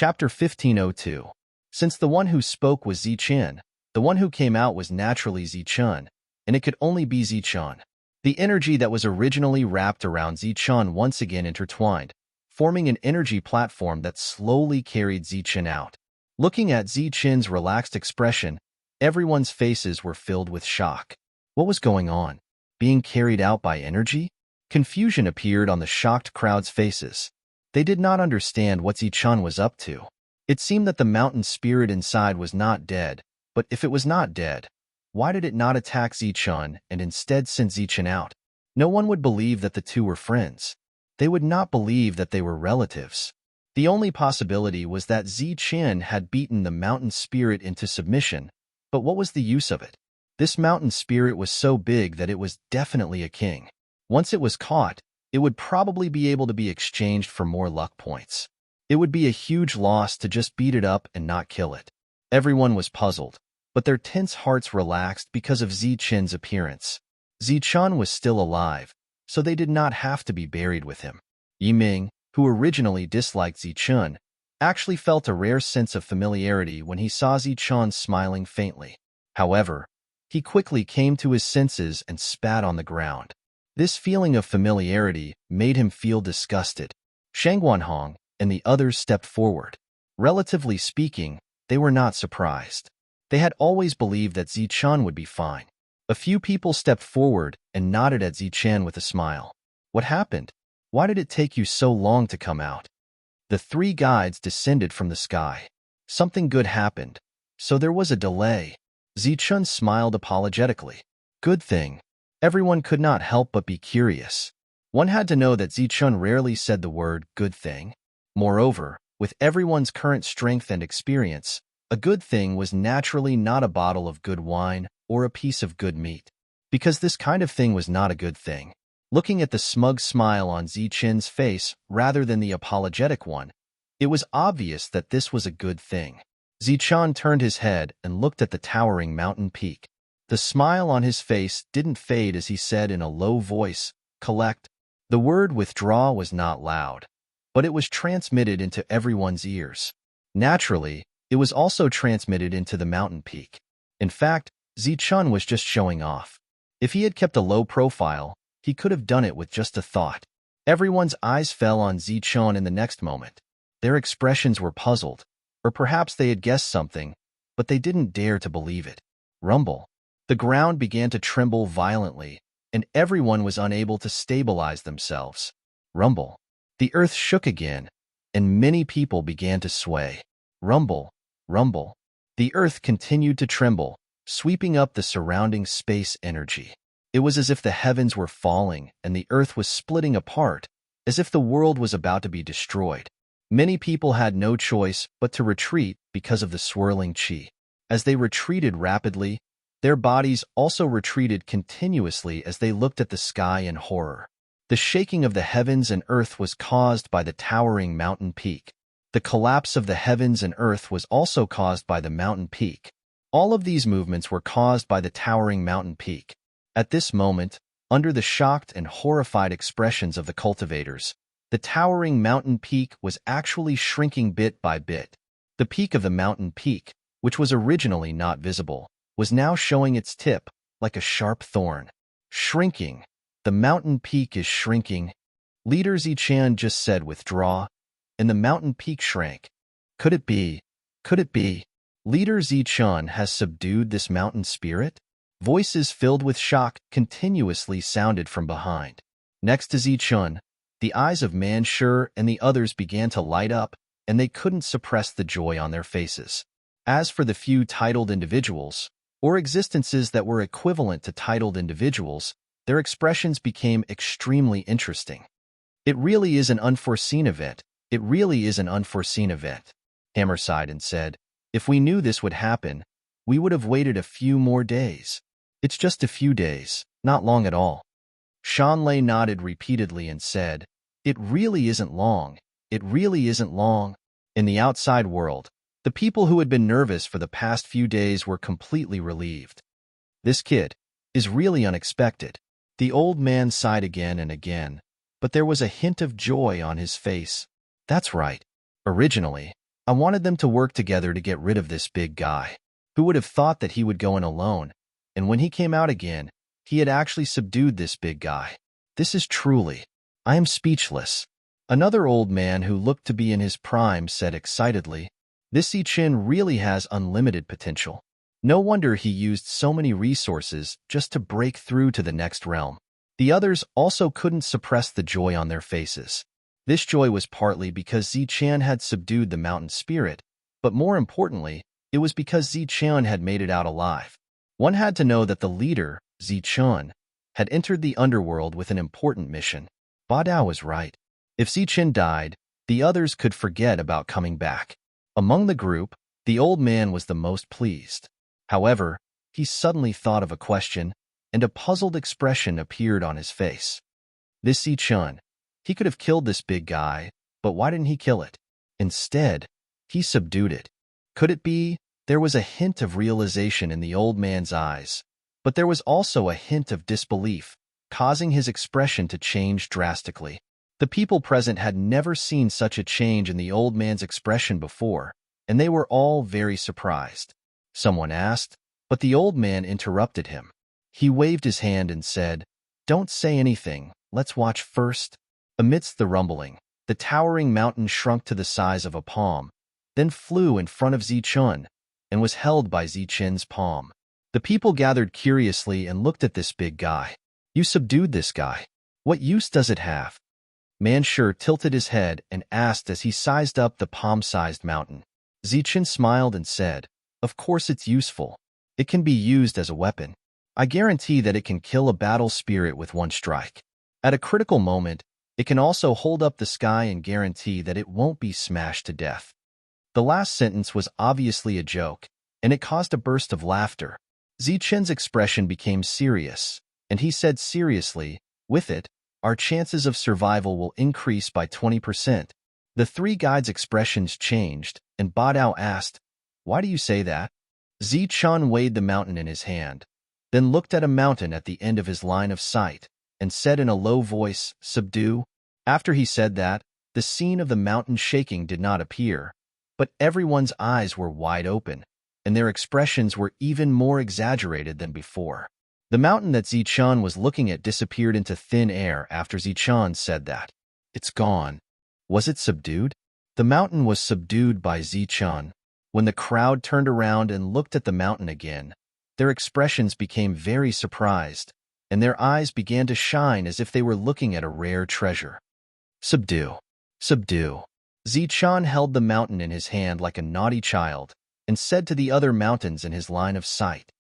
Chapter 1502. Since the one who spoke was Zichen, the one who came out was naturally Zichun, and it could only be Zichun. The energy that was originally wrapped around Zichun once again intertwined, forming an energy platform that slowly carried Zichen out. Looking at Zichen's relaxed expression, everyone's faces were filled with shock. What was going on? Being carried out by energy? Confusion appeared on the shocked crowd's faces. They did not understand what Zichun was up to. It seemed that the mountain spirit inside was not dead, but if it was not dead, why did it not attack Zichun and instead send Zichun out? No one would believe that the two were friends. They would not believe that they were relatives. The only possibility was that Zichun had beaten the mountain spirit into submission, but what was the use of it? This mountain spirit was so big that it was definitely a king. Once it was caught, it would probably be able to be exchanged for more luck points. It would be a huge loss to just beat it up and not kill it. Everyone was puzzled, but their tense hearts relaxed because of Zichen's appearance. Zichun was still alive, so they did not have to be buried with him. Yiming, who originally disliked Zichun, actually felt a rare sense of familiarity when he saw Zichun smiling faintly. However, he quickly came to his senses and spat on the ground. This feeling of familiarity made him feel disgusted. Shangguanhong and the others stepped forward. Relatively speaking, they were not surprised. They had always believed that Zichun would be fine. A few people stepped forward and nodded at Zichen with a smile. What happened? Why did it take you so long to come out? The three guides descended from the sky. Something good happened, so there was a delay. Zichun smiled apologetically. Good thing. Everyone could not help but be curious. One had to know that Zichun rarely said the word good thing. Moreover, with everyone's current strength and experience, a good thing was naturally not a bottle of good wine or a piece of good meat, because this kind of thing was not a good thing. Looking at the smug smile on Zichen's face rather than the apologetic one, it was obvious that this was a good thing. Zichun turned his head and looked at the towering mountain peak. The smile on his face didn't fade as he said in a low voice, "Collect." The word withdraw was not loud, but it was transmitted into everyone's ears. Naturally, it was also transmitted into the mountain peak. In fact, Zichun was just showing off. If he had kept a low profile, he could have done it with just a thought. Everyone's eyes fell on Zichun in the next moment. Their expressions were puzzled, or perhaps they had guessed something, but they didn't dare to believe it. Rumble. The ground began to tremble violently, and everyone was unable to stabilize themselves. Rumble. The earth shook again, and many people began to sway. Rumble, rumble. The earth continued to tremble, sweeping up the surrounding space energy. It was as if the heavens were falling and the earth was splitting apart, as if the world was about to be destroyed. Many people had no choice but to retreat because of the swirling qi. As they retreated rapidly, their bodies also retreated continuously as they looked at the sky in horror. The shaking of the heavens and earth was caused by the towering mountain peak. The collapse of the heavens and earth was also caused by the mountain peak. All of these movements were caused by the towering mountain peak. At this moment, under the shocked and horrified expressions of the cultivators, the towering mountain peak was actually shrinking bit by bit. The peak of the mountain peak, which was originally not visible, was now showing its tip like a sharp thorn. Shrinking. The mountain peak is shrinking. Leader Zichan just said withdraw, and the mountain peak shrank. Could it be? Could it be? Leader Zichun has subdued this mountain spirit? Voices filled with shock continuously sounded from behind. Next to Zichun, the eyes of Manshur and the others began to light up, and they couldn't suppress the joy on their faces. As for the few titled individuals, or existences that were equivalent to titled individuals, their expressions became extremely interesting. It really is an unforeseen event. It really is an unforeseen event. Hammer sighed and said, if we knew this would happen, we would have waited a few more days. It's just a few days, not long at all. Shanlei nodded repeatedly and said, it really isn't long. It really isn't long. In the outside world, the people who had been nervous for the past few days were completely relieved. This kid is really unexpected. The old man sighed again and again, but there was a hint of joy on his face. That's right. Originally, I wanted them to work together to get rid of this big guy. Who would have thought that he would go in alone? And when he came out again, he had actually subdued this big guy. This is truly... I am speechless. Another old man who looked to be in his prime said excitedly, this Zichin really has unlimited potential. No wonder he used so many resources just to break through to the next realm. The others also couldn't suppress the joy on their faces. This joy was partly because Zichin had subdued the mountain spirit, but more importantly, it was because Zichin had made it out alive. One had to know that the leader, Zichin, had entered the underworld with an important mission. Ba Dao was right. If Zichin died, the others could forget about coming back. Among the group, the old man was the most pleased. However, he suddenly thought of a question, and a puzzled expression appeared on his face. This Zichin, he could have killed this big guy, but why didn't he kill it? Instead, he subdued it. Could it be? There was a hint of realization in the old man's eyes, but there was also a hint of disbelief, causing his expression to change drastically. The people present had never seen such a change in the old man's expression before, and they were all very surprised. Someone asked, but the old man interrupted him. He waved his hand and said, "Don't say anything, let's watch first." Amidst the rumbling, the towering mountain shrunk to the size of a palm, then flew in front of Zichin, and was held by Zichin's palm. The people gathered curiously and looked at this big guy. You subdued this guy. What use does it have? Manshur tilted his head and asked as he sized up the palm-sized mountain. Zichin smiled and said, "Of course it's useful. It can be used as a weapon. I guarantee that it can kill a battle spirit with one strike. At a critical moment, it can also hold up the sky and guarantee that it won't be smashed to death." The last sentence was obviously a joke, and it caused a burst of laughter. Zichin's expression became serious, and he said seriously, "With it, our chances of survival will increase by 20%. The three guides' expressions changed, and Ba Dao asked, "Why do you say that?" Zichin weighed the mountain in his hand, then looked at a mountain at the end of his line of sight, and said in a low voice, "Subdue." After he said that, the scene of the mountain shaking did not appear, but everyone's eyes were wide open, and their expressions were even more exaggerated than before. The mountain that Zichin was looking at disappeared into thin air after Zichin said that. It's gone. Was it subdued? The mountain was subdued by Zichin. When the crowd turned around and looked at the mountain again, their expressions became very surprised, and their eyes began to shine as if they were looking at a rare treasure. Subdue. Subdue. Zichin held the mountain in his hand like a naughty child, and said to the other mountains in his line of sight.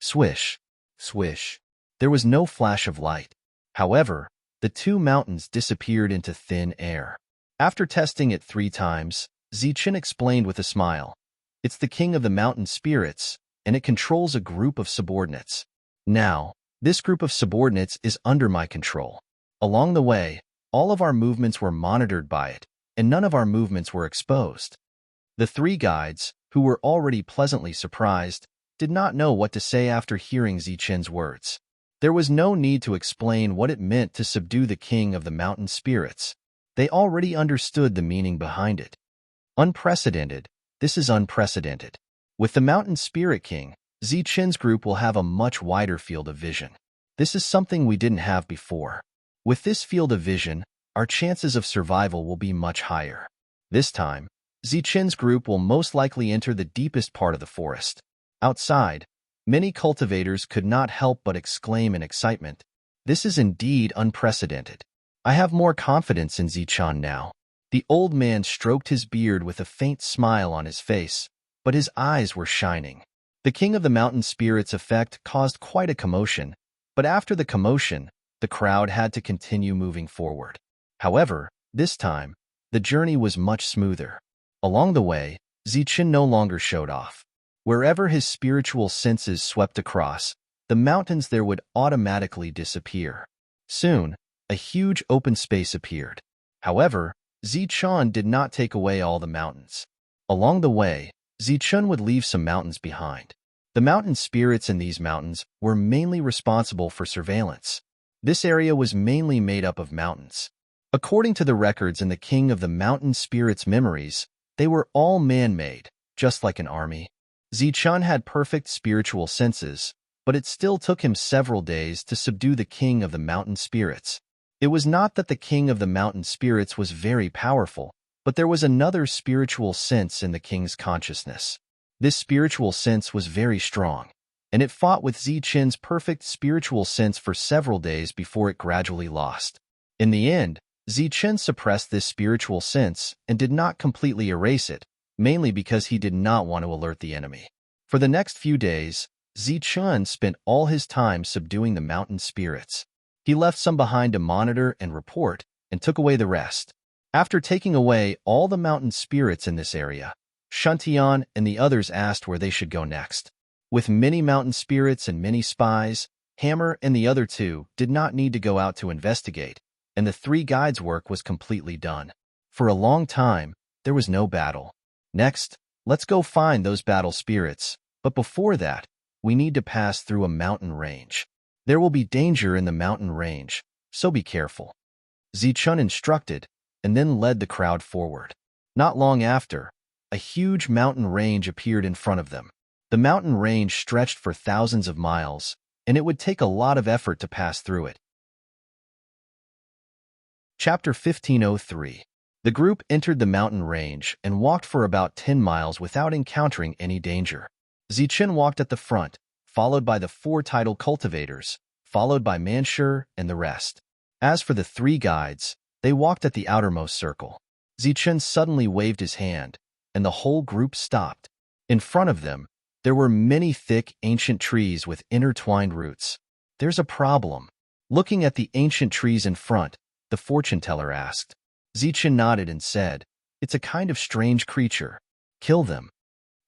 Swish. Swish. There was no flash of light. However, the two mountains disappeared into thin air. After testing it 3 times, Zichin explained with a smile, "It's the king of the mountain spirits, and it controls a group of subordinates. Now, this group of subordinates is under my control. Along the way, all of our movements were monitored by it, and none of our movements were exposed." The 3 guides, who were already pleasantly surprised, did not know what to say after hearing Zichin's words. There was no need to explain what it meant to subdue the king of the mountain spirits. They already understood the meaning behind it. Unprecedented. This is unprecedented. With the mountain spirit king, Zichin's group will have a much wider field of vision. This is something we didn't have before. With this field of vision, our chances of survival will be much higher. This time, Zichin's group will most likely enter the deepest part of the forest. Outside, many cultivators could not help but exclaim in excitement, "This is indeed unprecedented. I have more confidence in Zichin now." The old man stroked his beard with a faint smile on his face, but his eyes were shining. The king of the mountain spirits effect caused quite a commotion, but after the commotion, the crowd had to continue moving forward. However, this time, the journey was much smoother. Along the way, Zichin no longer showed off. Wherever his spiritual senses swept across, the mountains there would automatically disappear. Soon, a huge open space appeared. However, Zichin did not take away all the mountains. Along the way, Zichin would leave some mountains behind. The mountain spirits in these mountains were mainly responsible for surveillance. This area was mainly made up of mountains. According to the records in the King of the Mountain Spirits' memories, They were all man-made, just like an army. Zichun had perfect spiritual senses, but it still took him several days to subdue the king of the mountain spirits. It was not that the king of the mountain spirits was very powerful, but there was another spiritual sense in the king's consciousness. This spiritual sense was very strong, and it fought with Zichun's perfect spiritual sense for several days before it gradually lost. In the end, Zichun suppressed this spiritual sense and did not completely erase it, mainly because he did not want to alert the enemy. For the next few days, Zichun spent all his time subduing the mountain spirits. He left some behind to monitor and report, and took away the rest. After taking away all the mountain spirits in this area, Shuntian and the others asked where they should go next. With many mountain spirits and many spies, Hammer and the other two did not need to go out to investigate, and the three guides' work was completely done. For a long time, there was no battle. Next, let's go find those battle spirits, but before that, we need to pass through a mountain range. There will be danger in the mountain range, so be careful. Zichun instructed, and then led the crowd forward. Not long after, a huge mountain range appeared in front of them. The mountain range stretched for thousands of miles, and it would take a lot of effort to pass through it. Chapter 1503. The group entered the mountain range and walked for about 10 miles without encountering any danger. Zichun walked at the front, followed by the 4 tidal cultivators, followed by Manshur and the rest. As for the 3 guides, they walked at the outermost circle. Zichun suddenly waved his hand, and the whole group stopped. In front of them, there were many thick, ancient trees with intertwined roots. There's a problem. Looking at the ancient trees in front, the fortune teller asked. Zichun nodded and said, "It's a kind of strange creature. Kill them."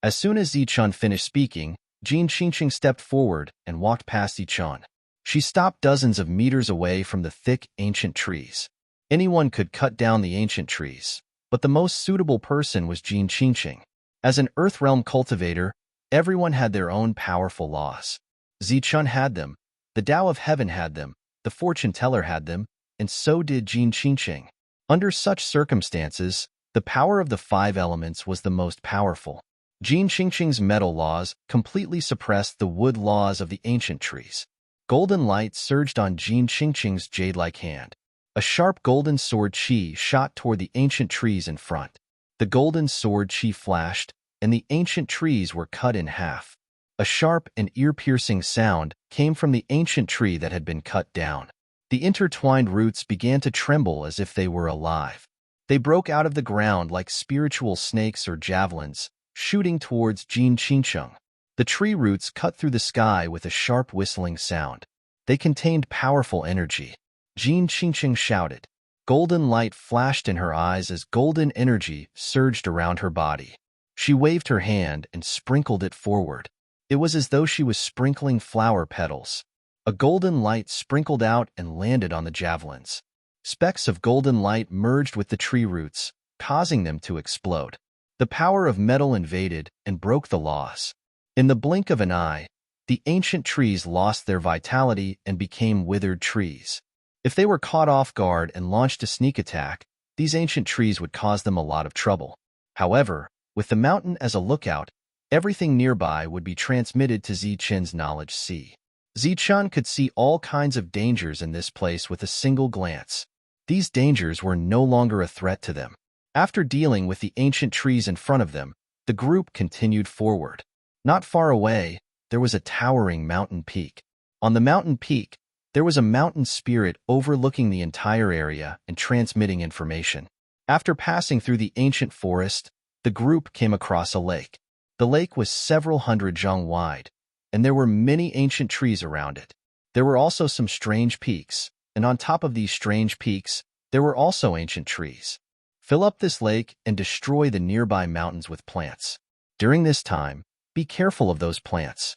As soon as Zichun finished speaking, Jin Qingqing stepped forward and walked past Zichun. She stopped dozens of meters away from the thick, ancient trees. Anyone could cut down the ancient trees, but the most suitable person was Jin Qingqing. As an Earthrealm cultivator, everyone had their own powerful laws. Zichun had them, the Tao of Heaven had them, the fortune teller had them, and so did Jin Qingqing. Under such circumstances, the power of the 5 elements was the most powerful. Jin Qingqing's metal laws completely suppressed the wood laws of the ancient trees. Golden light surged on Jin Qingqing's jade-like hand. A sharp golden sword chi shot toward the ancient trees in front. The golden sword chi flashed, and the ancient trees were cut in half. A sharp and ear-piercing sound came from the ancient tree that had been cut down. The intertwined roots began to tremble as if they were alive. They broke out of the ground like spiritual snakes or javelins, shooting towards Jin Qingqing. The tree roots cut through the sky with a sharp whistling sound. They contained powerful energy. Jin Qingqing shouted. Golden light flashed in her eyes as golden energy surged around her body. She waved her hand and sprinkled it forward. It was as though she was sprinkling flower petals. A golden light sprinkled out and landed on the javelins. Specks of golden light merged with the tree roots, causing them to explode. The power of metal invaded and broke the laws. In the blink of an eye, the ancient trees lost their vitality and became withered trees. If they were caught off guard and launched a sneak attack, these ancient trees would cause them a lot of trouble. However, with the mountain as a lookout, everything nearby would be transmitted to Zichun's knowledge sea. Zichun could see all kinds of dangers in this place with a single glance. These dangers were no longer a threat to them. After dealing with the ancient trees in front of them, the group continued forward. Not far away, there was a towering mountain peak. On the mountain peak, there was a mountain spirit overlooking the entire area and transmitting information. After passing through the ancient forest, the group came across a lake. The lake was several hundred zhang wide, and there were many ancient trees around it. There were also some strange peaks, and on top of these strange peaks, there were also ancient trees. Fill up this lake and destroy the nearby mountains with plants. During this time, be careful of those plants.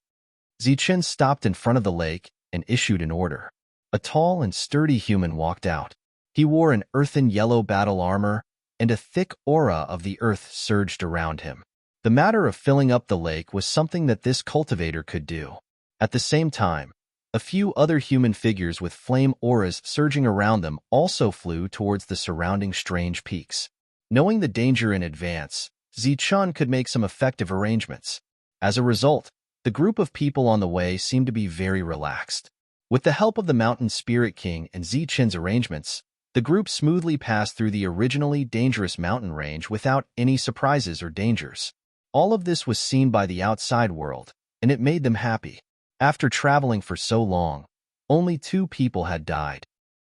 Zichun stopped in front of the lake and issued an order. A tall and sturdy human walked out. He wore an earthen yellow battle armor, and a thick aura of the earth surged around him. The matter of filling up the lake was something that this cultivator could do. At the same time, a few other human figures with flame auras surging around them also flew towards the surrounding strange peaks. Knowing the danger in advance, Zichun could make some effective arrangements. As a result, the group of people on the way seemed to be very relaxed. With the help of the Mountain Spirit King and Zichun's arrangements, the group smoothly passed through the originally dangerous mountain range without any surprises or dangers. All of this was seen by the outside world, and it made them happy. After traveling for so long, only 2 people had died.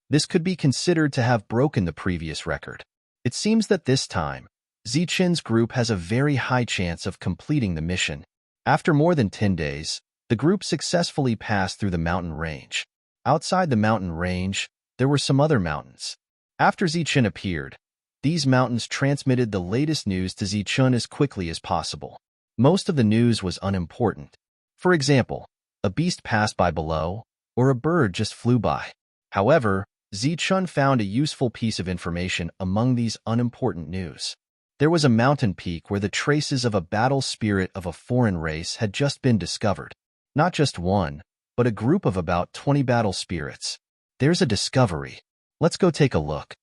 This could be considered to have broken the previous record. It seems that this time, Zichun's group has a very high chance of completing the mission. After more than 10 days, the group successfully passed through the mountain range. Outside the mountain range, there were some other mountains. After Zichun appeared, these mountains transmitted the latest news to Zichun as quickly as possible. Most of the news was unimportant. For example, a beast passed by below, or a bird just flew by. However, Zichun found a useful piece of information among these unimportant news. There was a mountain peak where the traces of a battle spirit of a foreign race had just been discovered. Not just one, but a group of about 20 battle spirits. There's a discovery. Let's go take a look.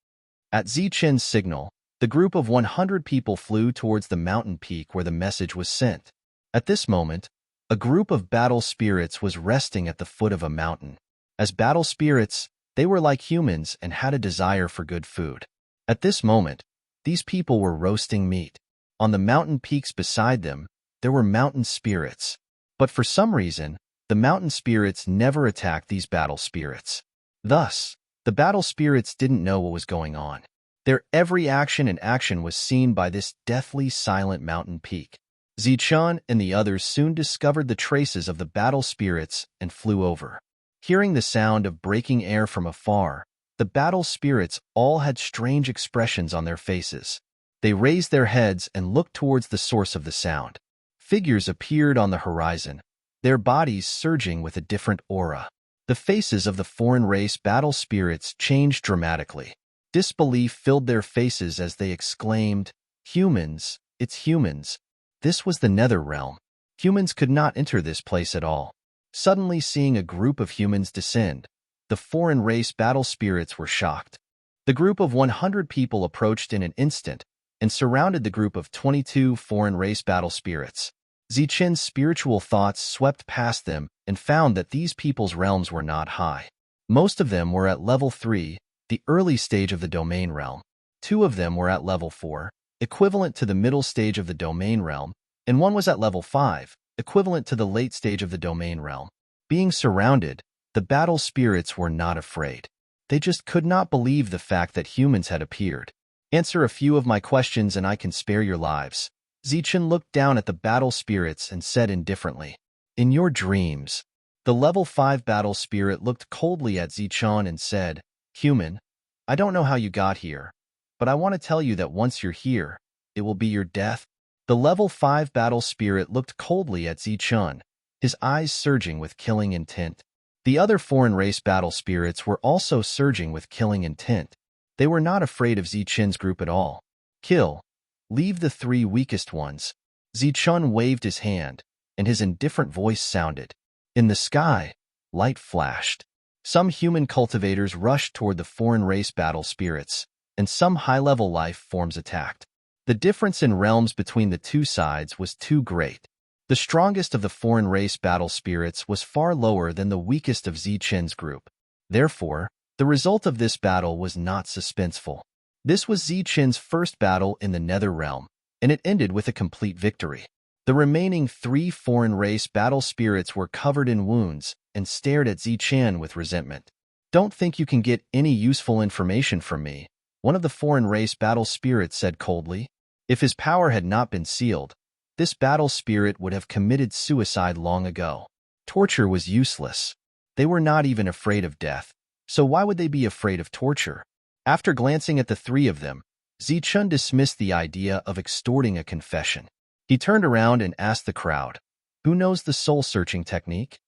At Zichun's signal, the group of 100 people flew towards the mountain peak where the message was sent. At this moment, a group of battle spirits was resting at the foot of a mountain. As battle spirits, they were like humans and had a desire for good food. At this moment, these people were roasting meat. On the mountain peaks beside them, there were mountain spirits. But for some reason, the mountain spirits never attacked these battle spirits. Thus, the battle spirits didn't know what was going on. Their every action and action was seen by this deathly silent mountain peak. Zichun and the others soon discovered the traces of the battle spirits and flew over. Hearing the sound of breaking air from afar, the battle spirits all had strange expressions on their faces. They raised their heads and looked towards the source of the sound. Figures appeared on the horizon, their bodies surging with a different aura. The faces of the foreign race battle spirits changed dramatically. Disbelief filled their faces as they exclaimed, "Humans, it's humans." This was the Nether Realm. Humans could not enter this place at all. Suddenly seeing a group of humans descend, the foreign race battle spirits were shocked. The group of 100 people approached in an instant and surrounded the group of 22 foreign race battle spirits. Zichun's spiritual thoughts swept past them and found that these people's realms were not high. Most of them were at level 3, the early stage of the domain realm. 2 of them were at level 4, equivalent to the middle stage of the domain realm, and 1 was at level 5, equivalent to the late stage of the domain realm. Being surrounded, the battle spirits were not afraid. They just could not believe the fact that humans had appeared. Answer a few of my questions and I can spare your lives. Zichun looked down at the battle spirits and said indifferently, "In your dreams." The level 5 battle spirit looked coldly at Zichun and said, "Human, I don't know how you got here, but I want to tell you that once you're here, it will be your death." The level 5 battle spirit looked coldly at Zichun, his eyes surging with killing intent. The other foreign race battle spirits were also surging with killing intent. They were not afraid of Zichun's group at all. "Kill. Leave the 3 weakest ones." Zichun waved his hand, and his indifferent voice sounded. In the sky, light flashed. Some human cultivators rushed toward the foreign race battle spirits, and some high-level life forms attacked. The difference in realms between the 2 sides was too great. The strongest of the foreign race battle spirits was far lower than the weakest of Zichun's group. Therefore, the result of this battle was not suspenseful. This was Zichun's first battle in the Nether Realm, and it ended with a complete victory. The remaining 3 foreign race battle spirits were covered in wounds and stared at Zichun with resentment. "Don't think you can get any useful information from me," one of the foreign race battle spirits said coldly. If his power had not been sealed, this battle spirit would have committed suicide long ago. Torture was useless. They were not even afraid of death, so why would they be afraid of torture? After glancing at the 3 of them, Zichun dismissed the idea of extorting a confession. He turned around and asked the crowd, "Who knows the soul-searching technique?"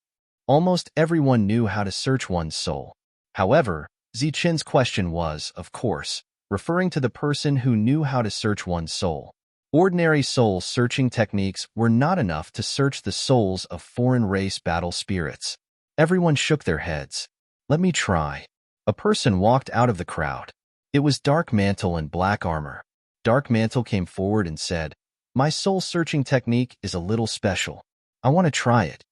Almost everyone knew how to search one's soul. However, Zichun's question was, of course, referring to the person who knew how to search one's soul. Ordinary soul-searching techniques were not enough to search the souls of foreign race battle spirits. Everyone shook their heads. "Let me try." A person walked out of the crowd. It was Dark Mantle in black armor. Dark Mantle came forward and said, My soul-searching technique is a little special. I want to try it.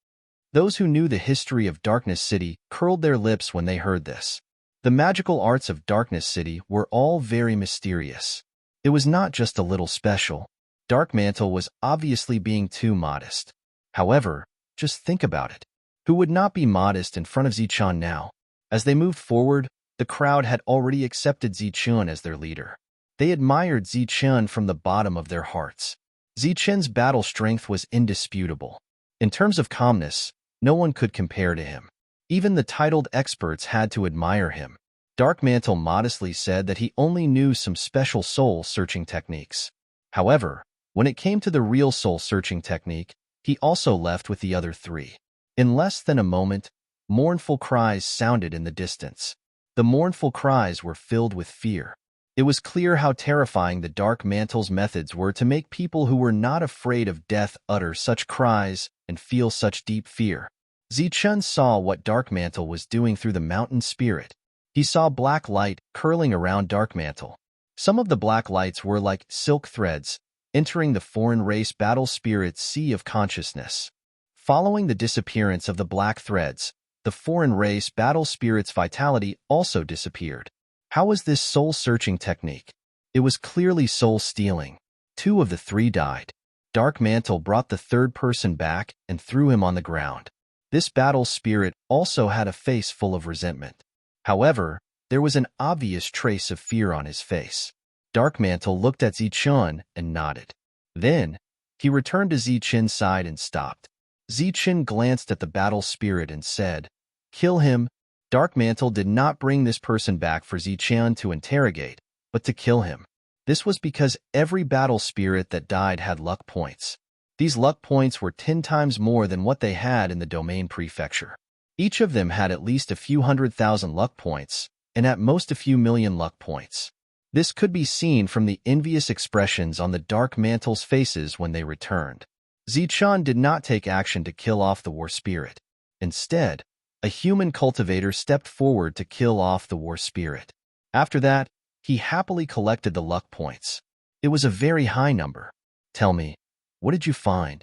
Those who knew the history of Darkness City curled their lips when they heard this. The magical arts of Darkness City were all very mysterious. It was not just a little special. Dark Mantle was obviously being too modest. However, just think about it. Who would not be modest in front of Zichun now? As they moved forward, the crowd had already accepted Zichun as their leader. They admired Zichun from the bottom of their hearts. Zichun's battle strength was indisputable. In terms of calmness, no one could compare to him. Even the titled experts had to admire him. Dark Mantle modestly said that he only knew some special soul-searching techniques. However, when it came to the real soul-searching technique, he also left with the other three. In less than a moment, mournful cries sounded in the distance. The mournful cries were filled with fear. It was clear how terrifying the Dark Mantle's methods were to make people who were not afraid of death utter such cries and feel such deep fear. Zichun saw what Dark Mantle was doing through the mountain spirit. He saw black light curling around Dark Mantle. Some of the black lights were like silk threads, entering the foreign race battle spirit's sea of consciousness. Following the disappearance of the black threads, the foreign race battle spirit's vitality also disappeared. How was this soul-searching technique? It was clearly soul-stealing. 2 of the 3 died. Dark Mantle brought the third person back and threw him on the ground. This battle spirit also had a face full of resentment. However, there was an obvious trace of fear on his face. Dark Mantle looked at Zichun and nodded. Then, he returned to Zichun's side and stopped. Zichun glanced at the battle spirit and said, "Kill him." Dark Mantle did not bring this person back for Zichun to interrogate, but to kill him. This was because every battle spirit that died had luck points. These luck points were 10 times more than what they had in the domain prefecture. Each of them had at least a few 100,000 luck points, and at most a few million luck points. This could be seen from the envious expressions on the Dark Mantle's faces when they returned. Zichun did not take action to kill off the war spirit. Instead, a human cultivator stepped forward to kill off the war spirit. After that, he happily collected the luck points. It was a very high number. "Tell me, what did you find?"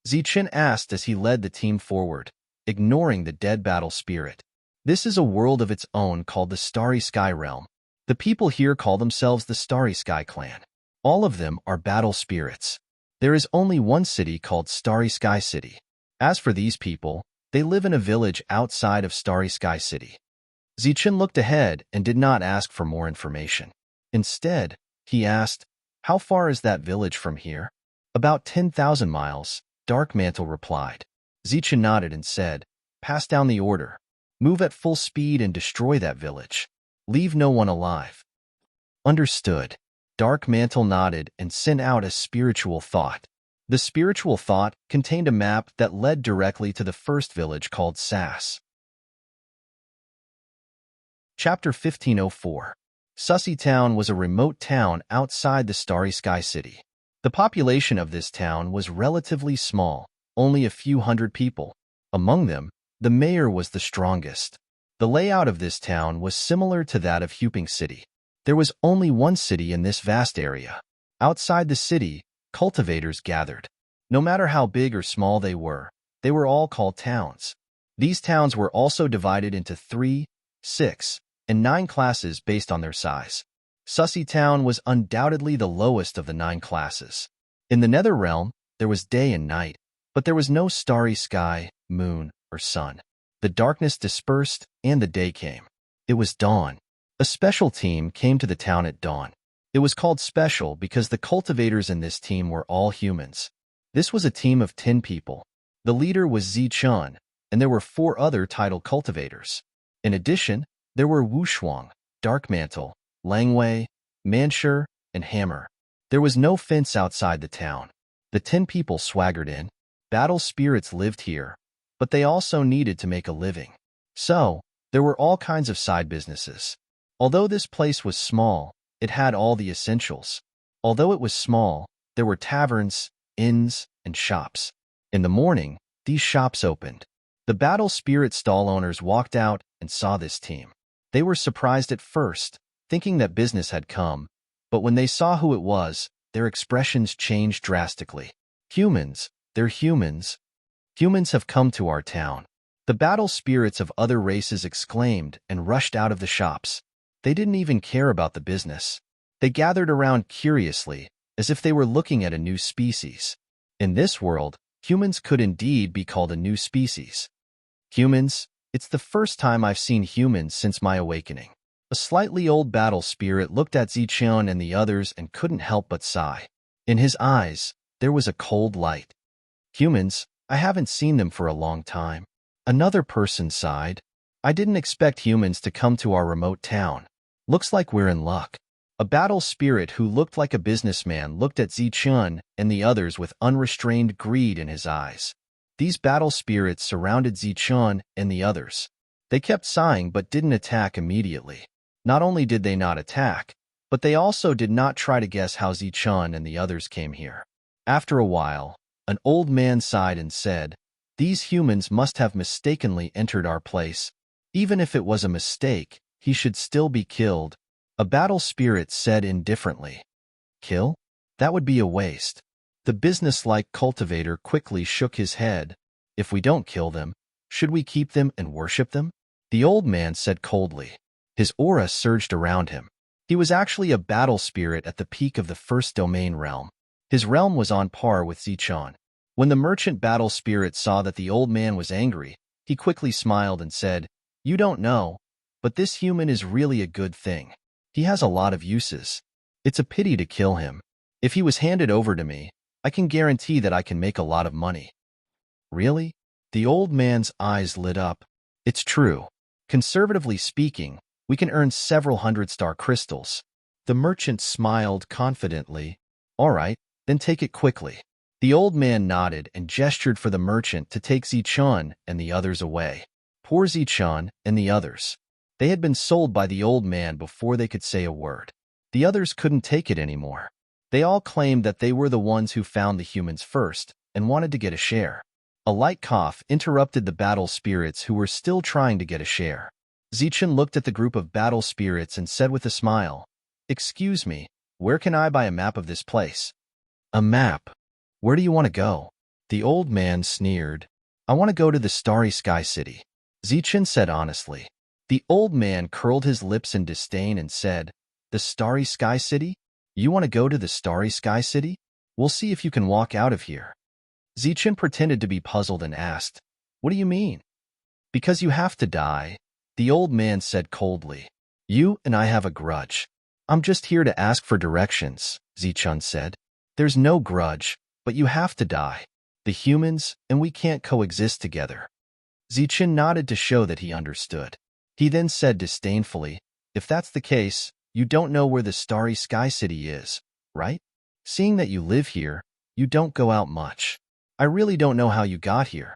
Zichun asked as he led the team forward, ignoring the dead battle spirit. This is a world of its own called the Starry Sky Realm. The people here call themselves the Starry Sky Clan. All of them are battle spirits. There is only one city called Starry Sky City. As for these people, they live in a village outside of Starry Sky City. Zichun looked ahead and did not ask for more information. Instead, he asked, "How far is that village from here?" "About 10,000 miles, Dark Mantle replied. Zichun nodded and said, "Pass down the order. Move at full speed and destroy that village. Leave no one alive." "Understood." Dark Mantle nodded and sent out a spiritual thought. The spiritual thought contained a map that led directly to the first village called Sass. Chapter 1504. Sussy Town was a remote town outside the Starry Sky City. The population of this town was relatively small, only a few hundred people. Among them, the mayor was the strongest. The layout of this town was similar to that of Huping City. There was only one city in this vast area. Outside the city, cultivators gathered. No matter how big or small they were all called towns. These towns were also divided into 3, 6, and 9 classes based on their size. Sussy Town was undoubtedly the lowest of the 9 classes. In the Nether Realm, there was day and night, but there was no starry sky, moon, or sun. The darkness dispersed, and the day came. It was dawn. A special team came to the town at dawn. It was called special because the cultivators in this team were all humans. This was a team of 10 people. The leader was Zichun, and there were 4 other titled cultivators. In addition, there were Wushuang, Dark Mantle, Langwei, Manshur, and Hammer. There was no fence outside the town. The 10 people swaggered in. Battle spirits lived here, but they also needed to make a living. So, there were all kinds of side businesses. Although this place was small, it had all the essentials. Although it was small, there were taverns, inns, and shops. In the morning, these shops opened. The battle spirit stall owners walked out and saw this team. They were surprised at first, thinking that business had come, but when they saw who it was, their expressions changed drastically. Humans, they're humans. Humans have come to our town. The battle spirits of other races exclaimed and rushed out of the shops. They didn't even care about the business. They gathered around curiously, as if they were looking at a new species. In this world, humans could indeed be called a new species. Humans, it's the first time I've seen humans since my awakening. A slightly old battle spirit looked at Zichun and the others and couldn't help but sigh. In his eyes, there was a cold light. Humans, I haven't seen them for a long time. Another person sighed. I didn't expect humans to come to our remote town. Looks like we're in luck. A battle spirit who looked like a businessman looked at Zichun and the others with unrestrained greed in his eyes. These battle spirits surrounded Zichun and the others. They kept sighing but didn't attack immediately. Not only did they not attack, but they also did not try to guess how Zichun and the others came here. After a while, an old man sighed and said, "These humans must have mistakenly entered our place. Even if it was a mistake, he should still be killed." A battle spirit said indifferently, "Kill? That would be a waste." The businesslike cultivator quickly shook his head. "If we don't kill them, should we keep them and worship them?" The old man said coldly. His aura surged around him. He was actually a battle spirit at the peak of the first domain realm. His realm was on par with Zichun. When the merchant battle spirit saw that the old man was angry, he quickly smiled and said, "You don't know, but this human is really a good thing. He has a lot of uses. It's a pity to kill him. If he was handed over to me, I can guarantee that I can make a lot of money." "Really?" The old man's eyes lit up. "It's true. Conservatively speaking, we can earn several hundred star crystals." The merchant smiled confidently. "All right, then take it quickly." The old man nodded and gestured for the merchant to take Zichun and the others away. Poor Zichun and the others. They had been sold by the old man before they could say a word. The others couldn't take it anymore. They all claimed that they were the ones who found the humans first and wanted to get a share. A light cough interrupted the battle spirits who were still trying to get a share. Zichun looked at the group of battle spirits and said with a smile, "Excuse me, where can I buy a map of this place?" "A map? Where do you want to go?" The old man sneered. "I want to go to the Starry Sky City," Zichun said honestly. The old man curled his lips in disdain and said, "The Starry Sky City? You want to go to the Starry Sky City? We'll see if you can walk out of here." Zichun pretended to be puzzled and asked, "What do you mean?" "Because you have to die," the old man said coldly. "You and I have a grudge." "I'm just here to ask for directions," Zichun said. "There's no grudge, but you have to die. The humans and we can't coexist together." Zichun nodded to show that he understood. He then said disdainfully, "If that's the case, you don't know where the Starry Sky City is, right? Seeing that you live here, you don't go out much. I really don't know how you got here."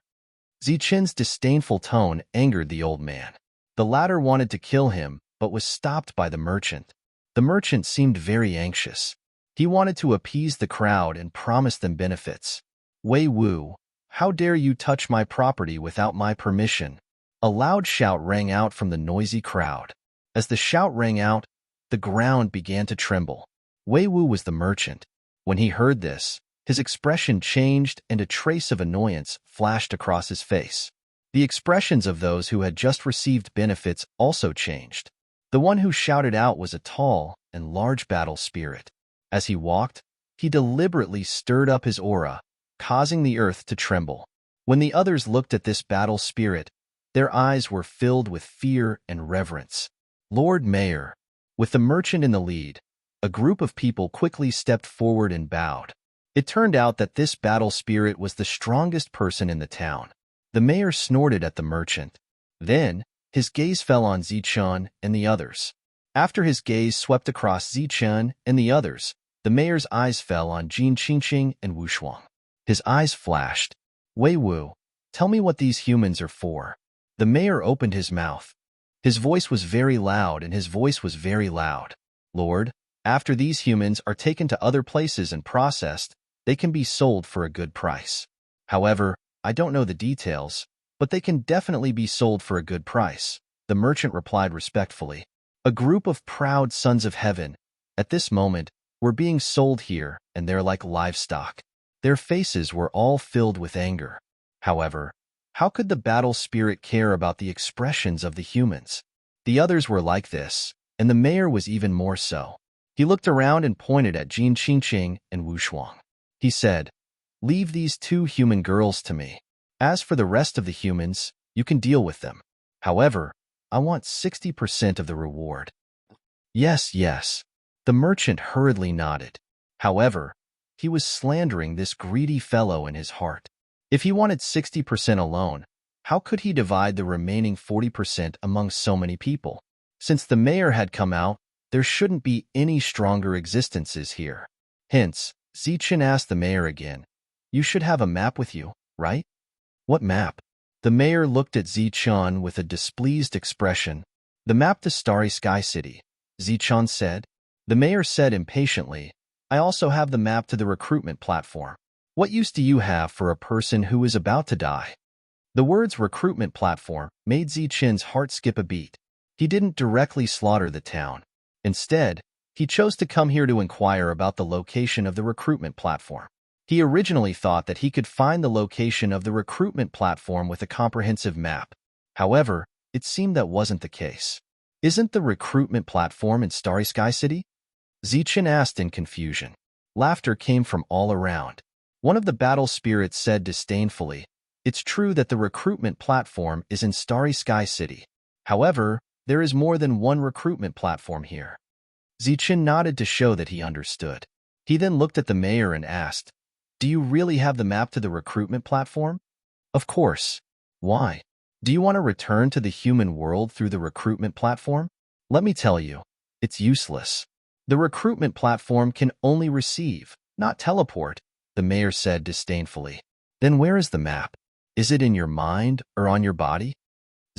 Zichun's disdainful tone angered the old man. The latter wanted to kill him, but was stopped by the merchant. The merchant seemed very anxious. He wanted to appease the crowd and promised them benefits. "Wei Wu, how dare you touch my property without my permission?" A loud shout rang out from the noisy crowd. As the shout rang out, the ground began to tremble. Wei Wu was the merchant. When he heard this, his expression changed and a trace of annoyance flashed across his face. The expressions of those who had just received benefits also changed. The one who shouted out was a tall and large battle spirit. As he walked, he deliberately stirred up his aura, causing the earth to tremble. When the others looked at this battle spirit, their eyes were filled with fear and reverence. "Lord Mayor," with the merchant in the lead, a group of people quickly stepped forward and bowed. It turned out that this battle spirit was the strongest person in the town. The mayor snorted at the merchant. Then, his gaze fell on Zichun and the others. After his gaze swept across Zichun and the others, the mayor's eyes fell on Jin Qingqing and Wu Shuang. His eyes flashed. "Wei Wu, tell me what these humans are for." The mayor opened his mouth. His voice was very loud and his voice was very loud. "Lord, after these humans are taken to other places and processed, they can be sold for a good price. However, I don't know the details, but they can definitely be sold for a good price," the merchant replied respectfully. A group of proud sons of heaven, at this moment, were being sold here, and they're like livestock. Their faces were all filled with anger. However, how could the battle spirit care about the expressions of the humans? The others were like this, and the mayor was even more so. He looked around and pointed at Jin Qingqing and Wu Shuang. He said, "Leave these two human girls to me. As for the rest of the humans, you can deal with them. However, I want 60% of the reward." Yes, yes. The merchant hurriedly nodded. However, he was slandering this greedy fellow in his heart. If he wanted 60% alone, how could he divide the remaining 40% among so many people? Since the mayor had come out, there shouldn't be any stronger existences here. Hence, Zichen asked the mayor again, "You should have a map with you, right?" "What map?" The mayor looked at Zichen with a displeased expression. "The map to Starry Sky City," Zichen said. The mayor said impatiently, "I also have the map to the recruitment platform. What use do you have for a person who is about to die?" The words recruitment platform made Zichen's heart skip a beat. He didn't directly slaughter the town. Instead, he chose to come here to inquire about the location of the recruitment platform. He originally thought that he could find the location of the recruitment platform with a comprehensive map. However, it seemed that wasn't the case. "Isn't the recruitment platform in Starry Sky City?" Zichen asked in confusion. Laughter came from all around. One of the battle spirits said disdainfully, "It's true that the recruitment platform is in Starry Sky City. However, there is more than one recruitment platform here." Zichen nodded to show that he understood. He then looked at the mayor and asked, "Do you really have the map to the recruitment platform?" "Of course. Why? Do you want to return to the human world through the recruitment platform?" "Let me tell you, it's useless. The recruitment platform can only receive, not teleport," the mayor said disdainfully. "Then where is the map? Is it in your mind or on your body?"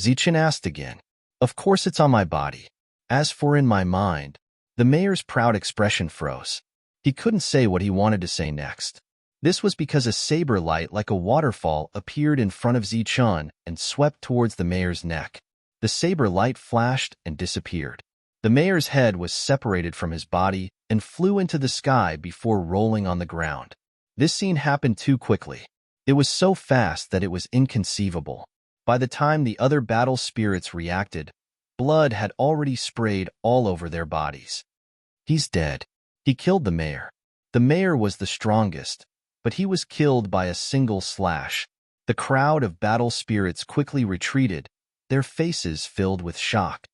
Zichen asked again. "Of course it's on my body. As for in my mind," the mayor's proud expression froze. He couldn't say what he wanted to say next. This was because a saber light like a waterfall appeared in front of Zichen and swept towards the mayor's neck. The saber light flashed and disappeared. The mayor's head was separated from his body and flew into the sky before rolling on the ground. This scene happened too quickly. It was so fast that it was inconceivable. By the time the other battle spirits reacted, blood had already sprayed all over their bodies. "He's dead. He killed the mayor." The mayor was the strongest, but he was killed by a single slash. The crowd of battle spirits quickly retreated, their faces filled with shock.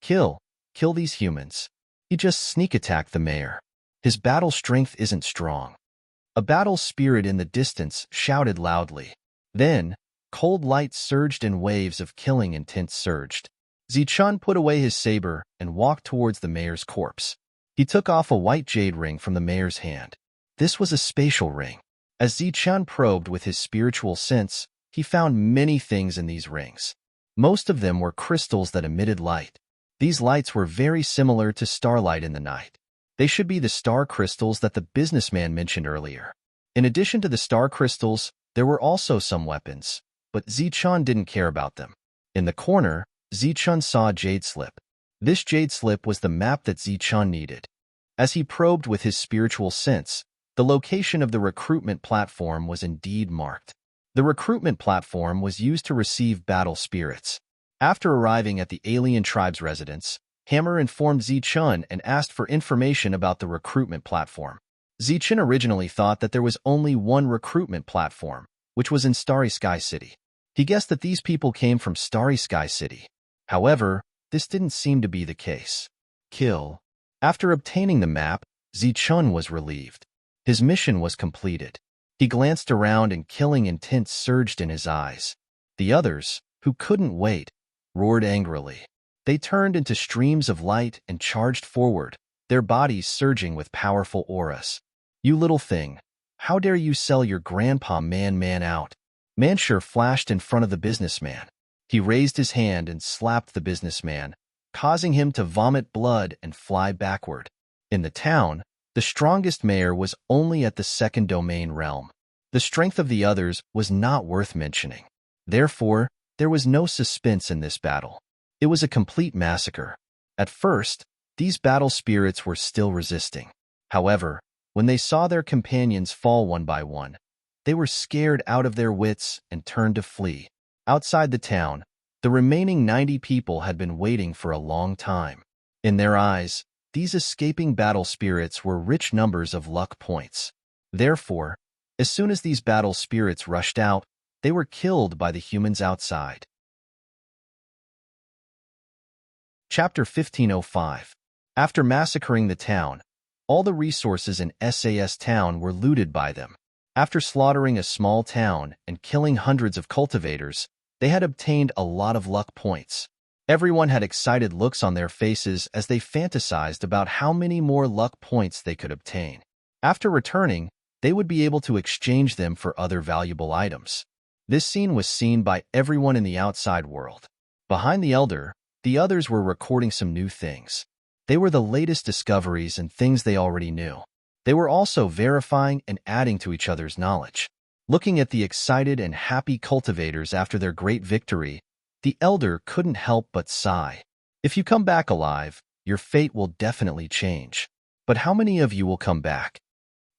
Kill these humans. He just sneak attacked the mayor. His battle strength isn't strong." A battle spirit in the distance shouted loudly. Then, cold light surged and waves of killing intent surged. Zichen put away his saber and walked towards the mayor's corpse. He took off a white jade ring from the mayor's hand. This was a spatial ring. As Zichen probed with his spiritual sense, he found many things in these rings. Most of them were crystals that emitted light. These lights were very similar to starlight in the night. They should be the star crystals that the businessman mentioned earlier. In addition to the star crystals, there were also some weapons, but Zichen didn't care about them. In the corner, Zichen saw a jade slip. This jade slip was the map that Zichen needed. As he probed with his spiritual sense, the location of the recruitment platform was indeed marked. The recruitment platform was used to receive battle spirits. After arriving at the alien tribe's residence, Hammer informed Zichen and asked for information about the recruitment platform. Zichen originally thought that there was only one recruitment platform, which was in Starry Sky City. He guessed that these people came from Starry Sky City. However, this didn't seem to be the case. Kill. After obtaining the map, Zichen was relieved. His mission was completed. He glanced around and killing intent surged in his eyes. The others, who couldn't wait, roared angrily. They turned into streams of light and charged forward, their bodies surging with powerful auras. "You little thing, how dare you sell your grandpa man out?" Manshur flashed in front of the businessman. He raised his hand and slapped the businessman, causing him to vomit blood and fly backward. In the town, the strongest mayor was only at the second domain realm. The strength of the others was not worth mentioning. Therefore, there was no suspense in this battle. It was a complete massacre. At first, these battle spirits were still resisting. However, when they saw their companions fall one by one, they were scared out of their wits and turned to flee. Outside the town, the remaining 90 people had been waiting for a long time. In their eyes, these escaping battle spirits were rich numbers of luck points. Therefore, as soon as these battle spirits rushed out, they were killed by the humans outside. Chapter 1505. After massacring the town, all the resources in SAS town were looted by them. After slaughtering a small town and killing hundreds of cultivators, they had obtained a lot of luck points. Everyone had excited looks on their faces as they fantasized about how many more luck points they could obtain. After returning, they would be able to exchange them for other valuable items. This scene was seen by everyone in the outside world. Behind the elder, the others were recording some new things. They were the latest discoveries and things they already knew. They were also verifying and adding to each other's knowledge. Looking at the excited and happy cultivators after their great victory, the elder couldn't help but sigh. If you come back alive, your fate will definitely change. But how many of you will come back?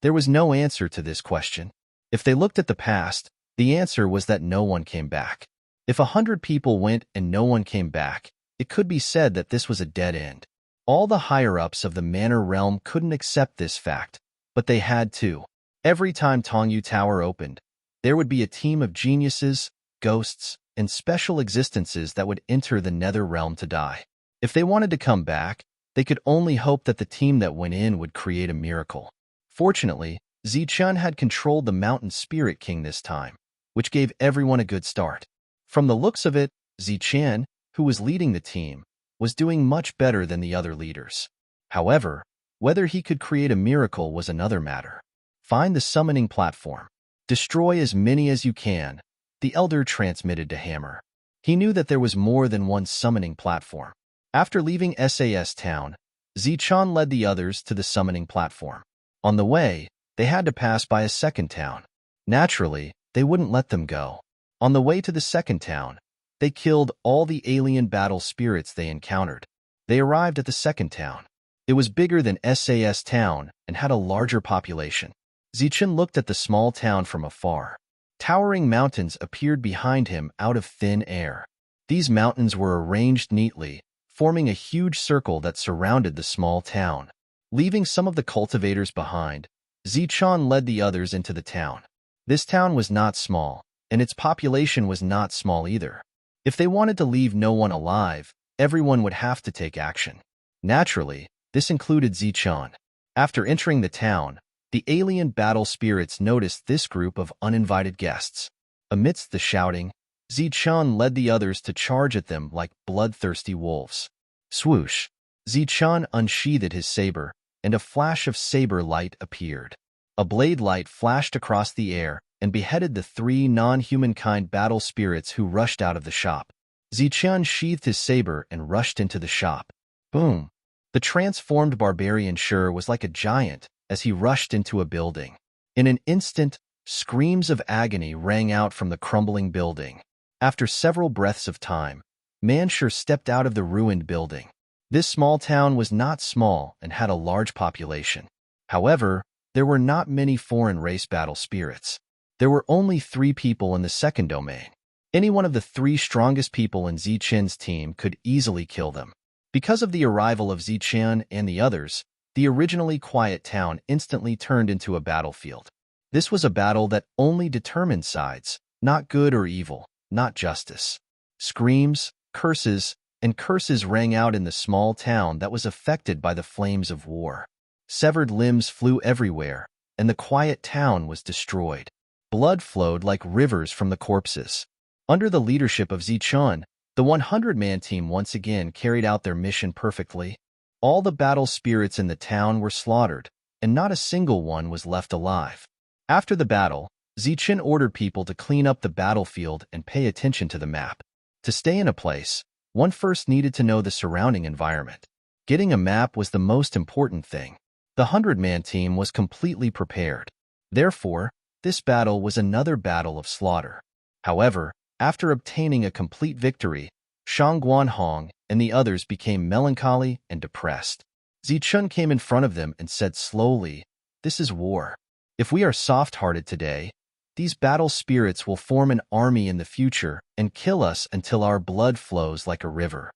There was no answer to this question. If they looked at the past, the answer was that no one came back. If 100 people went and no one came back, it could be said that this was a dead end. All the higher-ups of the Manor realm couldn't accept this fact, but they had to. Every time Tongyu Tower opened, there would be a team of geniuses, ghosts, and special existences that would enter the Nether realm to die. If they wanted to come back, they could only hope that the team that went in would create a miracle. Fortunately, Zichun had controlled the Mountain Spirit King this time, which gave everyone a good start. From the looks of it, Zichun, who was leading the team, was doing much better than the other leaders. However, whether he could create a miracle was another matter. Find the summoning platform. Destroy as many as you can, the elder transmitted to Hammer. He knew that there was more than one summoning platform. After leaving SAS town, Zichun led the others to the summoning platform. On the way, they had to pass by a second town. Naturally, they wouldn't let them go. On the way to the second town, they killed all the alien battle spirits they encountered. They arrived at the second town. It was bigger than SAS town and had a larger population. Zichun looked at the small town from afar. Towering mountains appeared behind him out of thin air. These mountains were arranged neatly, forming a huge circle that surrounded the small town. Leaving some of the cultivators behind, Zichun led the others into the town. This town was not small, and its population was not small either. If they wanted to leave no one alive, everyone would have to take action. Naturally, this included Zichun. After entering the town, the alien battle spirits noticed this group of uninvited guests. Amidst the shouting, Zichun led the others to charge at them like bloodthirsty wolves. Swoosh! Zichun unsheathed his saber, and a flash of saber light appeared. A blade light flashed across the air and beheaded the 3 non-humankind battle spirits who rushed out of the shop. Zichun sheathed his saber and rushed into the shop. Boom! The transformed barbarian sure was like a giant as he rushed into a building. In an instant, screams of agony rang out from the crumbling building. After several breaths of time, Manshur stepped out of the ruined building. This small town was not small and had a large population. However, there were not many foreign race battle spirits. There were only 3 people in the second domain. Any one of the 3 strongest people in Zichun's team could easily kill them. Because of the arrival of Zichun and the others, the originally quiet town instantly turned into a battlefield. This was a battle that only determined sides, not good or evil, not justice. Screams, curses, and curses rang out in the small town that was affected by the flames of war. Severed limbs flew everywhere, and the quiet town was destroyed. Blood flowed like rivers from the corpses. Under the leadership of Zichun, the 100-man team once again carried out their mission perfectly. All the battle spirits in the town were slaughtered, and not a single one was left alive. After the battle, Zichun ordered people to clean up the battlefield and pay attention to the map. To stay in a place, one first needed to know the surrounding environment. Getting a map was the most important thing. The 100-man team was completely prepared. Therefore, this battle was another battle of slaughter. However, after obtaining a complete victory, Shang Guanhong and the others became melancholy and depressed. Zichun came in front of them and said slowly, "This is war. If we are soft-hearted today, these battle spirits will form an army in the future and kill us until our blood flows like a river."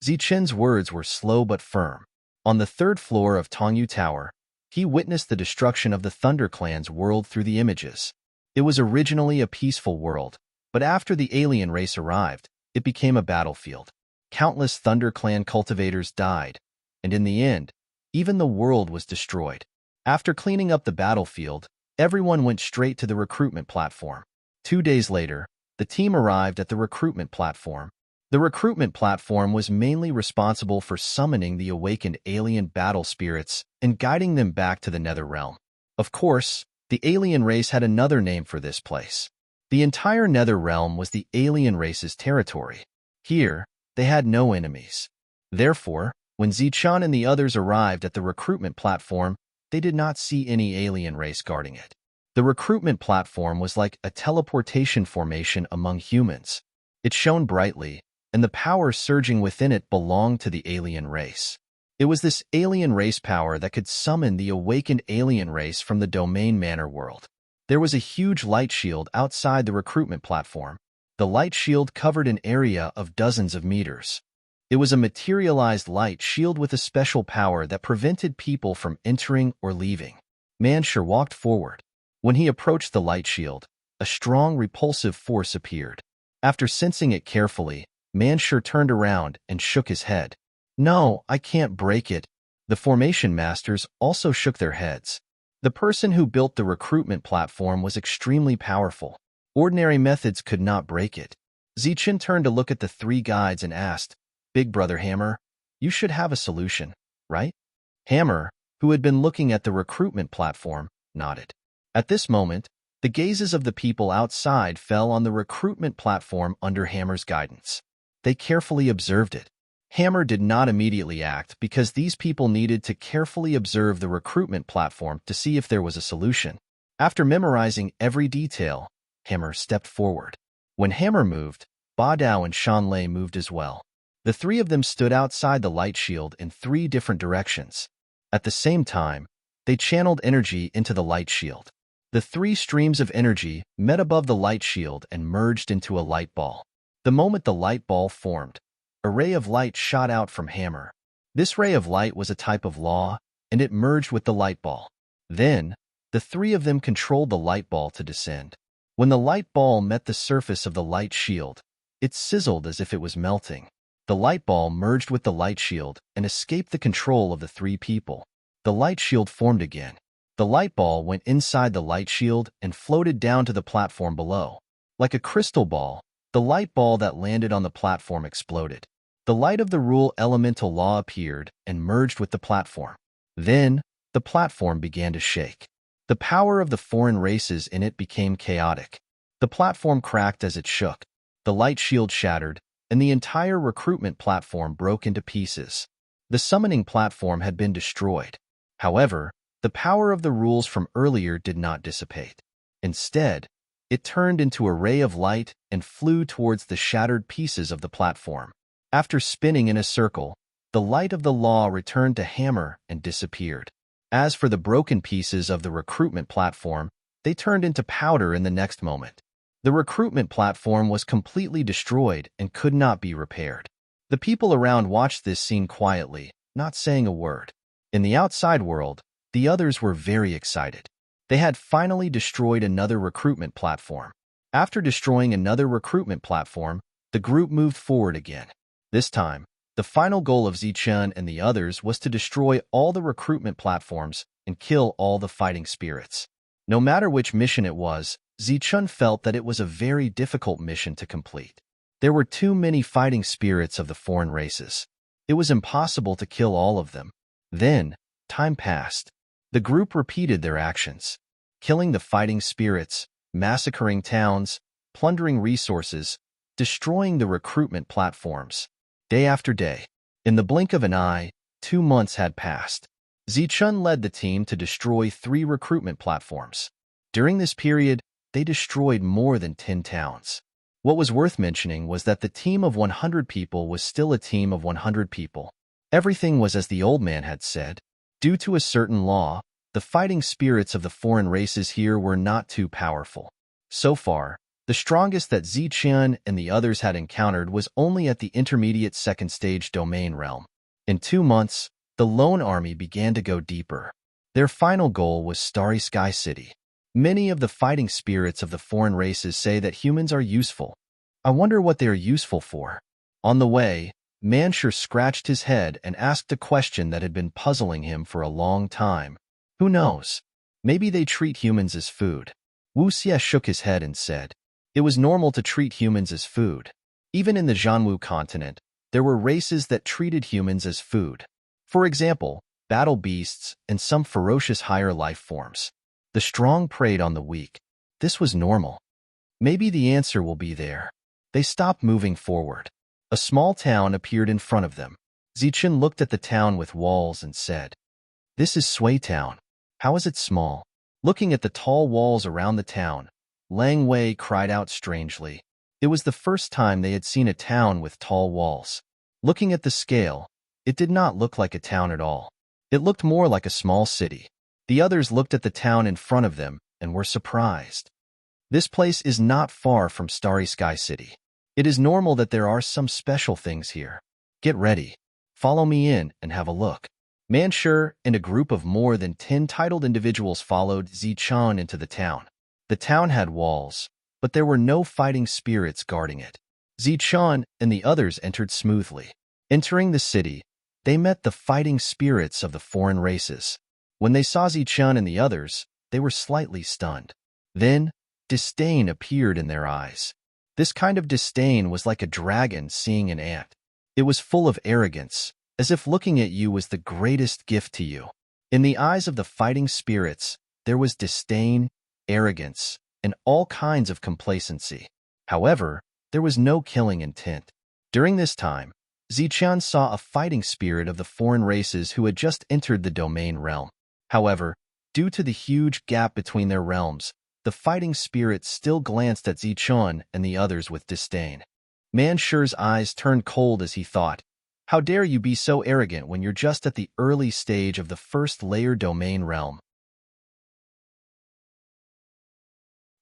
Zichun's words were slow but firm. On the third floor of Tongyu Tower, he witnessed the destruction of the Thunder Clan's world through the images. It was originally a peaceful world, but after the alien race arrived, it became a battlefield. Countless Thunder Clan cultivators died, and in the end, even the world was destroyed. After cleaning up the battlefield, everyone went straight to the recruitment platform. 2 days later, the team arrived at the recruitment platform. The recruitment platform was mainly responsible for summoning the awakened alien battle spirits and guiding them back to the Nether Realm. Of course, the alien race had another name for this place. The entire Nether Realm was the alien race's territory. Here, they had no enemies. Therefore, when Zichun and the others arrived at the recruitment platform, they did not see any alien race guarding it. The recruitment platform was like a teleportation formation among humans. It shone brightly, and the power surging within it belonged to the alien race. It was this alien race power that could summon the awakened alien race from the Domain Manor world. There was a huge light shield outside the recruitment platform. The light shield covered an area of dozens of meters. It was a materialized light shield with a special power that prevented people from entering or leaving. Manshur walked forward. When he approached the light shield, a strong repulsive force appeared. After sensing it carefully, Manshur turned around and shook his head. "No, I can't break it." The formation masters also shook their heads. The person who built the recruitment platform was extremely powerful. Ordinary methods could not break it. Zichun turned to look at the three guides and asked, "Big Brother Hammer, you should have a solution, right?" Hammer, who had been looking at the recruitment platform, nodded. At this moment, the gazes of the people outside fell on the recruitment platform under Hammer's guidance. They carefully observed it. Hammer did not immediately act because these people needed to carefully observe the recruitment platform to see if there was a solution. After memorizing every detail, Hammer stepped forward. When Hammer moved, Badao and Shanlei moved as well. The three of them stood outside the light shield in 3 different directions. At the same time, they channeled energy into the light shield. The 3 streams of energy met above the light shield and merged into a light ball. The moment the light ball formed, a ray of light shot out from Hammer. This ray of light was a type of law, and it merged with the light ball. Then, the 3 of them controlled the light ball to descend. When the light ball met the surface of the light shield, it sizzled as if it was melting. The light ball merged with the light shield and escaped the control of the 3 people. The light shield formed again. The light ball went inside the light shield and floated down to the platform below. Like a crystal ball, the light ball that landed on the platform exploded. The light of the rule elemental law appeared and merged with the platform. Then, the platform began to shake. The power of the foreign races in it became chaotic. The platform cracked as it shook. The light shield shattered, and the entire recruitment platform broke into pieces. The summoning platform had been destroyed. However, the power of the rules from earlier did not dissipate. Instead, it turned into a ray of light and flew towards the shattered pieces of the platform. After spinning in a circle, the light of the law returned to Hammer and disappeared. As for the broken pieces of the recruitment platform, they turned into powder in the next moment. The recruitment platform was completely destroyed and could not be repaired. The people around watched this scene quietly, not saying a word. In the outside world, the others were very excited. They had finally destroyed another recruitment platform. After destroying another recruitment platform, the group moved forward again. This time, the final goal of Zichun and the others was to destroy all the recruitment platforms and kill all the fighting spirits. No matter which mission it was, Zichun felt that it was a very difficult mission to complete. There were too many fighting spirits of the foreign races. It was impossible to kill all of them. Then, time passed. The group repeated their actions, killing the fighting spirits, massacring towns, plundering resources, destroying the recruitment platforms. Day after day, in the blink of an eye, 2 months had passed. Zichun led the team to destroy 3 recruitment platforms. During this period, they destroyed more than 10 towns. What was worth mentioning was that the team of 100 people was still a team of 100 people. Everything was as the old man had said. Due to a certain law, the fighting spirits of the foreign races here were not too powerful. So far, the strongest that Ziqian and the others had encountered was only at the intermediate second stage domain realm. In 2 months, the lone army began to go deeper. Their final goal was Starry Sky City. Many of the fighting spirits of the foreign races say that humans are useful. I wonder what they are useful for. On the way, Manshur scratched his head and asked a question that had been puzzling him for a long time. Who knows? Maybe they treat humans as food. Wu Xie shook his head and said, it was normal to treat humans as food. Even in the Zhanwu continent, there were races that treated humans as food. For example, battle beasts and some ferocious higher life forms. The strong preyed on the weak. This was normal. Maybe the answer will be there. They stopped moving forward. A small town appeared in front of them. Ziqian looked at the town with walls and said, this is Sui Town. How is it small? Looking at the tall walls around the town, Lang Wei cried out strangely. It was the first time they had seen a town with tall walls. Looking at the scale, it did not look like a town at all. It looked more like a small city. The others looked at the town in front of them and were surprised. This place is not far from Starry Sky City. It is normal that there are some special things here. Get ready. Follow me in and have a look. Manshur and a group of more than 10 titled individuals followed Ziqian into the town. The town had walls, but there were no fighting spirits guarding it. Ziqian and the others entered smoothly. Entering the city, they met the fighting spirits of the foreign races. When they saw Ziqian and the others, they were slightly stunned. Then, disdain appeared in their eyes. This kind of disdain was like a dragon seeing an ant. It was full of arrogance, as if looking at you was the greatest gift to you. In the eyes of the fighting spirits, there was disdain, arrogance, and all kinds of complacency. However, there was no killing intent. During this time, Ziqian saw a fighting spirit of the foreign races who had just entered the domain realm. However, due to the huge gap between their realms, the fighting spirit still glanced at Ziqian and the others with disdain. Manshur's eyes turned cold as he thought, how dare you be so arrogant when you're just at the early stage of the first layer domain realm.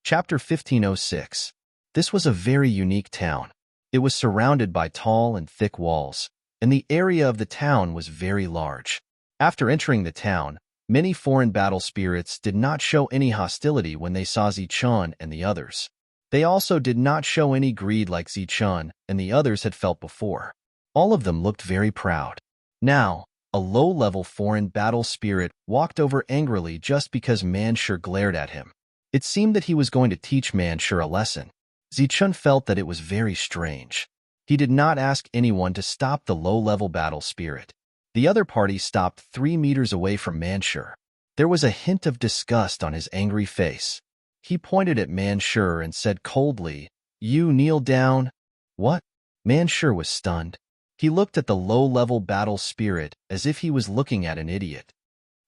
Chapter 1506. This was a very unique town. It was surrounded by tall and thick walls, and the area of the town was very large. After entering the town, many foreign battle spirits did not show any hostility when they saw Ziqian and the others. They also did not show any greed like Ziqian and the others had felt before. All of them looked very proud. Now, a low-level foreign battle spirit walked over angrily just because Manshur glared at him. It seemed that he was going to teach Manshur a lesson. Ziqian felt that it was very strange. He did not ask anyone to stop the low-level battle spirit. The other party stopped 3 meters away from Manshur. There was a hint of disgust on his angry face. He pointed at Manshur and said coldly, "You kneel down." What? Manshur was stunned. He looked at the low-level battle spirit as if he was looking at an idiot.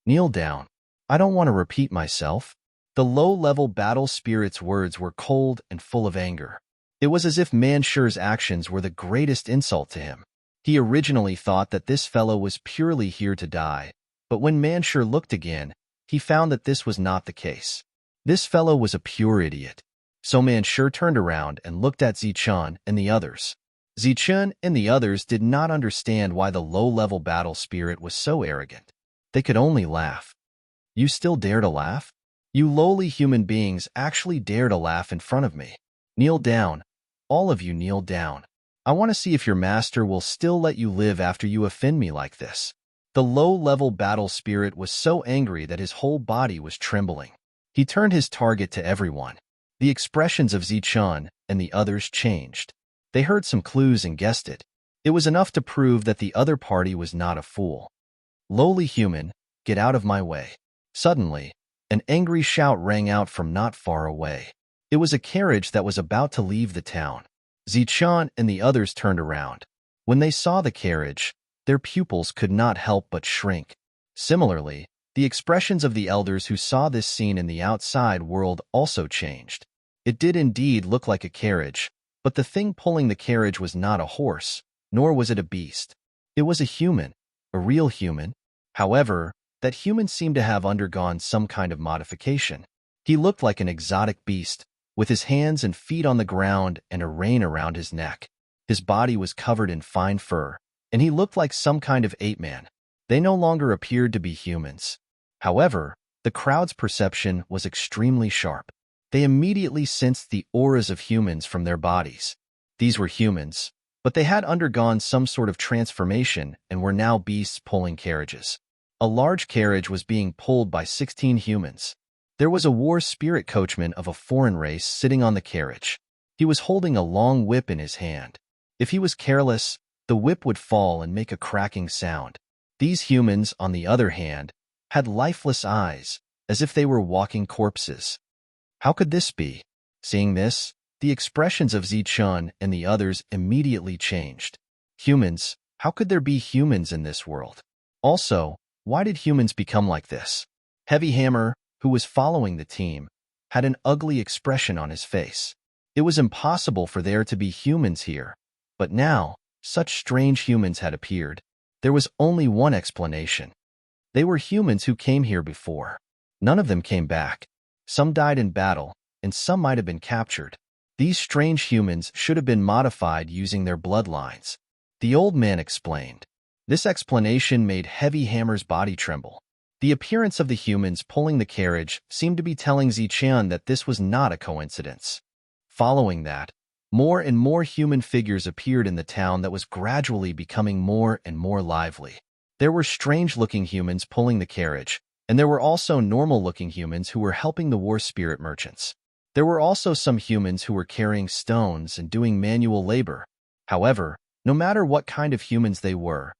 Kneel down. I don't want to repeat myself. The low-level battle spirit's words were cold and full of anger. It was as if Manshur's actions were the greatest insult to him. He originally thought that this fellow was purely here to die, but when Manshur looked again, he found that this was not the case. This fellow was a pure idiot. So Manshur turned around and looked at Ziqian and the others. Ziqian and the others did not understand why the low-level battle spirit was so arrogant. They could only laugh. You still dare to laugh? You lowly human beings actually dare to laugh in front of me. Kneel down. All of you kneel down. I want to see if your master will still let you live after you offend me like this. The low-level battle spirit was so angry that his whole body was trembling. He turned his target to everyone. The expressions of Ziqian and the others changed. They heard some clues and guessed it. It was enough to prove that the other party was not a fool. Lowly human, get out of my way. Suddenly, an angry shout rang out from not far away. It was a carriage that was about to leave the town. Ziqian and the others turned around. When they saw the carriage, their pupils could not help but shrink. Similarly, the expressions of the elders who saw this scene in the outside world also changed. It did indeed look like a carriage, but the thing pulling the carriage was not a horse, nor was it a beast. It was a human. a real human. However, that human seemed to have undergone some kind of modification. He looked like an exotic beast, with his hands and feet on the ground and a rein around his neck. His body was covered in fine fur, and he looked like some kind of ape-man. They no longer appeared to be humans. However, the crowd's perception was extremely sharp. They immediately sensed the auras of humans from their bodies. These were humans, but they had undergone some sort of transformation and were now beasts pulling carriages. A large carriage was being pulled by 16 humans. There was a war spirit coachman of a foreign race sitting on the carriage. He was holding a long whip in his hand. If he was careless, the whip would fall and make a cracking sound. These humans, on the other hand, had lifeless eyes, as if they were walking corpses. How could this be? Seeing this, the expressions of Zichun and the others immediately changed. Humans, how could there be humans in this world? Also, why did humans become like this? Heavy Hammer, who was following the team, had an ugly expression on his face. It was impossible for there to be humans here, but now, such strange humans had appeared. There was only one explanation. They were humans who came here before. None of them came back. Some died in battle, and some might have been captured. These strange humans should have been modified using their bloodlines. The old man explained. This explanation made Heavy Hammer's body tremble. The appearance of the humans pulling the carriage seemed to be telling Zichun that this was not a coincidence. Following that, more and more human figures appeared in the town that was gradually becoming more and more lively. There were strange-looking humans pulling the carriage, and there were also normal-looking humans who were helping the war spirit merchants. There were also some humans who were carrying stones and doing manual labor. However, no matter what kind of humans they were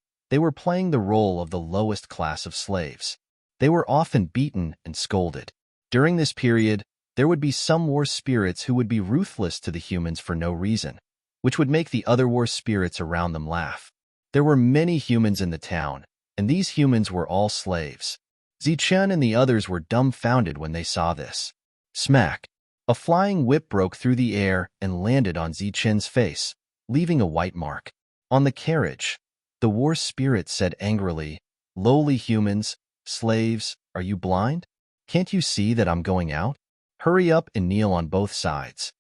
playing the role of the lowest class of slaves. They were often beaten and scolded. During this period, there would be some war spirits who would be ruthless to the humans for no reason, which would make the other war spirits around them laugh. There were many humans in the town, and these humans were all slaves. Zichun and the others were dumbfounded when they saw this. Smack! A flying whip broke through the air and landed on Zichun's face, leaving a white mark. On the carriage, the war spirit said angrily, "Lowly humans, slaves, are you blind? Can't you see that I'm going out? Hurry up and kneel on both sides."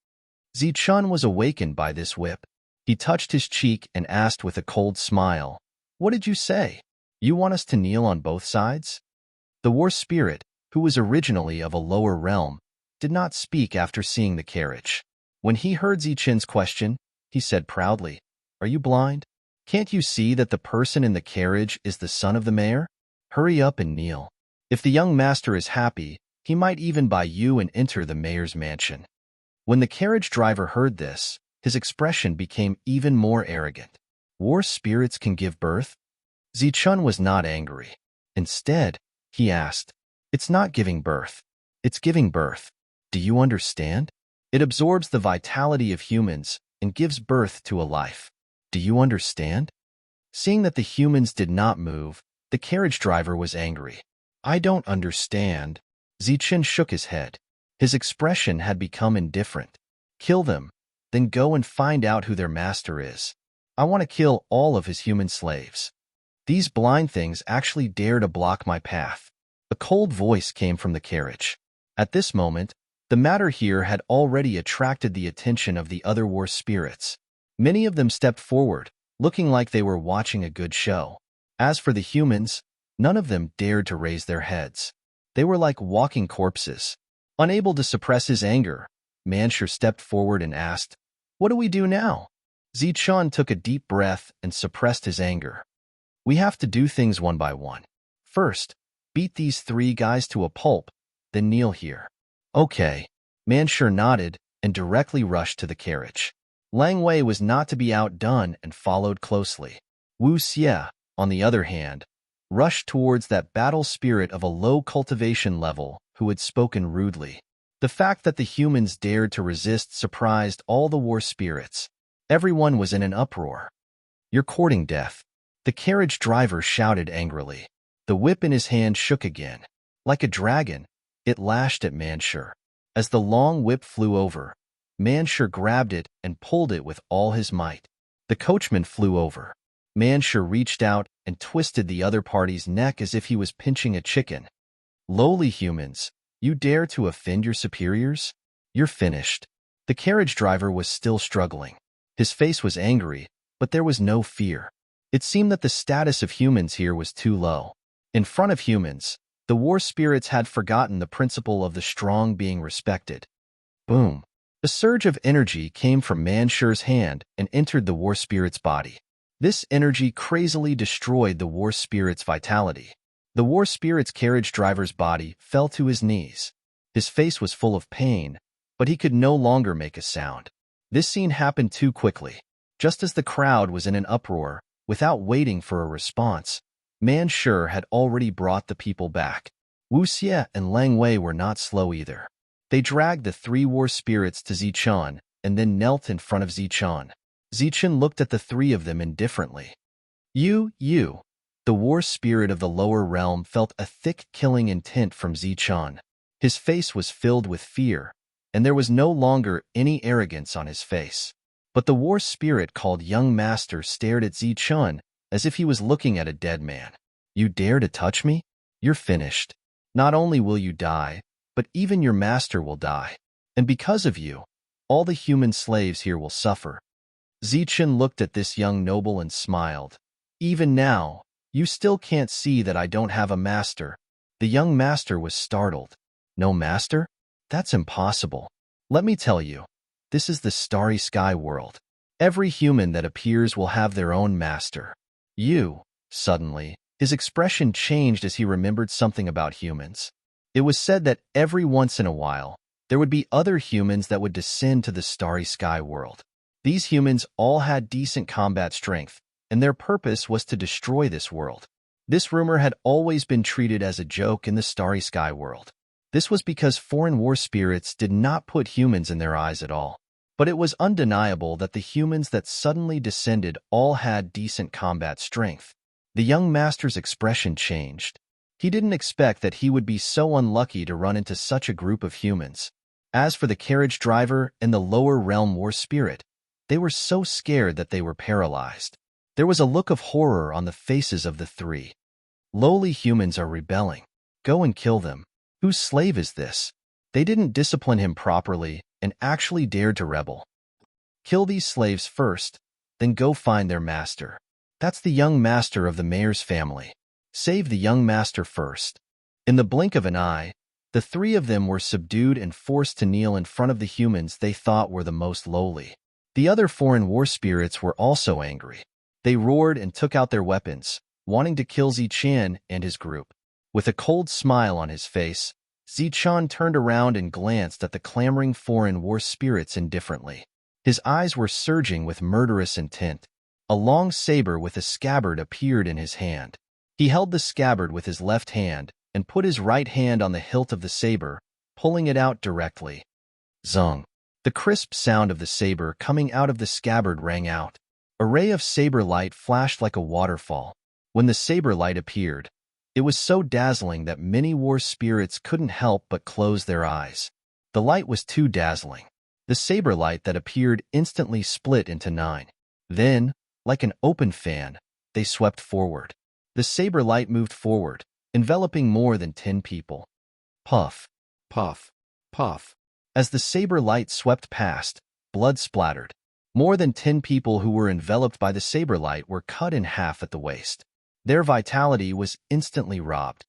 Zichun was awakened by this whip. He touched his cheek and asked with a cold smile, "What did you say? You want us to kneel on both sides?" The war spirit, who was originally of a lower realm, did not speak after seeing the carriage. When he heard Zichun's question, he said proudly, "Are you blind? Can't you see that the person in the carriage is the son of the mayor? Hurry up and kneel. If the young master is happy, he might even buy you and enter the mayor's mansion." When the carriage driver heard this, his expression became even more arrogant. War spirits can give birth? Zichun was not angry. Instead, he asked, "It's not giving birth. It's giving birth. Do you understand? It absorbs the vitality of humans and gives birth to a life. Do you understand?" Seeing that the humans did not move, the carriage driver was angry. "I don't understand." Zichun shook his head. His expression had become indifferent. "Kill them, then go and find out who their master is. I want to kill all of his human slaves. These blind things actually dare to block my path." A cold voice came from the carriage. At this moment, the matter here had already attracted the attention of the other war spirits. Many of them stepped forward, looking like they were watching a good show. As for the humans, none of them dared to raise their heads. They were like walking corpses. Unable to suppress his anger, Manshur stepped forward and asked, "What do we do now?" Zichun took a deep breath and suppressed his anger. "We have to do things one by one. First, beat these 3 guys to a pulp, then kneel here." "Okay." Manshur nodded and directly rushed to the carriage. Lang Wei was not to be outdone and followed closely. Wu Xie, on the other hand, rushed towards that battle spirit of a low cultivation level who had spoken rudely. The fact that the humans dared to resist surprised all the war spirits. Everyone was in an uproar. "You're courting death," the carriage driver shouted angrily. The whip in his hand shook again. Like a dragon, it lashed at Manshur. As the long whip flew over, Manshur grabbed it and pulled it with all his might. The coachman flew over. Manshur reached out and twisted the other party's neck as if he was pinching a chicken. Lowly humans, you dare to offend your superiors? You're finished. The carriage driver was still struggling. His face was angry, but there was no fear. It seemed that the status of humans here was too low. In front of humans, the war spirits had forgotten the principle of the strong being respected. Boom. A surge of energy came from Manshur's hand and entered the war spirit's body. This energy crazily destroyed the war spirit's vitality. The war spirit's carriage driver's body fell to his knees. His face was full of pain, but he could no longer make a sound. This scene happened too quickly. Just as the crowd was in an uproar, without waiting for a response, Manshur had already brought the people back. Wu Xie and Lang Wei were not slow either. They dragged the three war spirits to Zichun and then knelt in front of Zichun. Zichun looked at the three of them indifferently. You. The war spirit of the lower realm felt a thick killing intent from Zichun. His face was filled with fear, and there was no longer any arrogance on his face. But the war spirit called Young Master stared at Zichun as if he was looking at a dead man. You dare to touch me? You're finished. Not only will you die, but even your master will die. And because of you, all the human slaves here will suffer. Zichun looked at this young noble and smiled. Even now, you still can't see that I don't have a master. The young master was startled. No master? That's impossible. Let me tell you, this is the starry sky world. Every human that appears will have their own master. Suddenly, his expression changed as he remembered something about humans. It was said that every once in a while, there would be other humans that would descend to the starry sky world. These humans all had decent combat strength, and their purpose was to destroy this world. This rumor had always been treated as a joke in the starry sky world. This was because foreign war spirits did not put humans in their eyes at all. But it was undeniable that the humans that suddenly descended all had decent combat strength. The young master's expression changed. He didn't expect that he would be so unlucky to run into such a group of humans. As for the carriage driver and the lower realm war spirit, they were so scared that they were paralyzed. There was a look of horror on the faces of the three. Lowly humans are rebelling. Go and kill them. Whose slave is this? They didn't discipline him properly and actually dared to rebel. Kill these slaves first, then go find their master. That's the young master of the mayor's family. Save the young master first. In the blink of an eye, the three of them were subdued and forced to kneel in front of the humans they thought were the most lowly. The other foreign war spirits were also angry. They roared and took out their weapons, wanting to kill Zichun and his group. With a cold smile on his face, Zichun turned around and glanced at the clamoring foreign war spirits indifferently. His eyes were surging with murderous intent. A long saber with a scabbard appeared in his hand. He held the scabbard with his left hand and put his right hand on the hilt of the saber, pulling it out directly. Zung. The crisp sound of the saber coming out of the scabbard rang out. A ray of saber light flashed like a waterfall. When the saber light appeared, it was so dazzling that many war spirits couldn't help but close their eyes. The light was too dazzling. The saber light that appeared instantly split into 9. Then, like an open fan, they swept forward. The saber light moved forward, enveloping more than 10 people. Puff, puff, puff. As the saber light swept past, blood splattered. More than 10 people who were enveloped by the saber light were cut in half at the waist. Their vitality was instantly robbed.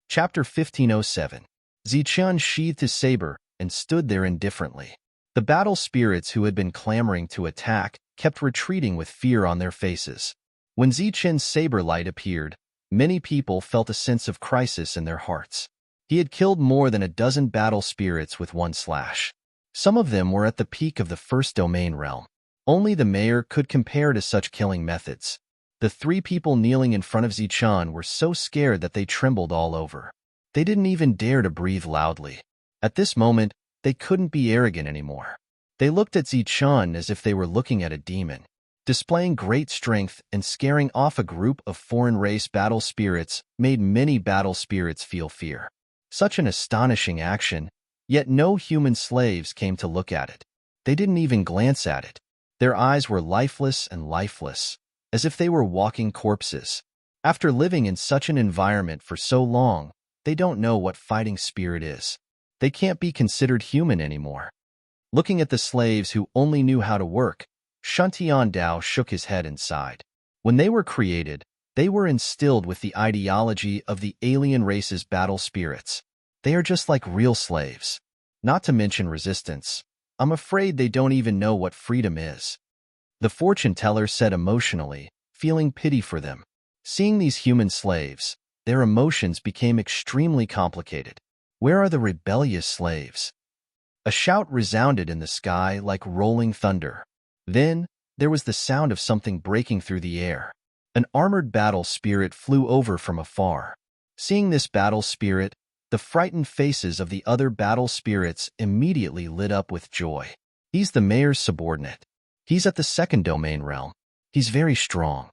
Chapter 1507. Zichun sheathed his saber and stood there indifferently. The battle spirits who had been clamoring to attack kept retreating with fear on their faces. When Zichun's saber light appeared, many people felt a sense of crisis in their hearts. He had killed more than a dozen battle spirits with one slash. Some of them were at the peak of the first domain realm. Only the mayor could compare to such killing methods. The 3 people kneeling in front of Zichun were so scared that they trembled all over. They didn't even dare to breathe loudly. At this moment, they couldn't be arrogant anymore. They looked at Zichun as if they were looking at a demon. Displaying great strength and scaring off a group of foreign race battle spirits made many battle spirits feel fear. Such an astonishing action, yet no human slaves came to look at it. They didn't even glance at it. Their eyes were lifeless and lifeless, as if they were walking corpses. After living in such an environment for so long, they don't know what fighting spirit is. They can't be considered human anymore. Looking at the slaves who only knew how to work, Shantian Dao shook his head and sighed. When they were created, they were instilled with the ideology of the alien race's battle spirits. They are just like real slaves. Not to mention resistance. I'm afraid they don't even know what freedom is. The fortune teller said emotionally, feeling pity for them. Seeing these human slaves, their emotions became extremely complicated. Where are the rebellious slaves? A shout resounded in the sky like rolling thunder. Then, there was the sound of something breaking through the air. An armored battle spirit flew over from afar. Seeing this battle spirit, the frightened faces of the other battle spirits immediately lit up with joy. He's the mayor's subordinate. He's at the second domain realm. He's very strong.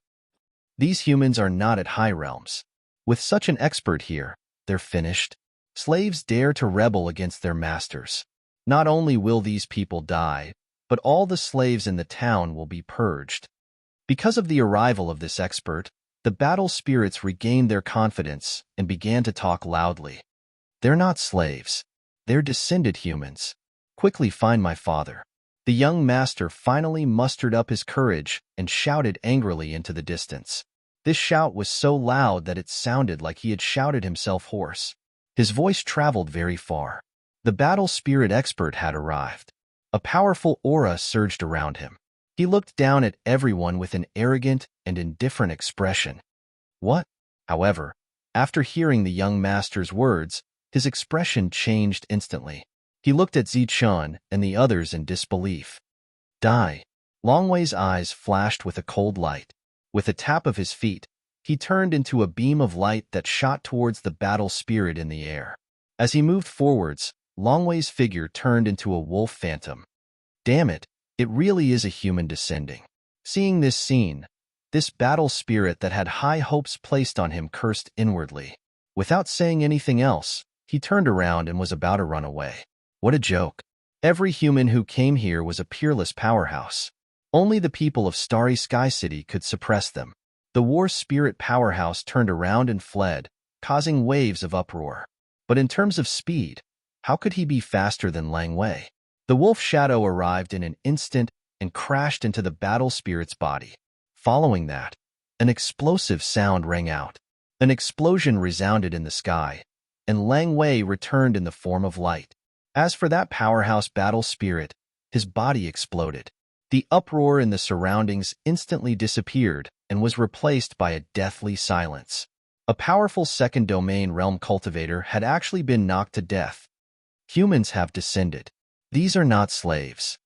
These humans are not at high realms. With such an expert here, they're finished. Slaves dare to rebel against their masters. Not only will these people die, but all the slaves in the town will be purged. Because of the arrival of this expert, the battle spirits regained their confidence and began to talk loudly. They're not slaves. They're descended humans. Quickly find my father. The young master finally mustered up his courage and shouted angrily into the distance. This shout was so loud that it sounded like he had shouted himself hoarse. His voice traveled very far. The battle spirit expert had arrived. A powerful aura surged around him. He looked down at everyone with an arrogant and indifferent expression. What? However, after hearing the young master's words, his expression changed instantly. He looked at Zichun and the others in disbelief. Die. Longwei's eyes flashed with a cold light. With a tap of his feet, he turned into a beam of light that shot towards the battle spirit in the air. As he moved forwards, Longwei's figure turned into a wolf phantom. Damn it, it really is a human descending. Seeing this scene, this battle spirit that had high hopes placed on him cursed inwardly. Without saying anything else, he turned around and was about to run away. What a joke. Every human who came here was a peerless powerhouse. Only the people of Starry Sky City could suppress them. The war spirit powerhouse turned around and fled, causing waves of uproar. But in terms of speed, how could he be faster than Lang Wei? The wolf shadow arrived in an instant and crashed into the battle spirit's body. Following that, an explosive sound rang out. An explosion resounded in the sky, and Lang Wei returned in the form of light. As for that powerhouse battle spirit, his body exploded. The uproar in the surroundings instantly disappeared and was replaced by a deathly silence. A powerful second domain realm cultivator had actually been knocked to death. Humans have descended. These are not slaves.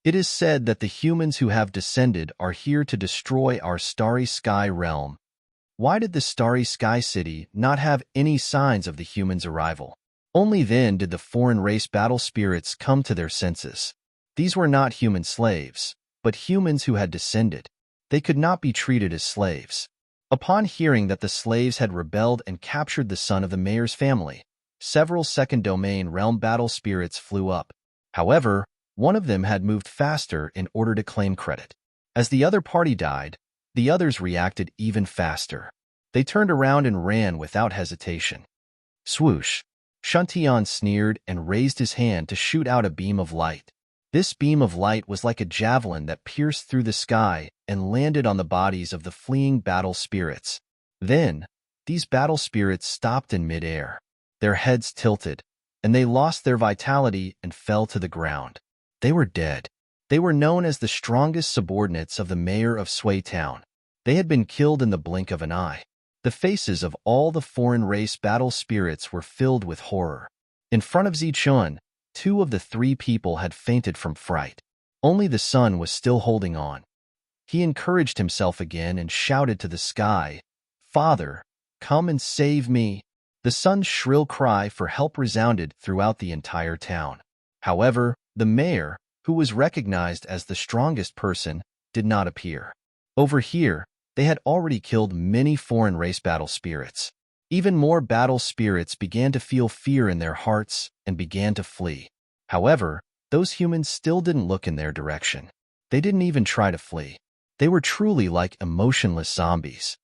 It is said that the humans who have descended are here to destroy our Starry Sky realm. Why did the Starry Sky City not have any signs of the humans' arrival? Only then did the foreign race battle spirits come to their senses. These were not human slaves, but humans who had descended. They could not be treated as slaves. Upon hearing that the slaves had rebelled and captured the son of the mayor's family, several second domain realm battle spirits flew up. However, one of them had moved faster in order to claim credit. As the other party died, the others reacted even faster. They turned around and ran without hesitation. Swoosh! Shantian sneered and raised his hand to shoot out a beam of light. This beam of light was like a javelin that pierced through the sky and landed on the bodies of the fleeing battle spirits. Then, these battle spirits stopped in midair. Their heads tilted, and they lost their vitality and fell to the ground. They were dead. They were known as the strongest subordinates of the mayor of Sui Town. They had been killed in the blink of an eye. The faces of all the foreign race battle spirits were filled with horror. In front of Zichun, 2 of the 3 people had fainted from fright. Only the son was still holding on. He encouraged himself again and shouted to the sky, "Father, come and save me." The son's shrill cry for help resounded throughout the entire town. However, the mayor, who was recognized as the strongest person, did not appear. Over here, they had already killed many foreign race battle spirits. Even more battle spirits began to feel fear in their hearts and began to flee. However, those humans still didn't look in their direction. They didn't even try to flee. They were truly like emotionless zombies.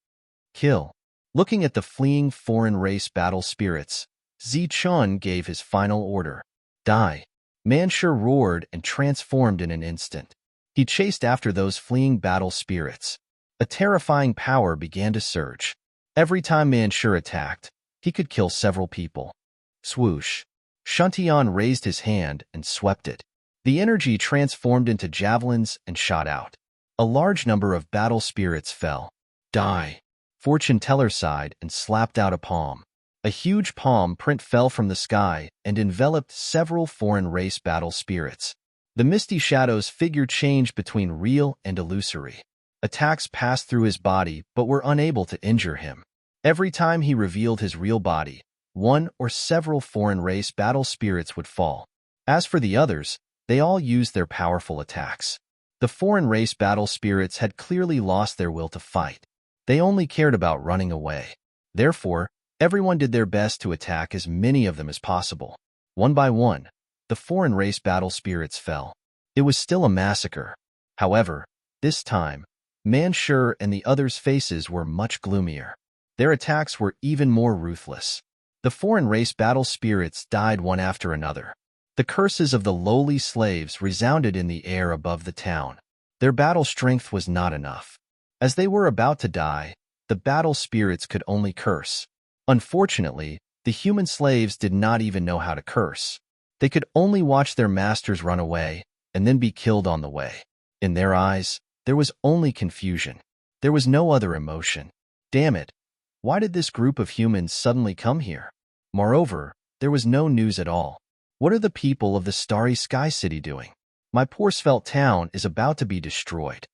Kill. Looking at the fleeing foreign race battle spirits, Zichun gave his final order. Die. Manshur roared and transformed in an instant. He chased after those fleeing battle spirits. A terrifying power began to surge. Every time Manshur attacked, he could kill several people. Swoosh. Shuntian raised his hand and swept it. The energy transformed into javelins and shot out. A large number of battle spirits fell. Die. Fortune Teller sighed and slapped out a palm. A huge palm print fell from the sky and enveloped several foreign race battle spirits. The misty shadows figure changed between real and illusory. Attacks passed through his body but were unable to injure him. Every time he revealed his real body, one or several foreign race battle spirits would fall. As for the others, they all used their powerful attacks. The foreign race battle spirits had clearly lost their will to fight. They only cared about running away. Therefore, everyone did their best to attack as many of them as possible. One by one, the foreign race battle spirits fell. It was still a massacre. However, this time, Manshur and the others' faces were much gloomier. Their attacks were even more ruthless. The foreign race battle spirits died one after another. The curses of the lowly slaves resounded in the air above the town. Their battle strength was not enough. As they were about to die, the battle spirits could only curse. Unfortunately, the human slaves did not even know how to curse. They could only watch their masters run away and then be killed on the way. In their eyes, there was only confusion. There was no other emotion. Damn it! Why did this group of humans suddenly come here? Moreover, there was no news at all. What are the people of the Starry Sky City doing? My poor svelte town is about to be destroyed.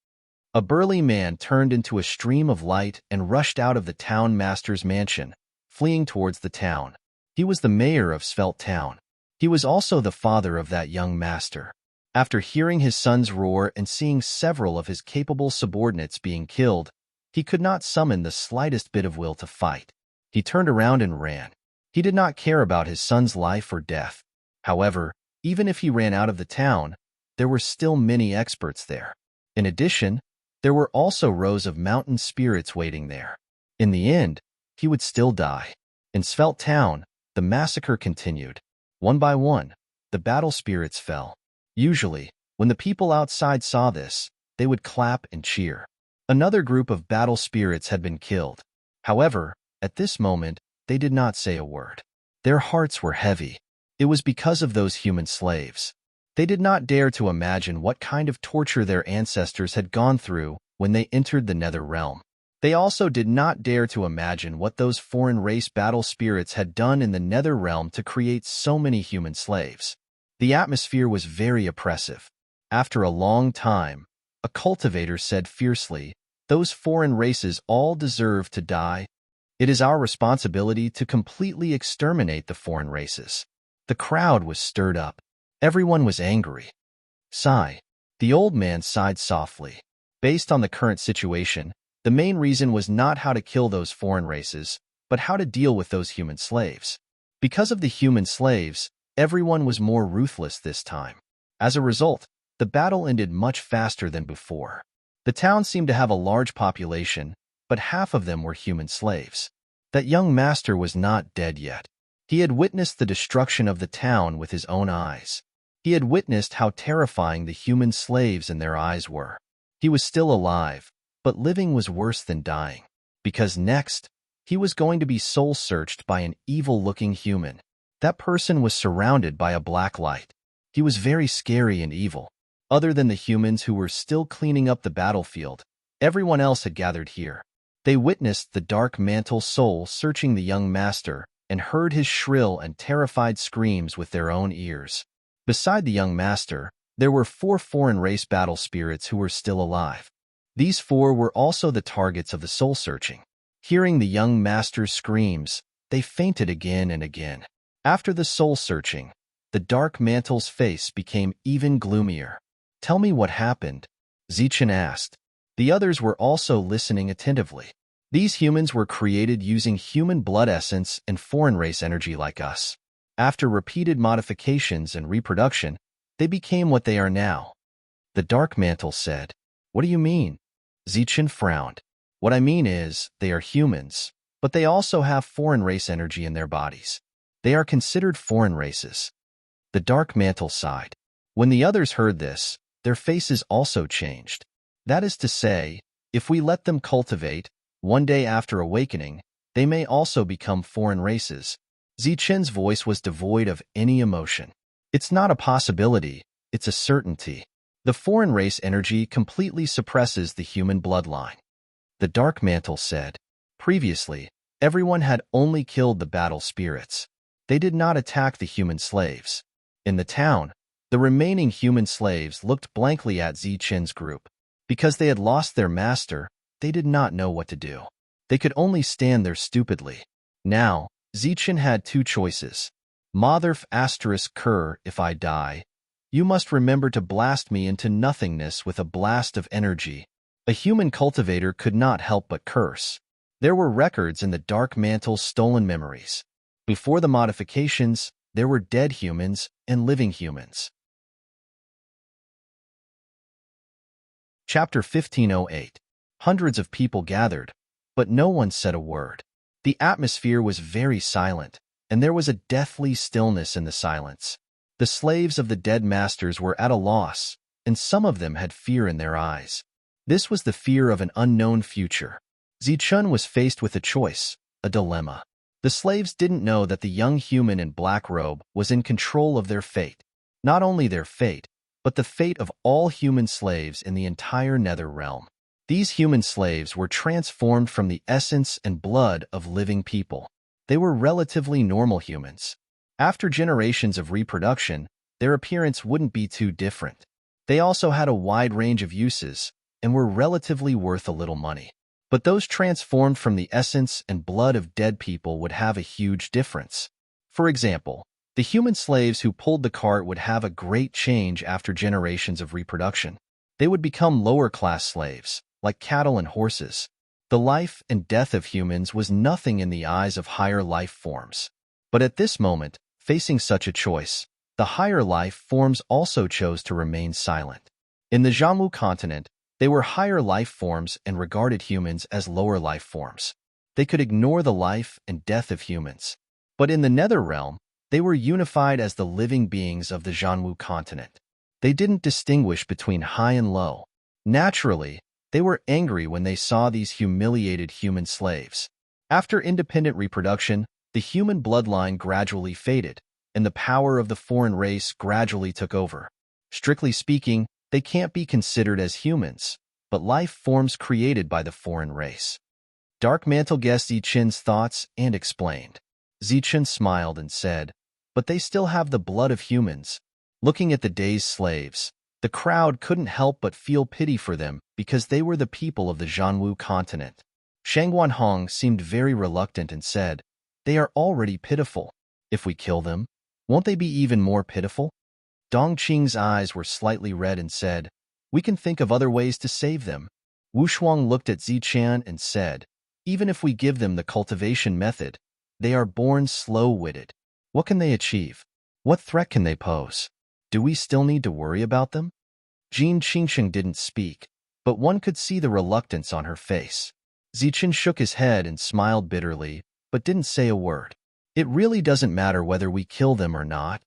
A burly man turned into a stream of light and rushed out of the town master's mansion, fleeing towards the town. He was the mayor of Svelte Town. He was also the father of that young master. After hearing his son's roar and seeing several of his capable subordinates being killed, he could not summon the slightest bit of will to fight. He turned around and ran. He did not care about his son's life or death. However, even if he ran out of the town, there were still many experts there. In addition, there were also rows of mountain spirits waiting there. In the end, he would still die. In Svelte Town, the massacre continued. One by one, the battle spirits fell. Usually, when the people outside saw this, they would clap and cheer. Another group of battle spirits had been killed. However, at this moment, they did not say a word. Their hearts were heavy. It was because of those human slaves. They did not dare to imagine what kind of torture their ancestors had gone through when they entered the Nether Realm. They also did not dare to imagine what those foreign race battle spirits had done in the Nether Realm to create so many human slaves. The atmosphere was very oppressive. After a long time, a cultivator said fiercely, "Those foreign races all deserve to die. It is our responsibility to completely exterminate the foreign races." The crowd was stirred up. Everyone was angry. Sigh. The old man sighed softly. Based on the current situation, the main reason was not how to kill those foreign races, but how to deal with those human slaves. Because of the human slaves, everyone was more ruthless this time. As a result, the battle ended much faster than before. The town seemed to have a large population, but half of them were human slaves. That young master was not dead yet. He had witnessed the destruction of the town with his own eyes. He had witnessed how terrifying the human slaves in their eyes were. He was still alive, but living was worse than dying. Because next, he was going to be soul-searched by an evil-looking human. That person was surrounded by a black light. He was very scary and evil. Other than the humans who were still cleaning up the battlefield, everyone else had gathered here. They witnessed the dark mantle soul searching the young master and heard his shrill and terrified screams with their own ears. Beside the young master, there were 4 foreign race battle spirits who were still alive. These 4 were also the targets of the soul-searching. Hearing the young master's screams, they fainted again and again. After the soul-searching, the dark mantle's face became even gloomier. "Tell me what happened," Zichun asked. The others were also listening attentively. These humans were created using human blood essence and foreign race energy like us. After repeated modifications and reproduction, they became what they are now. The dark mantle said. What do you mean? Zichen frowned. What I mean is, they are humans, but they also have foreign race energy in their bodies. They are considered foreign races. The dark mantle sighed. When the others heard this, their faces also changed. That is to say, if we let them cultivate, one day after awakening, they may also become foreign races. Zichen's voice was devoid of any emotion. It's not a possibility, it's a certainty. The foreign race energy completely suppresses the human bloodline. The dark mantle said. Previously, everyone had only killed the battle spirits. They did not attack the human slaves. In the town, the remaining human slaves looked blankly at Zichen's group. Because they had lost their master, they did not know what to do. They could only stand there stupidly. Now, Zichen had two choices. Motherf asterisk cur, if I die, you must remember to blast me into nothingness with a blast of energy. A human cultivator could not help but curse. There were records in the dark mantle's stolen memories. Before the modifications, there were dead humans and living humans. Chapter 1508. Hundreds of people gathered, but no one said a word. The atmosphere was very silent, and there was a deathly stillness in the silence. The slaves of the dead masters were at a loss, and some of them had fear in their eyes. This was the fear of an unknown future. Zichen was faced with a choice, a dilemma. The slaves didn't know that the young human in black robe was in control of their fate. Not only their fate, but the fate of all human slaves in the entire nether realm. These human slaves were transformed from the essence and blood of living people. They were relatively normal humans. After generations of reproduction, their appearance wouldn't be too different. They also had a wide range of uses and were relatively worth a little money. But those transformed from the essence and blood of dead people would have a huge difference. For example, the human slaves who pulled the cart would have a great change after generations of reproduction. They would become lower-class slaves, like cattle and horses. The life and death of humans was nothing in the eyes of higher life forms. But at this moment, facing such a choice, the higher life forms also chose to remain silent. In the Zhanwu continent, they were higher life forms and regarded humans as lower life forms. They could ignore the life and death of humans. But in the nether realm, they were unified as the living beings of the Zhanwu continent. They didn't distinguish between high and low. Naturally, they were angry when they saw these humiliated human slaves. After independent reproduction, the human bloodline gradually faded, and the power of the foreign race gradually took over. Strictly speaking, they can't be considered as humans, but life forms created by the foreign race. Dark Mantle guessed Zichen's thoughts and explained. Zichen smiled and said, but they still have the blood of humans. Looking at the dazed slaves, the crowd couldn't help but feel pity for them because they were the people of the Zhanwu continent. Shangguan Hong seemed very reluctant and said, they are already pitiful. If we kill them, won't they be even more pitiful? Dongqing's eyes were slightly red and said, we can think of other ways to save them. Wu Shuang looked at Zichen and said, even if we give them the cultivation method, they are born slow-witted. What can they achieve? What threat can they pose? Do we still need to worry about them? Jin Qingsheng didn't speak, but one could see the reluctance on her face. Zichen shook his head and smiled bitterly, but didn't say a word. It really doesn't matter whether we kill them or not,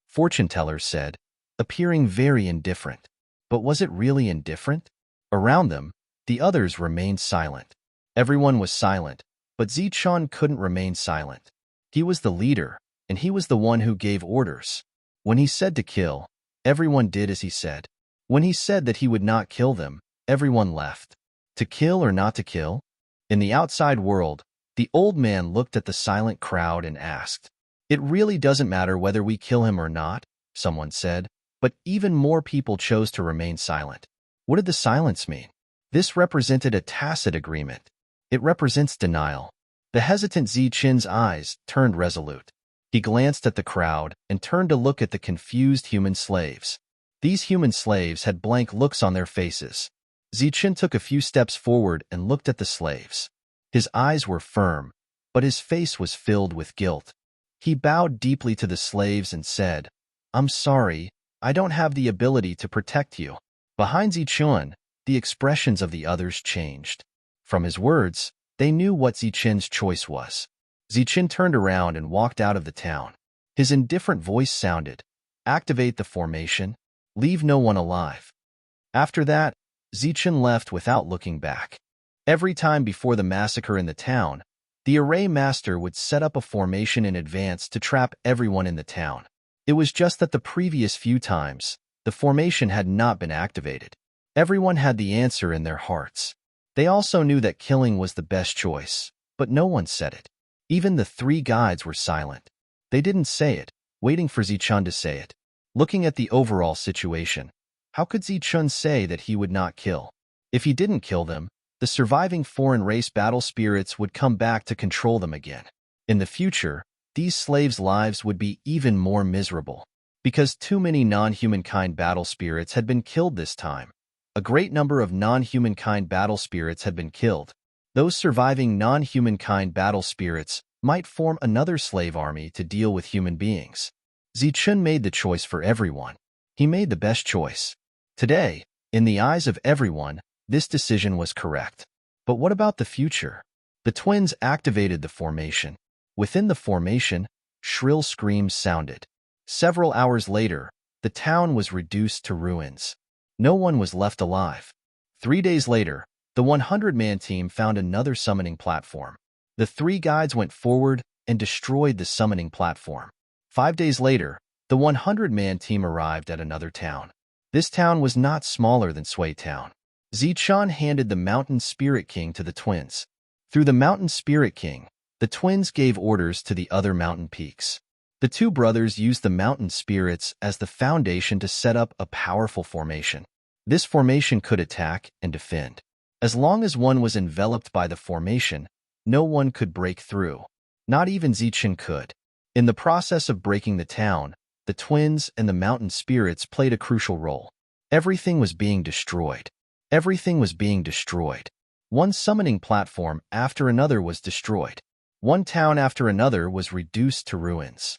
Fortune Teller said, appearing very indifferent. But was it really indifferent? Around them, the others remained silent. Everyone was silent, but Zichen couldn't remain silent. He was the leader, and he was the one who gave orders. When he said to kill, everyone did as he said. When he said that he would not kill them, everyone left. To kill or not to kill? In the outside world, the old man looked at the silent crowd and asked, it really doesn't matter whether we kill him or not, someone said, but even more people chose to remain silent. What did the silence mean? This represented a tacit agreement. It represents denial. The hesitant Zichen's eyes turned resolute. He glanced at the crowd and turned to look at the confused human slaves. These human slaves had blank looks on their faces. Zichen took a few steps forward and looked at the slaves. His eyes were firm, but his face was filled with guilt. He bowed deeply to the slaves and said, I'm sorry, I don't have the ability to protect you. Behind Zichun, the expressions of the others changed. From his words, they knew what Zichen's choice was. Zichen turned around and walked out of the town. His indifferent voice sounded, "Activate the formation. Leave no one alive." After that, Zichen left without looking back. Every time before the massacre in the town, the array master would set up a formation in advance to trap everyone in the town. It was just that the previous few times, the formation had not been activated. Everyone had the answer in their hearts. They also knew that killing was the best choice, but no one said it. Even the three guides were silent. They didn't say it, waiting for Zichun to say it. Looking at the overall situation, how could Zichun say that he would not kill? If he didn't kill them, the surviving foreign race battle spirits would come back to control them again. In the future, these slaves' lives would be even more miserable. Because too many non-humankind battle spirits had been killed this time. A great number of non-humankind battle spirits had been killed. Those surviving non-humankind battle spirits might form another slave army to deal with human beings. Zichun made the choice for everyone. He made the best choice. Today, in the eyes of everyone, this decision was correct. But what about the future? The twins activated the formation. Within the formation, shrill screams sounded. Several hours later, the town was reduced to ruins. No one was left alive. 3 days later, the 100-man team found another summoning platform. The three guides went forward and destroyed the summoning platform. 5 days later, the 100-man team arrived at another town. This town was not smaller than Sui Town. Zichun handed the Mountain Spirit King to the twins. Through the Mountain Spirit King, the twins gave orders to the other mountain peaks. The two brothers used the mountain spirits as the foundation to set up a powerful formation. This formation could attack and defend. As long as one was enveloped by the formation, no one could break through. Not even Zichun could. In the process of breaking the town, the twins and the mountain spirits played a crucial role. Everything was being destroyed. Everything was being destroyed. One summoning platform after another was destroyed. One town after another was reduced to ruins.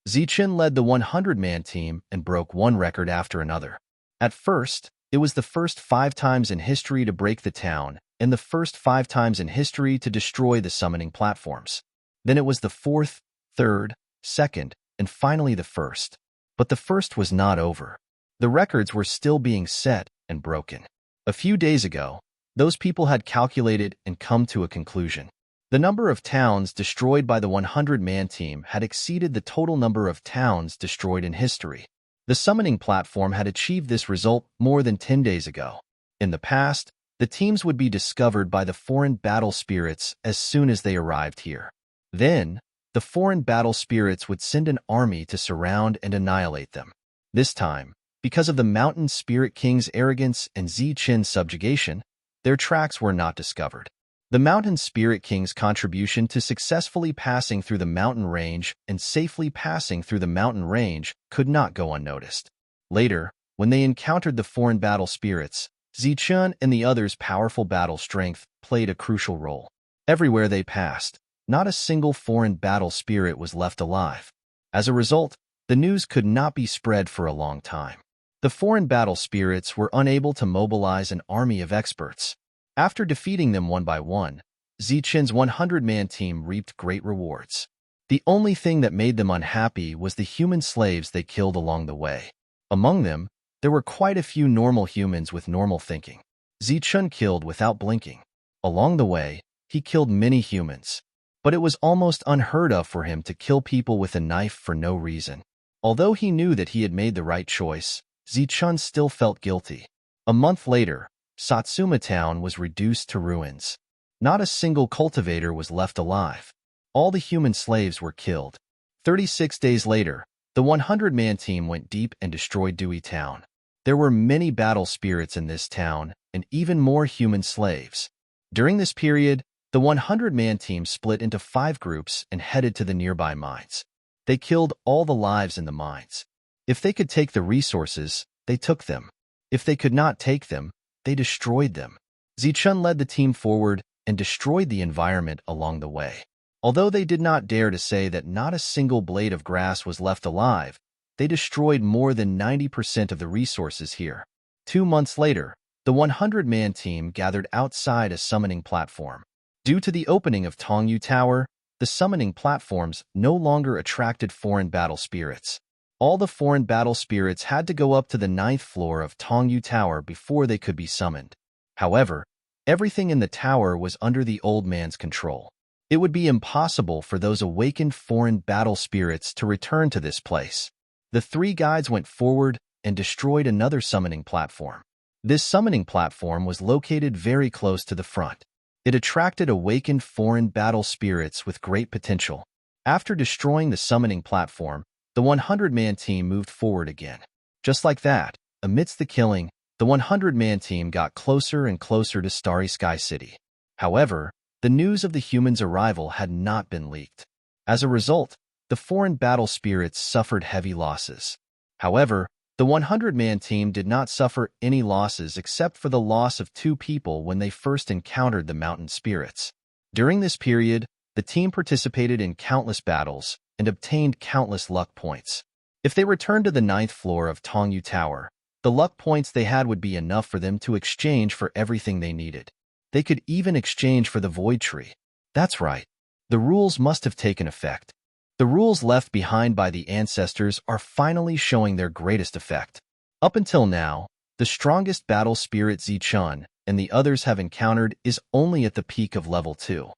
Zichun led the 100-man team and broke one record after another. At first, it was the first 5 times in history to break the town and the first 5 times in history to destroy the summoning platforms. Then it was the 4th, 3rd, 2nd, and finally the 1st. But the 1st was not over. The records were still being set and broken. A few days ago, those people had calculated and come to a conclusion. The number of towns destroyed by the 100-man team had exceeded the total number of towns destroyed in history. The summoning platform had achieved this result more than 10 days ago. In the past, the teams would be discovered by the foreign battle spirits as soon as they arrived here. Then, the foreign battle spirits would send an army to surround and annihilate them. This time, because of the Mountain Spirit King's arrogance and Zichen's subjugation, their tracks were not discovered. The Mountain Spirit King's contribution to successfully passing through the mountain range and safely passing through the mountain range could not go unnoticed. Later, when they encountered the foreign battle spirits, Zichun and the others' powerful battle strength played a crucial role. Everywhere they passed, not a single foreign battle spirit was left alive. As a result, the news could not be spread for a long time. The foreign battle spirits were unable to mobilize an army of experts. After defeating them one by one, Zichen's 100-man team reaped great rewards. The only thing that made them unhappy was the human slaves they killed along the way. Among them, there were quite a few normal humans with normal thinking. Zichun killed without blinking. Along the way, he killed many humans. But it was almost unheard of for him to kill people with a knife for no reason. Although he knew that he had made the right choice, Zichun still felt guilty. A month later, Satsuma Town was reduced to ruins. Not a single cultivator was left alive. All the human slaves were killed. 36 days later, the 100-man team went deep and destroyed Dewey Town. There were many battle spirits in this town and even more human slaves. During this period, the 100-man team split into 5 groups and headed to the nearby mines. They killed all the lives in the mines. If they could take the resources, they took them. If they could not take them, they destroyed them. Zichun led the team forward and destroyed the environment along the way. Although they did not dare to say that not a single blade of grass was left alive, they destroyed more than 90% of the resources here. 2 months later, the 100-man team gathered outside a summoning platform. Due to the opening of Tongyu Tower, the summoning platforms no longer attracted foreign battle spirits. All the foreign battle spirits had to go up to the 9th floor of Tongyu Tower before they could be summoned. However, everything in the tower was under the old man's control. It would be impossible for those awakened foreign battle spirits to return to this place. The three guides went forward and destroyed another summoning platform. This summoning platform was located very close to the front. It attracted awakened foreign battle spirits with great potential. After destroying the summoning platform, the 100-man team moved forward again. Just like that, amidst the killing, the 100-man team got closer and closer to Starry Sky City. However, the news of the humans' arrival had not been leaked. As a result, the foreign battle spirits suffered heavy losses. However, the 100-man team did not suffer any losses except for the loss of 2 people when they first encountered the mountain spirits. During this period, the team participated in countless battles and obtained countless luck points. If they returned to the 9th floor of Tongyu Tower, the luck points they had would be enough for them to exchange for everything they needed. They could even exchange for the Void Tree. That's right. The rules must have taken effect. The rules left behind by the ancestors are finally showing their greatest effect. Up until now, the strongest battle spirit Zichun and the others have encountered is only at the peak of level 2.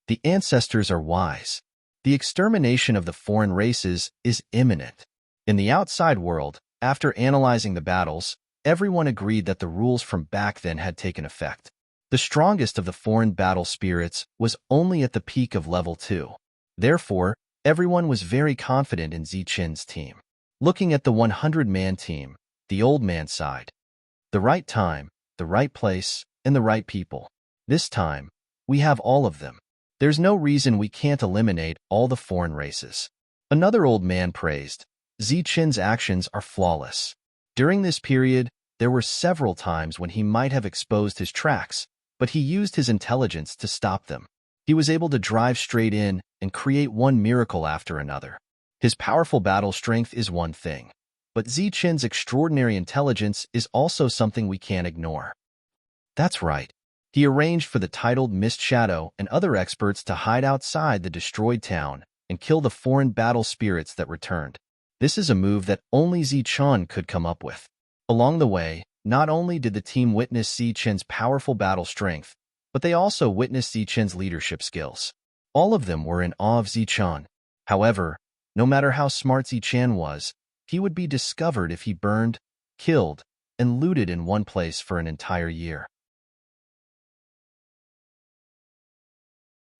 The ancestors are wise. The extermination of the foreign races is imminent. In the outside world, after analyzing the battles, everyone agreed that the rules from back then had taken effect. The strongest of the foreign battle spirits was only at the peak of level 2. Therefore, everyone was very confident in Zichun's team. Looking at the 100-man team, the old man sighed. The right time, the right place, and the right people. This time, we have all of them. There's no reason we can't eliminate all the foreign races. Another old man praised. Zichun's actions are flawless. During this period, there were several times when he might have exposed his tracks, but he used his intelligence to stop them. He was able to drive straight in and create one miracle after another. His powerful battle strength is one thing, but Zichun's extraordinary intelligence is also something we can't ignore. That's right. He arranged for the titled Mist Shadow and other experts to hide outside the destroyed town and kill the foreign battle spirits that returned. This is a move that only Zichun could come up with. Along the way, not only did the team witness Zichun's powerful battle strength, but they also witnessed Zichun's leadership skills. All of them were in awe of Zichun. However, no matter how smart Zichun was, he would be discovered if he burned, killed, and looted in one place for an entire year.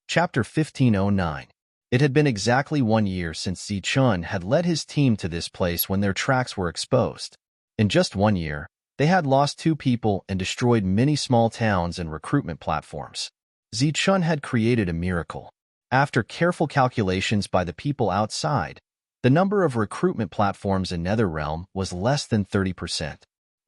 Chapter 1509. It had been exactly 1 year since Zichun had led his team to this place when their tracks were exposed. In just 1 year, they had lost 2 people and destroyed many small towns and recruitment platforms. Zichun had created a miracle. After careful calculations by the people outside, the number of recruitment platforms in Netherrealm was less than 30%.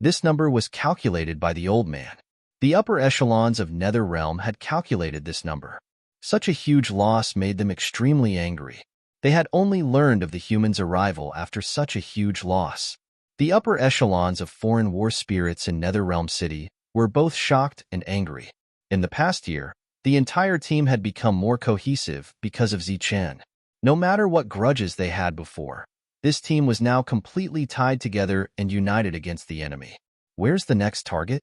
This number was calculated by the old man. The upper echelons of Netherrealm had calculated this number. Such a huge loss made them extremely angry. They had only learned of the humans' arrival after such a huge loss. The upper echelons of foreign war spirits in Netherrealm City were both shocked and angry. In the past year, the entire team had become more cohesive because of Zichun. No matter what grudges they had before, this team was now completely tied together and united against the enemy. Where's the next target?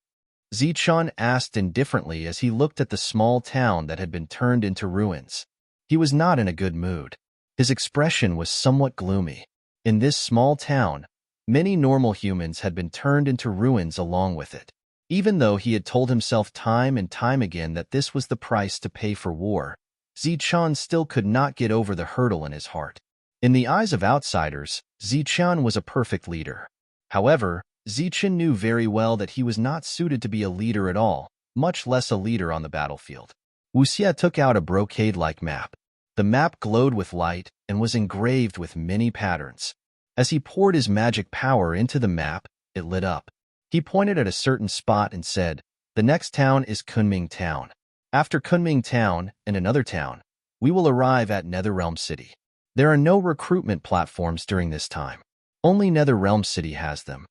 Zichun asked indifferently as he looked at the small town that had been turned into ruins. He was not in a good mood. His expression was somewhat gloomy. In this small town, many normal humans had been turned into ruins along with it. Even though he had told himself time and time again that this was the price to pay for war, Zichun still could not get over the hurdle in his heart. In the eyes of outsiders, Zichun was a perfect leader. However, Zichun knew very well that he was not suited to be a leader at all, much less a leader on the battlefield. Wuxia took out a brocade-like map. The map glowed with light and was engraved with many patterns. As he poured his magic power into the map, it lit up. He pointed at a certain spot and said, "The next town is Kunming Town. After Kunming Town and another town, we will arrive at Netherrealm City. There are no recruitment platforms during this time. Only Netherrealm City has them."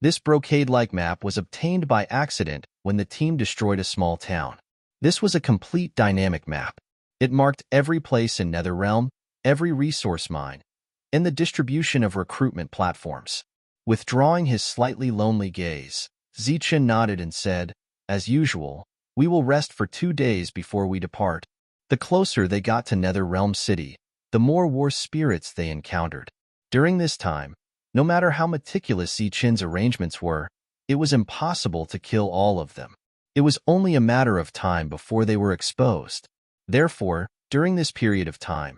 This brocade-like map was obtained by accident when the team destroyed a small town. This was a complete dynamic map. It marked every place in Netherrealm, every resource mine, and the distribution of recruitment platforms. Withdrawing his slightly lonely gaze, Zichen nodded and said, "As usual, we will rest for 2 days before we depart." The closer they got to Netherrealm City, the more war spirits they encountered. During this time, no matter how meticulous Zichen's arrangements were, it was impossible to kill all of them. It was only a matter of time before they were exposed. Therefore, during this period of time,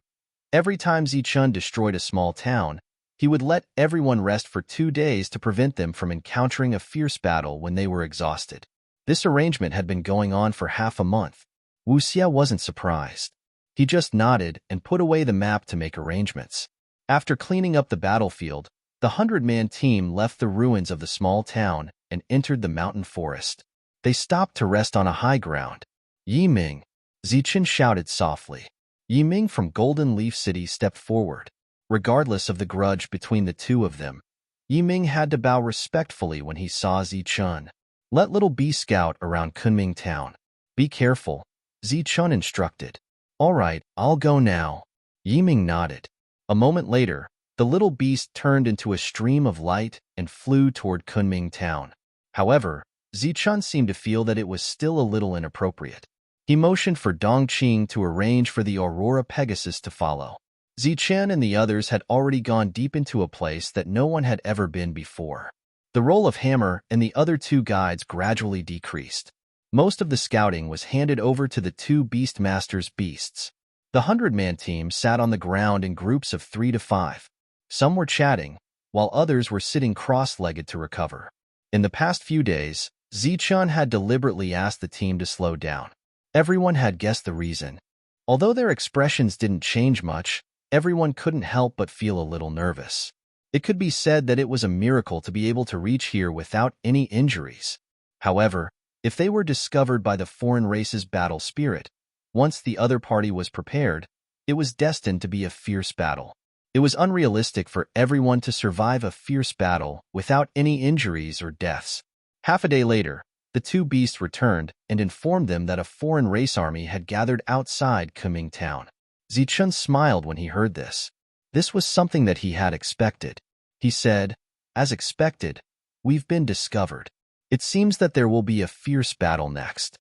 every time Zichen destroyed a small town, he would let everyone rest for 2 days to prevent them from encountering a fierce battle when they were exhausted. This arrangement had been going on for half a month. Wu Xia wasn't surprised. He just nodded and put away the map to make arrangements. After cleaning up the battlefield, the 100-man team left the ruins of the small town and entered the mountain forest. They stopped to rest on a high ground. "Yi Ming," Zichen shouted softly. Yi Ming from Golden Leaf City stepped forward. Regardless of the grudge between the two of them, Yi Ming had to bow respectfully when he saw Zichen. "Let little B scout around Kunming town. Be careful," Zichen instructed. "All right, I'll go now." Yi Ming nodded. A moment later, the little beast turned into a stream of light and flew toward Kunming town. However, Zichen seemed to feel that it was still a little inappropriate. He motioned for Dongqing to arrange for the Aurora Pegasus to follow. Zichen and the others had already gone deep into a place that no one had ever been before. The role of Hammer and the other 2 guides gradually decreased. Most of the scouting was handed over to the 2 Beastmasters' beasts. The 100-man team sat on the ground in groups of 3 to 5. Some were chatting, while others were sitting cross-legged to recover. In the past few days, Zichen had deliberately asked the team to slow down. Everyone had guessed the reason. Although their expressions didn't change much, everyone couldn't help but feel a little nervous. It could be said that it was a miracle to be able to reach here without any injuries. However, if they were discovered by the foreign race's battle spirit, once the other party was prepared, it was destined to be a fierce battle. It was unrealistic for everyone to survive a fierce battle without any injuries or deaths. Half a day later, the 2 beasts returned and informed them that a foreign race army had gathered outside Kunming town. Zichen smiled when he heard this. This was something that he had expected. He said, "As expected, we've been discovered. It seems that there will be a fierce battle next."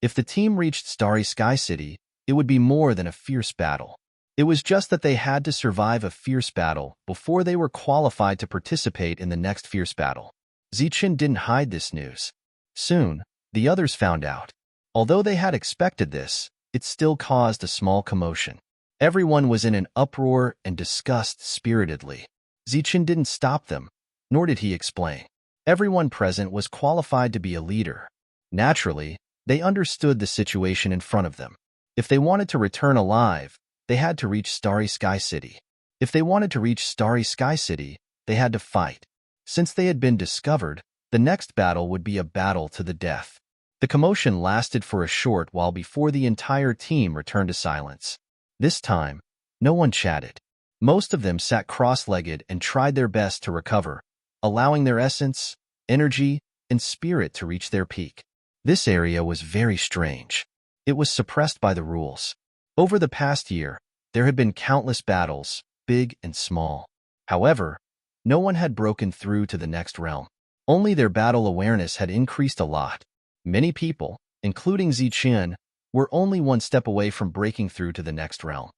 If the team reached Starry Sky City, it would be more than a fierce battle. It was just that they had to survive a fierce battle before they were qualified to participate in the next fierce battle. Zichen didn't hide this news. Soon, the others found out. Although they had expected this, it still caused a small commotion. Everyone was in an uproar and discussed spiritedly. Zichen didn't stop them, nor did he explain. Everyone present was qualified to be a leader. Naturally, they understood the situation in front of them. If they wanted to return alive, they had to reach Starry Sky City. If they wanted to reach Starry Sky City, they had to fight. Since they had been discovered, the next battle would be a battle to the death. The commotion lasted for a short while before the entire team returned to silence. This time, no one chatted. Most of them sat cross-legged and tried their best to recover, allowing their essence, energy, and spirit to reach their peak. This area was very strange. It was suppressed by the rules. Over the past year, there had been countless battles, big and small. However, no one had broken through to the next realm. Only their battle awareness had increased a lot. Many people, including Zichen, were only one step away from breaking through to the next realm.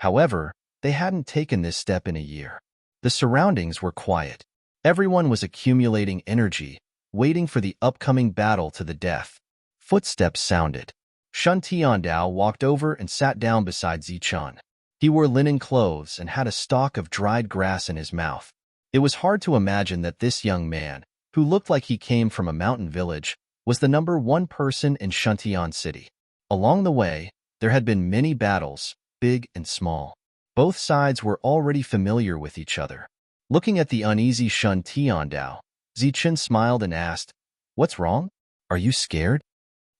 However, they hadn't taken this step in a year. The surroundings were quiet. Everyone was accumulating energy, waiting for the upcoming battle to the death. Footsteps sounded. Shun Tiandao walked over and sat down beside Zichen. He wore linen clothes and had a stalk of dried grass in his mouth. It was hard to imagine that this young man, who looked like he came from a mountain village, was the #1 person in Shuntian City. Along the way, there had been many battles, big and small. Both sides were already familiar with each other. Looking at the uneasy Shun Tiandao, Zichen smiled and asked, "What's wrong? Are you scared?"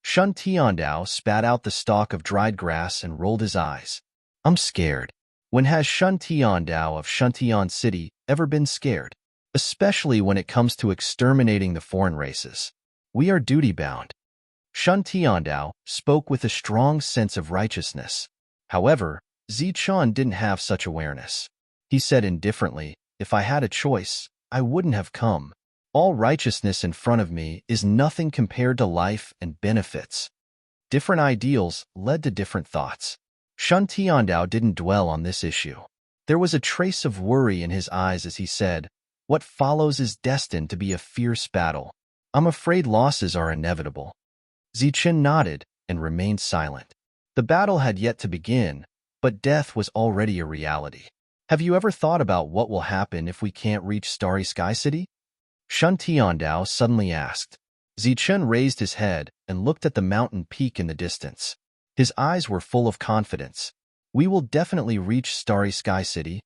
Shun Tiandao spat out the stalk of dried grass and rolled his eyes. "I'm scared." When has Shun Tiandao of Shuntian City ever been scared? especially when it comes to exterminating the foreign races. We are duty-bound. Shun Tiandao spoke with a strong sense of righteousness. However, Zichun didn't have such awareness. He said indifferently, "If I had a choice, I wouldn't have come. All righteousness in front of me is nothing compared to life and benefits." Different ideals led to different thoughts. Shun Tiandao didn't dwell on this issue. There was a trace of worry in his eyes as he said, "What follows is destined to be a fierce battle. I'm afraid losses are inevitable." Zichun nodded and remained silent. The battle had yet to begin, but death was already a reality. "Have you ever thought about what will happen if we can't reach Starry Sky City?" Shun Tiandao suddenly asked. Zichun raised his head and looked at the mountain peak in the distance. His eyes were full of confidence. "We will definitely reach Starry Sky City."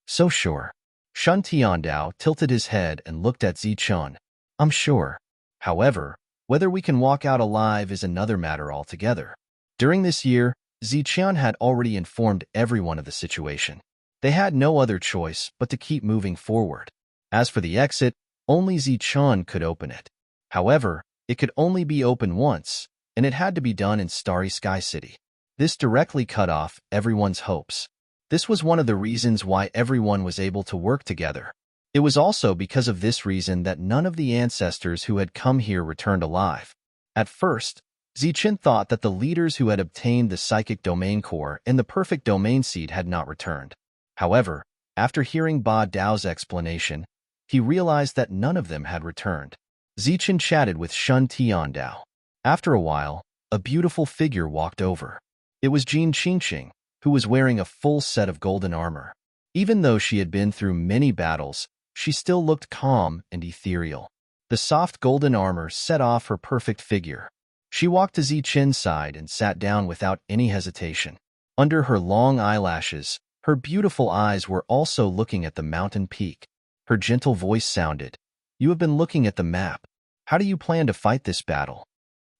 "So sure." Shun Tiandao tilted his head and looked at Zichun. "I'm sure. However, whether we can walk out alive is another matter altogether." During this year, Zichun had already informed everyone of the situation. They had no other choice but to keep moving forward. As for the exit, only Zichun could open it. However, it could only be opened once, and it had to be done in Starry Sky City. This directly cut off everyone's hopes. This was one of the reasons why everyone was able to work together. It was also because of this reason that none of the ancestors who had come here returned alive. At first, Zichun thought that the leaders who had obtained the psychic domain core and the perfect domain seed had not returned. However, after hearing Ba Dao's explanation, he realized that none of them had returned. Zichun chatted with Shun Tiandao. After a while, a beautiful figure walked over. It was Jin Qingqing, who was wearing a full set of golden armor. Even though she had been through many battles, she still looked calm and ethereal. The soft golden armor set off her perfect figure. She walked to Zichun's side and sat down without any hesitation. Under her long eyelashes, her beautiful eyes were also looking at the mountain peak. Her gentle voice sounded, "You have been looking at the map. How do you plan to fight this battle?"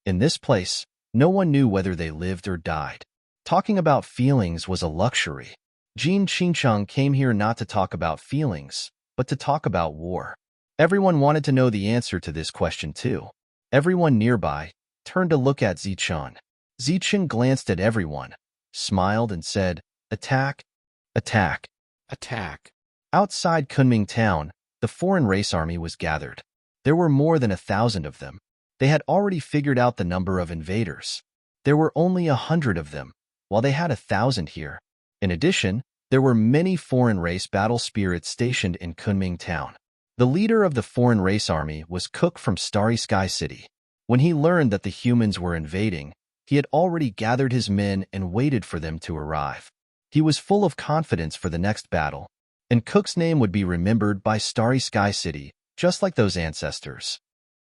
In this place, no one knew whether they lived or died. Talking about feelings was a luxury. Jin Qingcheng came here not to talk about feelings, but to talk about war. Everyone wanted to know the answer to this question too. Everyone nearby turned to look at Zichun. Zichun glanced at everyone, smiled and said, "Attack, attack, attack." Outside Kunming town, the foreign race army was gathered. There were more than 1,000 of them. They had already figured out the number of invaders. There were only 100 of them, while they had 1,000 here. In addition, there were many foreign race battle spirits stationed in Kunming town. The leader of the foreign race army was Cook from Starry Sky City. When he learned that the humans were invading, he had already gathered his men and waited for them to arrive. He was full of confidence for the next battle, and Cook's name would be remembered by Starry Sky City, just like those ancestors.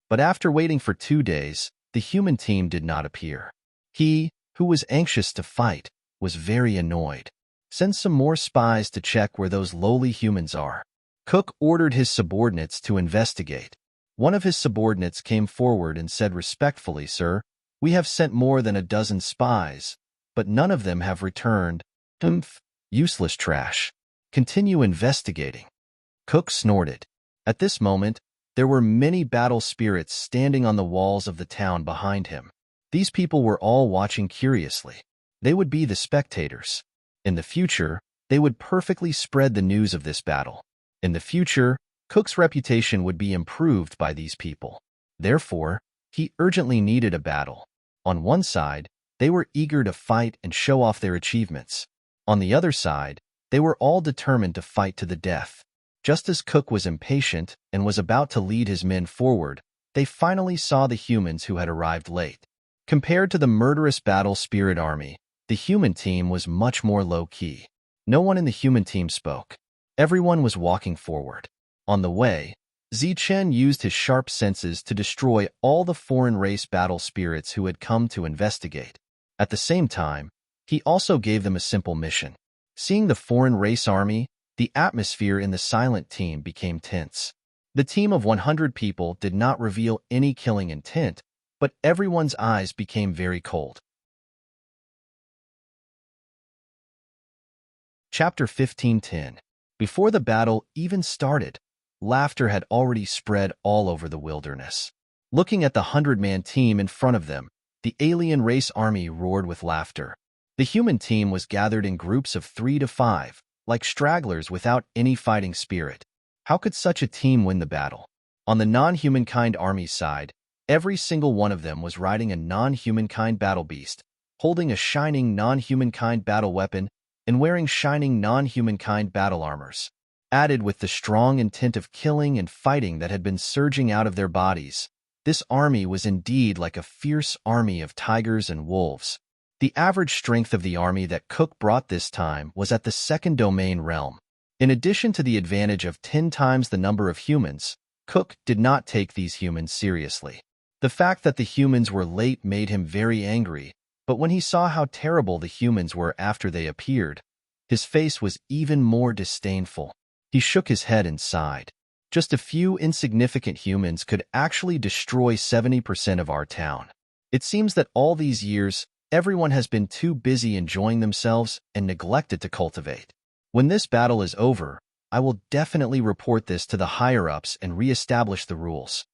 But after waiting for 2 days, the human team did not appear. He, who was anxious to fight, was very annoyed. "Send some more spies to check where those lowly humans are." Cook ordered his subordinates to investigate. One of his subordinates came forward and said respectfully, "Sir, we have sent more than a dozen spies, but none of them have returned." Useless trash. Continue investigating." Cook snorted. At this moment, there were many battle spirits standing on the walls of the town behind him. These people were all watching curiously. They would be the spectators. In the future, they would perfectly spread the news of this battle. In the future, Cook's reputation would be improved by these people. Therefore, he urgently needed a battle. On one side, they were eager to fight and show off their achievements. On the other side, they were all determined to fight to the death. Just as Cook was impatient and was about to lead his men forward, they finally saw the humans who had arrived late. Compared to the murderous battle spirit army, the human team was much more low-key. No one in the human team spoke. Everyone was walking forward. On the way, Zichen used his sharp senses to destroy all the foreign race battle spirits who had come to investigate. At the same time, he also gave them a simple mission. Seeing the foreign race army, the atmosphere in the silent team became tense. The team of 100 people did not reveal any killing intent, but everyone's eyes became very cold. Chapter 15:10. Before the battle even started, laughter had already spread all over the wilderness. Looking at the 100-man team in front of them, the alien race army roared with laughter. The human team was gathered in groups of 3 to 5, like stragglers without any fighting spirit. How could such a team win the battle? On the non-humankind army's side, every single one of them was riding a non-humankind battle beast, holding a shining non-humankind battle weapon, and wearing shining non-humankind battle armors. Added with the strong intent of killing and fighting that had been surging out of their bodies, this army was indeed like a fierce army of tigers and wolves. The average strength of the army that Cook brought this time was at the second domain realm. In addition to the advantage of 10 times the number of humans, Cook did not take these humans seriously. The fact that the humans were late made him very angry, but when he saw how terrible the humans were after they appeared, his face was even more disdainful. He shook his head and sighed. Just a few insignificant humans could actually destroy 70% of our town. It seems that all these years, everyone has been too busy enjoying themselves and neglected to cultivate. When this battle is over, I will definitely report this to the higher-ups and re-establish the rules.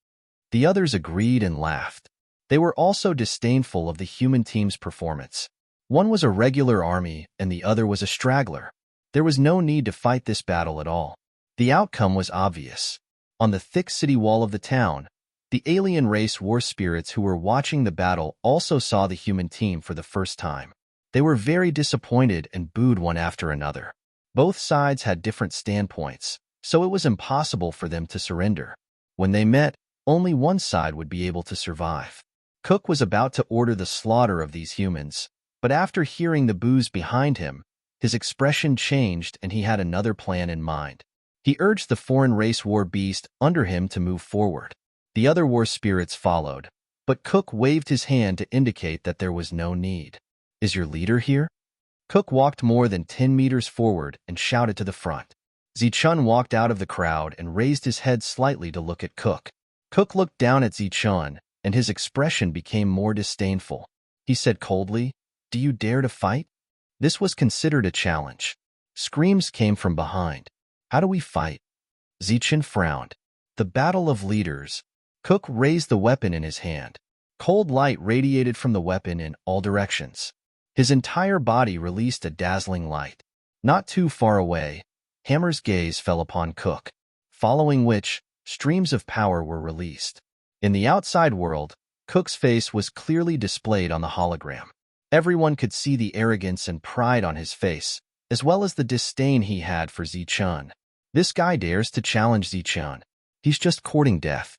The others agreed and laughed. They were also disdainful of the human team's performance. One was a regular army and the other was a straggler. There was no need to fight this battle at all. The outcome was obvious. On the thick city wall of the town, the alien race war spirits who were watching the battle also saw the human team for the first time. They were very disappointed and booed one after another. Both sides had different standpoints, so it was impossible for them to surrender. When they met, only one side would be able to survive. Cook was about to order the slaughter of these humans, but after hearing the boos behind him, his expression changed and he had another plan in mind. He urged the foreign race war beast under him to move forward. The other war spirits followed, but Cook waved his hand to indicate that there was no need. "Is your leader here?" Cook walked more than 10 meters forward and shouted to the front. Zichun walked out of the crowd and raised his head slightly to look at Cook. Cook looked down at Zichun, and his expression became more disdainful. He said coldly, "Do you dare to fight?" This was considered a challenge. Screams came from behind. "How do we fight?" Zichun frowned. "The battle of leaders." Cook raised the weapon in his hand. Cold light radiated from the weapon in all directions. His entire body released a dazzling light. Not too far away, Hammer's gaze fell upon Cook, following which, streams of power were released. In the outside world, Cook's face was clearly displayed on the hologram. Everyone could see the arrogance and pride on his face, as well as the disdain he had for Zichun. This guy dares to challenge Zichun. He's just courting death.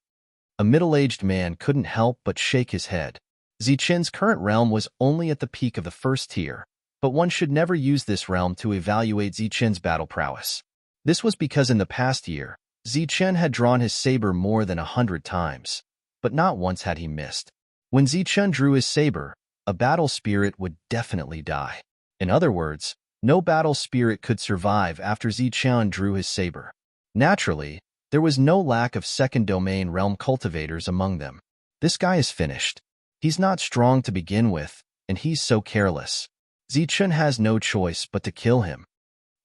A middle-aged man couldn't help but shake his head. Zichun's current realm was only at the peak of the first tier, but one should never use this realm to evaluate Zichun's battle prowess. This was because in the past year, Zichun had drawn his saber more than 100 times, but not once had he missed. When Zichun drew his saber, a battle spirit would definitely die. In other words, no battle spirit could survive after Zichun drew his saber. Naturally, there was no lack of second domain realm cultivators among them. This guy is finished. He's not strong to begin with, and he's so careless. Zichun has no choice but to kill him.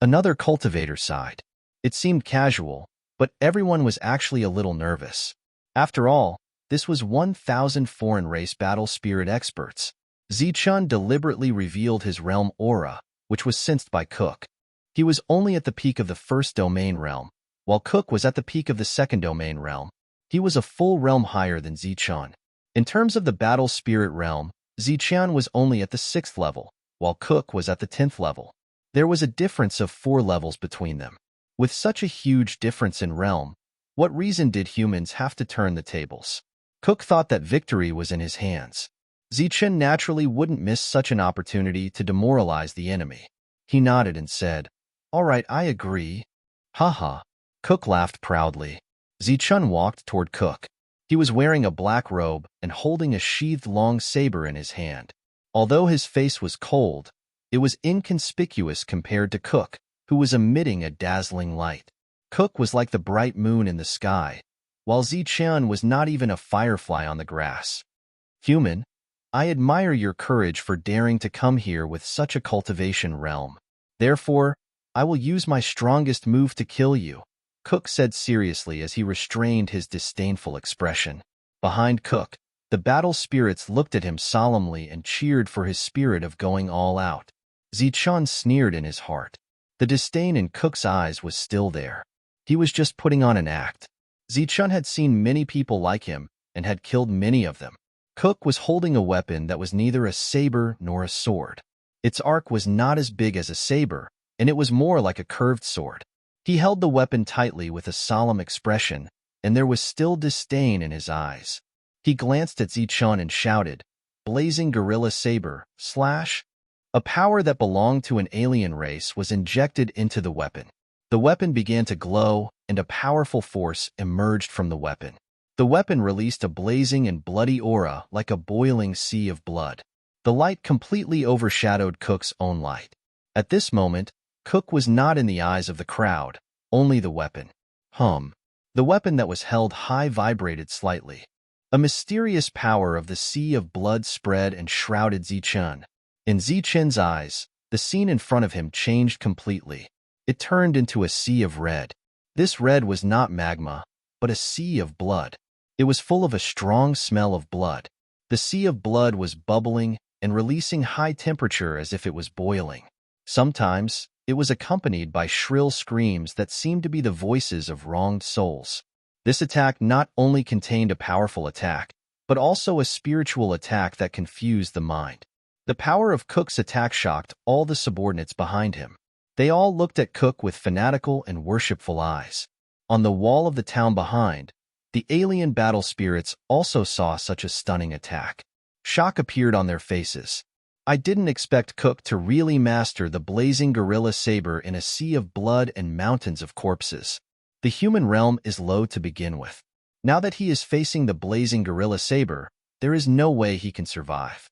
Another cultivator sighed. It seemed casual, but everyone was actually a little nervous. After all, this was 1,000 foreign race battle spirit experts. Zichun deliberately revealed his realm aura, which was sensed by Cook. He was only at the peak of the first domain realm, while Cook was at the peak of the second domain realm. He was a full realm higher than Zichun. In terms of the battle spirit realm, Zichun was only at the 6th level, while Cook was at the 10th level. There was a difference of 4 levels between them. With such a huge difference in realm, what reason did humans have to turn the tables? Cook thought that victory was in his hands. Zichun naturally wouldn't miss such an opportunity to demoralize the enemy. He nodded and said, "All right, I agree." Haha. Cook laughed proudly. Zichun walked toward Cook. He was wearing a black robe and holding a sheathed long saber in his hand. Although his face was cold, it was inconspicuous compared to Cook, who was emitting a dazzling light. Cook was like the bright moon in the sky, while Zichun was not even a firefly on the grass. "Human, I admire your courage for daring to come here with such a cultivation realm. Therefore, I will use my strongest move to kill you. Cook said seriously as he restrained his disdainful expression. Behind Cook, the battle spirits looked at him solemnly and cheered for his spirit of going all out. Zichun sneered in his heart. The disdain in Cook's eyes was still there. He was just putting on an act. Zichun had seen many people like him and had killed many of them. Cook was holding a weapon that was neither a saber nor a sword. Its arc was not as big as a saber, and it was more like a curved sword. He held the weapon tightly with a solemn expression, and there was still disdain in his eyes. He glanced at Zichun and shouted, "Blazing gorilla saber, slash!" A power that belonged to an alien race was injected into the weapon. The weapon began to glow, and a powerful force emerged from the weapon. The weapon released a blazing and bloody aura like a boiling sea of blood. The light completely overshadowed Cook's own light. At this moment, Cook was not in the eyes of the crowd, only the weapon. The weapon that was held high vibrated slightly. A mysterious power of the sea of blood spread and shrouded Zichun. In Zichun's eyes, the scene in front of him changed completely. It turned into a sea of red. This red was not magma, but a sea of blood. It was full of a strong smell of blood. The sea of blood was bubbling and releasing high temperature as if it was boiling. Sometimes, it was accompanied by shrill screams that seemed to be the voices of wronged souls. This attack not only contained a powerful attack, but also a spiritual attack that confused the mind. The power of Cook's attack shocked all the subordinates behind him. They all looked at Cook with fanatical and worshipful eyes. On the wall of the town behind, the alien battle spirits also saw such a stunning attack. Shock appeared on their faces. I didn't expect Cook to really master the blazing gorilla saber in a sea of blood and mountains of corpses. The human realm is low to begin with. Now that he is facing the blazing gorilla saber, there is no way he can survive.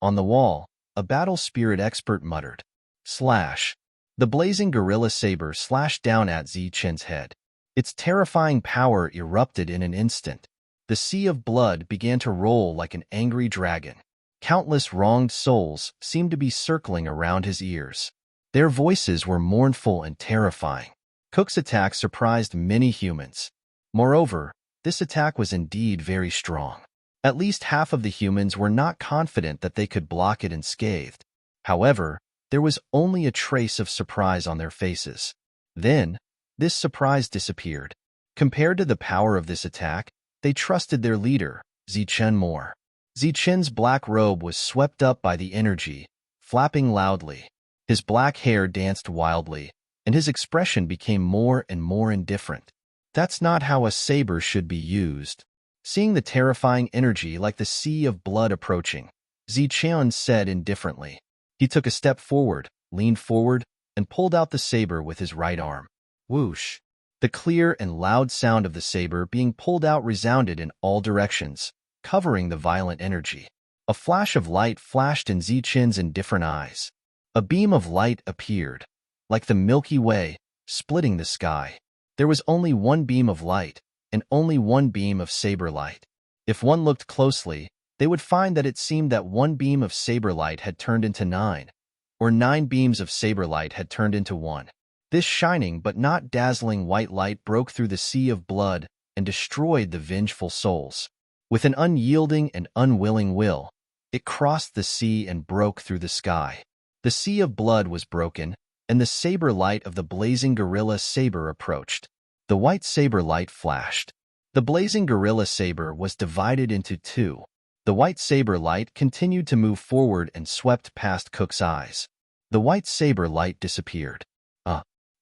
On the wall, a battle spirit expert muttered, "Slash." The blazing gorilla saber slashed down at Zichun's head. Its terrifying power erupted in an instant. The sea of blood began to roll like an angry dragon. Countless wronged souls seemed to be circling around his ears. Their voices were mournful and terrifying. Cook's attack surprised many humans. Moreover, this attack was indeed very strong. At least half of the humans were not confident that they could block it unscathed. However, there was only a trace of surprise on their faces. Then, this surprise disappeared. Compared to the power of this attack, they trusted their leader, Zichun, more. Zichun's black robe was swept up by the energy, flapping loudly. His black hair danced wildly, and his expression became more and more indifferent. That's not how a saber should be used. Seeing the terrifying energy like the sea of blood approaching, Zichun said indifferently. He took a step forward, leaned forward, and pulled out the saber with his right arm. Whoosh! The clear and loud sound of the saber being pulled out resounded in all directions, covering the violent energy. A flash of light flashed in Zichun's indifferent eyes. A beam of light appeared, like the Milky Way, splitting the sky. There was only one beam of light, and only one beam of saber light. If one looked closely, they would find that it seemed that one beam of saber light had turned into 9, or 9 beams of saber light had turned into 1. This shining but not dazzling white light broke through the sea of blood and destroyed the vengeful souls. With an unyielding and unwilling will, it crossed the sea and broke through the sky. The sea of blood was broken, and the saber light of the blazing gorilla saber approached. The white saber light flashed. The blazing gorilla saber was divided into 2. The white saber light continued to move forward and swept past Cook's eyes. The white saber light disappeared.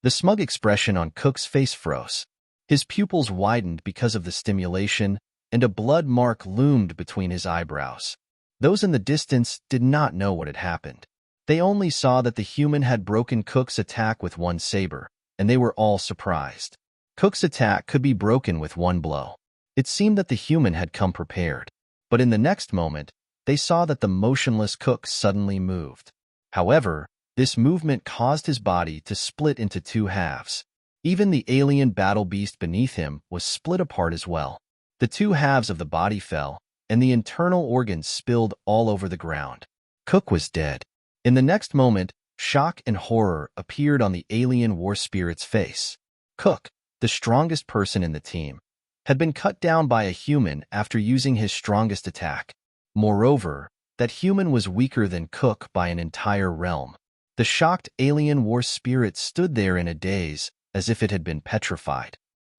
The smug expression on Cook's face froze. His pupils widened because of the stimulation, and a blood mark loomed between his eyebrows. Those in the distance did not know what had happened. They only saw that the human had broken Cook's attack with one saber, and they were all surprised. Cook's attack could be broken with one blow. It seemed that the human had come prepared. But in the next moment, they saw that the motionless Cook suddenly moved. However, this movement caused his body to split into 2 halves. Even the alien battle beast beneath him was split apart as well. The 2 halves of the body fell, and the internal organs spilled all over the ground. Cook was dead. In the next moment, shock and horror appeared on the alien war spirit's face. "Cook, the strongest person in the team, had been cut down by a human after using his strongest attack. Moreover, that human was weaker than Cook by an entire realm. The shocked alien war spirit stood there in a daze, as if it had been petrified.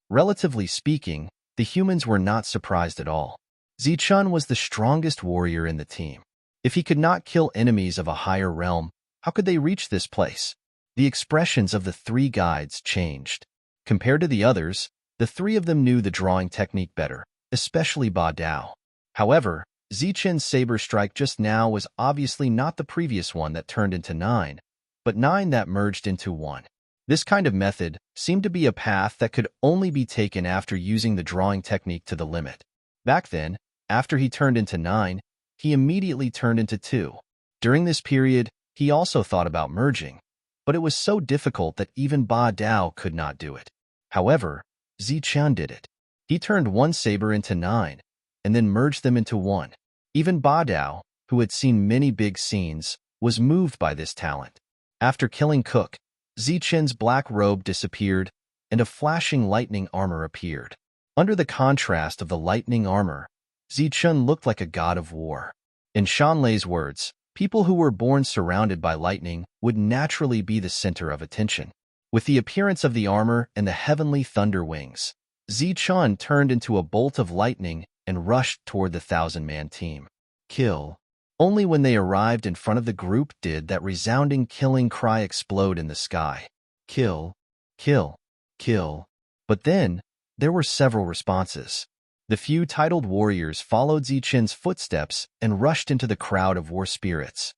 Relatively speaking, the humans were not surprised at all. Zichun was the strongest warrior in the team. If he could not kill enemies of a higher realm, how could they reach this place? The expressions of the three guides changed. Compared to the others, the three of them knew the drawing technique better, especially Ba Dao. However, Zichen's saber strike just now was obviously not the previous one that turned into 9, but 9 that merged into 1. This kind of method seemed to be a path that could only be taken after using the drawing technique to the limit. Back then, after he turned into 9, he immediately turned into 2. During this period, he also thought about merging, but it was so difficult that even Ba Dao could not do it. However, Zichen did it. He turned one saber into 9, and then merged them into 1. Even Ba Dao, who had seen many big scenes, was moved by this talent. After killing Cook, Zichen's black robe disappeared, and a flashing lightning armor appeared. Under the contrast of the lightning armor, Zichen looked like a god of war. In Shanlei's words, people who were born surrounded by lightning would naturally be the center of attention. With the appearance of the armor and the heavenly thunder wings, Zichen turned into a bolt of lightning and rushed toward the 1,000-man team. Kill. Only when they arrived in front of the group did that resounding killing cry explode in the sky. Kill, kill, kill. But then, there were several responses. The few titled warriors followed Zichen's footsteps and rushed into the crowd of war spirits.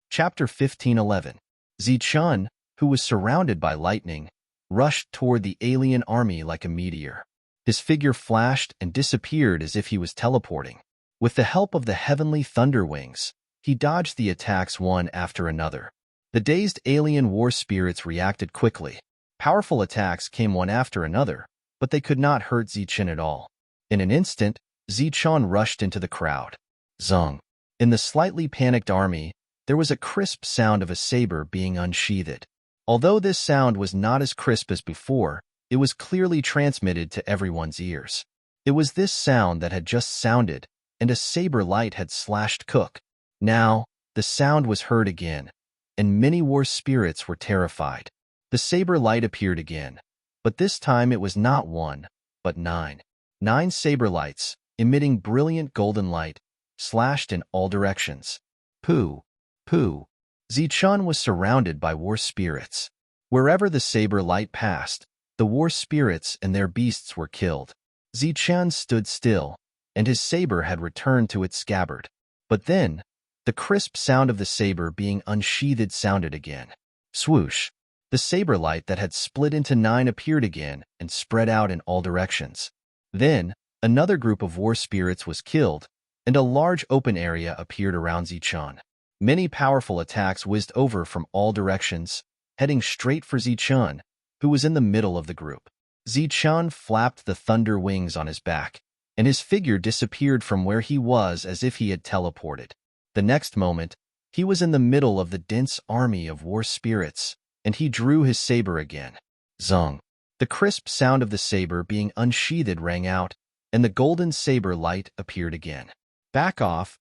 Chapter 15:11. Zichen, who was surrounded by lightning, rushed toward the alien army like a meteor. His figure flashed and disappeared as if he was teleporting. With the help of the heavenly thunder wings, he dodged the attacks one after another. The dazed alien war spirits reacted quickly. Powerful attacks came one after another, but they could not hurt Zichen at all. In an instant, Zichen rushed into the crowd. Zung. In the slightly panicked army, there was a crisp sound of a saber being unsheathed. Although this sound was not as crisp as before, it was clearly transmitted to everyone's ears. It was this sound that had just sounded, and a saber light had slashed Cook. Now, the sound was heard again, and many war spirits were terrified. The saber light appeared again, but this time it was not 1, but 9. 9 saber lights, emitting brilliant golden light, slashed in all directions. Pooh, pooh. Zichen was surrounded by war spirits. Wherever the saber light passed, the war spirits and their beasts were killed. Zichen stood still, and his saber had returned to its scabbard. But then, the crisp sound of the saber being unsheathed sounded again. Swoosh! The saber light that had split into 9 appeared again and spread out in all directions. Then, another group of war spirits was killed, and a large open area appeared around Zichen. Many powerful attacks whizzed over from all directions, heading straight for Zichen, who was in the middle of the group. Zichen flapped the thunder wings on his back, and his figure disappeared from where he was as if he had teleported. The next moment, he was in the middle of the dense army of war spirits, and he drew his saber again. Zung. The crisp sound of the saber being unsheathed rang out, and the golden saber light appeared again. Back off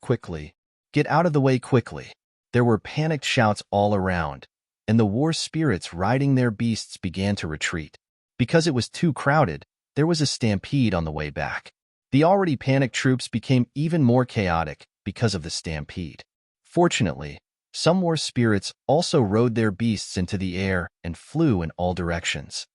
quickly. Get out of the way quickly. There were panicked shouts all around, and the war spirits riding their beasts began to retreat. Because it was too crowded, there was a stampede on the way back. The already panicked troops became even more chaotic because of the stampede. Fortunately, some war spirits also rode their beasts into the air and flew in all directions.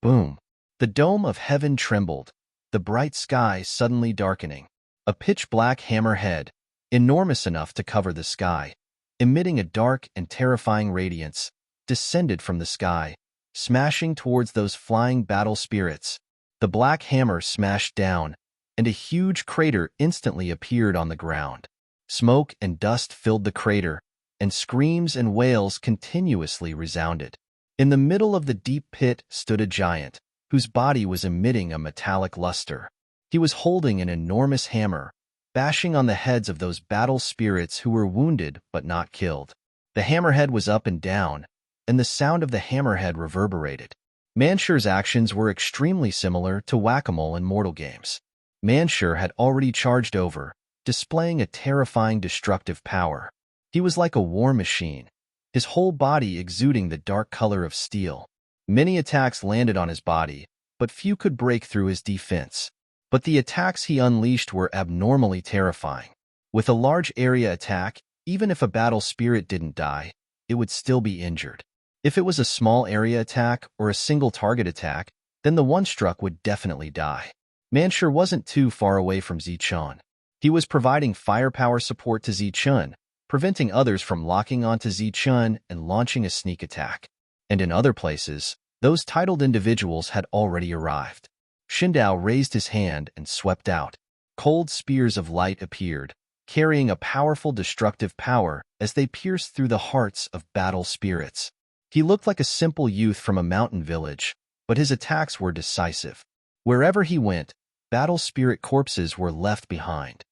Boom! The dome of heaven trembled, the bright sky suddenly darkening. A pitch-black hammerhead, enormous enough to cover the sky, emitting a dark and terrifying radiance, descended from the sky, smashing towards those flying battle spirits. The black hammer smashed down, and a huge crater instantly appeared on the ground. Smoke and dust filled the crater, and screams and wails continuously resounded. In the middle of the deep pit stood a giant, whose body was emitting a metallic luster. He was holding an enormous hammer, bashing on the heads of those battle spirits who were wounded but not killed. The hammerhead was up and down, and the sound of the hammerhead reverberated. Mansher's actions were extremely similar to whack-a-mole in Mortal games. Mansher had already charged over, displaying a terrifying destructive power. He was like a war machine, his whole body exuding the dark color of steel. Many attacks landed on his body, but few could break through his defense. But the attacks he unleashed were abnormally terrifying. With a large area attack, even if a battle spirit didn't die, it would still be injured. If it was a small area attack or a single target attack, then the one struck would definitely die. Mansher wasn't too far away from Zichun. He was providing firepower support to Zichun, preventing others from locking onto Zichun and launching a sneak attack. And in other places, those titled individuals had already arrived. Shindao raised his hand and swept out. Cold spears of light appeared, carrying a powerful destructive power as they pierced through the hearts of battle spirits. He looked like a simple youth from a mountain village, but his attacks were decisive. Wherever he went, battle spirit corpses were left behind.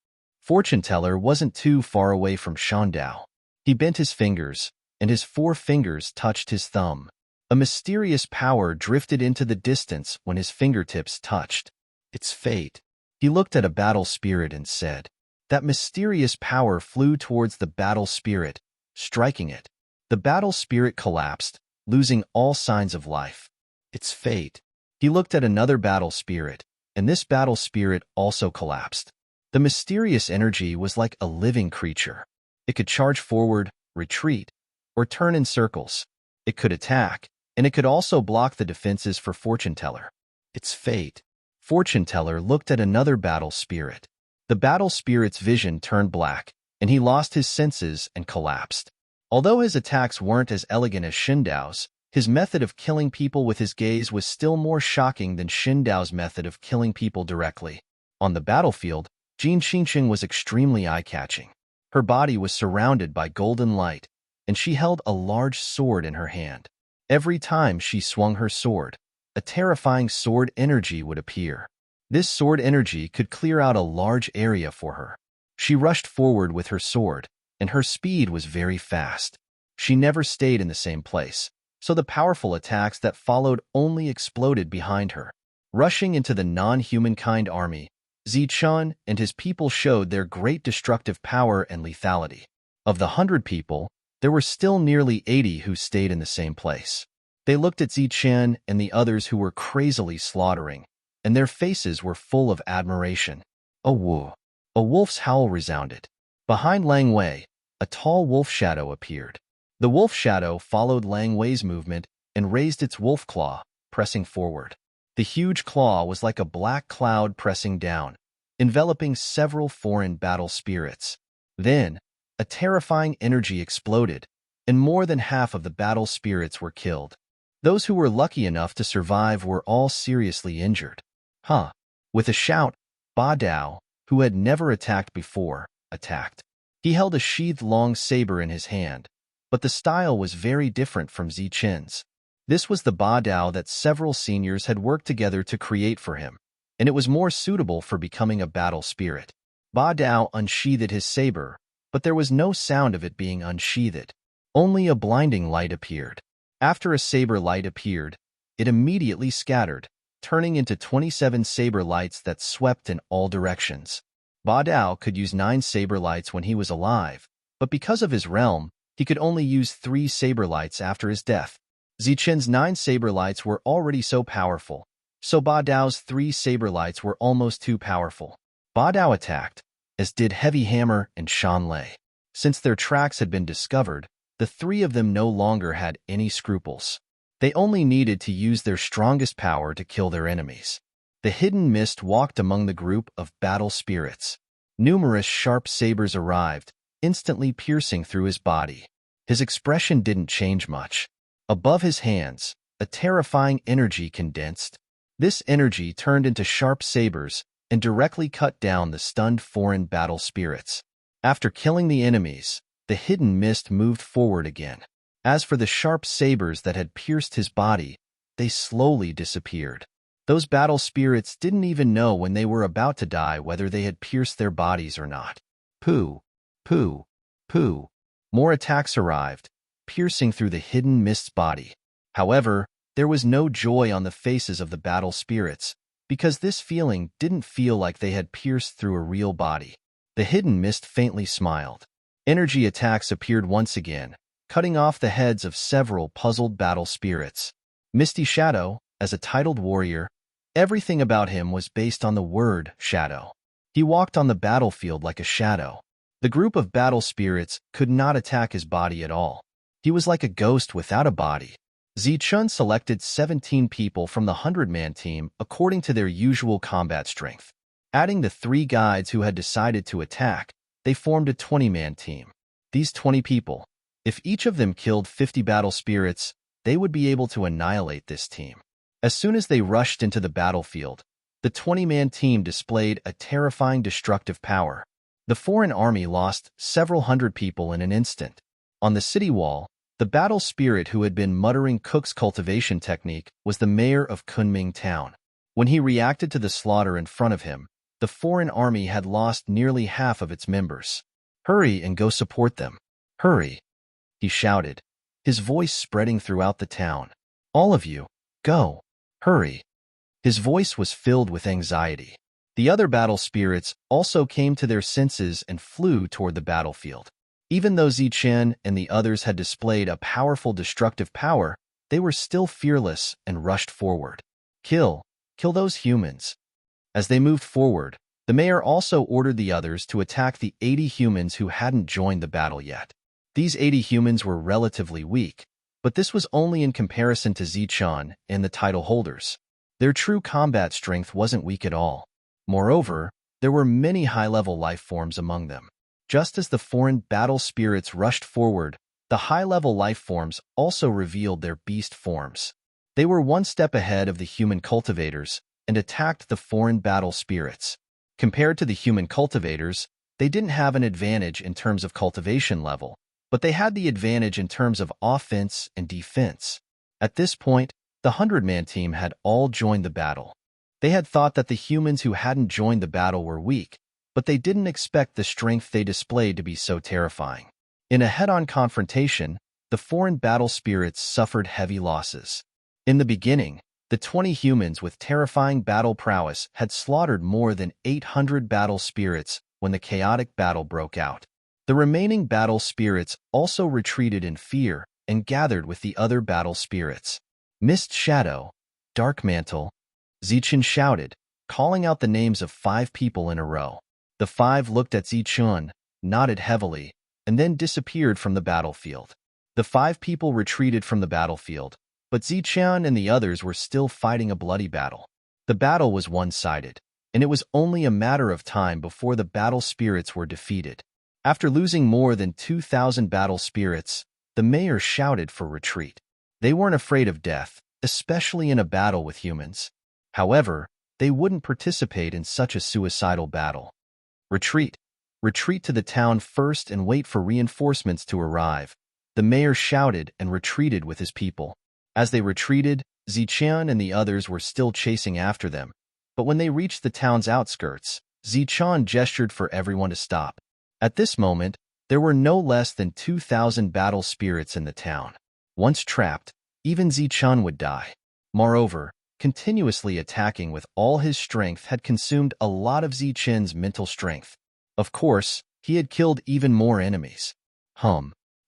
Fortune Teller wasn't too far away from Shindao. He bent his fingers, and his 4 fingers touched his thumb. A mysterious power drifted into the distance when his fingertips touched. It's fate. He looked at a battle spirit and said. That mysterious power flew towards the battle spirit, striking it. The battle spirit collapsed, losing all signs of life. It's fate. He looked at another battle spirit, and this battle spirit also collapsed. The mysterious energy was like a living creature. It could charge forward, retreat, or turn in circles. It could attack, and it could also block the defenses for Fortune Teller. It's fate. Fortune Teller looked at another battle spirit. The battle spirit's vision turned black, and he lost his senses and collapsed. Although his attacks weren't as elegant as Shindao's, his method of killing people with his gaze was still more shocking than Shindao's method of killing people directly. On the battlefield, Jin Xingqing was extremely eye-catching. Her body was surrounded by golden light, and she held a large sword in her hand. Every time she swung her sword, a terrifying sword energy would appear. This sword energy could clear out a large area for her. She rushed forward with her sword, and her speed was very fast. She never stayed in the same place, so the powerful attacks that followed only exploded behind her. Rushing into the non-humankind army, Zichun and his people showed their great destructive power and lethality. Of the 100 people, there were still nearly 80 who stayed in the same place. They looked at Zichun and the others who were crazily slaughtering, and their faces were full of admiration. A woo! A wolf's howl resounded. Behind Lang Wei, a tall wolf shadow appeared. The wolf shadow followed Lang Wei's movement and raised its wolf claw, pressing forward. The huge claw was like a black cloud pressing down, enveloping several foreign battle spirits. Then, a terrifying energy exploded, and more than half of the battle spirits were killed. Those who were lucky enough to survive were all seriously injured. With a shout, Ba Dao, who had never attacked before, attacked. He held a sheathed long saber in his hand, but the style was very different from Zichun's. This was the Ba Dao that several seniors had worked together to create for him, and it was more suitable for becoming a battle spirit. Ba Dao unsheathed his saber, but there was no sound of it being unsheathed. Only a blinding light appeared. After a saber light appeared, it immediately scattered, turning into 27 saber lights that swept in all directions. Ba Dao could use 9 saber lights when he was alive, but because of his realm, he could only use 3 saber lights after his death. Zichun's 9 saber lights were already so powerful, so Ba Dao's 3 saber lights were almost too powerful. Ba Dao attacked, as did Heavy Hammer and Shan Lei. Since their tracks had been discovered, the 3 of them no longer had any scruples. They only needed to use their strongest power to kill their enemies. The hidden mist walked among the group of battle spirits. Numerous sharp sabers arrived, instantly piercing through his body. His expression didn't change much. Above his hands, a terrifying energy condensed. This energy turned into sharp sabers and directly cut down the stunned foreign battle spirits. After killing the enemies, the hidden mist moved forward again. As for the sharp sabers that had pierced his body, they slowly disappeared. Those battle spirits didn't even know when they were about to die whether they had pierced their bodies or not. Pooh, pooh, pooh. More attacks arrived, piercing through the hidden mist's body. However, there was no joy on the faces of the battle spirits, because this feeling didn't feel like they had pierced through a real body. The hidden mist faintly smiled. Energy attacks appeared once again, cutting off the heads of several puzzled battle spirits. Misty Shadow, as a titled warrior, everything about him was based on the word shadow. He walked on the battlefield like a shadow. The group of battle spirits could not attack his body at all. He was like a ghost without a body. Zichun selected 17 people from the 100-man team according to their usual combat strength. Adding the 3 guides who had decided to attack, they formed a 20-man team. These 20 people, if each of them killed 50 battle spirits, they would be able to annihilate this team. As soon as they rushed into the battlefield, the 20-man team displayed a terrifying destructive power. The foreign army lost several hundred people in an instant. On the city wall, the battle spirit who had been muttering Cook's cultivation technique was the mayor of Kunming Town. When he reacted to the slaughter in front of him, the foreign army had lost nearly half of its members. "Hurry and go support them. Hurry," he shouted, his voice spreading throughout the town. "All of you, go. Hurry." His voice was filled with anxiety. The other battle spirits also came to their senses and flew toward the battlefield. Even though Zichen and the others had displayed a powerful destructive power, they were still fearless and rushed forward. Kill those humans." As they moved forward, the mayor also ordered the others to attack the 80 humans who hadn't joined the battle yet. These 80 humans were relatively weak, but this was only in comparison to Zichun and the title holders. Their true combat strength wasn't weak at all. Moreover, there were many high-level life forms among them. Just as the foreign battle spirits rushed forward, the high-level life forms also revealed their beast forms. They were one step ahead of the human cultivators and attacked the foreign battle spirits. Compared to the human cultivators, they didn't have an advantage in terms of cultivation level, but they had the advantage in terms of offense and defense. At this point, the 100-man team had all joined the battle. They had thought that the humans who hadn't joined the battle were weak, but they didn't expect the strength they displayed to be so terrifying. In a head-on confrontation, the foreign battle spirits suffered heavy losses. In the beginning, the 20 humans with terrifying battle prowess had slaughtered more than 800 battle spirits when the chaotic battle broke out. The remaining battle spirits also retreated in fear and gathered with the other battle spirits. "Mist Shadow, Dark Mantle," Zichun shouted, calling out the names of 5 people in a row. The 5 looked at Zichun, nodded heavily, and then disappeared from the battlefield. The 5 people retreated from the battlefield, but Zichun and the others were still fighting a bloody battle. The battle was one-sided, and it was only a matter of time before the battle spirits were defeated. After losing more than 2,000 battle spirits, the mayor shouted for retreat. They weren't afraid of death, especially in a battle with humans. However, they wouldn't participate in such a suicidal battle. "Retreat. Retreat to the town first and wait for reinforcements to arrive," the mayor shouted and retreated with his people. As they retreated, Zichun and the others were still chasing after them, but when they reached the town's outskirts, Zichun gestured for everyone to stop. At this moment, there were no less than 2,000 battle spirits in the town. Once trapped, even Zichun would die. Moreover, continuously attacking with all his strength had consumed a lot of Zichun's mental strength. Of course, he had killed even more enemies.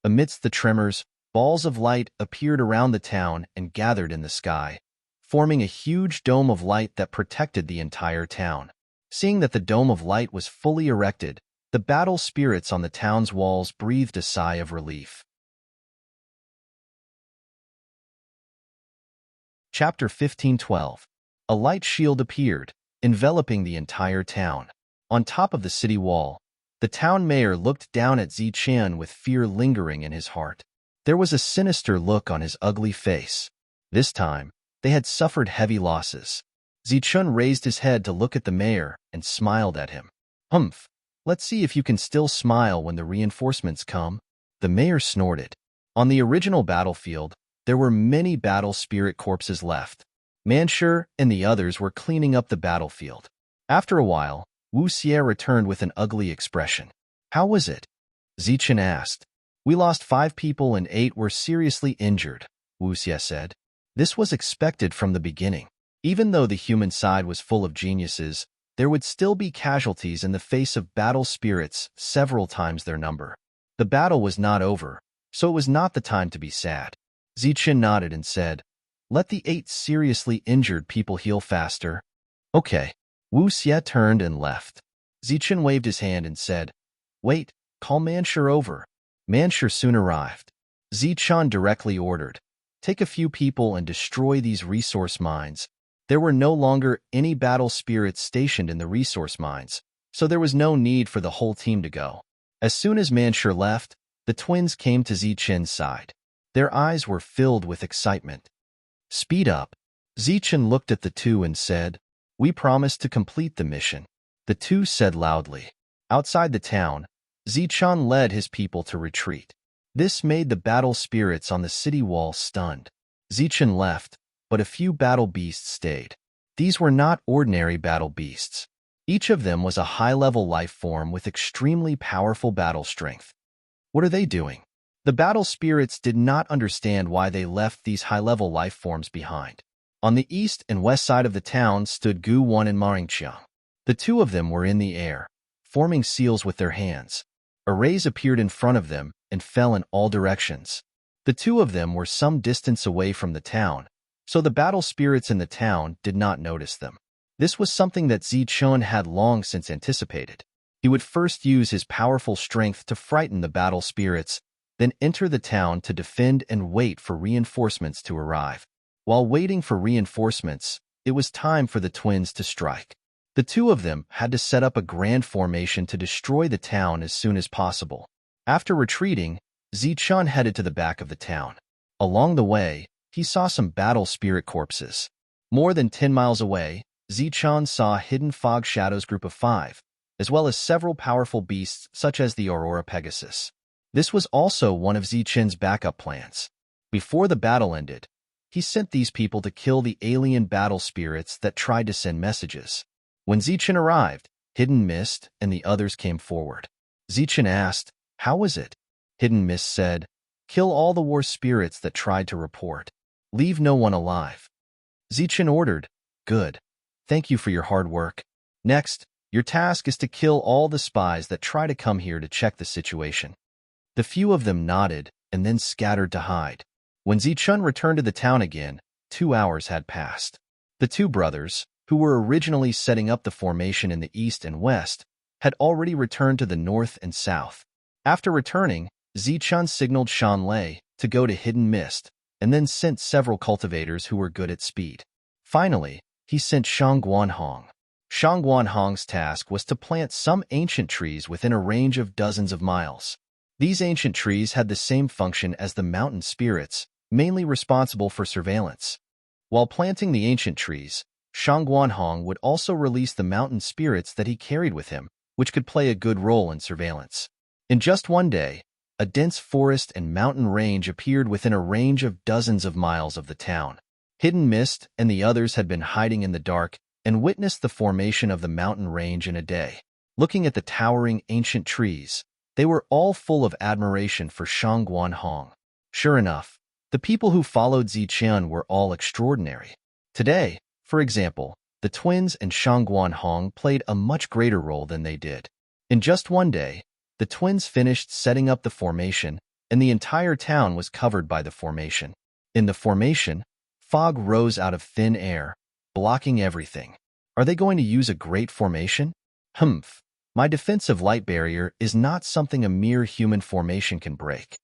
Amidst the tremors, balls of light appeared around the town and gathered in the sky, forming a huge dome of light that protected the entire town. Seeing that the dome of light was fully erected, the battle spirits on the town's walls breathed a sigh of relief. Chapter 15:12. A light shield appeared, enveloping the entire town. On top of the city wall, the town mayor looked down at Zichun with fear lingering in his heart. There was a sinister look on his ugly face. This time, they had suffered heavy losses. Zichun raised his head to look at the mayor and smiled at him. Let's see if you can still smile when the reinforcements come." The mayor snorted. On the original battlefield, there were many battle spirit corpses left. Manshur and the others were cleaning up the battlefield. After a while, Wu Xie returned with an ugly expression. "How was it?" Zichun asked. We lost 5 people and 8 were seriously injured, Wuxia said. This was expected from the beginning. Even though the human side was full of geniuses, there would still be casualties in the face of battle spirits several times their number. The battle was not over, so it was not the time to be sad. Zichen nodded and said, "Let the 8 seriously injured people heal faster." Okay. Wu Xie turned and left. Zichen waved his hand and said, "Wait, call Manshur over." Manshur soon arrived. Zichen directly ordered, "Take a few people and destroy these resource mines." There were no longer any battle spirits stationed in the resource mines, so there was no need for the whole team to go. As soon as Manshur left, the twins came to Zichen's side. Their eyes were filled with excitement. "Speed up." Zichen looked at the two and said, "We promised to complete the mission." The two said loudly. Outside the town, Zichen led his people to retreat. This made the battle spirits on the city wall stunned. Zichen left, but a few battle beasts stayed. These were not ordinary battle beasts. Each of them was a high-level life form with extremely powerful battle strength. What are they doing? The battle spirits did not understand why they left these high-level life forms behind. On the east and west side of the town stood Gu Wan and Maringqiang. The two of them were in the air, forming seals with their hands. Arrays appeared in front of them and fell in all directions. The two of them were some distance away from the town, so the battle spirits in the town did not notice them. This was something that Zichen had long since anticipated. He would first use his powerful strength to frighten the battle spirits, then enter the town to defend and wait for reinforcements to arrive. While waiting for reinforcements, it was time for the twins to strike. The two of them had to set up a grand formation to destroy the town as soon as possible. After retreating, Zichen headed to the back of the town. Along the way, he saw some battle spirit corpses. More than 10 miles away, Zichen saw a hidden fog shadows group of 5, as well as several powerful beasts such as the Aurora Pegasus. This was also one of Zichen's backup plans. Before the battle ended, he sent these people to kill the alien battle spirits that tried to send messages. When Zichen arrived, Hidden Mist and the others came forward. Zichen asked, "How was it?" Hidden Mist said, "Kill all the war spirits that tried to report. Leave no one alive." Zichen ordered, "Good. Thank you for your hard work. Next, your task is to kill all the spies that try to come here to check the situation." The few of them nodded and then scattered to hide. When Zichen returned to the town again, 2 hours had passed. The two brothers, who were originally setting up the formation in the east and west, had already returned to the north and south. After returning, Zichen signaled Shanlei to go to Hidden Mist, and then sent several cultivators who were good at speed. Finally, he sent Shangguanhong. Shangguanhong's task was to plant some ancient trees within a range of dozens of miles. These ancient trees had the same function as the mountain spirits, mainly responsible for surveillance. While planting the ancient trees, Shangguanhong would also release the mountain spirits that he carried with him, which could play a good role in surveillance. In just one day, a dense forest and mountain range appeared within a range of dozens of miles of the town. Hidden Mist and the others had been hiding in the dark and witnessed the formation of the mountain range in a day. Looking at the towering ancient trees, they were all full of admiration for Shangguanhong. Sure enough, the people who followed Zichen were all extraordinary. Today, for example, the twins and Shangguanhong played a much greater role than they did. In just one day, the twins finished setting up the formation, and the entire town was covered by the formation. In the formation, fog rose out of thin air, blocking everything. Are they going to use a great formation? Humph. My defensive light barrier is not something a mere human formation can break.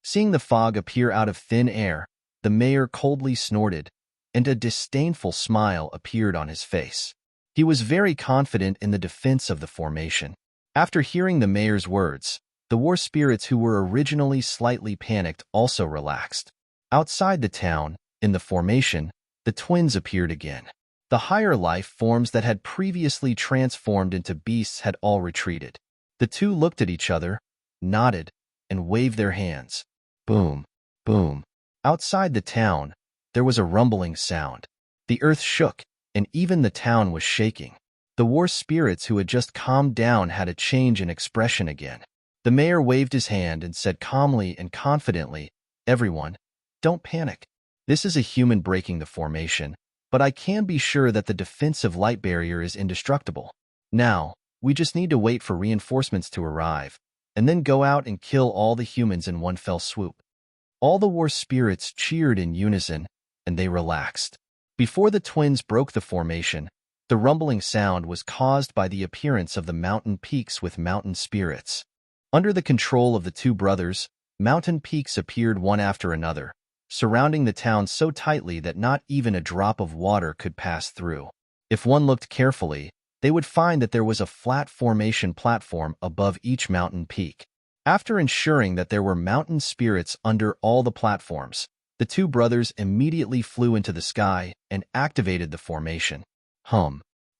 Seeing the fog appear out of thin air, the mayor coldly snorted, and a disdainful smile appeared on his face. He was very confident in the defense of the formation. After hearing the mayor's words, the war spirits who were originally slightly panicked also relaxed. Outside the town, in the formation, the twins appeared again. The higher life forms that had previously transformed into beasts had all retreated. The two looked at each other, nodded, and waved their hands. Boom, boom. Outside the town, there was a rumbling sound. The earth shook, and even the town was shaking. The war spirits who had just calmed down had a change in expression again. The mayor waved his hand and said calmly and confidently, "Everyone, don't panic. This is a human breaking the formation, but I can be sure that the defensive light barrier is indestructible. Now, we just need to wait for reinforcements to arrive, and then go out and kill all the humans in one fell swoop." All the war spirits cheered in unison, and they relaxed. Before the twins broke the formation, the rumbling sound was caused by the appearance of the mountain peaks with mountain spirits. Under the control of the two brothers, mountain peaks appeared one after another, surrounding the town so tightly that not even a drop of water could pass through. If one looked carefully, they would find that there was a flat formation platform above each mountain peak. After ensuring that there were mountain spirits under all the platforms, the two brothers immediately flew into the sky and activated the formation.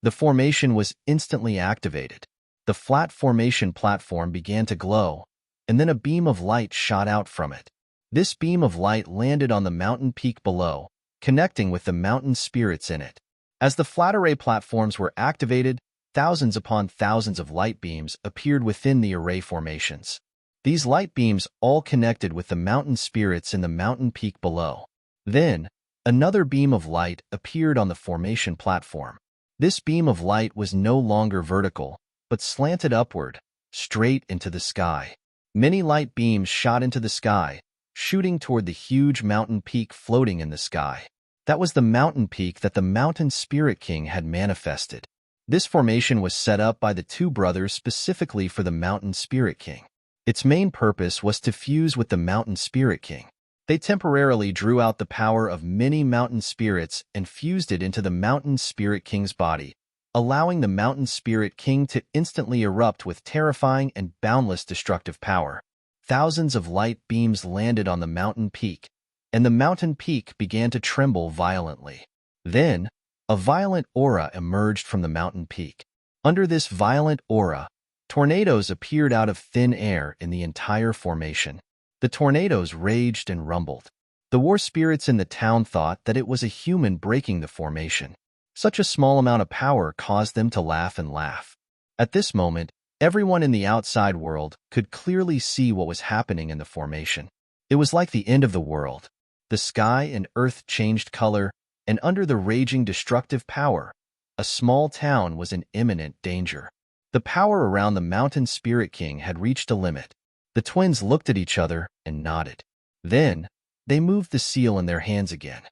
The formation was instantly activated. The flat formation platform began to glow, and then a beam of light shot out from it. This beam of light landed on the mountain peak below, connecting with the mountain spirits in it. As the flat array platforms were activated, thousands upon thousands of light beams appeared within the array formations. These light beams all connected with the mountain spirits in the mountain peak below. Then, another beam of light appeared on the formation platform. This beam of light was no longer vertical, but slanted upward, straight into the sky. Many light beams shot into the sky, shooting toward the huge mountain peak floating in the sky. That was the mountain peak that the Mountain Spirit King had manifested. This formation was set up by the two brothers specifically for the Mountain Spirit King. Its main purpose was to fuse with the Mountain Spirit King. They temporarily drew out the power of many mountain spirits and fused it into the Mountain Spirit King's body, allowing the Mountain Spirit King to instantly erupt with terrifying and boundless destructive power. Thousands of light beams landed on the mountain peak, and the mountain peak began to tremble violently. Then, a violent aura emerged from the mountain peak. Under this violent aura, tornadoes appeared out of thin air in the entire formation. The tornadoes raged and rumbled. The war spirits in the town thought that it was a human breaking the formation. Such a small amount of power caused them to laugh and laugh. At this moment, everyone in the outside world could clearly see what was happening in the formation. It was like the end of the world. The sky and earth changed color, and under the raging destructive power, a small town was in imminent danger. The power around the Mountain Spirit King had reached a limit. The twins looked at each other and nodded. Then, they moved the seal in their hands again.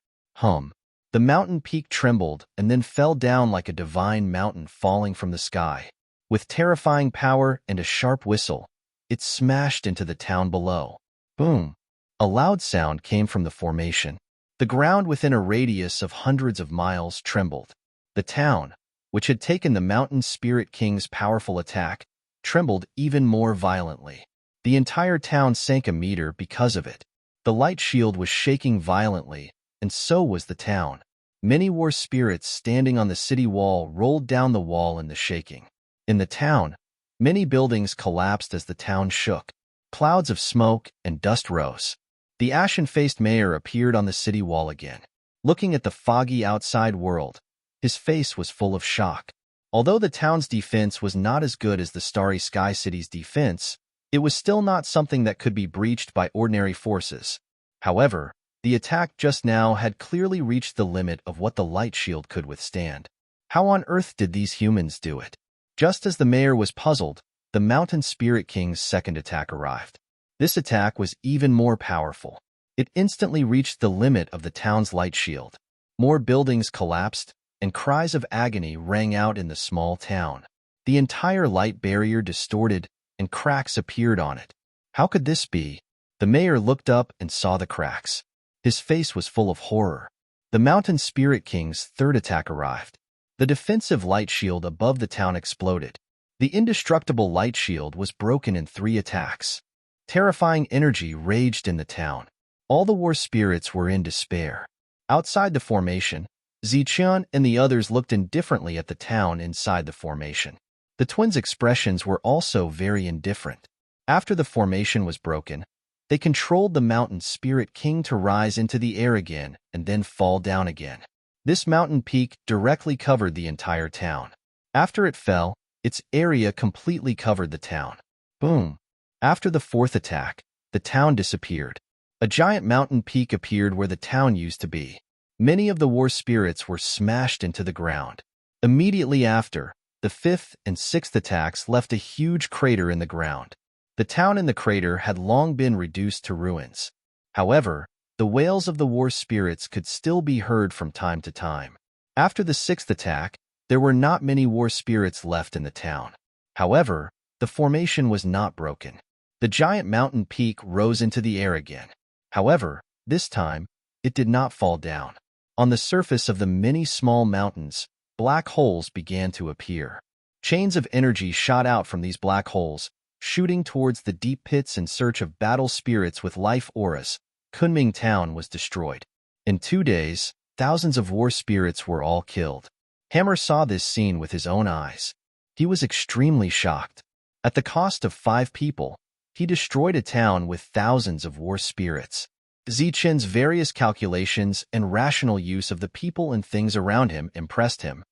The mountain peak trembled and then fell down like a divine mountain falling from the sky. With terrifying power and a sharp whistle, it smashed into the town below. Boom! A loud sound came from the formation. The ground within a radius of hundreds of miles trembled. The town, which had taken the Mountain Spirit King's powerful attack, trembled even more violently. The entire town sank a meter because of it. The light shield was shaking violently, and so was the town. Many war spirits standing on the city wall rolled down the wall in the shaking. In the town, many buildings collapsed as the town shook. Clouds of smoke and dust rose. The ashen-faced mayor appeared on the city wall again. Looking at the foggy outside world, his face was full of shock. Although the town's defense was not as good as the Starry Sky City's defense, it was still not something that could be breached by ordinary forces. However, the attack just now had clearly reached the limit of what the light shield could withstand. How on earth did these humans do it? Just as the mayor was puzzled, the Mountain Spirit King's second attack arrived. This attack was even more powerful. It instantly reached the limit of the town's light shield. More buildings collapsed, and cries of agony rang out in the small town. The entire light barrier distorted, and cracks appeared on it. How could this be? The mayor looked up and saw the cracks. His face was full of horror. The Mountain Spirit King's third attack arrived. The defensive light shield above the town exploded. The indestructible light shield was broken in 3 attacks. Terrifying energy raged in the town. All the war spirits were in despair. Outside the formation, Zichun and the others looked indifferently at the town inside the formation. The twins' expressions were also very indifferent. After the formation was broken, they controlled the Mountain Spirit King to rise into the air again and then fall down again. This mountain peak directly covered the entire town. After it fell, its area completely covered the town. Boom! After the fourth attack, the town disappeared. A giant mountain peak appeared where the town used to be. Many of the war spirits were smashed into the ground. Immediately after, the fifth and sixth attacks left a huge crater in the ground. The town in the crater had long been reduced to ruins. However, the wails of the war spirits could still be heard from time to time. After the sixth attack, there were not many war spirits left in the town. However, the formation was not broken. The giant mountain peak rose into the air again. However, this time, it did not fall down. On the surface of the many small mountains, black holes began to appear. Chains of energy shot out from these black holes, shooting towards the deep pits in search of battle spirits with life auras. Kunming Town was destroyed. In 2 days, thousands of war spirits were all killed. Hammer saw this scene with his own eyes. He was extremely shocked. At the cost of 5 people, he destroyed a town with thousands of war spirits. Zichen's various calculations and rational use of the people and things around him impressed him.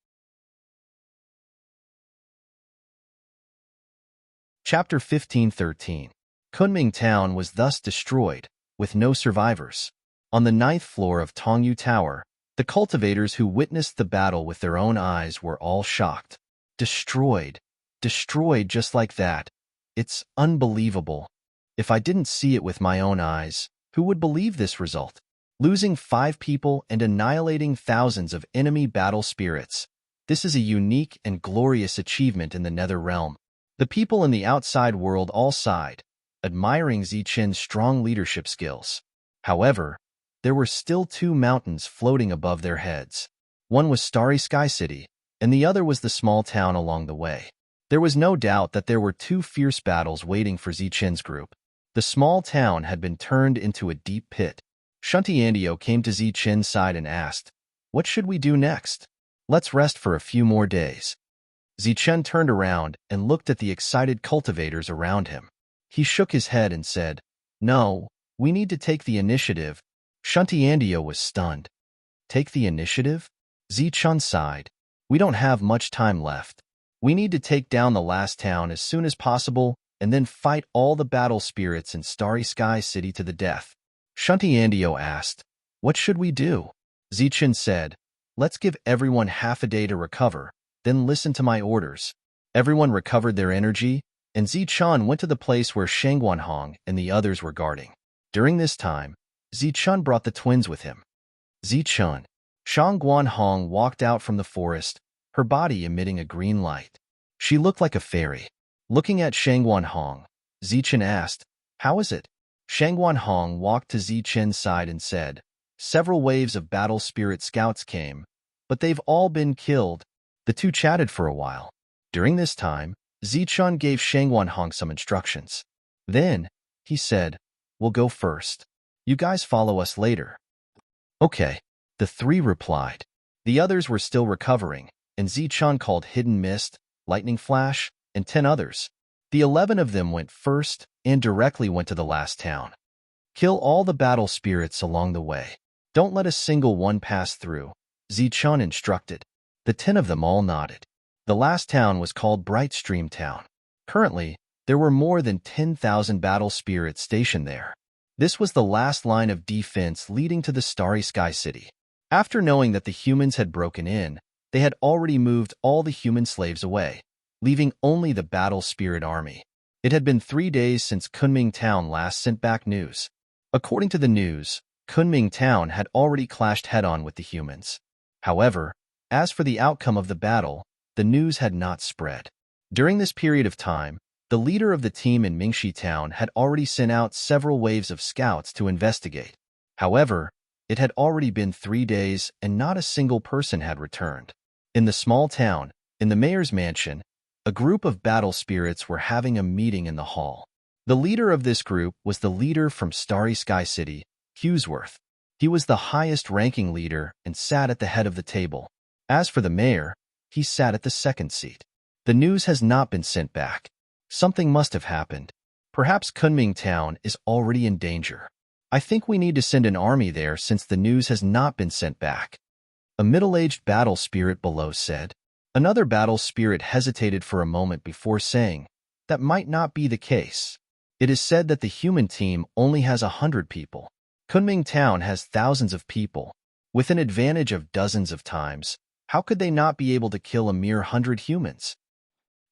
Chapter 15:13. Kunming Town was thus destroyed, with no survivors. On the 9th floor of Tongyu Tower, the cultivators who witnessed the battle with their own eyes were all shocked. Destroyed. Destroyed just like that. It's unbelievable. If I didn't see it with my own eyes, who would believe this result? Losing 5 people and annihilating thousands of enemy battle spirits. This is a unique and glorious achievement in the Nether Realm. The people in the outside world all sighed, admiring Zichen's strong leadership skills. However, there were still 2 mountains floating above their heads. One was Starry Sky City, and the other was the small town along the way. There was no doubt that there were 2 fierce battles waiting for Zichen's group. The small town had been turned into a deep pit. Shuntiandio came to Zichen's side and asked, "What should we do next?" "Let's rest for a few more days." Zichen turned around and looked at the excited cultivators around him. He shook his head and said, "No, we need to take the initiative." Shuntiandio was stunned. "Take the initiative?" Zichen sighed. "We don't have much time left. We need to take down the last town as soon as possible and then fight all the battle spirits in Starry Sky City to the death." Shuntiandio asked, "What should we do?" Zichen said, "Let's give everyone half a day to recover, then listen to my orders." Everyone recovered their energy, and Zichen went to the place where Shangguanhong and the others were guarding. During this time, Zichen brought the twins with him. Zichen. Shangguanhong walked out from the forest, her body emitting a green light. She looked like a fairy. Looking at Shangguanhong, Zichen asked, "How is it?" Shangguanhong walked to Zichen's side and said, "Several waves of battle spirit scouts came, but they've all been killed." The two chatted for a while. During this time, Zichen gave Shangguanhong some instructions. Then, he said, "We'll go first. You guys follow us later." "Okay," the 3 replied. The others were still recovering, and Zichen called Hidden Mist, Lightning Flash, and 10 others. The 11 of them went first and directly went to the last town. Kill all the battle spirits along the way. Don't let a single one pass through, Zichen instructed. The 10 of them all nodded. The last town was called Bright Stream Town. Currently, there were more than 10,000 battle spirits stationed there. This was the last line of defense leading to the Starry Sky City. After knowing that the humans had broken in, they had already moved all the human slaves away, leaving only the battle spirit army. It had been 3 days since Kunming Town last sent back news. According to the news, Kunming Town had already clashed head-on with the humans. However, as for the outcome of the battle, the news had not spread. During this period of time, the leader of the team in Mingxi Town had already sent out several waves of scouts to investigate. However, it had already been 3 days and not a single person had returned. In the small town, in the mayor's mansion, a group of battle spirits were having a meeting in the hall. The leader of this group was the leader from Starry Sky City, Hughesworth. He was the highest-ranking leader and sat at the head of the table. As for the mayor, he sat at the second seat. The news has not been sent back. Something must have happened. Perhaps Kunming Town is already in danger. I think we need to send an army there since the news has not been sent back. A middle-aged battle spirit below said. Another battle spirit hesitated for a moment before saying, "That might not be the case." It is said that the human team only has 100 people. Kunming Town has thousands of people. With an advantage of dozens of times, how could they not be able to kill a mere 100 humans?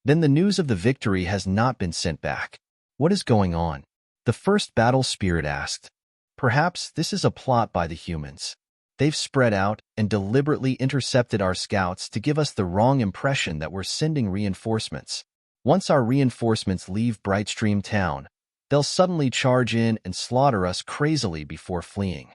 Then the news of the victory has not been sent back. What is going on? The first battle spirit asked. Perhaps this is a plot by the humans. They've spread out and deliberately intercepted our scouts to give us the wrong impression that we're sending reinforcements. Once our reinforcements leave Brightstream Town, they'll suddenly charge in and slaughter us crazily before fleeing.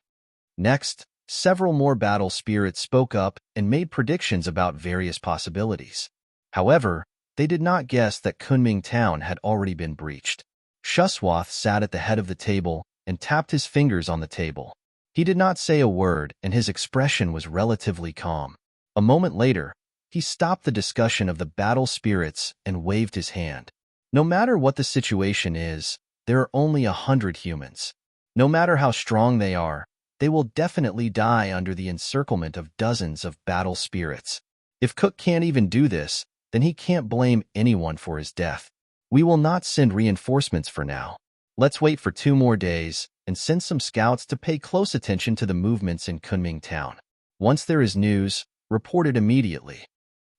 Next, several more battle spirits spoke up and made predictions about various possibilities. However, they did not guess that Kunming Town had already been breached. Shuswath sat at the head of the table and tapped his fingers on the table. He did not say a word, and his expression was relatively calm. A moment later, he stopped the discussion of the battle spirits and waved his hand. No matter what the situation is, there are only 100 humans. No matter how strong they are, they will definitely die under the encirclement of dozens of battle spirits. If Cook can't even do this, then he can't blame anyone for his death. We will not send reinforcements for now. Let's wait for 2 more days and send some scouts to pay close attention to the movements in Kunming Town. Once there is news, report it immediately.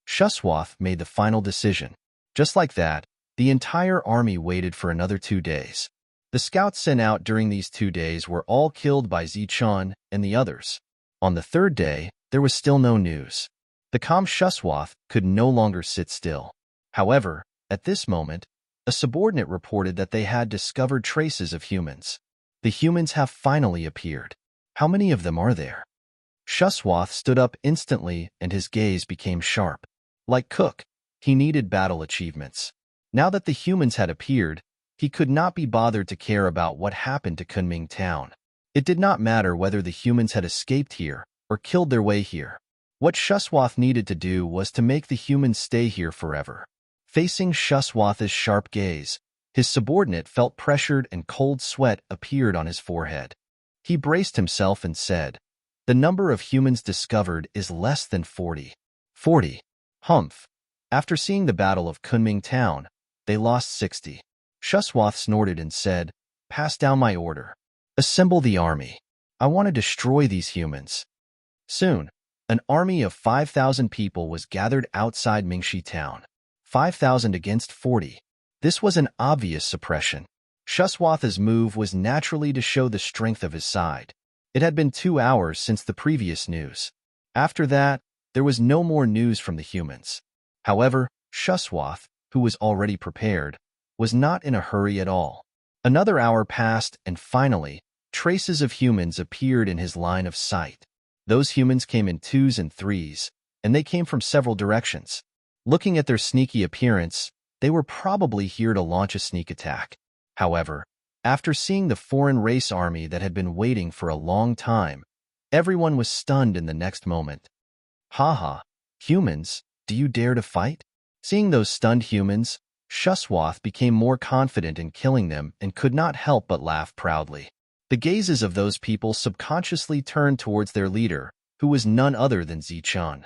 Shuswath made the final decision. Just like that, the entire army waited for another 2 days. The scouts sent out during these 2 days were all killed by Zichun and the others. On the 3rd day, there was still no news. The calm Shuswath could no longer sit still. However, at this moment, a subordinate reported that they had discovered traces of humans. The humans have finally appeared. How many of them are there? Shuswath stood up instantly and his gaze became sharp. Like Cook, he needed battle achievements. Now that the humans had appeared, he could not be bothered to care about what happened to Kunming Town. It did not matter whether the humans had escaped here or killed their way here. What Shuswath needed to do was to make the humans stay here forever. Facing Shuswath's sharp gaze, his subordinate felt pressured and cold sweat appeared on his forehead. He braced himself and said, "The number of humans discovered is less than 40. 40. Humph. After seeing the Battle of Kunming Town, they lost 60. Shuswath snorted and said, "Pass down my order. Assemble the army. I want to destroy these humans." Soon, an army of 5,000 people was gathered outside Mingxi Town. 5,000 against 40. This was an obvious suppression. Shuswath's move was naturally to show the strength of his side. It had been 2 hours since the previous news. After that, there was no more news from the humans. However, Shuswath, who was already prepared, was not in a hurry at all. Another hour passed, and finally, traces of humans appeared in his line of sight. Those humans came in 2s and 3s, and they came from several directions. Looking at their sneaky appearance, they were probably here to launch a sneak attack. However, after seeing the foreign race army that had been waiting for a long time, everyone was stunned in the next moment. "Haha, humans, do you dare to fight?" Seeing those stunned humans, Shuswath became more confident in killing them and could not help but laugh proudly. The gazes of those people subconsciously turned towards their leader, who was none other than Zichun.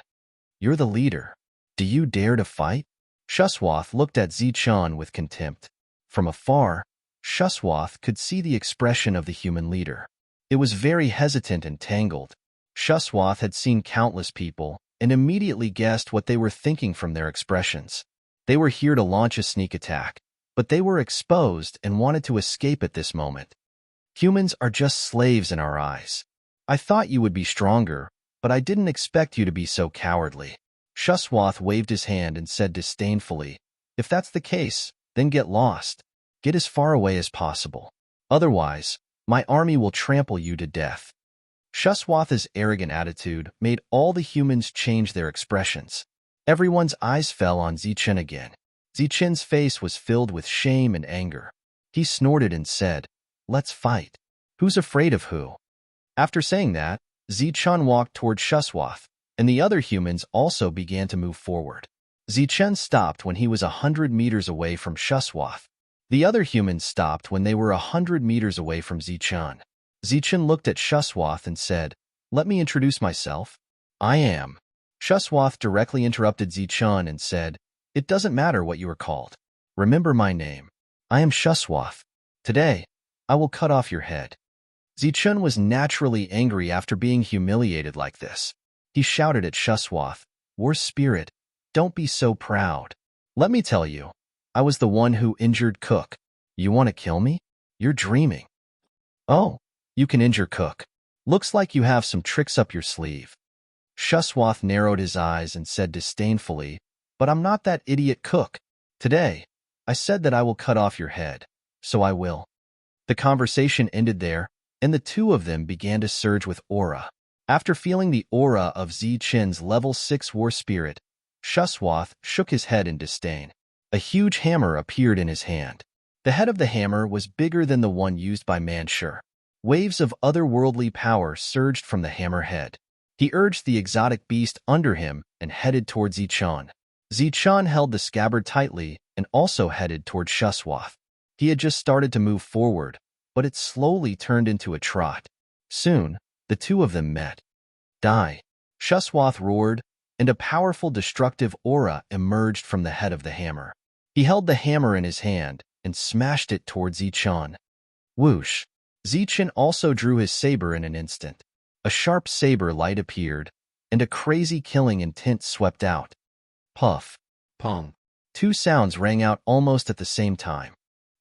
"You're the leader. Do you dare to fight?" Shuswath looked at Zichun with contempt. From afar, Shuswath could see the expression of the human leader. It was very hesitant and tangled. Shuswath had seen countless people and immediately guessed what they were thinking from their expressions. They were here to launch a sneak attack, but they were exposed and wanted to escape at this moment. "Humans are just slaves in our eyes. I thought you would be stronger, but I didn't expect you to be so cowardly." Shuswath waved his hand and said disdainfully, "If that's the case, then get lost. Get as far away as possible. Otherwise, my army will trample you to death." Shuswath's arrogant attitude made all the humans change their expressions. Everyone's eyes fell on Zichun again. Zichun's face was filled with shame and anger. He snorted and said, "Let's fight. Who's afraid of who?" After saying that, Zichun walked toward Shuswath, and the other humans also began to move forward. Zichun stopped when he was 100 meters away from Shuswath. The other humans stopped when they were 100 meters away from Zichun. Zichun looked at Shuswath and said, "Let me introduce myself. I am." Shuswath directly interrupted Zichun and said, "It doesn't matter what you are called. Remember my name. I am Shuswath." Today, I will cut off your head." Zichun was naturally angry after being humiliated like this. He shouted at Shuswath, "War spirit, don't be so proud. Let me tell you, I was the one who injured Cook. You want to kill me? You're dreaming." "Oh, you can injure Cook. Looks like you have some tricks up your sleeve." Shuswath narrowed his eyes and said disdainfully, "But I'm not that idiot Cook. Today, I said that I will cut off your head, so I will." The conversation ended there, and the two of them began to surge with aura. After feeling the aura of Zichen's level 6 war spirit, Shuswath shook his head in disdain. A huge hammer appeared in his hand. The head of the hammer was bigger than the one used by Manshur. Waves of otherworldly power surged from the hammer head. He urged the exotic beast under him and headed towards Zichun. Zichun held the scabbard tightly and also headed toward Shuswath. He had just started to move forward, but it slowly turned into a trot. Soon, the two of them met. "Die!" Shuswath roared, and a powerful destructive aura emerged from the head of the hammer. He held the hammer in his hand and smashed it towards Zichun. Whoosh! Zichun also drew his saber in an instant. A sharp saber light appeared, and a crazy killing intent swept out. Puff! Pong! Two sounds rang out almost at the same time.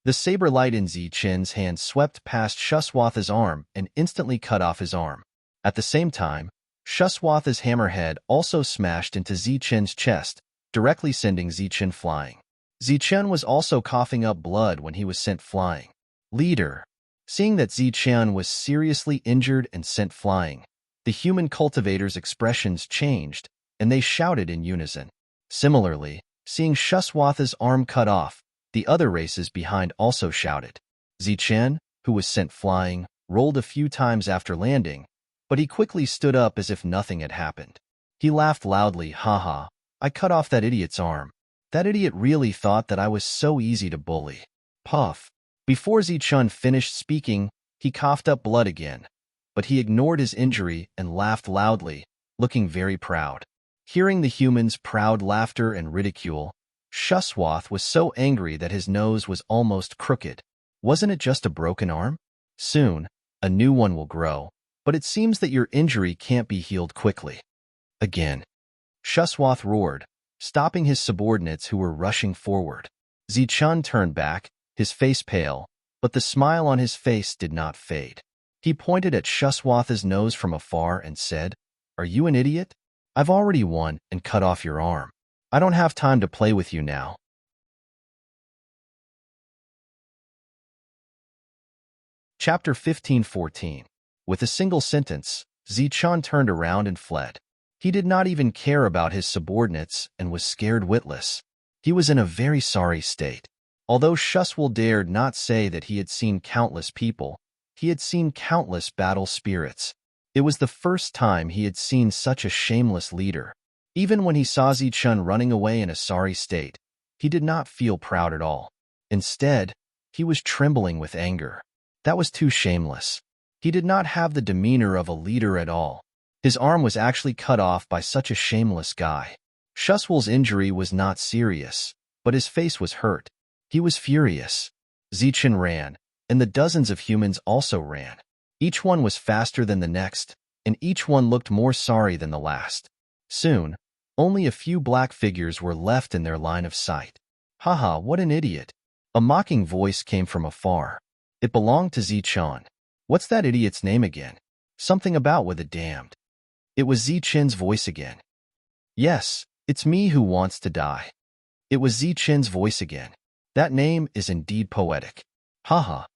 The saber light in Zichun's hand swept past Shuswath's arm and instantly cut off his arm. At the same time, Shuswath's hammerhead also smashed into Zichun's chest, directly sending Zichun flying. Zichun was also coughing up blood when he was sent flying. Leader. Seeing that Zichun was seriously injured and sent flying, the human cultivators' expressions changed, and they shouted in unison. Similarly, seeing Shuswath's arm cut off, the other races behind also shouted. Zichun, who was sent flying, rolled a few times after landing, but he quickly stood up as if nothing had happened. He laughed loudly, "Haha, I cut off that idiot's arm. That idiot really thought that I was so easy to bully." Puff. Before Zichun finished speaking, he coughed up blood again, but he ignored his injury and laughed loudly, looking very proud. Hearing the humans' proud laughter and ridicule, Shuswath was so angry that his nose was almost crooked. Wasn't it just a broken arm? Soon, a new one will grow, but it seems that your injury can't be healed quickly. Again. Shuswath roared, stopping his subordinates who were rushing forward. Zichun turned back, his face pale, but the smile on his face did not fade. He pointed at Shuswath's nose from afar and said, "Are you an idiot? I've already won and cut off your arm. I don't have time to play with you now." Chapter 15:14. With a single sentence, Zichun turned around and fled. He did not even care about his subordinates and was scared witless. He was in a very sorry state. Although Shuswal dared not say that he had seen countless people, he had seen countless battle spirits. It was the first time he had seen such a shameless leader. Even when he saw Zichun running away in a sorry state, he did not feel proud at all. Instead, he was trembling with anger. That was too shameless. He did not have the demeanor of a leader at all. His arm was actually cut off by such a shameless guy. Shuswal's injury was not serious, but his face was hurt. He was furious. Zichun ran, and the dozens of humans also ran. Each one was faster than the next, and each one looked more sorry than the last. Soon, only a few black figures were left in their line of sight. "Haha, what an idiot." A mocking voice came from afar. It belonged to Zichun. "What's that idiot's name again? Something about with a damned." It was Zichun's voice again. "Yes, it's me who wants to die." It was Zichun's voice again. "That name is indeed poetic." Haha.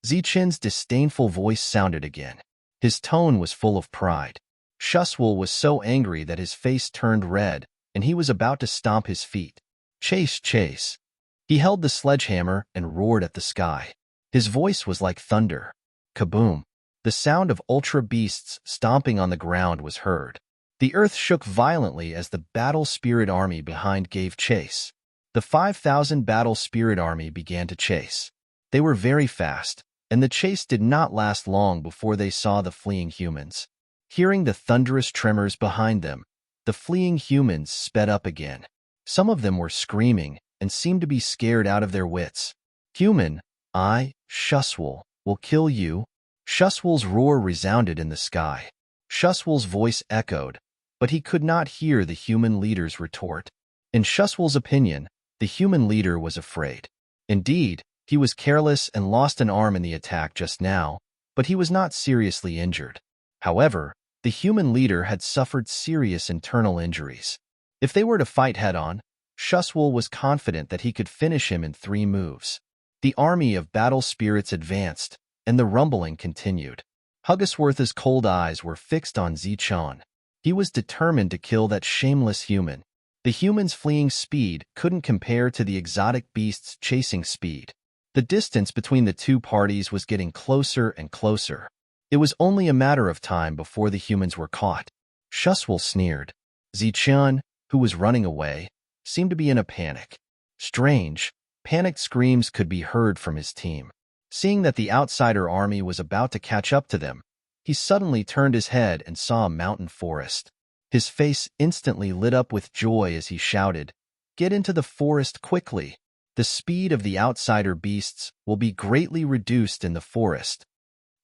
Zichun's disdainful voice sounded again. His tone was full of pride. Shuswal was so angry that his face turned red, and he was about to stomp his feet. "Chase, chase." He held the sledgehammer and roared at the sky. His voice was like thunder. Kaboom! The sound of ultra beasts stomping on the ground was heard. The earth shook violently as the battle spirit army behind gave chase. The 5,000 battle spirit army began to chase. They were very fast, and the chase did not last long before they saw the fleeing humans. Hearing the thunderous tremors behind them, the fleeing humans sped up again. Some of them were screaming and seemed to be scared out of their wits. "Human, I, Shuswal, will kill you." Shuswal's roar resounded in the sky. Shuswal's voice echoed, but he could not hear the human leader's retort. In Shuswal's opinion, the human leader was afraid. Indeed, he was careless and lost an arm in the attack just now, but he was not seriously injured. However, the human leader had suffered serious internal injuries. If they were to fight head-on, Shuswal was confident that he could finish him in 3 moves. The army of battle spirits advanced, and the rumbling continued. Huggisworth's cold eyes were fixed on Zichon. He was determined to kill that shameless human. The human's fleeing speed couldn't compare to the exotic beast's chasing speed. The distance between the two parties was getting closer and closer. It was only a matter of time before the humans were caught. Shuswal sneered. Zichon, who was running away, seemed to be in a panic. Strange, panicked screams could be heard from his team. Seeing that the outsider army was about to catch up to them, he suddenly turned his head and saw a mountain forest. His face instantly lit up with joy as he shouted, "Get into the forest quickly! The speed of the outsider beasts will be greatly reduced in the forest."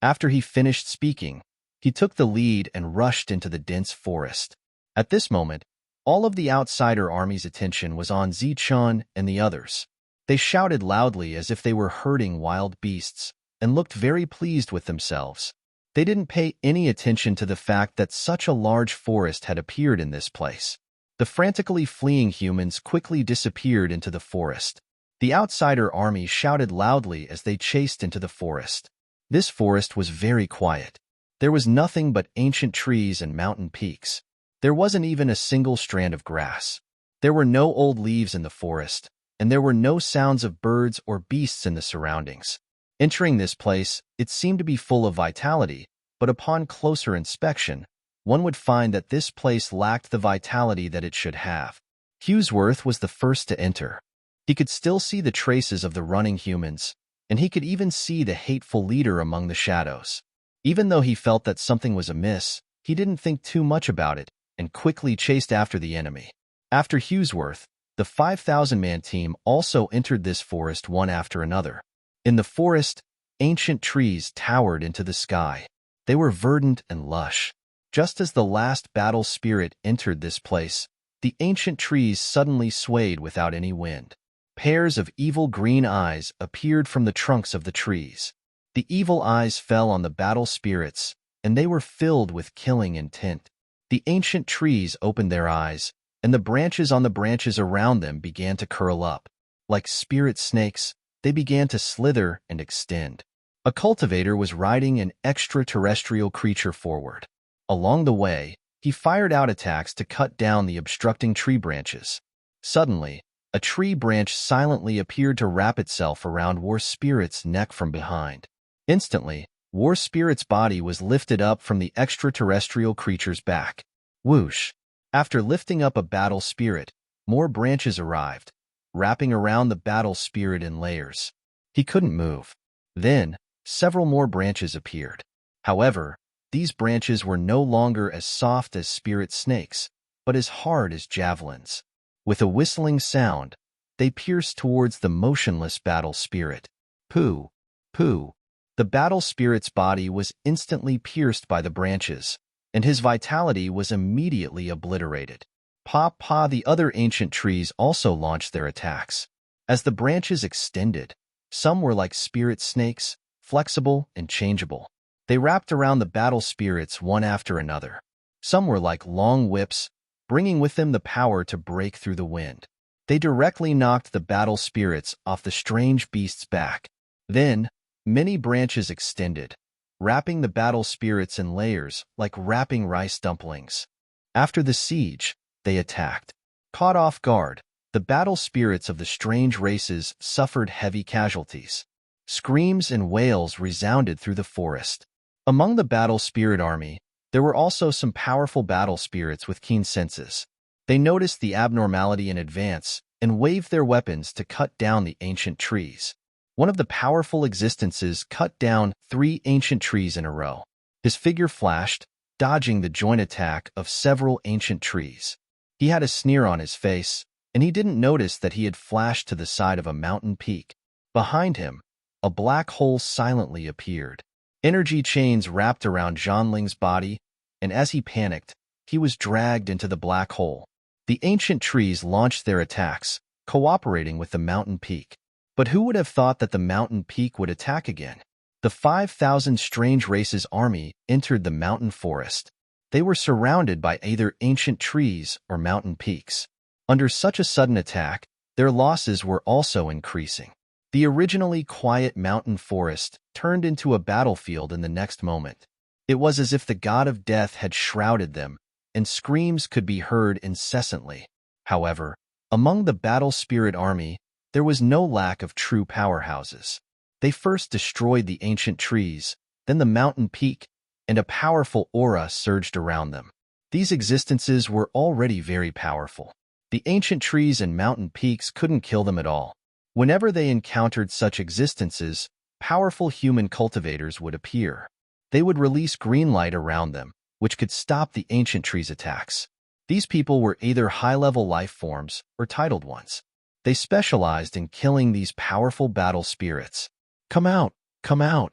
After he finished speaking, he took the lead and rushed into the dense forest. At this moment, all of the outsider army's attention was on Zichon and the others. They shouted loudly as if they were herding wild beasts, and looked very pleased with themselves. They didn't pay any attention to the fact that such a large forest had appeared in this place. The frantically fleeing humans quickly disappeared into the forest. The outsider army shouted loudly as they chased into the forest. This forest was very quiet. There was nothing but ancient trees and mountain peaks. There wasn't even a single strand of grass. There were no old leaves in the forest, and there were no sounds of birds or beasts in the surroundings. Entering this place, it seemed to be full of vitality, but upon closer inspection, one would find that this place lacked the vitality that it should have. Hughisworth was the first to enter. He could still see the traces of the running humans, and he could even see the hateful leader among the shadows. Even though he felt that something was amiss, he didn't think too much about it and quickly chased after the enemy. After Hughisworth, the 5,000-man team also entered this forest one after another. In the forest, ancient trees towered into the sky. They were verdant and lush. Just as the last battle spirit entered this place, the ancient trees suddenly swayed without any wind. Pairs of evil green eyes appeared from the trunks of the trees. The evil eyes fell on the battle spirits, and they were filled with killing intent. The ancient trees opened their eyes, and the branches on the branches around them began to curl up. Like spirit snakes, they began to slither and extend. A cultivator was riding an extraterrestrial creature forward. Along the way, he fired out attacks to cut down the obstructing tree branches. Suddenly, a tree branch silently appeared to wrap itself around War Spirit's neck from behind. Instantly, War Spirit's body was lifted up from the extraterrestrial creature's back. Whoosh! After lifting up a battle spirit, more branches arrived, wrapping around the battle spirit in layers. He couldn't move. Then, several more branches appeared. However, these branches were no longer as soft as spirit snakes, but as hard as javelins. With a whistling sound, they pierced towards the motionless battle spirit. Pooh! Pooh! The battle spirit's body was instantly pierced by the branches, and his vitality was immediately obliterated. Pa! The other ancient trees also launched their attacks. As the branches extended, some were like spirit snakes, flexible and changeable. They wrapped around the battle spirits one after another. Some were like long whips, bringing with them the power to break through the wind. They directly knocked the battle spirits off the strange beast's back. Then, many branches extended, wrapping the battle spirits in layers like wrapping rice dumplings. After the siege, they attacked. Caught off guard, the battle spirits of the strange races suffered heavy casualties. Screams and wails resounded through the forest. Among the battle spirit army, there were also some powerful battle spirits with keen senses. They noticed the abnormality in advance and waved their weapons to cut down the ancient trees. One of the powerful existences cut down 3 ancient trees in a row. His figure flashed, dodging the joint attack of several ancient trees. He had a sneer on his face, and he didn't notice that he had flashed to the side of a mountain peak. Behind him, a black hole silently appeared. Energy chains wrapped around Zhanling's body, and as he panicked, he was dragged into the black hole. The ancient trees launched their attacks, cooperating with the mountain peak. But who would have thought that the mountain peak would attack again? The 5,000 strange races army entered the mountain forest. They were surrounded by either ancient trees or mountain peaks. Under such a sudden attack, their losses were also increasing. The originally quiet mountain forest turned into a battlefield in the next moment. It was as if the god of death had shrouded them, and screams could be heard incessantly. However, among the battle spirit army, there was no lack of true powerhouses. They first destroyed the ancient trees, then the mountain peak, and a powerful aura surged around them. These existences were already very powerful. The ancient trees and mountain peaks couldn't kill them at all. Whenever they encountered such existences, powerful human cultivators would appear. They would release green light around them, which could stop the ancient trees' attacks. These people were either high-level life forms or titled ones. They specialized in killing these powerful battle spirits. "Come out! Come out!"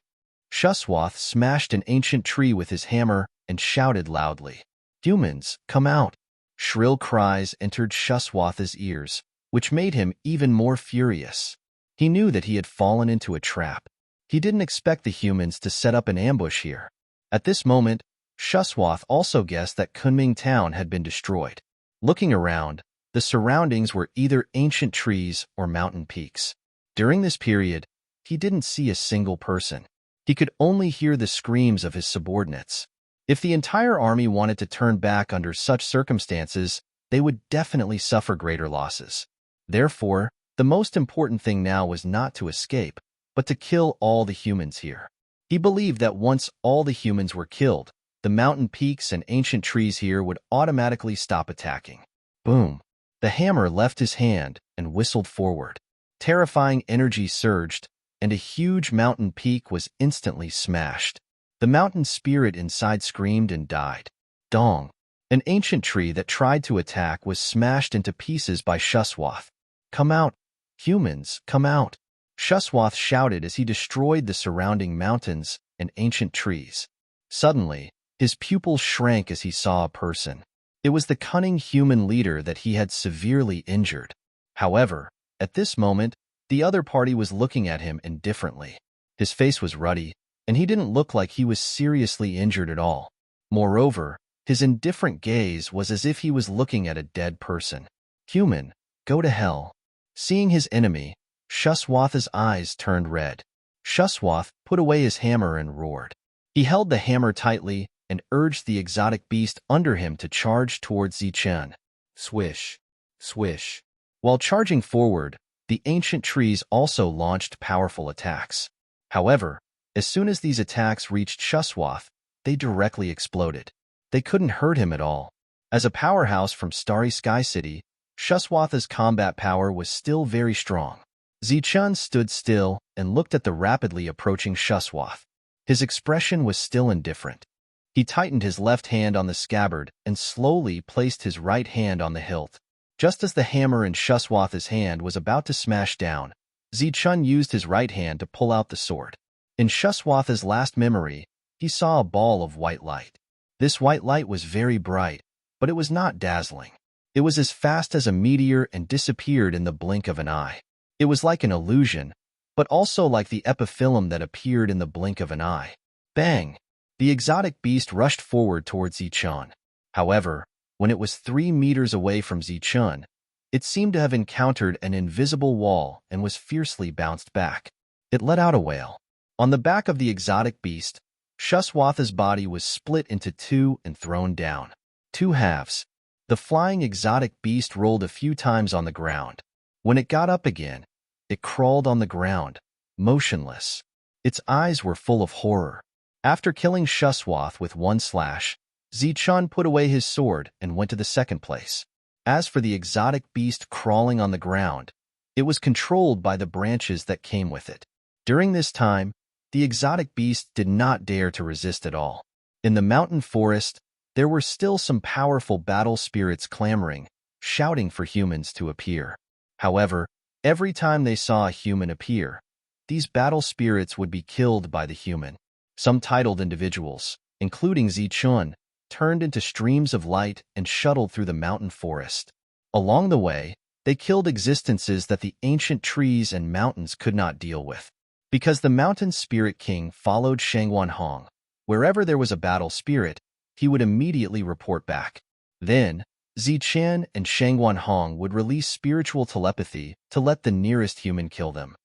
Shuswath smashed an ancient tree with his hammer and shouted loudly. "Humans, come out!" Shrill cries entered Shuswath's ears, which made him even more furious. He knew that he had fallen into a trap. He didn't expect the humans to set up an ambush here. At this moment, Shuswath also guessed that Kunming Town had been destroyed. Looking around, the surroundings were either ancient trees or mountain peaks. During this period, he didn't see a single person. He could only hear the screams of his subordinates. If the entire army wanted to turn back under such circumstances, they would definitely suffer greater losses. Therefore, the most important thing now was not to escape, but to kill all the humans here. He believed that once all the humans were killed, the mountain peaks and ancient trees here would automatically stop attacking. Boom! The hammer left his hand and whistled forward. Terrifying energy surged, and a huge mountain peak was instantly smashed. The mountain spirit inside screamed and died. Dong! An ancient tree that tried to attack was smashed into pieces by Shuswath. "Come out! Humans, come out!" Shuswath shouted as he destroyed the surrounding mountains and ancient trees. Suddenly, his pupils shrank as he saw a person. It was the cunning human leader that he had severely injured. However, at this moment, the other party was looking at him indifferently. His face was ruddy, and he didn't look like he was seriously injured at all. Moreover, his indifferent gaze was as if he was looking at a dead person. "Human, go to hell." Seeing his enemy, Shuswath's eyes turned red. Shuswath put away his hammer and roared. He held the hammer tightly and urged the exotic beast under him to charge towards Zichen. Swish, swish. While charging forward, the ancient trees also launched powerful attacks. However, as soon as these attacks reached Shuswath, they directly exploded. They couldn't hurt him at all. As a powerhouse from Starry Sky City, Shuswath's combat power was still very strong. Zichen stood still and looked at the rapidly approaching Shuswath. His expression was still indifferent. He tightened his left hand on the scabbard and slowly placed his right hand on the hilt. Just as the hammer in Shuswath's hand was about to smash down, Zichen used his right hand to pull out the sword. In Shuswath's last memory, he saw a ball of white light. This white light was very bright, but it was not dazzling. It was as fast as a meteor and disappeared in the blink of an eye. It was like an illusion, but also like the epiphyllum that appeared in the blink of an eye. Bang! The exotic beast rushed forward towards Zichen. However, when it was 3 meters away from Zichen, it seemed to have encountered an invisible wall and was fiercely bounced back. It let out a wail. On the back of the exotic beast, Shuswath's body was split into 2 and thrown down. 2 halves. The flying exotic beast rolled a few times on the ground. When it got up again, it crawled on the ground, motionless. Its eyes were full of horror. After killing Shuswath with 1 slash, Zichen put away his sword and went to the second place. As for the exotic beast crawling on the ground, it was controlled by the branches that came with it. During this time, the exotic beast did not dare to resist at all. In the mountain forest, there were still some powerful battle spirits clamoring, shouting for humans to appear. However, every time they saw a human appear, these battle spirits would be killed by the human. Some titled individuals, including Zichun, turned into streams of light and shuttled through the mountain forest. Along the way, they killed existences that the ancient trees and mountains could not deal with. Because the mountain spirit king followed Shangwan Hong, wherever there was a battle spirit, he would immediately report back. Then, Zichen and Shangwan Hong would release spiritual telepathy to let the nearest human kill them.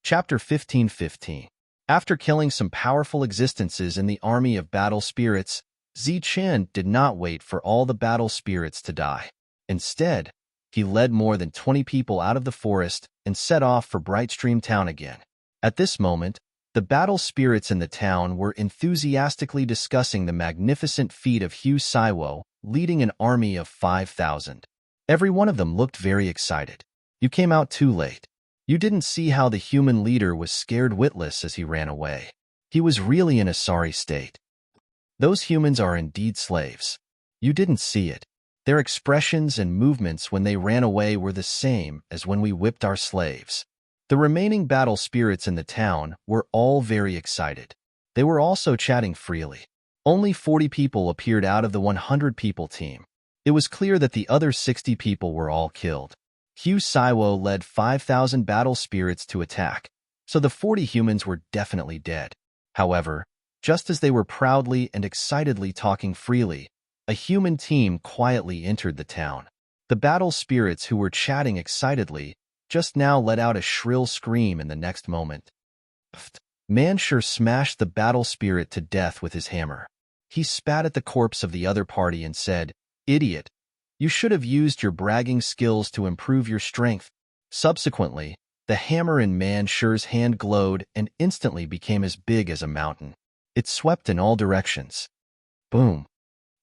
Chapter 15:15. After killing some powerful existences in the army of battle spirits, Zichen did not wait for all the battle spirits to die. Instead, he led more than 20 people out of the forest and set off for Brightstream Town again. At this moment, the battle spirits in the town were enthusiastically discussing the magnificent feat of Hu Saiwo, leading an army of 5,000. Every one of them looked very excited. You came out too late. You didn't see how the human leader was scared witless as he ran away. He was really in a sorry state. Those humans are indeed slaves. You didn't see it. Their expressions and movements when they ran away were the same as when we whipped our slaves. The remaining battle spirits in the town were all very excited. They were also chatting freely. Only 40 people appeared out of the 100 people team. It was clear that the other 60 people were all killed. Hu Saiwo led 5,000 battle spirits to attack, so the 40 humans were definitely dead. However, just as they were proudly and excitedly talking freely, a human team quietly entered the town. The battle spirits who were chatting excitedly just now let out a shrill scream in the next moment. Manshur smashed the battle spirit to death with his hammer. He spat at the corpse of the other party and said, "Idiot, you should have used your bragging skills to improve your strength." Subsequently, the hammer in Manshur's hand glowed and instantly became as big as a mountain. It swept in all directions. Boom!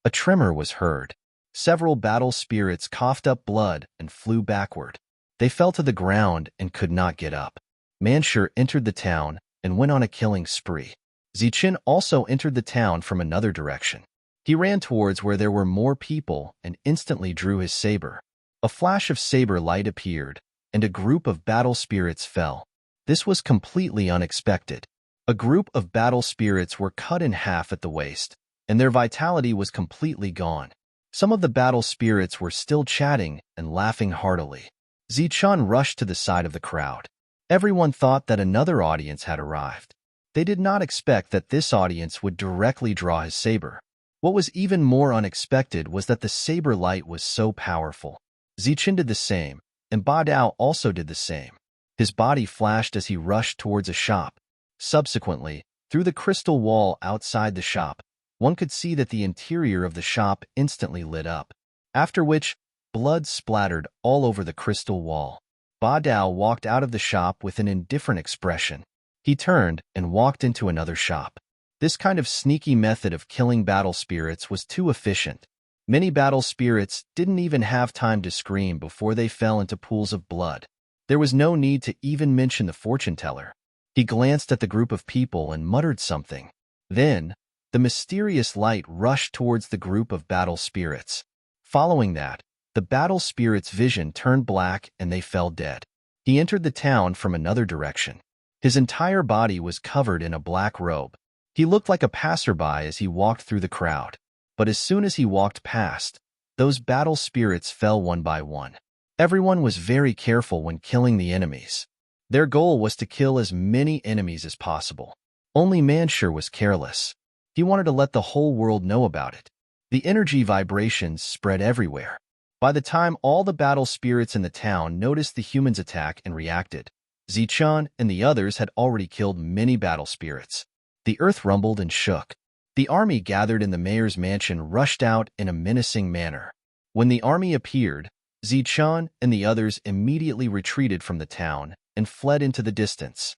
A tremor was heard. Several battle spirits coughed up blood and flew backward. They fell to the ground and could not get up. Manshur entered the town and went on a killing spree. Zichen also entered the town from another direction. He ran towards where there were more people and instantly drew his saber. A flash of saber light appeared, and a group of battle spirits fell. This was completely unexpected. A group of battle spirits were cut in half at the waist, and their vitality was completely gone. Some of the battle spirits were still chatting and laughing heartily. Zichen rushed to the side of the crowd. Everyone thought that another audience had arrived. They did not expect that this audience would directly draw his saber. What was even more unexpected was that the saber light was so powerful. Zichen did the same, and Ba Dao also did the same. His body flashed as he rushed towards a shop. Subsequently, through the crystal wall outside the shop, one could see that the interior of the shop instantly lit up, after which blood splattered all over the crystal wall. Ba Dao walked out of the shop with an indifferent expression. He turned and walked into another shop. This kind of sneaky method of killing battle spirits was too efficient. Many battle spirits didn't even have time to scream before they fell into pools of blood. There was no need to even mention the fortune teller. He glanced at the group of people and muttered something. Then, the mysterious light rushed towards the group of battle spirits. Following that, the battle spirits' vision turned black and they fell dead. He entered the town from another direction. His entire body was covered in a black robe. He looked like a passerby as he walked through the crowd. But as soon as he walked past, those battle spirits fell one by one. Everyone was very careful when killing the enemies. Their goal was to kill as many enemies as possible. Only Manshur was careless. He wanted to let the whole world know about it. The energy vibrations spread everywhere. By the time all the battle spirits in the town noticed the humans' attack and reacted, Zichen and the others had already killed many battle spirits. The earth rumbled and shook. The army gathered in the mayor's mansion rushed out in a menacing manner. When the army appeared, Zichen and the others immediately retreated from the town and fled into the distance.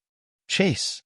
Chase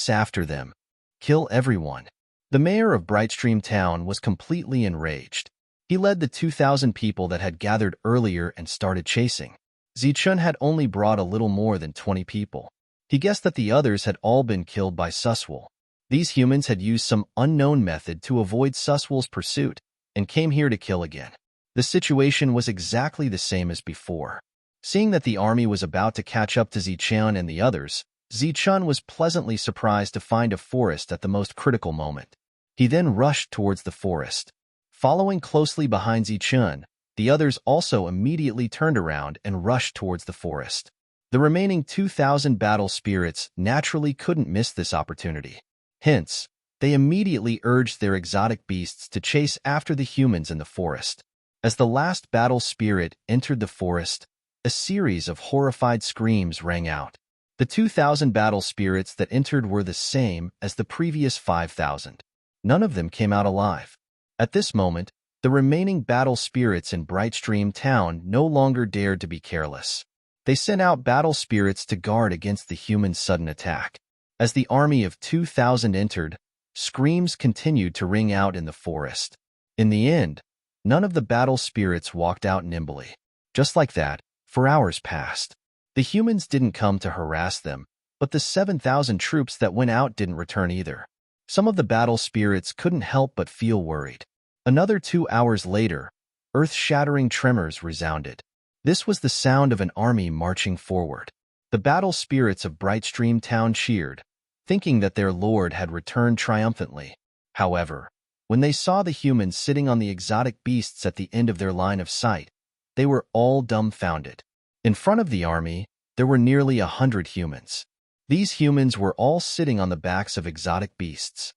after them. Kill everyone. The mayor of Brightstream Town was completely enraged. He led the 2,000 people that had gathered earlier and started chasing. Zichen had only brought a little more than 20 people. He guessed that the others had all been killed by Suswell. These humans had used some unknown method to avoid Suswell's pursuit and came here to kill again. The situation was exactly the same as before. Seeing that the army was about to catch up to Zichun and the others, Zichun was pleasantly surprised to find a forest at the most critical moment. He then rushed towards the forest. Following closely behind Zichun, the others also immediately turned around and rushed towards the forest. The remaining 2,000 battle spirits naturally couldn't miss this opportunity. Hence, they immediately urged their exotic beasts to chase after the humans in the forest. As the last battle spirit entered the forest, a series of horrified screams rang out. The 2,000 battle spirits that entered were the same as the previous 5,000. None of them came out alive. At this moment, the remaining battle spirits in Brightstream Town no longer dared to be careless. They sent out battle spirits to guard against the humans' sudden attack. As the army of 2,000 entered, screams continued to ring out in the forest. In the end, none of the battle spirits walked out nimbly. Just like that, 4 hours passed. The humans didn't come to harass them, but the 7,000 troops that went out didn't return either. Some of the battle spirits couldn't help but feel worried. Another 2 hours later, earth-shattering tremors resounded. This was the sound of an army marching forward. The battle spirits of Brightstream Town cheered, thinking that their lord had returned triumphantly. However, when they saw the humans sitting on the exotic beasts at the end of their line of sight, they were all dumbfounded. In front of the army, there were nearly 100 humans. These humans were all sitting on the backs of exotic beasts.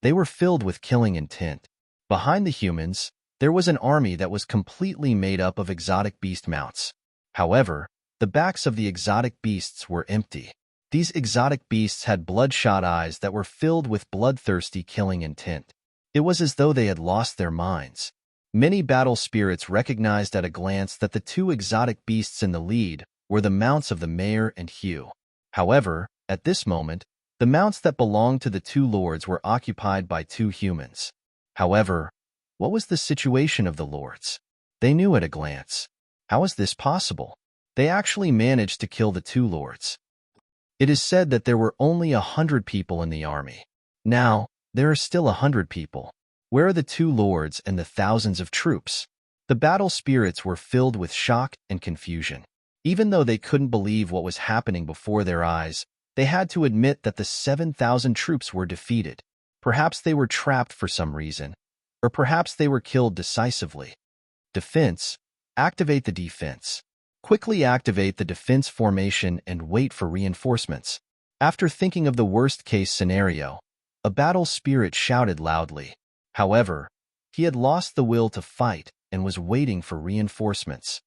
They were filled with killing intent. Behind the humans, there was an army that was completely made up of exotic beast mounts. However, the backs of the exotic beasts were empty. These exotic beasts had bloodshot eyes that were filled with bloodthirsty killing intent. It was as though they had lost their minds. Many battle spirits recognized at a glance that the 2 exotic beasts in the lead were the mounts of the mayor and Hugh. However, at this moment, the mounts that belonged to the 2 lords were occupied by 2 humans. However, what was the situation of the lords? They knew at a glance. How is this possible? They actually managed to kill the 2 lords. It is said that there were only 100 people in the army. Now, there are still 100 people. Where are the 2 lords and the thousands of troops? The battle spirits were filled with shock and confusion. Even though they couldn't believe what was happening before their eyes, they had to admit that the 7,000 troops were defeated. Perhaps they were trapped for some reason, or perhaps they were killed decisively. Defense. Activate the defense. Quickly activate the defense formation and wait for reinforcements. After thinking of the worst-case scenario, a battle spirit shouted loudly. However, he had lost the will to fight and was waiting for reinforcements.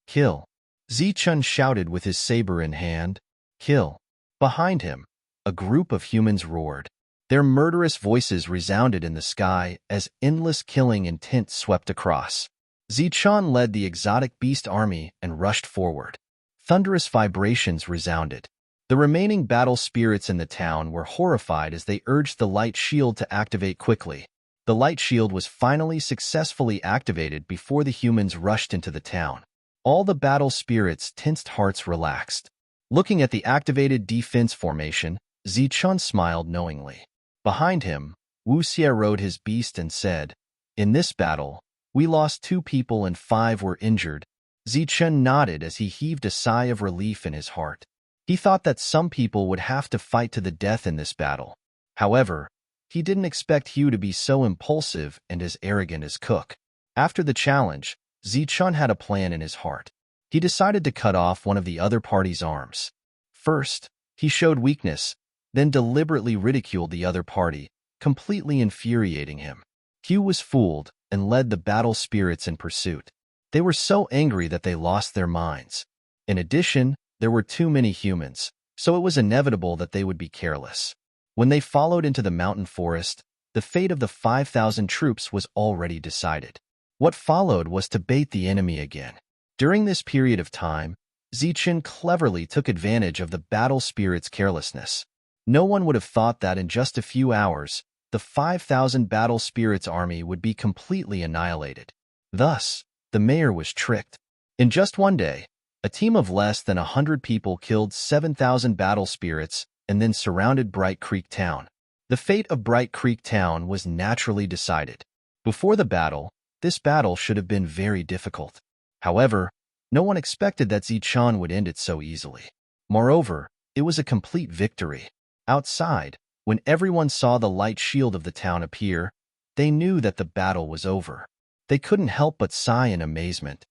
Kill. Zichun shouted with his saber in hand. Kill. Behind him, a group of humans roared. Their murderous voices resounded in the sky as endless killing intent swept across. Zichun led the exotic beast army and rushed forward. Thunderous vibrations resounded. The remaining battle spirits in the town were horrified as they urged the light shield to activate quickly. The light shield was finally successfully activated before the humans rushed into the town. All the battle spirits' tensed hearts relaxed. Looking at the activated defense formation, Zichun smiled knowingly. Behind him, Wu Xie rode his beast and said, "In this battle, we lost 2 people and 5 were injured." Zichun nodded as he heaved a sigh of relief in his heart. He thought that some people would have to fight to the death in this battle. However, he didn't expect Hugh to be so impulsive and as arrogant as Cook. After the challenge, Zichun had a plan in his heart. He decided to cut off one of the other party's arms. First, he showed weakness, then deliberately ridiculed the other party, completely infuriating him. Hugh was fooled and led the battle spirits in pursuit. They were so angry that they lost their minds. In addition, there were too many humans, so it was inevitable that they would be careless. When they followed into the mountain forest, the fate of the 5,000 troops was already decided. What followed was to bait the enemy again. During this period of time, Zichun cleverly took advantage of the battle spirit's carelessness. No one would have thought that in just a few hours, the 5,000 battle spirits army would be completely annihilated. Thus, the mayor was tricked. In just one day, a team of less than 100 people killed 7,000 battle spirits and then surrounded Bright Creek Town. The fate of Bright Creek Town was naturally decided. Before the battle, this battle should have been very difficult. However, no one expected that Zichun would end it so easily. Moreover, it was a complete victory. Outside, when everyone saw the light shield of the town appear, they knew that the battle was over. They couldn't help but sigh in amazement.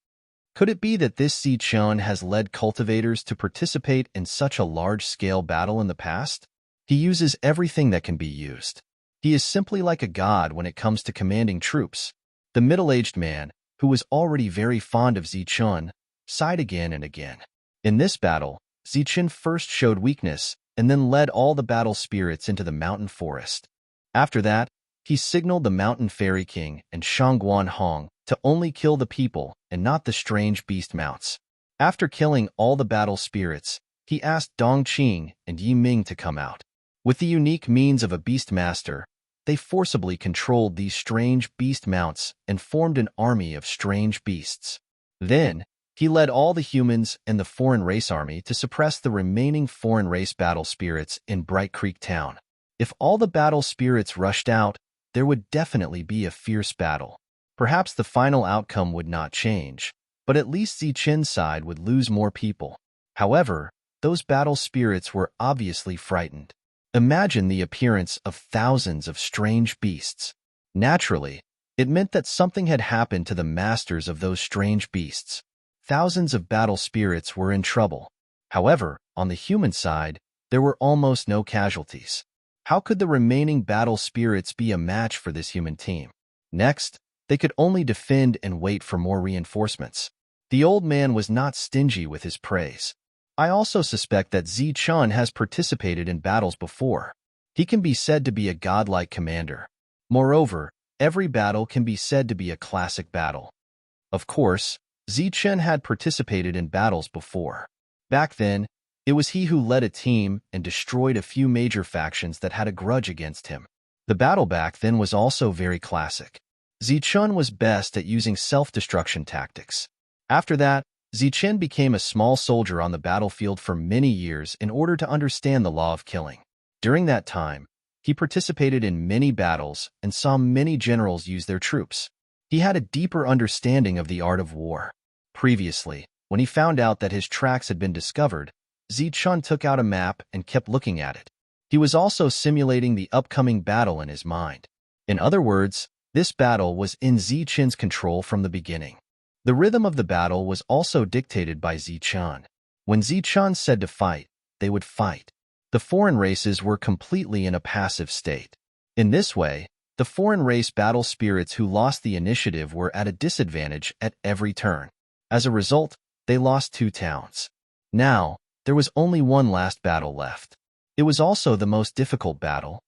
Could it be that this Zichun has led cultivators to participate in such a large-scale battle in the past? He uses everything that can be used. He is simply like a god when it comes to commanding troops. The middle-aged man, who was already very fond of Zichun, sighed again and again. In this battle, Zichun first showed weakness and then led all the battle spirits into the mountain forest. After that, he signaled the mountain fairy king and Shangguan Hong to only kill the people and not the strange beast mounts. After killing all the battle spirits, he asked Dong Qing and Yi Ming to come out. With the unique means of a beast master, they forcibly controlled these strange beast mounts and formed an army of strange beasts. Then, he led all the humans and the foreign race army to suppress the remaining foreign race battle spirits in Bright Creek Town. If all the battle spirits rushed out, there would definitely be a fierce battle. Perhaps the final outcome would not change, but at least Zichun's side would lose more people. However, those battle spirits were obviously frightened. Imagine the appearance of thousands of strange beasts. Naturally, it meant that something had happened to the masters of those strange beasts. Thousands of battle spirits were in trouble. However, on the human side, there were almost no casualties. How could the remaining battle spirits be a match for this human team? Next, they could only defend and wait for more reinforcements. The old man was not stingy with his praise. I also suspect that Zichun has participated in battles before. He can be said to be a godlike commander. Moreover, every battle can be said to be a classic battle. Of course, Zichun had participated in battles before. Back then, it was he who led a team and destroyed a few major factions that had a grudge against him. The battle back then was also very classic. Zichun was best at using self-destruction tactics. After that, Zichun became a small soldier on the battlefield for many years in order to understand the law of killing. During that time, he participated in many battles and saw many generals use their troops. He had a deeper understanding of the art of war. Previously, when he found out that his tracks had been discovered, Zichun took out a map and kept looking at it. He was also simulating the upcoming battle in his mind. In other words, this battle was in Zichun's control from the beginning. The rhythm of the battle was also dictated by Zichun. When Zichun said to fight, they would fight. The foreign races were completely in a passive state. In this way, the foreign race battle spirits who lost the initiative were at a disadvantage at every turn. As a result, they lost 2 towns. Now, there was only one last battle left. It was also the most difficult battle.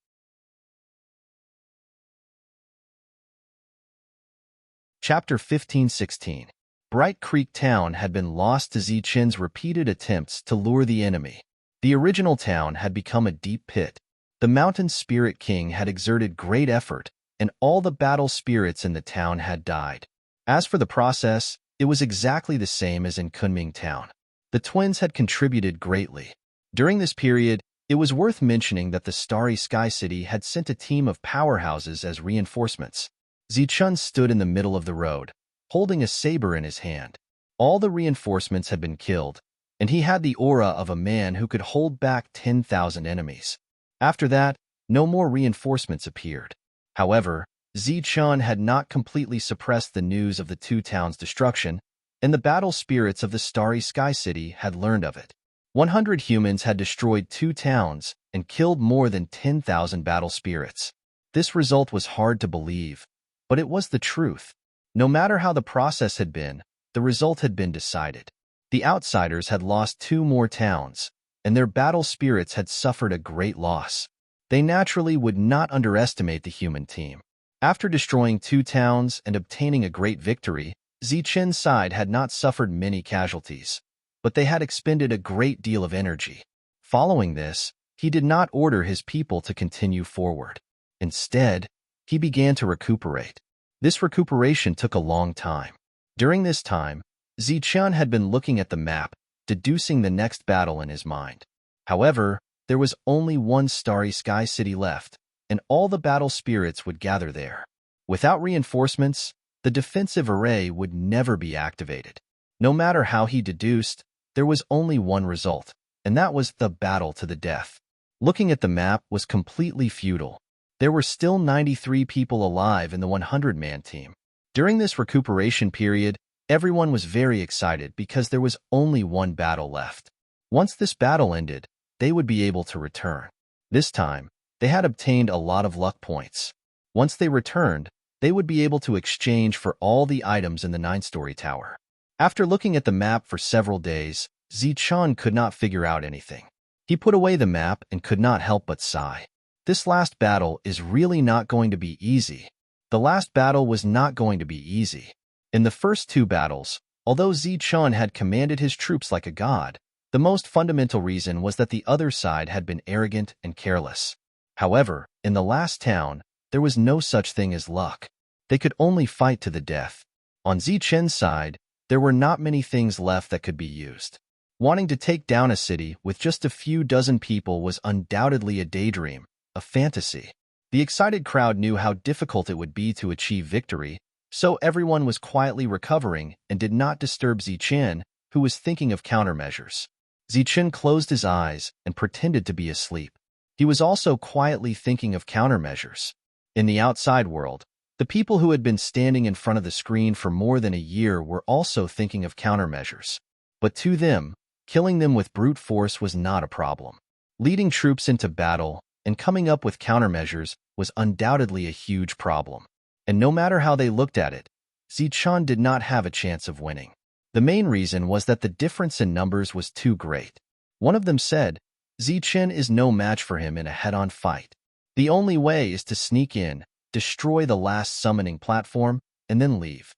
Chapter 15-16. Bright Creek Town had been lost to Zichun's repeated attempts to lure the enemy. The original town had become a deep pit. The Mountain Spirit King had exerted great effort, and all the battle spirits in the town had died. As for the process, it was exactly the same as in Kunming Town. The twins had contributed greatly. During this period, it was worth mentioning that the Starry Sky City had sent a team of powerhouses as reinforcements. Zichun stood in the middle of the road, holding a saber in his hand. All the reinforcements had been killed, and he had the aura of a man who could hold back 10,000 enemies. After that, no more reinforcements appeared. However, Zichun had not completely suppressed the news of the 2 towns' destruction, and the battle spirits of the Starry Sky City had learned of it. 100 humans had destroyed 2 towns and killed more than 10,000 battle spirits. This result was hard to believe, but it was the truth. No matter how the process had been, the result had been decided. The outsiders had lost 2 more towns, and their battle spirits had suffered a great loss. They naturally would not underestimate the human team. After destroying 2 towns and obtaining a great victory, Zichun's side had not suffered many casualties, but they had expended a great deal of energy. Following this, he did not order his people to continue forward. Instead, he began to recuperate. This recuperation took a long time. During this time, Zichun had been looking at the map, deducing the next battle in his mind. However, there was only one Starry Sky City left, and all the battle spirits would gather there. Without reinforcements, the defensive array would never be activated. No matter how he deduced, there was only one result, and that was the battle to the death. Looking at the map was completely futile. There were still 93 people alive in the 100-man team. During this recuperation period, everyone was very excited because there was only one battle left. Once this battle ended, they would be able to return. This time, they had obtained a lot of luck points. Once they returned, they would be able to exchange for all the items in the 9-story tower. After looking at the map for several days, Zichun could not figure out anything. He put away the map and could not help but sigh. This last battle is really not going to be easy. The last battle was not going to be easy. In the first two battles, although Zichun had commanded his troops like a god, the most fundamental reason was that the other side had been arrogant and careless. However, in the last town, there was no such thing as luck. They could only fight to the death. On Zichun's side, there were not many things left that could be used. Wanting to take down a city with just a few dozen people was undoubtedly a daydream, a fantasy. The excited crowd knew how difficult it would be to achieve victory, so everyone was quietly recovering and did not disturb Zichun, who was thinking of countermeasures. Zichun closed his eyes and pretended to be asleep. He was also quietly thinking of countermeasures. In the outside world, the people who had been standing in front of the screen for more than a year were also thinking of countermeasures. But to them, killing them with brute force was not a problem. Leading troops into battle and coming up with countermeasures was undoubtedly a huge problem. And no matter how they looked at it, Zichun did not have a chance of winning. The main reason was that the difference in numbers was too great. One of them said, Zichun is no match for him in a head-on fight. The only way is to sneak in, destroy the last summoning platform, and then leave.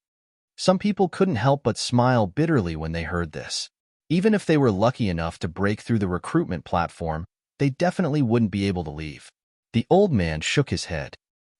Some people couldn't help but smile bitterly when they heard this. Even if they were lucky enough to break through the recruitment platform, they definitely wouldn't be able to leave. The old man shook his head.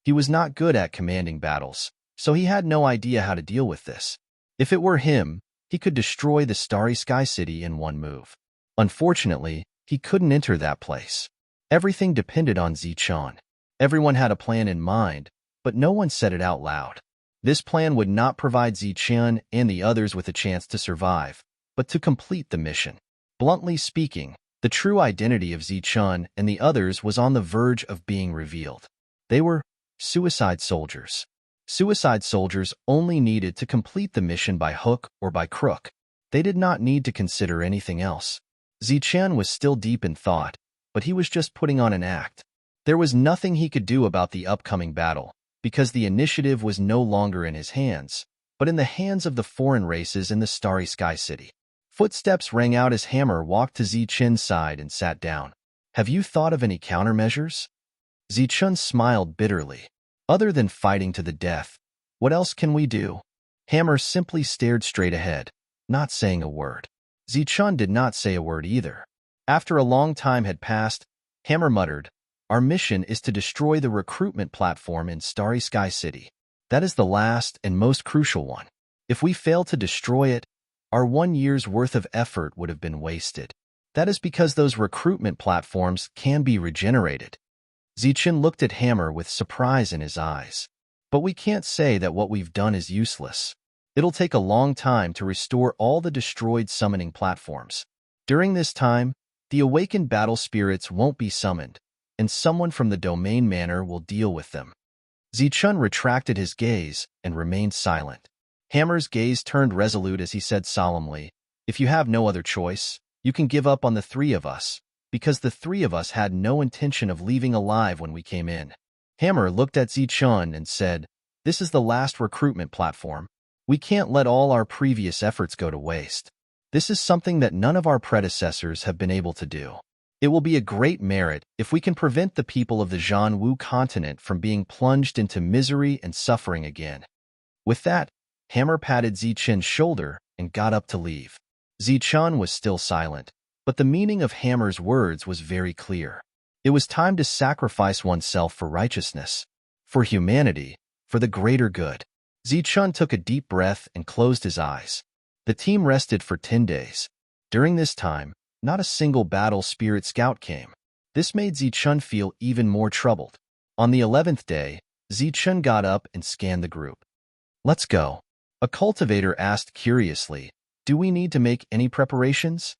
He was not good at commanding battles, so he had no idea how to deal with this. If it were him, he could destroy the Starry Sky City in one move. Unfortunately, he couldn't enter that place. Everything depended on Zichun. Everyone had a plan in mind, but no one said it out loud. This plan would not provide Zichun and the others with a chance to survive, but to complete the mission. Bluntly speaking, the true identity of Zichun and the others was on the verge of being revealed. They were suicide soldiers. Suicide soldiers only needed to complete the mission by hook or by crook. They did not need to consider anything else. Zichun was still deep in thought, but he was just putting on an act. There was nothing he could do about the upcoming battle, because the initiative was no longer in his hands, but in the hands of the foreign races in the Starry Sky City. Footsteps rang out as Hammer walked to Zichun's side and sat down. Have you thought of any countermeasures? Zichun smiled bitterly. Other than fighting to the death, what else can we do? Hammer simply stared straight ahead, not saying a word. Zichun did not say a word either. After a long time had passed, Hammer muttered, Our mission is to destroy the recruitment platform in Starry Sky City. That is the last and most crucial one. If we fail to destroy it, our 1 year's worth of effort would have been wasted. That is because those recruitment platforms can be regenerated. Zichun looked at Hammer with surprise in his eyes. But we can't say that what we've done is useless. It'll take a long time to restore all the destroyed summoning platforms. During this time, the awakened battle spirits won't be summoned, and someone from the domain manor will deal with them. Zichun retracted his gaze and remained silent. Hammer's gaze turned resolute as he said solemnly, If you have no other choice, you can give up on the 3 of us, because the 3 of us had no intention of leaving alive when we came in. Hammer looked at Zichun and said, This is the last recruitment platform. We can't let all our previous efforts go to waste. This is something that none of our predecessors have been able to do. It will be a great merit if we can prevent the people of the Zhanwu continent from being plunged into misery and suffering again. With that, Hammer patted Zichun's shoulder and got up to leave. Zichun was still silent, but the meaning of Hammer's words was very clear. It was time to sacrifice oneself for righteousness, for humanity, for the greater good. Zichun took a deep breath and closed his eyes. The team rested for 10 days. During this time, not a single battle spirit scout came. This made Zichun feel even more troubled. On the 11th day, Zichun got up and scanned the group. Let's go. A cultivator asked curiously, do we need to make any preparations?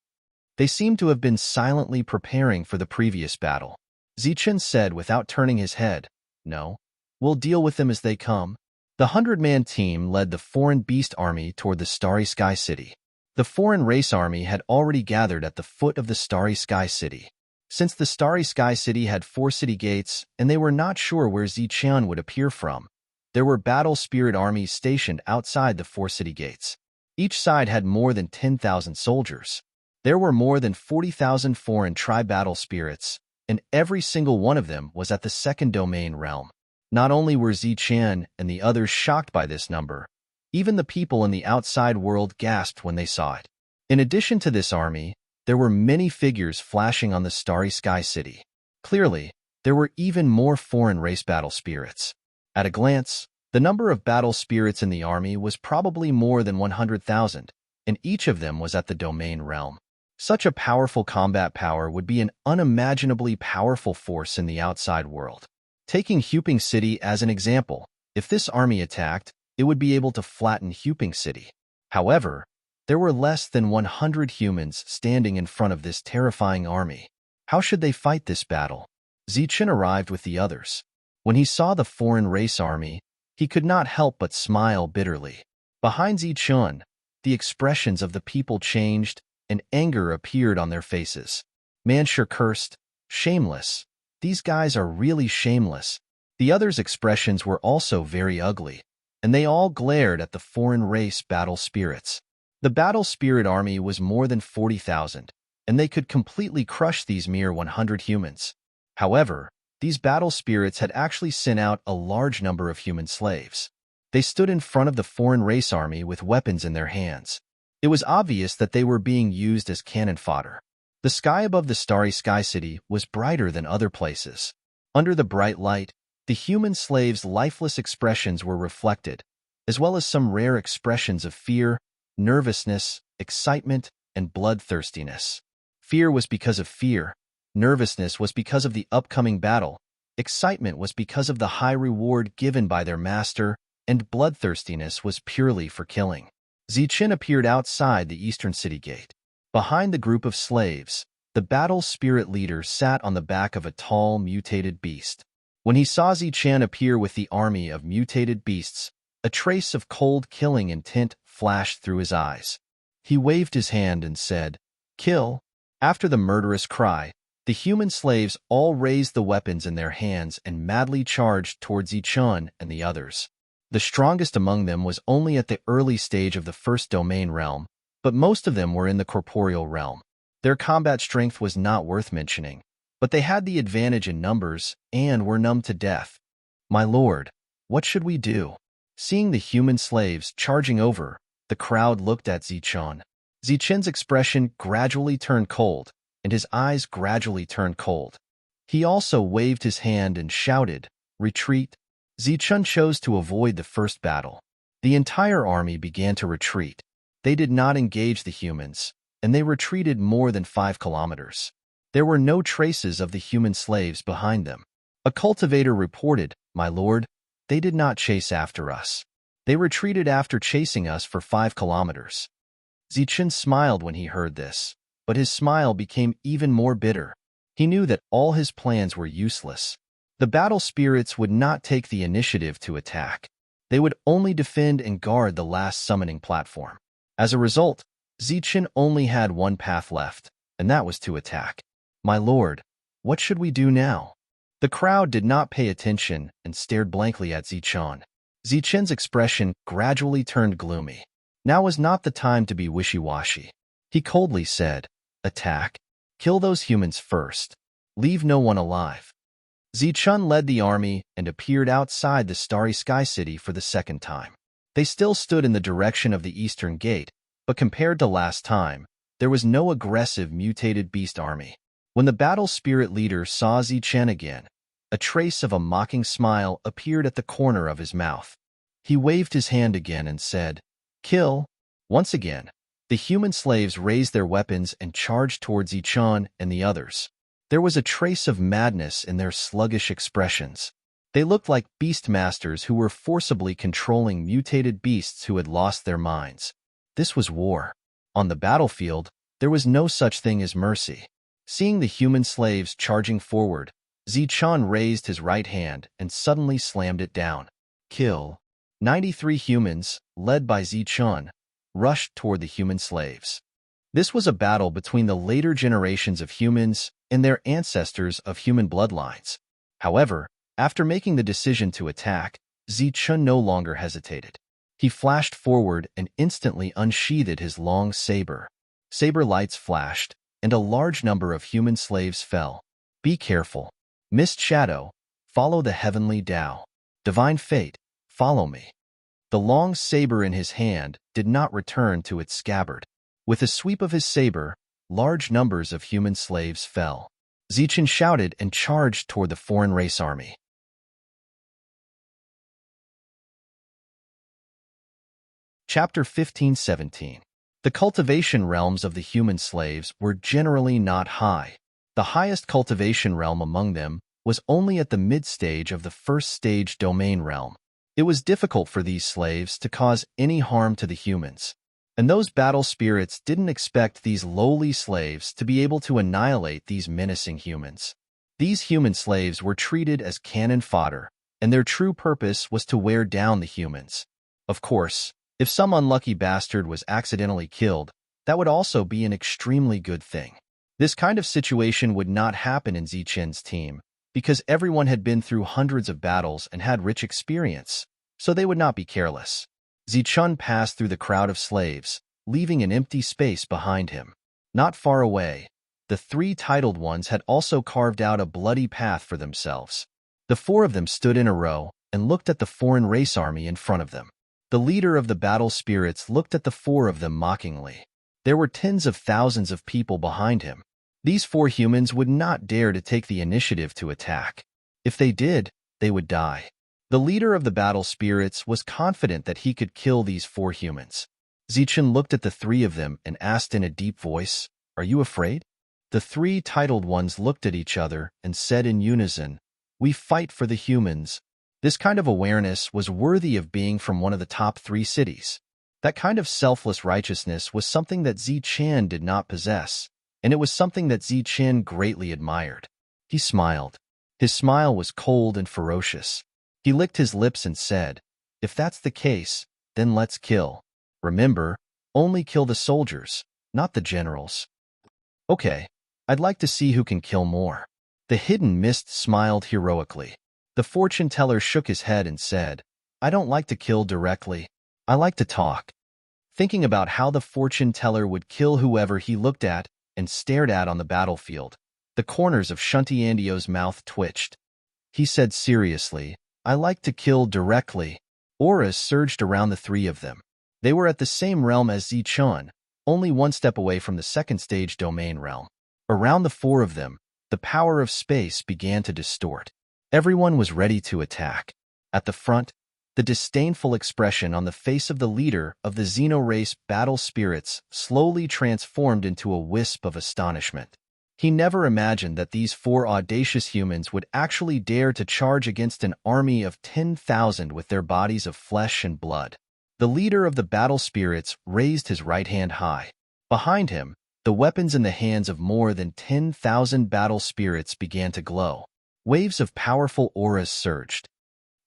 They seemed to have been silently preparing for the previous battle. Zichen said without turning his head, no, we'll deal with them as they come. The 100-man team led the foreign beast army toward the Starry Sky City. The foreign race army had already gathered at the foot of the Starry Sky City. Since the Starry Sky City had 4 city gates and they were not sure where Zichen would appear from, there were battle spirit armies stationed outside the 4 city gates. Each side had more than 10,000 soldiers. There were more than 40,000 foreign tri-battle spirits, and every single one of them was at the second domain realm. Not only were Zichen and the others shocked by this number, even the people in the outside world gasped when they saw it. In addition to this army, there were many figures flashing on the Starry Sky City. Clearly, there were even more foreign race battle spirits. At a glance, the number of battle spirits in the army was probably more than 100,000, and each of them was at the domain realm. Such a powerful combat power would be an unimaginably powerful force in the outside world. Taking Huping City as an example, if this army attacked, it would be able to flatten Huping City. However, there were less than 100 humans standing in front of this terrifying army. How should they fight this battle? Zichen arrived with the others. When he saw the foreign race army, he could not help but smile bitterly. Behind Zichen, the expressions of the people changed, and anger appeared on their faces. Man sure cursed. Shameless. These guys are really shameless. The others' expressions were also very ugly, and they all glared at the foreign race battle spirits. The battle spirit army was more than 40,000, and they could completely crush these mere 100 humans. However, these battle spirits had actually sent out a large number of human slaves. They stood in front of the foreign race army with weapons in their hands. It was obvious that they were being used as cannon fodder. The sky above the Starry Sky City was brighter than other places. Under the bright light, the human slaves' lifeless expressions were reflected, as well as some rare expressions of fear, nervousness, excitement, and bloodthirstiness. Fear was because of fear. Nervousness was because of the upcoming battle. Excitement was because of the high reward given by their master, and bloodthirstiness was purely for killing. Zichen appeared outside the eastern city gate. Behind the group of slaves, the battle spirit leader sat on the back of a tall, mutated beast. When he saw Zichen appear with the army of mutated beasts, a trace of cold killing intent flashed through his eyes. He waved his hand and said, "Kill." After the murderous cry, the human slaves all raised the weapons in their hands and madly charged towards Zichen and the others. The strongest among them was only at the early stage of the first domain realm, but most of them were in the corporeal realm. Their combat strength was not worth mentioning, but they had the advantage in numbers and were numbed to death. "My lord, what should we do?" Seeing the human slaves charging over, the crowd looked at Zichen. Zichen's expression gradually turned cold, and his eyes gradually turned cold. He also waved his hand and shouted, "Retreat." Zichen chose to avoid the first battle. The entire army began to retreat. They did not engage the humans, and they retreated more than 5 kilometers. There were no traces of the human slaves behind them. A cultivator reported, "My lord, they did not chase after us. They retreated after chasing us for 5 kilometers." Zichen smiled when he heard this, but his smile became even more bitter. He knew that all his plans were useless. The battle spirits would not take the initiative to attack. They would only defend and guard the last summoning platform. As a result, Zichen only had one path left, and that was to attack. "My lord, what should we do now?" The crowd did not pay attention and stared blankly at Zichen. Zichen's expression gradually turned gloomy. Now was not the time to be wishy-washy. He coldly said, "Attack. Kill those humans first. Leave no one alive." Zichen led the army and appeared outside the Starry Sky City for the second time. They still stood in the direction of the eastern gate, but compared to last time, there was no aggressive mutated beast army. When the battle spirit leader saw Zichen again, a trace of a mocking smile appeared at the corner of his mouth. He waved his hand again and said, "Kill." Once again, the human slaves raised their weapons and charged towards Zichen and the others. There was a trace of madness in their sluggish expressions. They looked like beast masters who were forcibly controlling mutated beasts who had lost their minds. This was war. On the battlefield, there was no such thing as mercy. Seeing the human slaves charging forward, Zichun raised his right hand and suddenly slammed it down. Kill. 93 humans, led by Zichun, rushed toward the human slaves. This was a battle between the later generations of humans and their ancestors of human bloodlines. However, after making the decision to attack, Zichun no longer hesitated. He flashed forward and instantly unsheathed his long saber. Saber lights flashed, and a large number of human slaves fell. Be careful. Mist Shadow, follow the heavenly Tao. Divine Fate, follow me. The long saber in his hand did not return to its scabbard. With a sweep of his saber, large numbers of human slaves fell. Zichun shouted and charged toward the foreign race army. Chapter 15-17. The cultivation realms of the human slaves were generally not high. The highest cultivation realm among them was only at the mid-stage of the first-stage domain realm. It was difficult for these slaves to cause any harm to the humans, and those battle spirits didn't expect these lowly slaves to be able to annihilate these menacing humans. These human slaves were treated as cannon fodder, and their true purpose was to wear down the humans. Of course, if some unlucky bastard was accidentally killed, that would also be an extremely good thing. This kind of situation would not happen in Zichun's team, because everyone had been through hundreds of battles and had rich experience, so they would not be careless. Zichun passed through the crowd of slaves, leaving an empty space behind him. Not far away, the 3 titled ones had also carved out a bloody path for themselves. The 4 of them stood in a row and looked at the foreign race army in front of them. The leader of the battle spirits looked at the 4 of them mockingly. There were tens of thousands of people behind him. These 4 humans would not dare to take the initiative to attack. If they did, they would die. The leader of the battle spirits was confident that he could kill these 4 humans. Zichun looked at the 3 of them and asked in a deep voice, "Are you afraid?" The 3 titled ones looked at each other and said in unison, "We fight for the humans." This kind of awareness was worthy of being from one of the top 3 cities. That kind of selfless righteousness was something that Zichun did not possess, and it was something that Zichun greatly admired. He smiled. His smile was cold and ferocious. He licked his lips and said, "If that's the case, then let's kill. Remember, only kill the soldiers, not the generals." "Okay, I'd like to see who can kill more." The hidden mist smiled heroically. The fortune teller shook his head and said, "I don't like to kill directly. I like to talk." Thinking about how the fortune teller would kill whoever he looked at and stared at on the battlefield, the corners of Shuntiandio's mouth twitched. He said seriously, "I like to kill directly." Auras surged around the 3 of them. They were at the same realm as Zichun, only 1 step away from the second stage domain realm. Around the 4 of them, the power of space began to distort. Everyone was ready to attack. At the front, the disdainful expression on the face of the leader of the Xenorace battle spirits slowly transformed into a wisp of astonishment. He never imagined that these 4 audacious humans would actually dare to charge against an army of 10,000 with their bodies of flesh and blood. The leader of the battle spirits raised his right hand high. Behind him, the weapons in the hands of more than 10,000 battle spirits began to glow. Waves of powerful auras surged.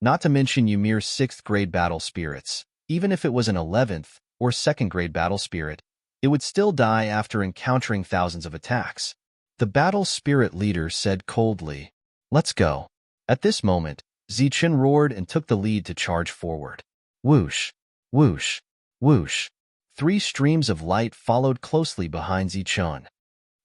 Not to mention Ymir's 6th grade battle spirits. Even if it was an 11th or 2nd grade battle spirit, it would still die after encountering thousands of attacks. The battle spirit leader said coldly, "Let's go." At this moment, Zichun roared and took the lead to charge forward. Whoosh, whoosh, whoosh. 3 streams of light followed closely behind Zichun.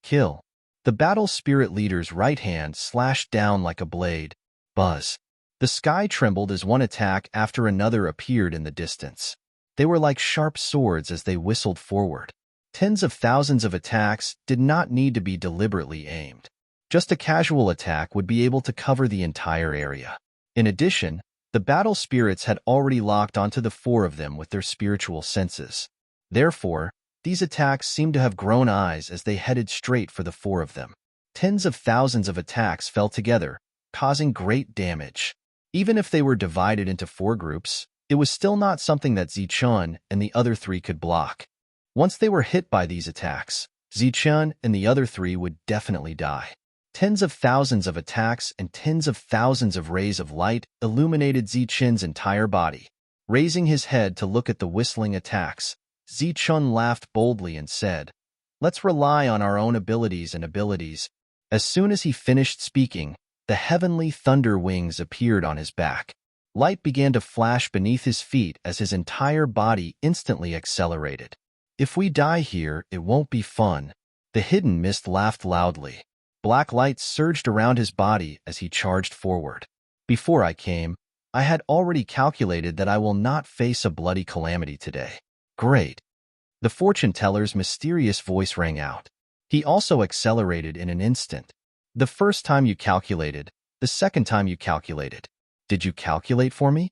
Kill. The battle spirit leader's right hand slashed down like a blade. Buzz. The sky trembled as one attack after another appeared in the distance. They were like sharp swords as they whistled forward. Tens of thousands of attacks did not need to be deliberately aimed. Just a casual attack would be able to cover the entire area. In addition, the battle spirits had already locked onto the 4 of them with their spiritual senses. Therefore, these attacks seemed to have grown eyes as they headed straight for the 4 of them. Tens of thousands of attacks fell together, causing great damage. Even if they were divided into 4 groups, it was still not something that Zichun and the other 3 could block. Once they were hit by these attacks, Zichun and the other 3 would definitely die. Tens of thousands of attacks and tens of thousands of rays of light illuminated Zichun's entire body. Raising his head to look at the whistling attacks, Zichun laughed boldly and said, "Let's rely on our own abilities and abilities." As soon as he finished speaking, the heavenly thunder wings appeared on his back. Light began to flash beneath his feet as his entire body instantly accelerated. "If we die here, it won't be fun." The hidden mist laughed loudly. Black light surged around his body as he charged forward. "Before I came, I had already calculated that I will not face a bloody calamity today." "Great." The fortune teller's mysterious voice rang out. He also accelerated in an instant. "The first time you calculated, the second time you calculated. Did you calculate for me?"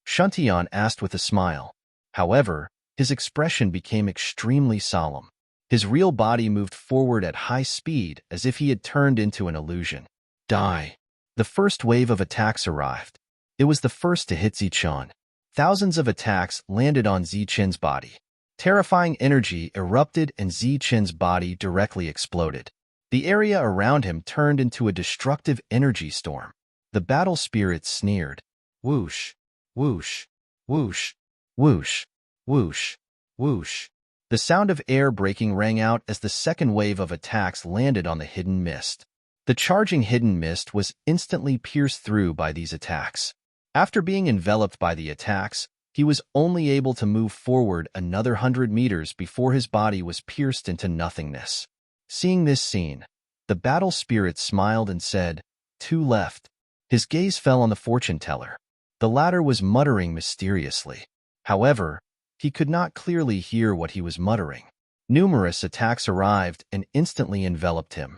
Shuntian asked with a smile. However, his expression became extremely solemn. His real body moved forward at high speed as if he had turned into an illusion. Die. The first wave of attacks arrived. It was the first to hit Zichun. Thousands of attacks landed on Zichun's body. Terrifying energy erupted and Zichun's body directly exploded. The area around him turned into a destructive energy storm. The battle spirits sneered. Whoosh, whoosh, whoosh, whoosh, whoosh, whoosh. The sound of air breaking rang out as the second wave of attacks landed on the hidden mist. The charging hidden mist was instantly pierced through by these attacks. After being enveloped by the attacks, he was only able to move forward another 100 meters before his body was pierced into nothingness. Seeing this scene, the battle spirit smiled and said, "Two left." His gaze fell on the fortune teller. The latter was muttering mysteriously. However, he could not clearly hear what he was muttering. Numerous attacks arrived and instantly enveloped him.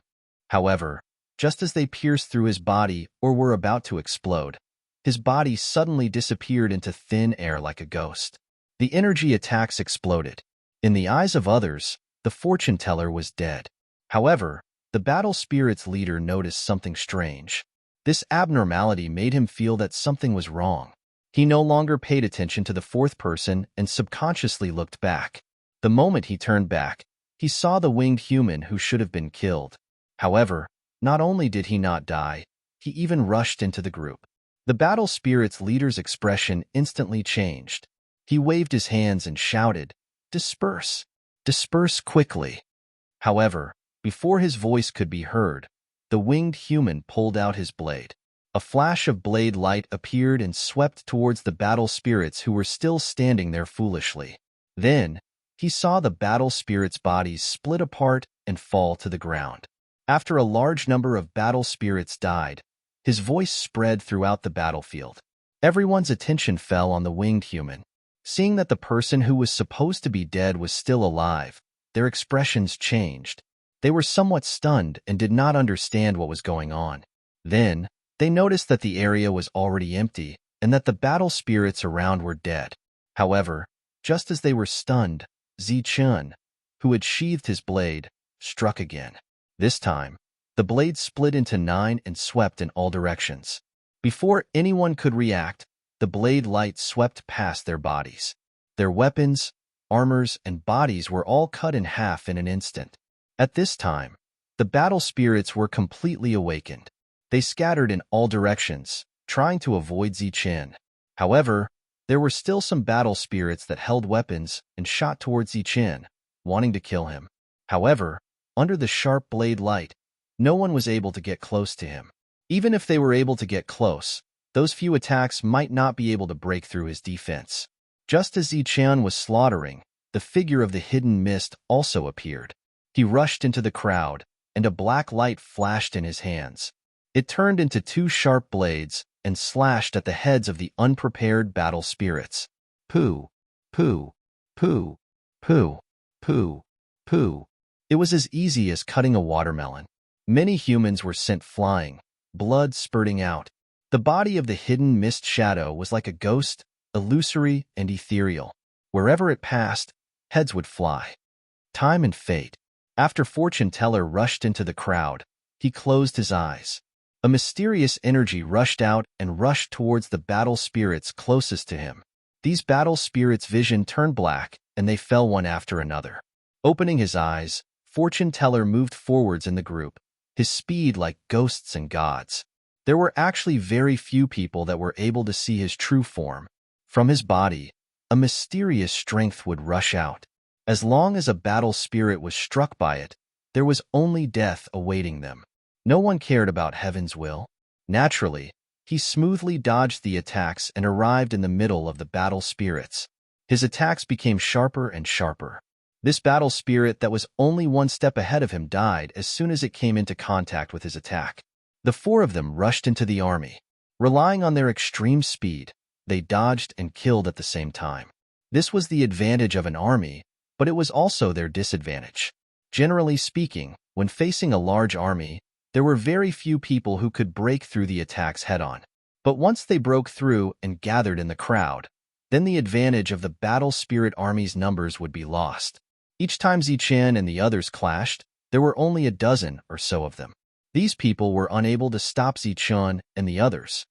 However, just as they pierced through his body or were about to explode, his body suddenly disappeared into thin air like a ghost. The energy attacks exploded. In the eyes of others, the fortune teller was dead. However, the battle spirit's leader noticed something strange. This abnormality made him feel that something was wrong. He no longer paid attention to the fourth person and subconsciously looked back. The moment he turned back, he saw the winged human who should have been killed. However, not only did he not die, he even rushed into the group. The battle spirit's leader's expression instantly changed. He waved his hands and shouted, "Disperse! Disperse quickly!" However, before his voice could be heard, the winged human pulled out his blade. A flash of blade light appeared and swept towards the battle spirits who were still standing there foolishly. Then, he saw the battle spirits' bodies split apart and fall to the ground. After a large number of battle spirits died, his voice spread throughout the battlefield. Everyone's attention fell on the winged human. Seeing that the person who was supposed to be dead was still alive, their expressions changed. They were somewhat stunned and did not understand what was going on. Then, they noticed that the area was already empty and that the battle spirits around were dead. However, just as they were stunned, Zichun, who had sheathed his blade, struck again. This time, the blade split into 9 and swept in all directions. Before anyone could react, the blade light swept past their bodies. Their weapons, armors, and bodies were all cut in half in an instant. At this time, the battle spirits were completely awakened. They scattered in all directions, trying to avoid Zichun. However, there were still some battle spirits that held weapons and shot towards Zichun, wanting to kill him. However, under the sharp blade light, no one was able to get close to him. Even if they were able to get close, those few attacks might not be able to break through his defense. Just as Zichun was slaughtering, the figure of the hidden mist also appeared. He rushed into the crowd, and a black light flashed in his hands. It turned into 2 sharp blades and slashed at the heads of the unprepared battle spirits. Pooh, pooh, pooh, pooh, pooh, pooh. It was as easy as cutting a watermelon. Many humans were sent flying, blood spurting out. The body of the hidden mist shadow was like a ghost, illusory and ethereal. Wherever it passed, heads would fly. Time and fate. After fortune teller rushed into the crowd, he closed his eyes. A mysterious energy rushed out and rushed towards the battle spirits closest to him. These battle spirits' vision turned black, and they fell one after another. Opening his eyes, Fortune Teller moved forwards in the group, his speed like ghosts and gods. There were actually very few people that were able to see his true form. From his body, a mysterious strength would rush out. As long as a battle spirit was struck by it, there was only death awaiting them. No one cared about heaven's will. Naturally, he smoothly dodged the attacks and arrived in the middle of the battle spirits. His attacks became sharper and sharper. This battle spirit that was only one step ahead of him died as soon as it came into contact with his attack. The four of them rushed into the army. Relying on their extreme speed, they dodged and killed at the same time. This was the advantage of an army, but it was also their disadvantage. Generally speaking, when facing a large army, there were very few people who could break through the attacks head-on. But once they broke through and gathered in the crowd, then the advantage of the battle spirit army's numbers would be lost. Each time Zichen and the others clashed, there were only a dozen or so of them. These people were unable to stop Zichen and the others.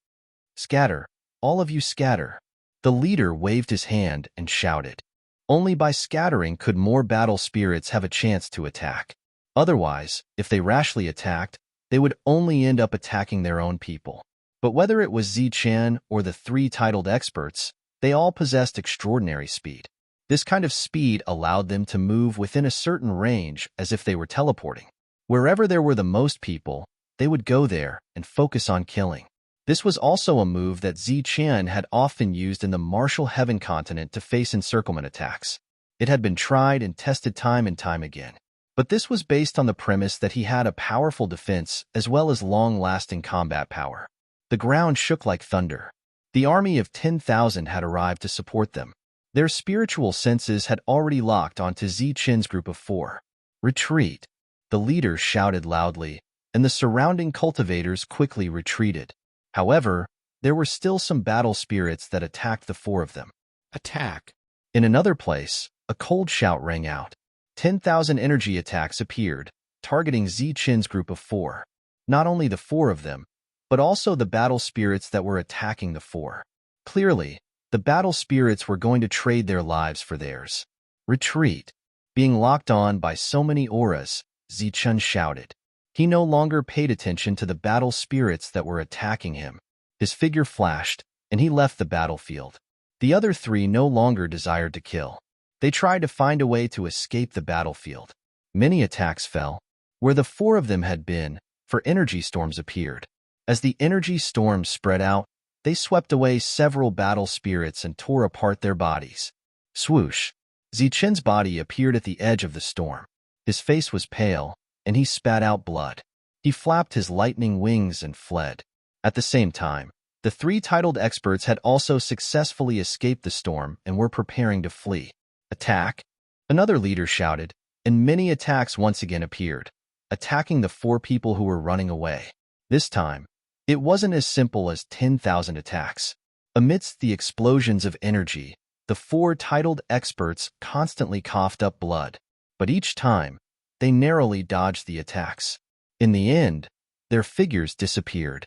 "Scatter, all of you scatter." The leader waved his hand and shouted. Only by scattering could more battle spirits have a chance to attack. Otherwise, if they rashly attacked, they would only end up attacking their own people. But whether it was Zichen or the three titled experts, they all possessed extraordinary speed. This kind of speed allowed them to move within a certain range as if they were teleporting. Wherever there were the most people, they would go there and focus on killing. This was also a move that Zichen had often used in the Martial Heaven continent to face encirclement attacks. It had been tried and tested time and time again. But this was based on the premise that he had a powerful defense as well as long-lasting combat power. The ground shook like thunder. The army of 10,000 had arrived to support them. Their spiritual senses had already locked onto Zichen's group of four. "Retreat!" The leader shouted loudly, and the surrounding cultivators quickly retreated. However, there were still some battle spirits that attacked the four of them. "Attack!" In another place, a cold shout rang out. 10,000 energy attacks appeared, targeting Zichen's group of four. Not only the four of them, but also the battle spirits that were attacking the four. Clearly, the battle spirits were going to trade their lives for theirs. "Retreat!" Being locked on by so many auras, Zichen shouted. He no longer paid attention to the battle spirits that were attacking him. His figure flashed, and he left the battlefield. The other three no longer desired to kill. They tried to find a way to escape the battlefield. Many attacks fell. Where the four of them had been, for energy storms appeared. As the energy storms spread out, they swept away several battle spirits and tore apart their bodies. Swoosh! Zichen's body appeared at the edge of the storm. His face was pale, and he spat out blood. He flapped his lightning wings and fled. At the same time, the three titled experts had also successfully escaped the storm and were preparing to flee. "Attack!" Another leader shouted, and many attacks once again appeared, attacking the four people who were running away. This time, it wasn't as simple as 10,000 attacks. Amidst the explosions of energy, the four titled experts constantly coughed up blood, but each time, they narrowly dodged the attacks. In the end, their figures disappeared.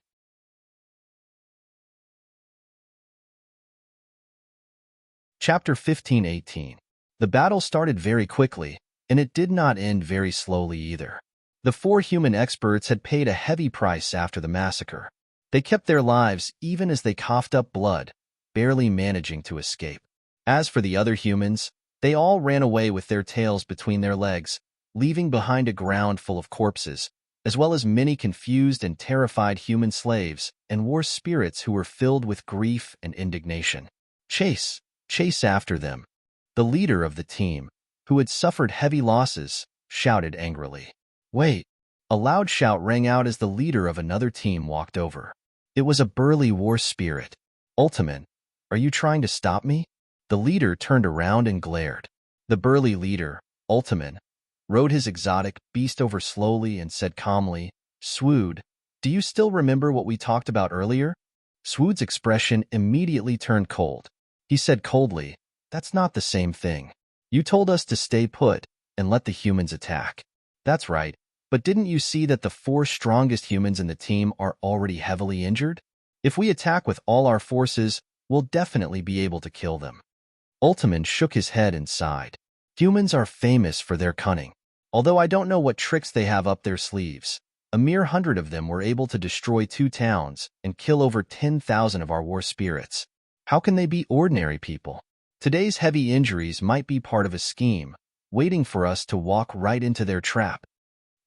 Chapter 15:18. The battle started very quickly, and it did not end very slowly either. The four human experts had paid a heavy price after the massacre. They kept their lives even as they coughed up blood, barely managing to escape. As for the other humans, they all ran away with their tails between their legs, leaving behind a ground full of corpses, as well as many confused and terrified human slaves and war spirits who were filled with grief and indignation. "Chase! Chase after them!" The leader of the team, who had suffered heavy losses, shouted angrily. "Wait!" A loud shout rang out as the leader of another team walked over. It was a burly war spirit. "Ultimate, are you trying to stop me?" The leader turned around and glared. The burly leader, Ultimate, rode his exotic beast over slowly and said calmly, "Swood, do you still remember what we talked about earlier?" Swood's expression immediately turned cold. He said coldly, "That's not the same thing. You told us to stay put and let the humans attack." "That's right. But didn't you see that the 4 strongest humans in the team are already heavily injured? If we attack with all our forces, we'll definitely be able to kill them. Ultiman shook his head and sighed. Humans are famous for their cunning. Although I don't know what tricks they have up their sleeves, a mere 100 of them were able to destroy 2 towns and kill over 10,000 of our war spirits. How can they be ordinary people? Today's heavy injuries might be part of a scheme, waiting for us to walk right into their trap.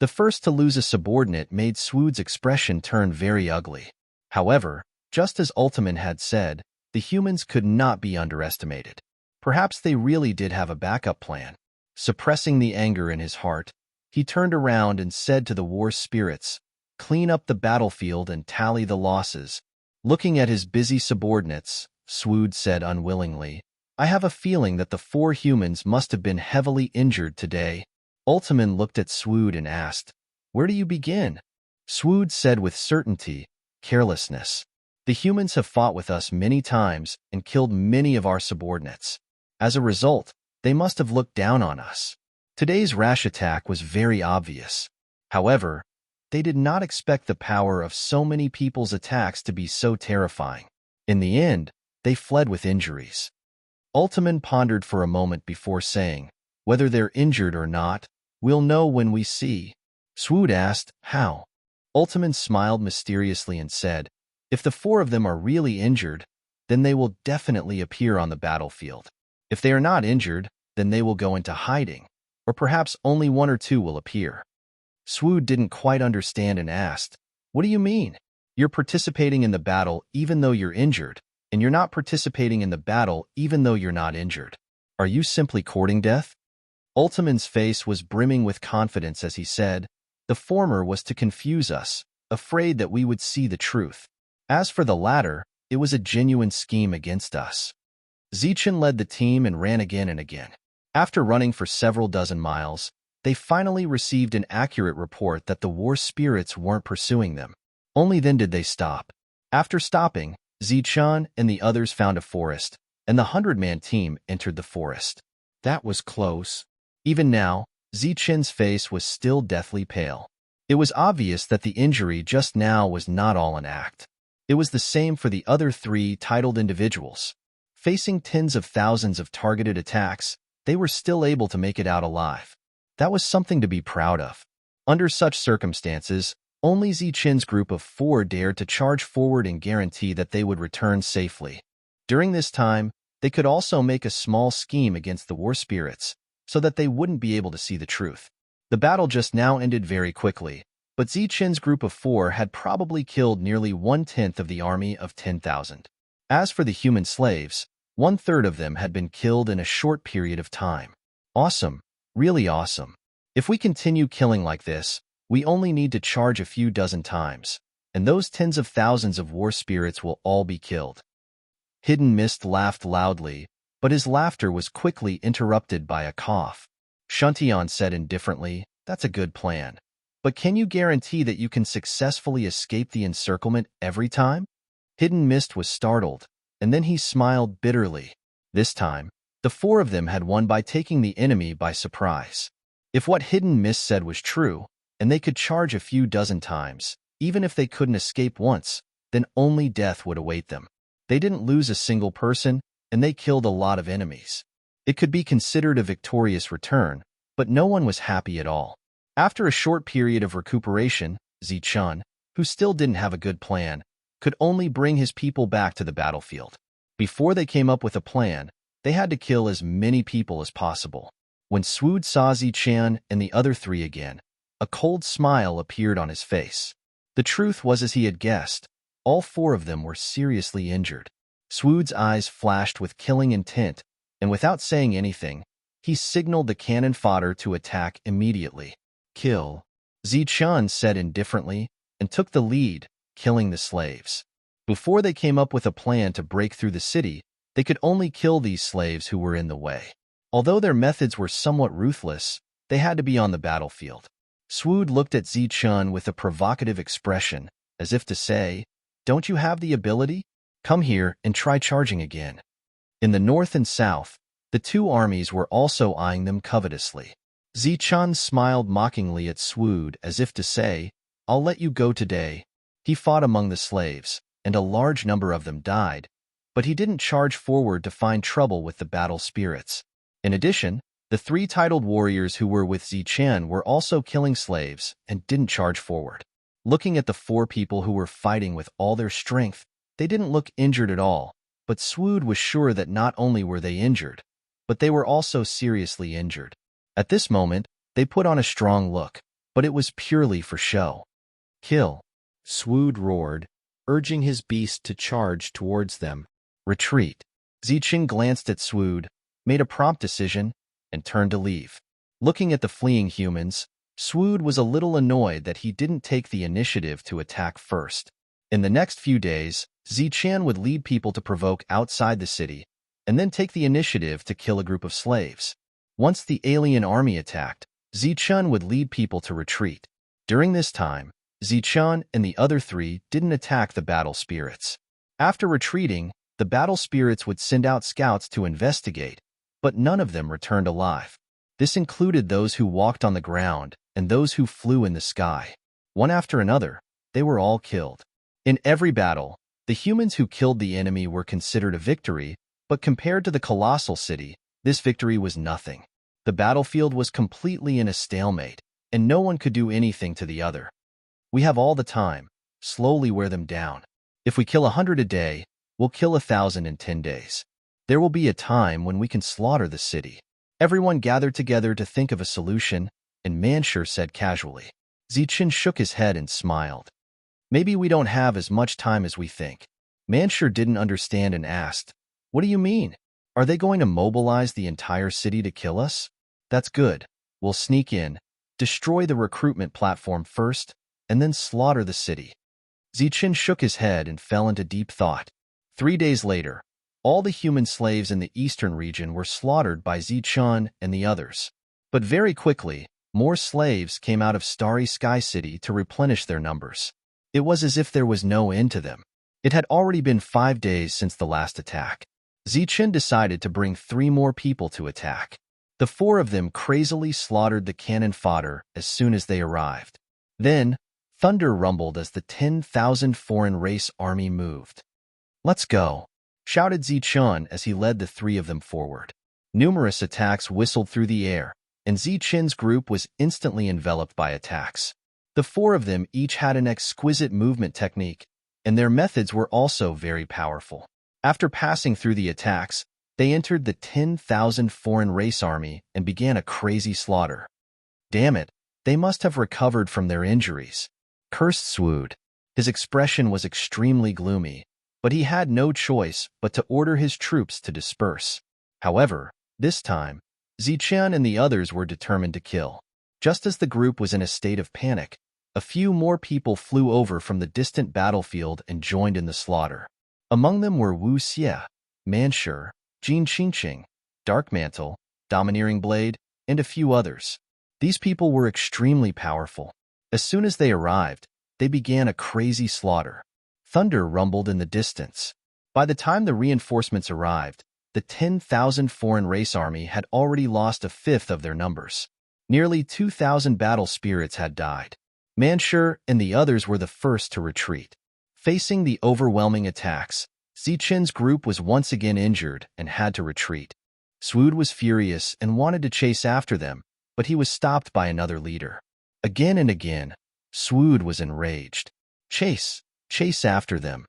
The first to lose a subordinate made Swood's expression turn very ugly. However, just as Ultiman had said, the humans could not be underestimated. Perhaps they really did have a backup plan. Suppressing the anger in his heart, he turned around and said to the war spirits, "Clean up the battlefield and tally the losses." Looking at his busy subordinates, Swood said unwillingly, "I have a feeling that the 4 humans must have been heavily injured today." Ultiman looked at Swood and asked, "Where do you begin?" Swood said with certainty, "Carelessness. The humans have fought with us many times and killed many of our subordinates. As a result, they must have looked down on us. Today's rash attack was very obvious. However, they did not expect the power of so many people's attacks to be so terrifying. In the end, they fled with injuries." Ultiman pondered for a moment before saying, "Whether they're injured or not, we'll know when we see." Swood asked, "How?" Ultiman smiled mysteriously and said, "If the 4 of them are really injured, then they will definitely appear on the battlefield. If they are not injured, then they will go into hiding, or perhaps only 1 or 2 will appear." Swood didn't quite understand and asked, "What do you mean? You're participating in the battle even though you're injured, and you're not participating in the battle even though you're not injured. Are you simply courting death?" Ultiman's face was brimming with confidence as he said, "The former was to confuse us, afraid that we would see the truth. As for the latter, it was a genuine scheme against us." Zichen led the team and ran again and again. After running for several dozen miles, they finally received an accurate report that the war spirits weren't pursuing them. Only then did they stop. After stopping, Zichen and the others found a forest, and the 100-man team entered the forest. That was close. Even now, Zichen's face was still deathly pale. It was obvious that the injury just now was not all an act. It was the same for the other 3 titled individuals. Facing tens of thousands of targeted attacks, they were still able to make it out alive. That was something to be proud of. Under such circumstances, only Zichen's group of 4 dared to charge forward and guarantee that they would return safely. During this time, they could also make a small scheme against the war spirits, so that they wouldn't be able to see the truth. The battle just now ended very quickly, but Zichen's group of 4 had probably killed nearly 1/10 of the army of 10,000. As for the human slaves, 1/3 of them had been killed in a short period of time. Awesome, really awesome. If we continue killing like this, we only need to charge a few dozen times, and those tens of thousands of war spirits will all be killed. Hidden Mist laughed loudly, but his laughter was quickly interrupted by a cough. Shuntian said indifferently, "That's a good plan. But can you guarantee that you can successfully escape the encirclement every time?" Hidden Mist was startled, and then he smiled bitterly. This time, the 4 of them had won by taking the enemy by surprise. If what Hidden Mist said was true, and they could charge a few dozen times, even if they couldn't escape once, then only death would await them. They didn't lose a single person, and they killed a lot of enemies. It could be considered a victorious return, but no one was happy at all. After a short period of recuperation, Zichen, who still didn't have a good plan, could only bring his people back to the battlefield. Before they came up with a plan, they had to kill as many people as possible. When Swood saw Zichen and the other 3 again, a cold smile appeared on his face. The truth was as he had guessed, all 4 of them were seriously injured. Swood's eyes flashed with killing intent, and without saying anything, he signaled the cannon fodder to attack immediately. "Kill," Zichen said indifferently, and took the lead, killing the slaves. Before they came up with a plan to break through the city, they could only kill these slaves who were in the way. Although their methods were somewhat ruthless, they had to be on the battlefield. Swood looked at Zichen with a provocative expression, as if to say, "Don't you have the ability? Come here and try charging again." In the north and south, the 2 armies were also eyeing them covetously. Zichun smiled mockingly at Swood as if to say, "I'll let you go today." He fought among the slaves, and a large number of them died, but he didn't charge forward to find trouble with the battle spirits. In addition, the 3 titled warriors who were with Zichun were also killing slaves and didn't charge forward. Looking at the 4 people who were fighting with all their strength, they didn't look injured at all, but Swood was sure that not only were they injured, but they were also seriously injured. At this moment, they put on a strong look, but it was purely for show. "Kill!" Swood roared, urging his beast to charge towards them. "Retreat!" Zichun glanced at Swood, made a prompt decision, and turned to leave. Looking at the fleeing humans, Swood was a little annoyed that he didn't take the initiative to attack first. In the next few days, Zichun would lead people to provoke outside the city, and then take the initiative to kill a group of slaves. Once the alien army attacked, Zichun would lead people to retreat. During this time, Zichun and the other 3 didn't attack the battle spirits. After retreating, the battle spirits would send out scouts to investigate, but none of them returned alive. This included those who walked on the ground and those who flew in the sky. One after another, they were all killed. In every battle, the humans who killed the enemy were considered a victory, but compared to the colossal city, this victory was nothing. The battlefield was completely in a stalemate, and no one could do anything to the other. "We have all the time. Slowly wear them down. If we kill 100 a day, we'll kill 1,000 in 10 days. There will be a time when we can slaughter the city." Everyone gathered together to think of a solution, and Manshur said casually. Zichun shook his head and smiled. "Maybe we don't have as much time as we think." Manshur didn't understand and asked, "What do you mean? Are they going to mobilize the entire city to kill us?" "That's good. We'll sneak in, destroy the recruitment platform first, and then slaughter the city." Zichun shook his head and fell into deep thought. 3 days later, all the human slaves in the eastern region were slaughtered by Zichun and the others. But very quickly, more slaves came out of Starry Sky City to replenish their numbers. It was as if there was no end to them. It had already been 5 days since the last attack. Zichun decided to bring 3 more people to attack. The 4 of them crazily slaughtered the cannon fodder as soon as they arrived. Then, thunder rumbled as the 10,000 foreign race army moved. "Let's go!" shouted Zichun as he led the 3 of them forward. Numerous attacks whistled through the air, and Zichun's group was instantly enveloped by attacks. The 4 of them each had an exquisite movement technique, and their methods were also very powerful. After passing through the attacks, they entered the 10,000 foreign race army and began a crazy slaughter. "Damn it, they must have recovered from their injuries," cursed Swood. His expression was extremely gloomy, but he had no choice but to order his troops to disperse. However, this time, Zichun and the others were determined to kill. Just as the group was in a state of panic, a few more people flew over from the distant battlefield and joined in the slaughter. Among them were Wu Xie, Manshur, Jin Qingqing, Darkmantle, Domineering Blade, and a few others. These people were extremely powerful. As soon as they arrived, they began a crazy slaughter. Thunder rumbled in the distance. By the time the reinforcements arrived, the 10,000 foreign race army had already lost a fifth of their numbers. Nearly 2,000 battle spirits had died. Manshur and the others were the first to retreat. Facing the overwhelming attacks, Zichun's group was once again injured and had to retreat. Swood was furious and wanted to chase after them, but he was stopped by another leader. Again and again, Swood was enraged. "Chase! Chase after them!"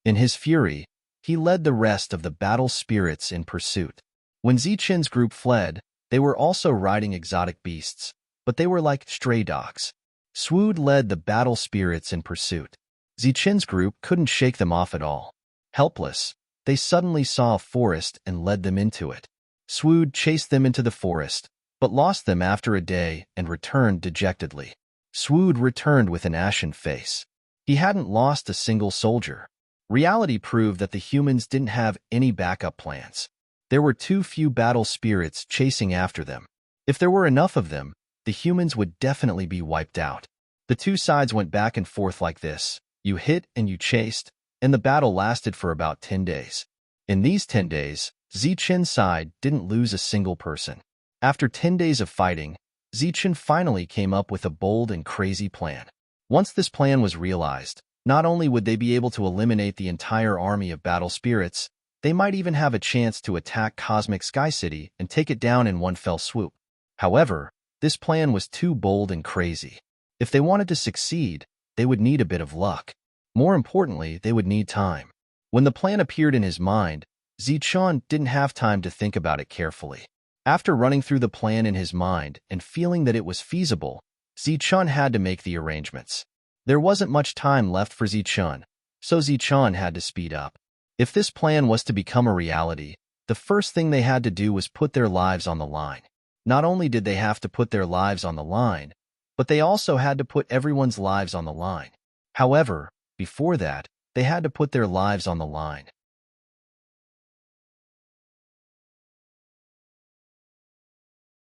In his fury, he led the rest of the battle spirits in pursuit. When Zichun's group fled, they were also riding exotic beasts, but they were like stray dogs. Swood led the battle spirits in pursuit. Zichun's group couldn't shake them off at all. Helpless, they suddenly saw a forest and led them into it. Swood chased them into the forest, but lost them after a day and returned dejectedly. Swood returned with an ashen face. He hadn't lost a single soldier. Reality proved that the humans didn't have any backup plans. There were too few battle spirits chasing after them. If there were enough of them, the humans would definitely be wiped out. The two sides went back and forth like this. You hit and you chased, and the battle lasted for about 10 days. In these 10 days, Zichun's side didn't lose a single person. After 10 days of fighting, Zichen finally came up with a bold and crazy plan. Once this plan was realized, not only would they be able to eliminate the entire army of battle spirits, they might even have a chance to attack Cosmic Sky City and take it down in one fell swoop. However, this plan was too bold and crazy. If they wanted to succeed, they would need a bit of luck. More importantly, they would need time. When the plan appeared in his mind, Zichen didn't have time to think about it carefully. After running through the plan in his mind and feeling that it was feasible, Zichen had to make the arrangements. There wasn't much time left for Zichen, so Zichen had to speed up. If this plan was to become a reality, the first thing they had to do was put their lives on the line. Not only did they have to put their lives on the line, but they also had to put everyone's lives on the line. However, before that, they had to put their lives on the line.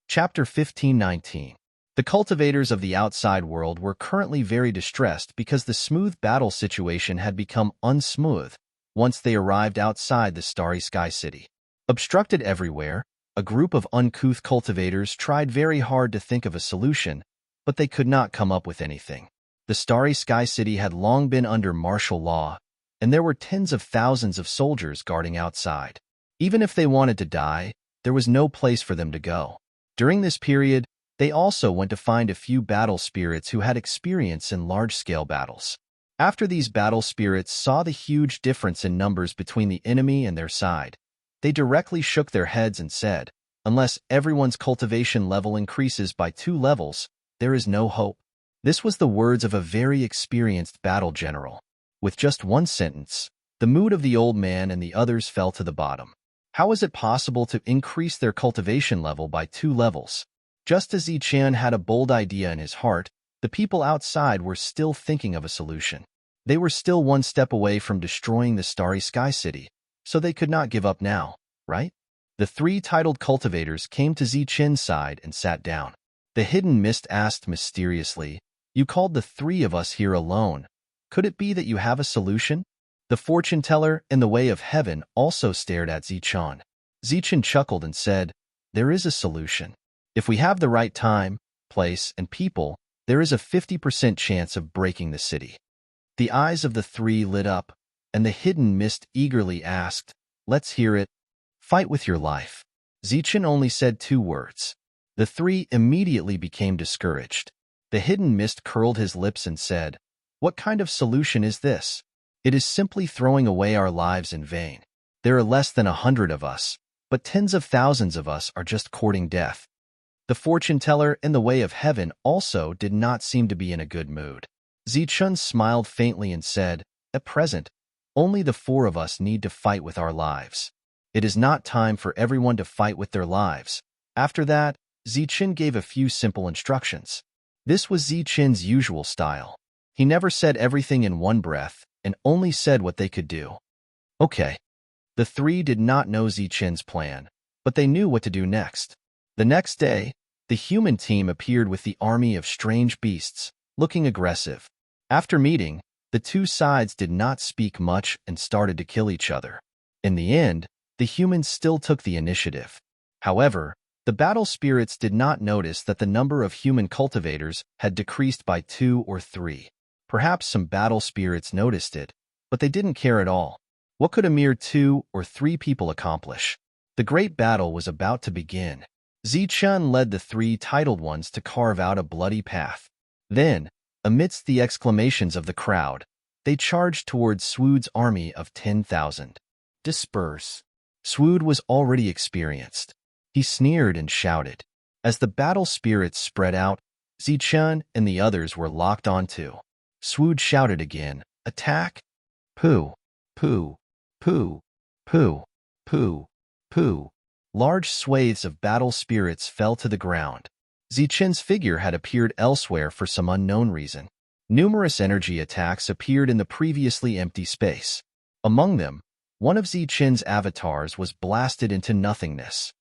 Chapter 15:19. The cultivators of the outside world were currently very distressed because the smooth battle situation had become unsmooth once they arrived outside the Starry Sky City. Obstructed everywhere, a group of uncouth cultivators tried very hard to think of a solution, but they could not come up with anything. The Starry Sky City had long been under martial law, and there were tens of thousands of soldiers guarding outside. Even if they wanted to die, there was no place for them to go. During this period, they also went to find a few battle spirits who had experience in large-scale battles. After these battle spirits saw the huge difference in numbers between the enemy and their side, they directly shook their heads and said, "Unless everyone's cultivation level increases by 2 levels, there is no hope." This was the words of a very experienced battle general. With just one sentence, the mood of the old man and the others fell to the bottom. How is it possible to increase their cultivation level by 2 levels? Just as Zichen had a bold idea in his heart, the people outside were still thinking of a solution. They were still one step away from destroying the Starry Sky City, so they could not give up now, right? The 3 titled cultivators came to Zichen's side and sat down. The hidden mist asked mysteriously, "You called the 3 of us here alone. Could it be that you have a solution?" The fortune teller in the way of heaven also stared at Zichen. Zichen chuckled and said, "There is a solution. If we have the right time, place, and people, there is a 50% chance of breaking the city." The eyes of the 3 lit up, and the hidden mist eagerly asked, "Let's hear it. Fight with your life." Zichen only said 2 words. The 3 immediately became discouraged. The hidden mist curled his lips and said, "What kind of solution is this? It is simply throwing away our lives in vain. There are less than 100 of us, but tens of thousands of us are just courting death." The fortune teller in the way of heaven also did not seem to be in a good mood. Zichen smiled faintly and said, "At present, only the 4 of us need to fight with our lives. It is not time for everyone to fight with their lives." After that, Zichen gave a few simple instructions. This was Zichen's usual style. He never said everything in one breath and only said what they could do. Okay. The 3 did not know Zichen's plan, but they knew what to do next. The next day, the human team appeared with the army of strange beasts, looking aggressive. After meeting, the 2 sides did not speak much and started to kill each other. In the end, the humans still took the initiative. However, the battle spirits did not notice that the number of human cultivators had decreased by 2 or 3. Perhaps some battle spirits noticed it, but they didn't care at all. What could a mere 2 or 3 people accomplish? The great battle was about to begin. Zichen led the 3 titled ones to carve out a bloody path. Then, amidst the exclamations of the crowd, they charged towards Swood's army of 10,000. Disperse. Swood was already experienced. He sneered and shouted. As the battle spirits spread out, Zichen and the others were locked onto. Swood shouted again, "Attack!" Pooh, pooh, pooh, pooh, pooh, pooh. Large swathes of battle spirits fell to the ground. Zichen's figure had appeared elsewhere for some unknown reason. Numerous energy attacks appeared in the previously empty space. Among them, one of Zichen's avatars was blasted into nothingness.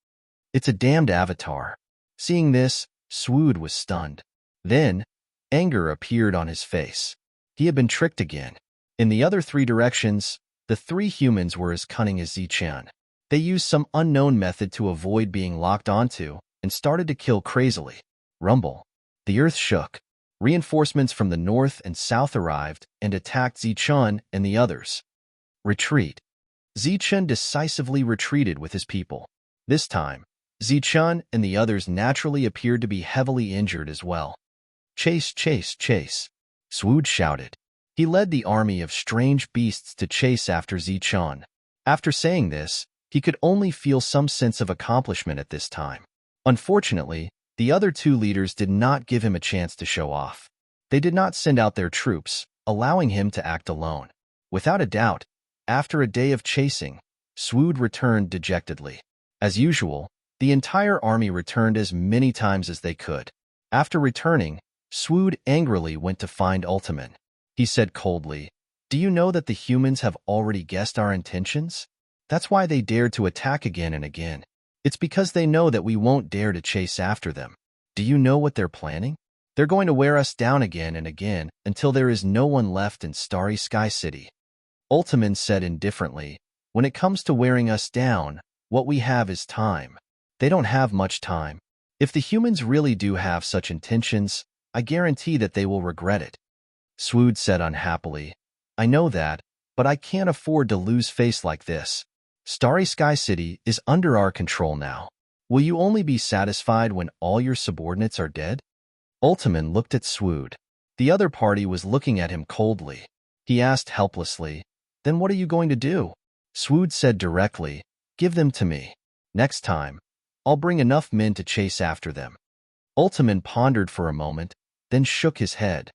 "It's a damned avatar." Seeing this, Swood was stunned. Then, anger appeared on his face. He had been tricked again. In the other 3 directions, the 3 humans were as cunning as Zichen. They used some unknown method to avoid being locked onto and started to kill crazily. Rumble. The earth shook. Reinforcements from the north and south arrived and attacked Zichun and the others. Retreat. Zichun decisively retreated with his people. This time, Zichun and the others naturally appeared to be heavily injured as well. Chase, chase, chase. Swood shouted. He led the army of strange beasts to chase after Zichun. After saying this, he could only feel some sense of accomplishment at this time. Unfortunately, the other two leaders did not give him a chance to show off. They did not send out their troops, allowing him to act alone. Without a doubt, after a day of chasing, Swood returned dejectedly. As usual, the entire army returned as many times as they could. After returning, Swood angrily went to find Ultiman. He said coldly, "Do you know that the humans have already guessed our intentions? That's why they dared to attack again and again. It's because they know that we won't dare to chase after them. Do you know what they're planning? They're going to wear us down again and again until there is no one left in Starry Sky City." Ultiman said indifferently, "When it comes to wearing us down, what we have is time. They don't have much time. If the humans really do have such intentions, I guarantee that they will regret it." Swood said unhappily, "I know that, but I can't afford to lose face like this. Starry Sky City is under our control now. Will you only be satisfied when all your subordinates are dead?" Ultiman looked at Swood. The other party was looking at him coldly. He asked helplessly, "Then what are you going to do?" Swood said directly, "Give them to me. Next time, I'll bring enough men to chase after them." Ultiman pondered for a moment, then shook his head.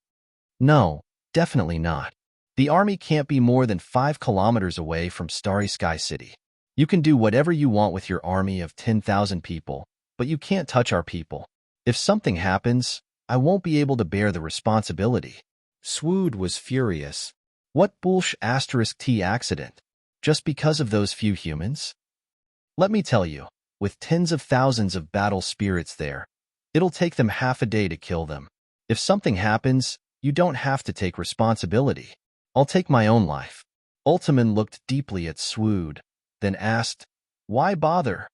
"No, definitely not. The army can't be more than 5 kilometers away from Starry Sky City. You can do whatever you want with your army of 10,000 people, but you can't touch our people. If something happens, I won't be able to bear the responsibility." Swood was furious. What **T accident? Just because of those few humans? Let me tell you, with tens of thousands of battle spirits there, it'll take them half a day to kill them. If something happens, you don't have to take responsibility. I'll take my own life." Ultiman looked deeply at Swood, then asked, "Why bother?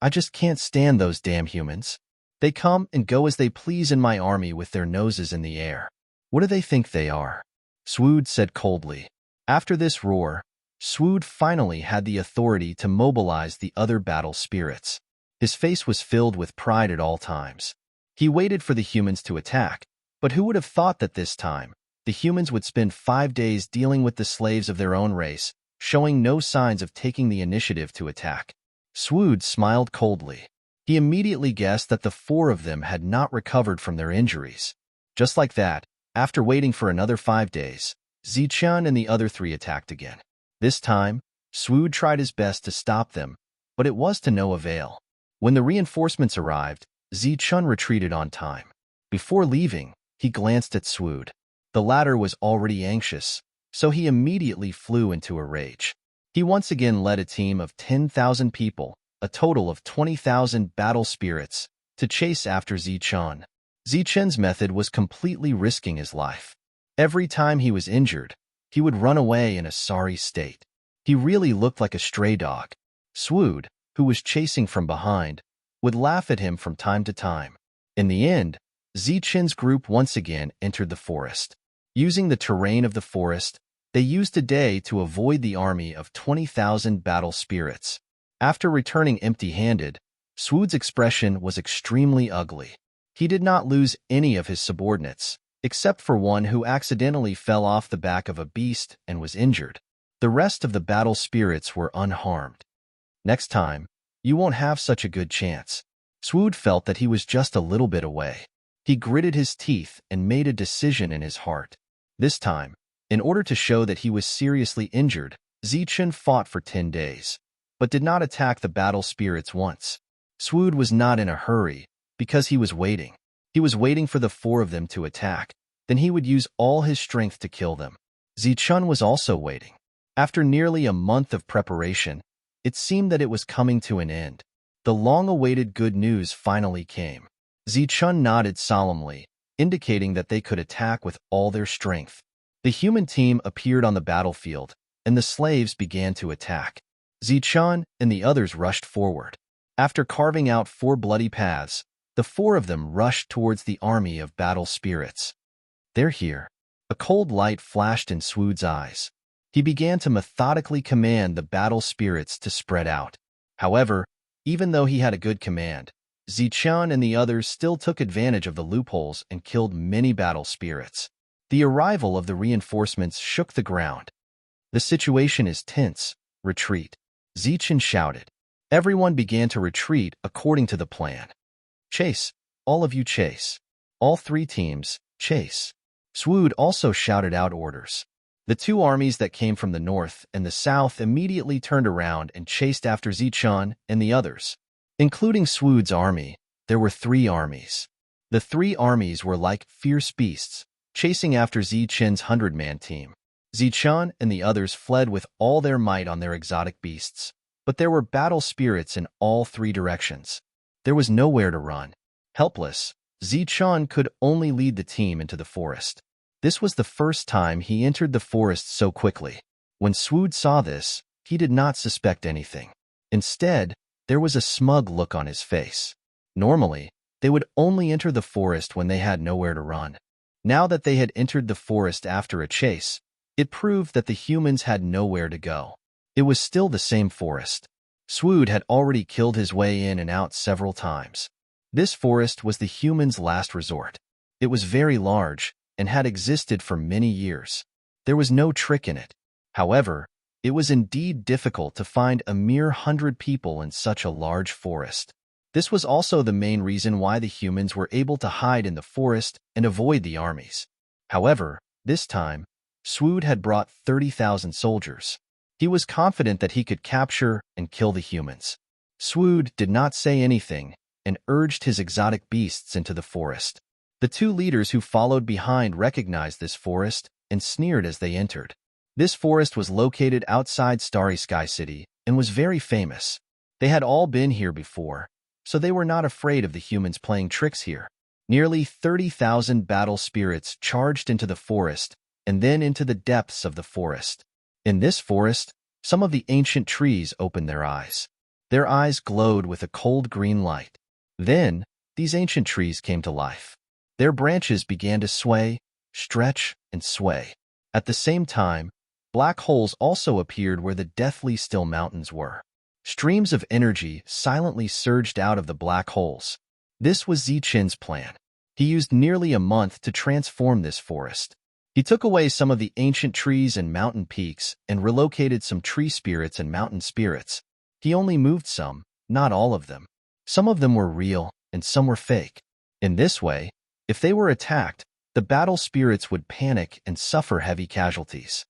I just can't stand those damn humans. They come and go as they please in my army with their noses in the air. What do they think they are?" Swood said coldly. After this roar, Swood finally had the authority to mobilize the other battle spirits. His face was filled with pride at all times. He waited for the humans to attack, but who would have thought that this time, the humans would spend 5 days dealing with the slaves of their own race, showing no signs of taking the initiative to attack. Swood smiled coldly. He immediately guessed that the 4 of them had not recovered from their injuries. Just like that, after waiting for another 5 days, Zichun and the other 3 attacked again. This time, Swood tried his best to stop them, but it was to no avail. When the reinforcements arrived, Zichun retreated on time. Before leaving, he glanced at Swood. The latter was already anxious, so he immediately flew into a rage. He once again led a team of 10,000 people, a total of 20,000 battle spirits, to chase after Zichun. Zichun's method was completely risking his life. Every time he was injured, he would run away in a sorry state. He really looked like a stray dog. Swood, who was chasing from behind, would laugh at him from time to time. In the end, Zichun's group once again entered the forest. Using the terrain of the forest, they used a day to avoid the army of 20,000 battle spirits. After returning empty-handed, Swood's expression was extremely ugly. He did not lose any of his subordinates, except for one who accidentally fell off the back of a beast and was injured. The rest of the battle spirits were unharmed. Next time, you won't have such a good chance. Swood felt that he was just a little bit away. He gritted his teeth and made a decision in his heart. This time, in order to show that he was seriously injured, Zichun fought for 10 days, but did not attack the battle spirits once. Swood was not in a hurry, because he was waiting. He was waiting for the 4 of them to attack. Then he would use all his strength to kill them. Zichun was also waiting. After nearly a month of preparation, it seemed that it was coming to an end. The long-awaited good news finally came. Zichun nodded solemnly, indicating that they could attack with all their strength. The human team appeared on the battlefield, and the slaves began to attack. Zichun and the others rushed forward. After carving out 4 bloody paths, The four of them rushed towards the army of battle spirits. "They're here." A cold light flashed in Swood's eyes. He began to methodically command the battle spirits to spread out. However, even though he had a good command, Zichun and the others still took advantage of the loopholes and killed many battle spirits. The arrival of the reinforcements shook the ground. "The situation is tense. Retreat," Zichun shouted. Everyone began to retreat according to the plan. "Chase! All of you chase! All three teams, chase!" Swood also shouted out orders. The two armies that came from the north and the south immediately turned around and chased after Zichun and the others. Including Swood's army, there were 3 armies. The 3 armies were like fierce beasts, chasing after Zichun's 100-man team. Zichun and the others fled with all their might on their exotic beasts, but there were battle spirits in all 3 directions. There was nowhere to run. Helpless, Zichun could only lead the team into the forest. This was the first time he entered the forest so quickly. When Swood saw this, he did not suspect anything. Instead, there was a smug look on his face. Normally, they would only enter the forest when they had nowhere to run. Now that they had entered the forest after a chase, it proved that the humans had nowhere to go. It was still the same forest. Swood had already killed his way in and out several times. This forest was the humans' last resort. It was very large and had existed for many years. There was no trick in it. However, it was indeed difficult to find a mere 100 people in such a large forest. This was also the main reason why the humans were able to hide in the forest and avoid the armies. However, this time, Swood had brought 30,000 soldiers. He was confident that he could capture and kill the humans. Swood did not say anything and urged his exotic beasts into the forest. The 2 leaders who followed behind recognized this forest and sneered as they entered. This forest was located outside Starry Sky City and was very famous. They had all been here before, so they were not afraid of the humans playing tricks here. Nearly 30,000 battle spirits charged into the forest and then into the depths of the forest. In this forest, some of the ancient trees opened their eyes. Their eyes glowed with a cold green light. Then, these ancient trees came to life. Their branches began to sway, stretch, and sway. At the same time, black holes also appeared where the deathly still mountains were. Streams of energy silently surged out of the black holes. This was Zichun's plan. He used nearly a month to transform this forest. He took away some of the ancient trees and mountain peaks and relocated some tree spirits and mountain spirits. He only moved some, not all of them. Some of them were real and some were fake. In this way, if they were attacked, the battle spirits would panic and suffer heavy casualties.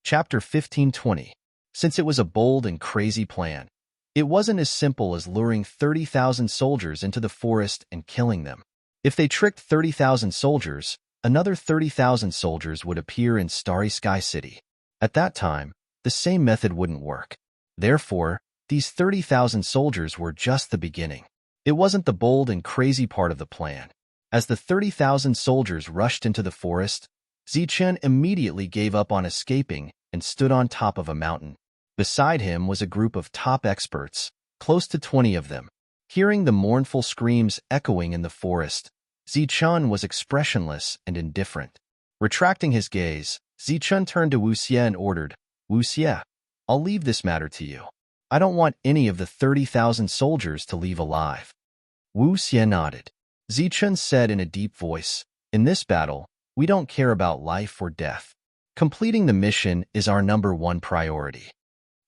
Chapter 1520. Since it was a bold and crazy plan, it wasn't as simple as luring 30,000 soldiers into the forest and killing them. If they tricked 30,000 soldiers, another 30,000 soldiers would appear in Starry Sky City. At that time, the same method wouldn't work. Therefore, these 30,000 soldiers were just the beginning. It wasn't the bold and crazy part of the plan. As the 30,000 soldiers rushed into the forest, Zichun immediately gave up on escaping and stood on top of a mountain. Beside him was a group of top experts, close to 20 of them. Hearing the mournful screams echoing in the forest, Zichun was expressionless and indifferent. Retracting his gaze, Zichun turned to Wuxie and ordered, "Wuxie, I'll leave this matter to you. I don't want any of the 30,000 soldiers to leave alive." Wuxie nodded. Zichun said in a deep voice, "In this battle, we don't care about life or death. Completing the mission is our #1 priority."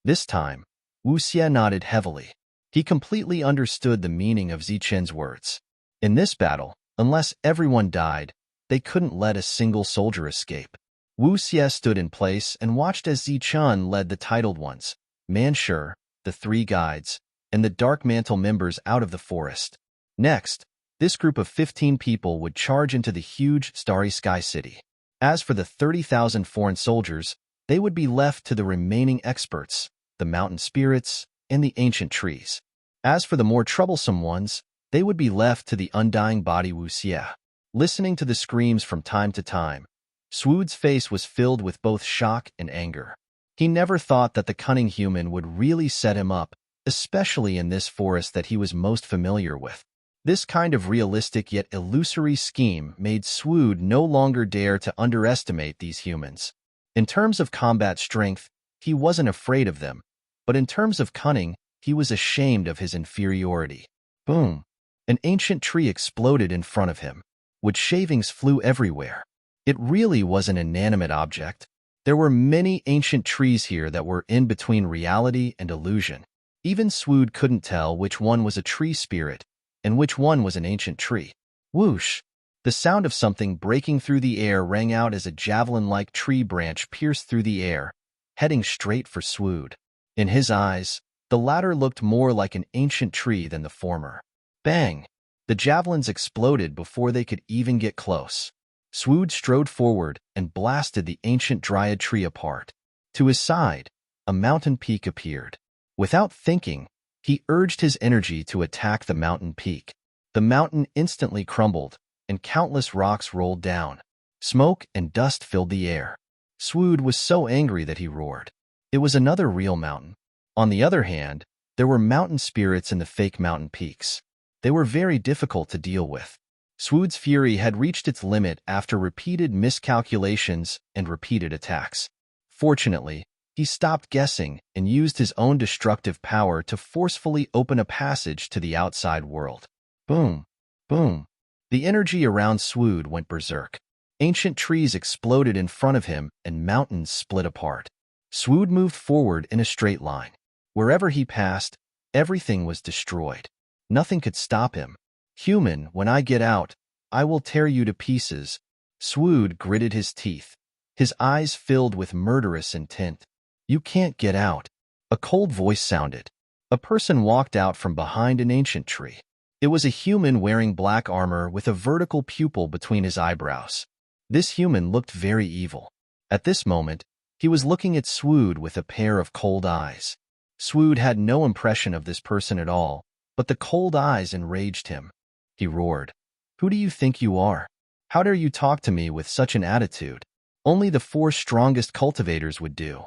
This time, Wuxie nodded heavily. He completely understood the meaning of Zichun's words. In this battle, unless everyone died, they couldn't let a single soldier escape. Wuxie stood in place and watched as Zichun led the titled ones, Manshur, the 3 guides, and the Dark Mantle members out of the forest. Next, this group of 15 people would charge into the huge Starry Sky City. As for the 30,000 foreign soldiers, they would be left to the remaining experts, the mountain spirits, and the ancient trees. As for the more troublesome ones, they would be left to the undying body Wuxie. Listening to the screams from time to time, Swood's face was filled with both shock and anger. He never thought that the cunning human would really set him up, especially in this forest that he was most familiar with. This kind of realistic yet illusory scheme made Swood no longer dare to underestimate these humans. In terms of combat strength, he wasn't afraid of them, but in terms of cunning, he was ashamed of his inferiority. Boom! An ancient tree exploded in front of him. Wood shavings flew everywhere. It really was an inanimate object. There were many ancient trees here that were in between reality and illusion. Even Swood couldn't tell which one was a tree spirit and which one was an ancient tree. Whoosh! The sound of something breaking through the air rang out as a javelin-like tree branch pierced through the air, heading straight for Swood. In his eyes, the latter looked more like an ancient tree than the former. Bang! The javelins exploded before they could even get close. Swood strode forward and blasted the ancient dryad tree apart. To his side, a mountain peak appeared. Without thinking, he urged his energy to attack the mountain peak. The mountain instantly crumbled, and countless rocks rolled down. Smoke and dust filled the air. Swood was so angry that he roared. It was another real mountain. On the other hand, there were mountain spirits in the fake mountain peaks. They were very difficult to deal with. Swood's fury had reached its limit after repeated miscalculations and repeated attacks. Fortunately, he stopped guessing and used his own destructive power to forcefully open a passage to the outside world. Boom! Boom! The energy around Swood went berserk. Ancient trees exploded in front of him and mountains split apart. Swood moved forward in a straight line. Wherever he passed, everything was destroyed. Nothing could stop him. Human, when I get out, I will tear you to pieces. Swood gritted his teeth. His eyes filled with murderous intent. You can't get out. A cold voice sounded. A person walked out from behind an ancient tree. It was a human wearing black armor with a vertical pupil between his eyebrows. This human looked very evil. At this moment, he was looking at Swood with a pair of cold eyes. Swood had no impression of this person at all, but the cold eyes enraged him. He roared, "Who do you think you are? How dare you talk to me with such an attitude? Only the 4 strongest cultivators would do."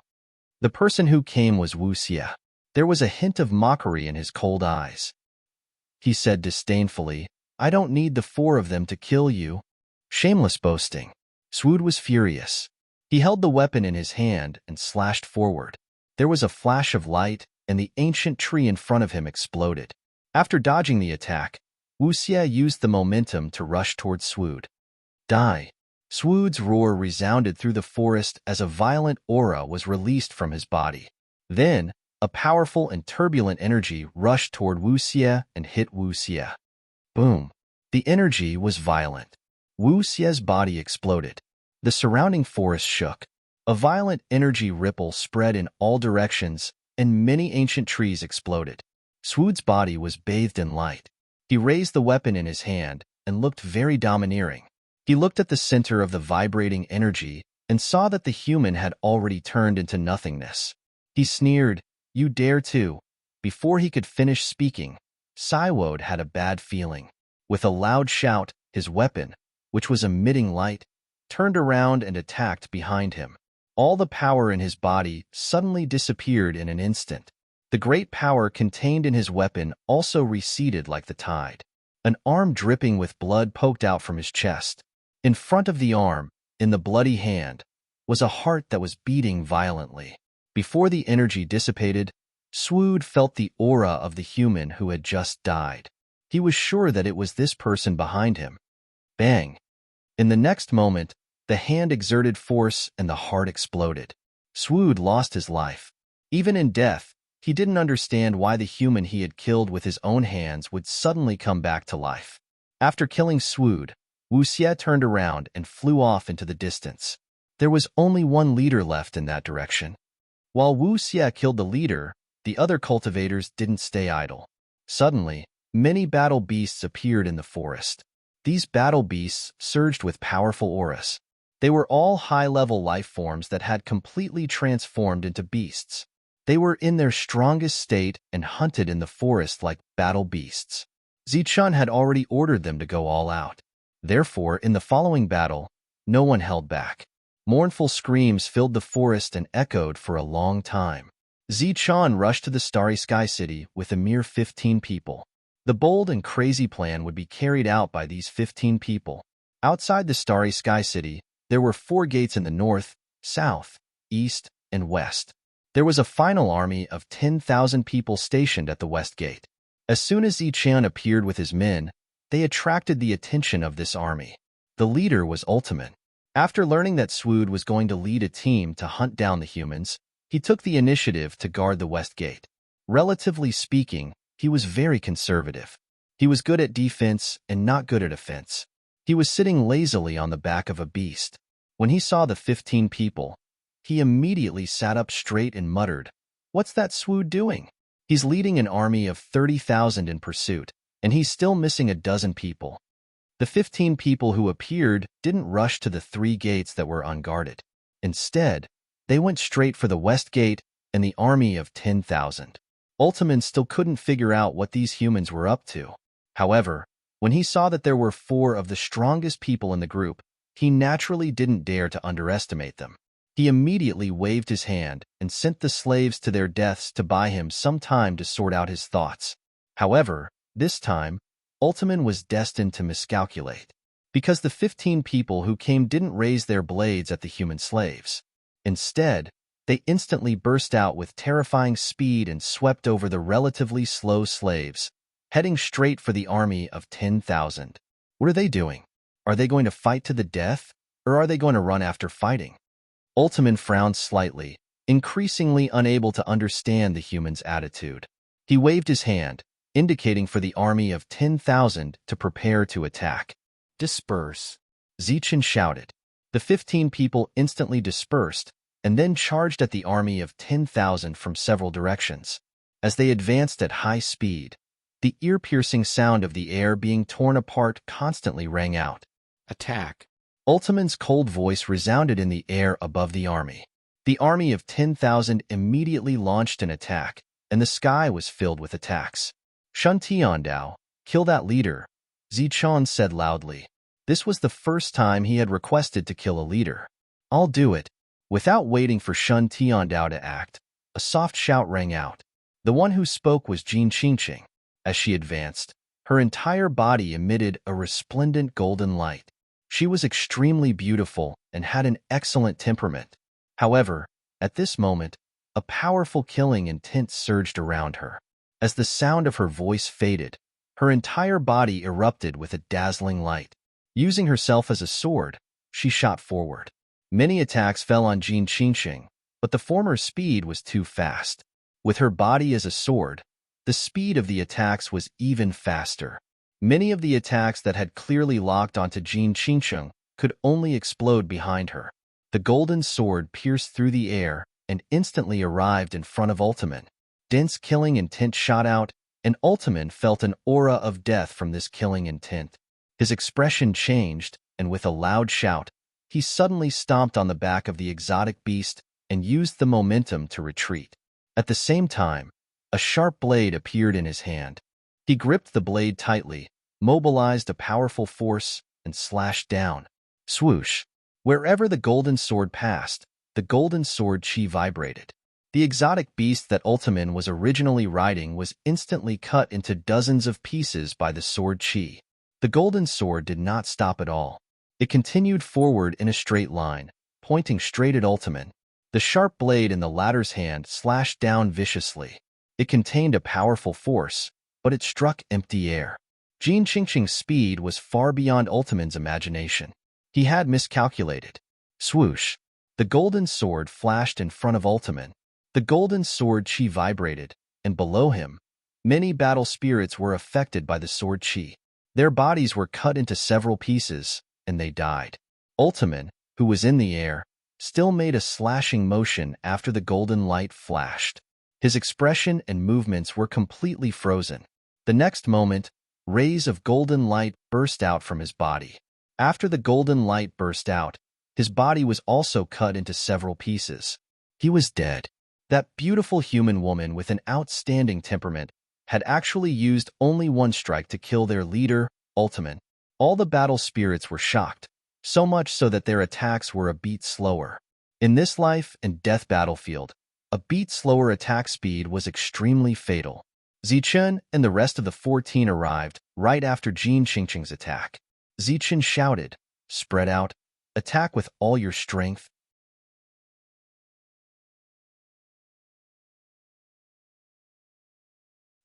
The person who came was Wuxia. There was a hint of mockery in his cold eyes. He said disdainfully, "I don't need the 4 of them to kill you." Shameless boasting. Swood was furious. He held the weapon in his hand and slashed forward. There was a flash of light, and the ancient tree in front of him exploded. After dodging the attack, Wuxia used the momentum to rush towards Swood. Die! Swood's roar resounded through the forest as a violent aura was released from his body. Then, a powerful and turbulent energy rushed toward Wuxia and hit Wuxia. Boom! The energy was violent. Wuxia's body exploded. The surrounding forest shook. A violent energy ripple spread in all directions, and many ancient trees exploded. Swood's body was bathed in light. He raised the weapon in his hand and looked very domineering. He looked at the center of the vibrating energy and saw that the human had already turned into nothingness. He sneered, "You dare to." Before he could finish speaking, Siwode had a bad feeling. With a loud shout, his weapon, which was emitting light, turned around and attacked behind him. All the power in his body suddenly disappeared in an instant. The great power contained in his weapon also receded like the tide. An arm dripping with blood poked out from his chest. In front of the arm, in the bloody hand, was a heart that was beating violently. Before the energy dissipated, Swood felt the aura of the human who had just died. He was sure that it was this person behind him. Bang! In the next moment, the hand exerted force and the heart exploded. Swood lost his life. Even in death, he didn't understand why the human he had killed with his own hands would suddenly come back to life. After killing Swood, Wuxia turned around and flew off into the distance. There was only one leader left in that direction. While Wuxia killed the leader, the other cultivators didn't stay idle. Suddenly, many battle beasts appeared in the forest. These battle beasts surged with powerful auras. They were all high-level life forms that had completely transformed into beasts. They were in their strongest state and hunted in the forest like battle beasts. Zichun had already ordered them to go all out. Therefore, in the following battle, no one held back. Mournful screams filled the forest and echoed for a long time. Zichun rushed to the Starry Sky City with a mere 15 people. The bold and crazy plan would be carried out by these 15 people. Outside the Starry Sky City, there were 4 gates in the north, south, east, and west. There was a final army of 10,000 people stationed at the west gate. As soon as Zichun appeared with his men, they attracted the attention of this army. The leader was Ultimate. After learning that Swood was going to lead a team to hunt down the humans, he took the initiative to guard the west gate. Relatively speaking, he was very conservative. He was good at defense and not good at offense. He was sitting lazily on the back of a beast. When he saw the 15 people, he immediately sat up straight and muttered, "What's that Swood doing? He's leading an army of 30,000 in pursuit, and he's still missing a dozen people." The 15 people who appeared didn't rush to the 3 gates that were unguarded. Instead, they went straight for the west gate and the army of 10,000. Ultiman still couldn't figure out what these humans were up to. However, when he saw that there were 4 of the strongest people in the group, he naturally didn't dare to underestimate them. He immediately waved his hand and sent the slaves to their deaths to buy him some time to sort out his thoughts. However, this time, Ultiman was destined to miscalculate, because the 15 people who came didn't raise their blades at the human slaves. Instead, they instantly burst out with terrifying speed and swept over the relatively slow slaves, heading straight for the army of 10,000. What are they doing? Are they going to fight to the death, or are they going to run after fighting? Ultiman frowned slightly, increasingly unable to understand the human's attitude. He waved his hand, indicating for the army of 10,000 to prepare to attack. "Disperse!" Zichun shouted. The 15 people instantly dispersed and then charged at the army of 10,000 from several directions. As they advanced at high speed, the ear-piercing sound of the air being torn apart constantly rang out. "Attack!" Ultiman's cold voice resounded in the air above the army. The army of 10,000 immediately launched an attack, and the sky was filled with attacks. "Shun Tiandao, kill that leader," Zichun said loudly. This was the first time he had requested to kill a leader. "I'll do it." Without waiting for Shun Tiandao to act, a soft shout rang out. The one who spoke was Jin Qingqing. As she advanced, her entire body emitted a resplendent golden light. She was extremely beautiful and had an excellent temperament. However, at this moment, a powerful killing intent surged around her. As the sound of her voice faded, her entire body erupted with a dazzling light. Using herself as a sword, she shot forward. Many attacks fell on Jin Qingqing, but the former's speed was too fast. With her body as a sword, the speed of the attacks was even faster. Many of the attacks that had clearly locked onto Jin Qingqing could only explode behind her. The golden sword pierced through the air and instantly arrived in front of Ultiman. Dense killing intent shot out, and Ultiman felt an aura of death from this killing intent. His expression changed, and with a loud shout, he suddenly stomped on the back of the exotic beast and used the momentum to retreat. At the same time, a sharp blade appeared in his hand. He gripped the blade tightly, mobilized a powerful force, and slashed down. Swoosh! Wherever the golden sword passed, the golden sword chi vibrated. The exotic beast that Ultiman was originally riding was instantly cut into dozens of pieces by the sword chi. The golden sword did not stop at all. It continued forward in a straight line, pointing straight at Ultiman. The sharp blade in the latter's hand slashed down viciously. It contained a powerful force, but it struck empty air. Jin Qingqing's speed was far beyond Ultiman's imagination. He had miscalculated. Swoosh! The golden sword flashed in front of Ultiman. The golden sword chi vibrated, and below him, many battle spirits were affected by the sword chi. Their bodies were cut into several pieces, and they died. Ultiman, who was in the air, still made a slashing motion after the golden light flashed. His expression and movements were completely frozen. The next moment, rays of golden light burst out from his body. After the golden light burst out, his body was also cut into several pieces. He was dead. That beautiful human woman with an outstanding temperament had actually used only one strike to kill their leader, Ultiman. All the battle spirits were shocked. so much so that their attacks were a beat slower. In this life and death battlefield, a beat slower attack speed was extremely fatal. Zichun and the rest of the 14 arrived right after Jin Qingqing's attack. Zichun shouted, "Spread out, attack with all your strength."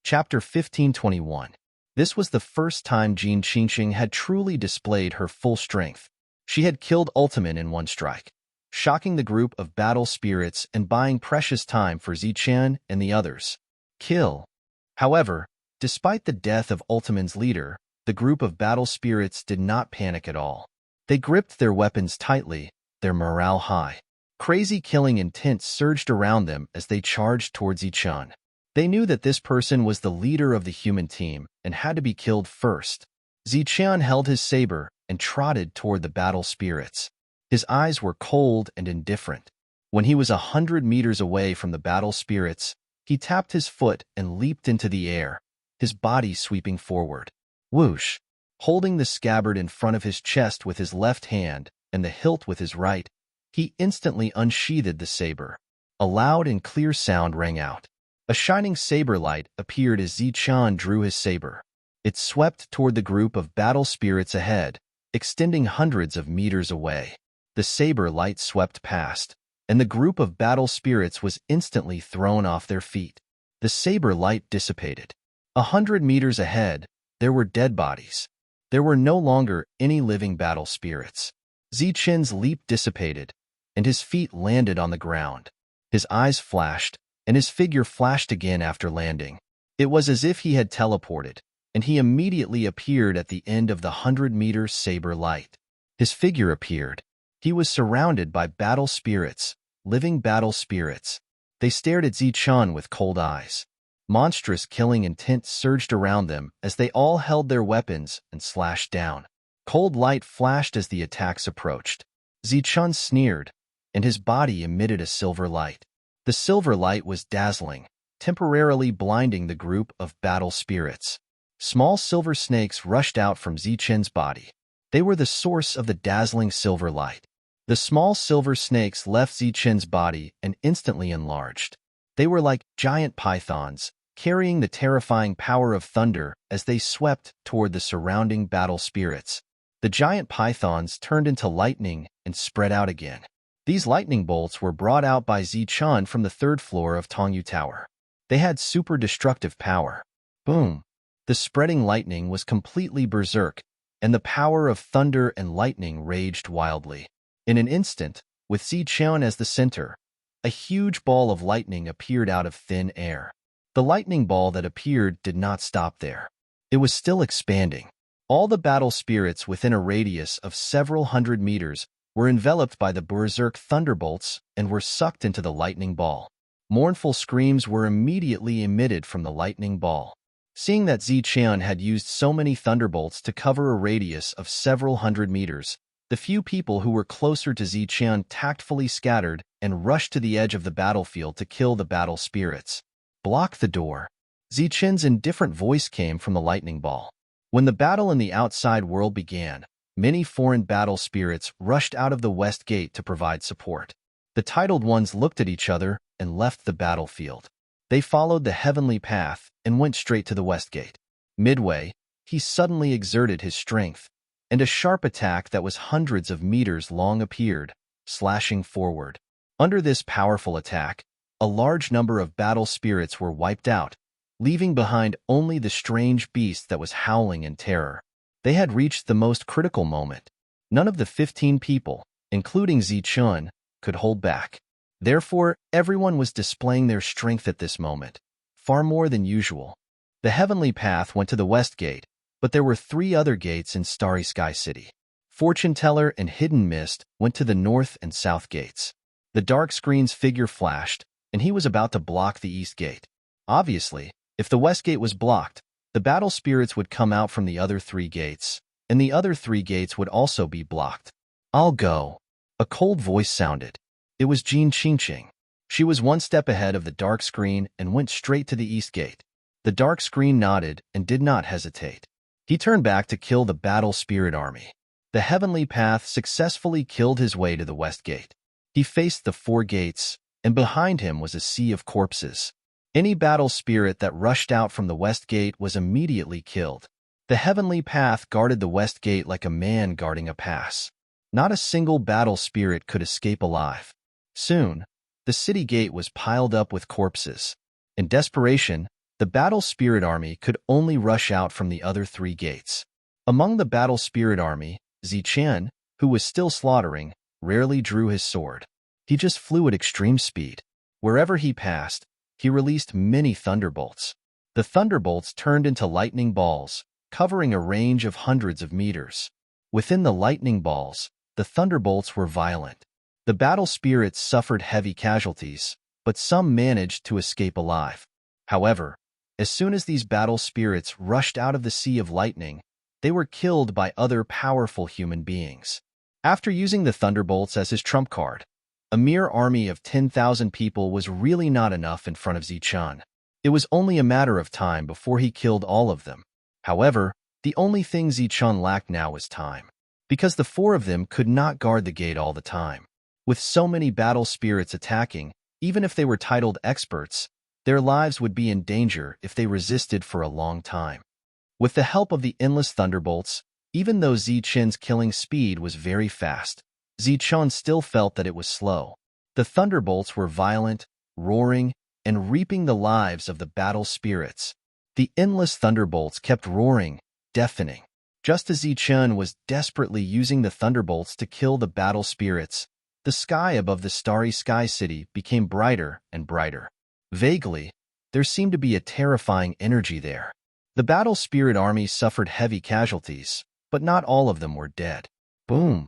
Chapter 1521. This was the first time Jin Qingqing had truly displayed her full strength. She had killed Ultiman in one strike, shocking the group of battle spirits and buying precious time for Zichun and the others. Kill. However, despite the death of Ultiman's leader, the group of battle spirits did not panic at all. They gripped their weapons tightly, their morale high. Crazy killing intent surged around them as they charged towards Zichun. They knew that this person was the leader of the human team and had to be killed first. Zichun held his saber and trotted toward the battle spirits. His eyes were cold and indifferent. When he was 100 meters away from the battle spirits, he tapped his foot and leaped into the air, his body sweeping forward. Whoosh! Holding the scabbard in front of his chest with his left hand and the hilt with his right, he instantly unsheathed the saber. A loud and clear sound rang out. A shining saber light appeared as Zichun drew his saber. It swept toward the group of battle spirits ahead, extending hundreds of meters away. The saber light swept past, and the group of battle spirits was instantly thrown off their feet. The saber light dissipated. 100 meters ahead, there were dead bodies. There were no longer any living battle spirits. Zichun's leap dissipated, and his feet landed on the ground. His eyes flashed, and his figure flashed again after landing. It was as if he had teleported, and he immediately appeared at the end of the 100-meter saber light. His figure appeared. He was surrounded by battle spirits, living battle spirits. They stared at Zichun with cold eyes. Monstrous killing intent surged around them as they all held their weapons and slashed down. Cold light flashed as the attacks approached. Zichun sneered, and his body emitted a silver light. The silver light was dazzling, temporarily blinding the group of battle spirits. Small silver snakes rushed out from Zichun's body. They were the source of the dazzling silver light. The small silver snakes left Zichun's body and instantly enlarged. They were like giant pythons, carrying the terrifying power of thunder as they swept toward the surrounding battle spirits. The giant pythons turned into lightning and spread out again. These lightning bolts were brought out by Zichun from the 3rd floor of Tongyu Tower. They had super destructive power. Boom! The spreading lightning was completely berserk, and the power of thunder and lightning raged wildly. In an instant, with Zichun as the center, a huge ball of lightning appeared out of thin air. The lightning ball that appeared did not stop there. It was still expanding. All the battle spirits within a radius of several hundred meters were enveloped by the berserk thunderbolts and were sucked into the lightning ball. Mournful screams were immediately emitted from the lightning ball. Seeing that Zichun had used so many thunderbolts to cover a radius of several hundred meters, the few people who were closer to Zichun tactfully scattered and rushed to the edge of the battlefield to kill the battle spirits. Block the door. Zichun's indifferent voice came from the lightning ball. When the battle in the outside world began, many foreign battle spirits rushed out of the west gate to provide support. The titled ones looked at each other and left the battlefield. They followed the heavenly path and went straight to the west gate. Midway, he suddenly exerted his strength, and a sharp attack that was hundreds of meters long appeared, slashing forward. Under this powerful attack, a large number of battle spirits were wiped out, leaving behind only the strange beast that was howling in terror. They had reached the most critical moment. None of the 15 people, including Zichun, could hold back. Therefore, everyone was displaying their strength at this moment, far more than usual. The heavenly path went to the west gate, but there were 3 other gates in Starry Sky City. Fortune Teller and Hidden Mist went to the north and south gates. The dark screen's figure flashed, and he was about to block the east gate. Obviously, if the west gate was blocked, the battle spirits would come out from the other 3 gates, and the other 3 gates would also be blocked. "I'll go." A cold voice sounded. It was Jin Qingqing. She was one step ahead of the dark screen and went straight to the east gate. The dark screen nodded and did not hesitate. He turned back to kill the battle spirit army. The heavenly path successfully killed his way to the west gate. He faced the 4 gates, and behind him was a sea of corpses. Any battle spirit that rushed out from the west gate was immediately killed. The heavenly path guarded the west gate like a man guarding a pass. Not a single battle spirit could escape alive. Soon, the city gate was piled up with corpses. In desperation, the battle spirit army could only rush out from the other 3 gates. Among the battle spirit army, Zichen, who was still slaughtering, rarely drew his sword. He just flew at extreme speed. Wherever he passed, he released many thunderbolts. The thunderbolts turned into lightning balls, covering a range of hundreds of meters. Within the lightning balls, the thunderbolts were violent. The battle spirits suffered heavy casualties, but some managed to escape alive. However, as soon as these battle spirits rushed out of the sea of lightning, they were killed by other powerful human beings. After using the thunderbolts as his trump card, a mere army of 10,000 people was really not enough in front of Zichen. It was only a matter of time before he killed all of them. However, the only thing Zichen lacked now was time, because the 4 of them could not guard the gate all the time. With so many battle spirits attacking, even if they were titled experts, their lives would be in danger if they resisted for a long time. With the help of the endless thunderbolts, even though Zichen's killing speed was very fast, Zichen still felt that it was slow. The thunderbolts were violent, roaring, and reaping the lives of the battle spirits. The endless thunderbolts kept roaring, deafening. Just as Zichen was desperately using the thunderbolts to kill the battle spirits, the sky above the starry sky city became brighter and brighter. Vaguely, there seemed to be a terrifying energy there. The battle spirit army suffered heavy casualties, but not all of them were dead. Boom!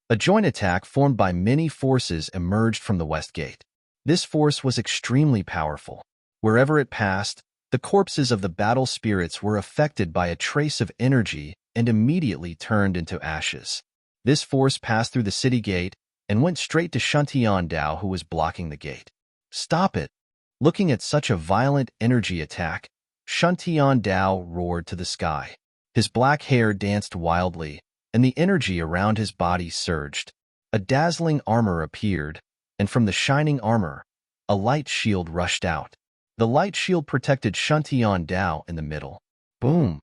A joint attack formed by many forces emerged from the west gate. This force was extremely powerful. Wherever it passed, the corpses of the battle spirits were affected by a trace of energy and immediately turned into ashes. This force passed through the city gate and went straight to Shuntian Dao, who was blocking the gate. "Stop it!" Looking at such a violent energy attack, Shuntian Dao roared to the sky. His black hair danced wildly, and the energy around his body surged. A dazzling armor appeared, and from the shining armor, a light shield rushed out. The light shield protected Shuntian Dao in the middle. Boom!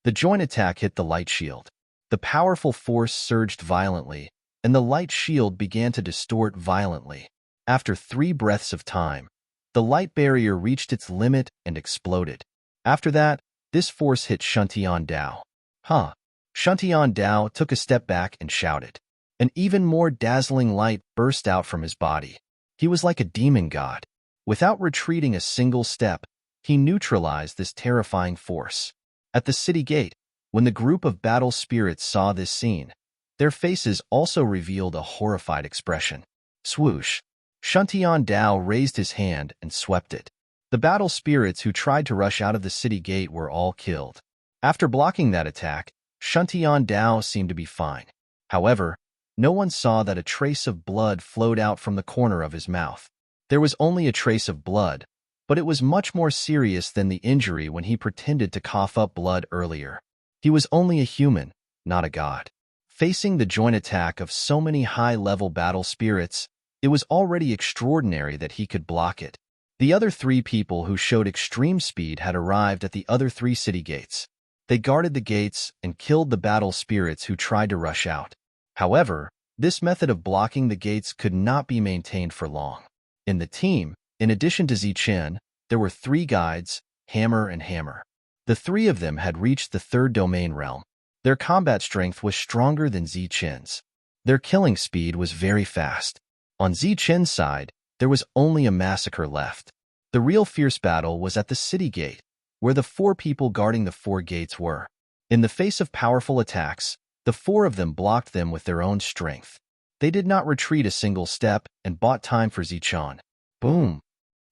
The joint attack hit the light shield. The powerful force surged violently, and the light shield began to distort violently. After 3 breaths of time, the light barrier reached its limit and exploded. After that, this force hit Shuntian Dao. Huh! Shuntian Dao took a step back and shouted. An even more dazzling light burst out from his body. He was like a demon god. Without retreating a single step, he neutralized this terrifying force. At the city gate, when the group of battle spirits saw this scene, their faces also revealed a horrified expression. Swoosh! Shuntian Dao raised his hand and swept it. The battle spirits who tried to rush out of the city gate were all killed. After blocking that attack, Shuntian Dao seemed to be fine. However, no one saw that a trace of blood flowed out from the corner of his mouth. There was only a trace of blood, but it was much more serious than the injury when he pretended to cough up blood earlier. He was only a human, not a god. Facing the joint attack of so many high-level battle spirits, it was already extraordinary that he could block it. The other 3 people who showed extreme speed had arrived at the other 3 city gates. They guarded the gates and killed the battle spirits who tried to rush out. However, this method of blocking the gates could not be maintained for long. In the team, in addition to Zichen, there were 3 guides, Hammer and Hammer. The 3 of them had reached the 3rd domain realm. Their combat strength was stronger than Zichen's. Their killing speed was very fast. On Zichen's side, there was only a massacre left. The real fierce battle was at the city gate, where the 4 people guarding the 4 gates were. In the face of powerful attacks, the 4 of them blocked them with their own strength. They did not retreat a single step and bought time for Zichen. Boom!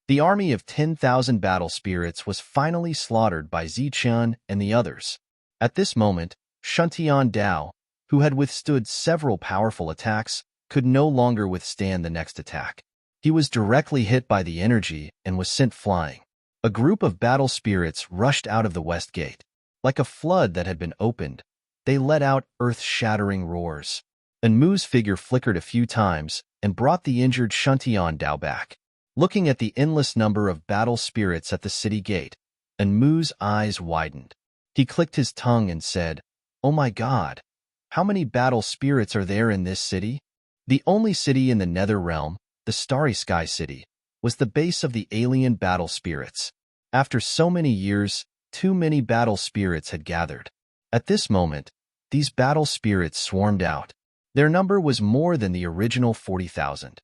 The army of 10,000 battle spirits was finally slaughtered by Zichen and the others. At this moment, Shuntian Dao, who had withstood several powerful attacks, could no longer withstand the next attack. He was directly hit by the energy and was sent flying. A group of battle spirits rushed out of the west gate. Like a flood that had been opened, They let out earth-shattering roars. Enmu's figure flickered a few times and brought the injured Shuntian Dao back. Looking at the endless number of battle spirits at the city gate, Enmu's eyes widened. He clicked his tongue and said, "Oh my God! How many battle spirits are there in this city?" The only city in the Nether Realm, the Starry Sky City, was the base of the alien battle spirits. After so many years, too many battle spirits had gathered. At this moment, these battle spirits swarmed out. Their number was more than the original 40,000.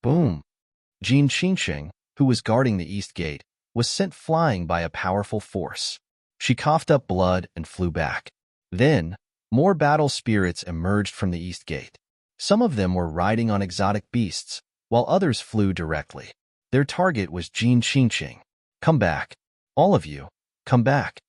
Boom! Jin Qingsheng, who was guarding the east gate, was sent flying by a powerful force. She coughed up blood and flew back. Then, more battle spirits emerged from the east gate. Some of them were riding on exotic beasts, while others flew directly. Their target was Jin Qingsheng. "Come back. All of you, come back."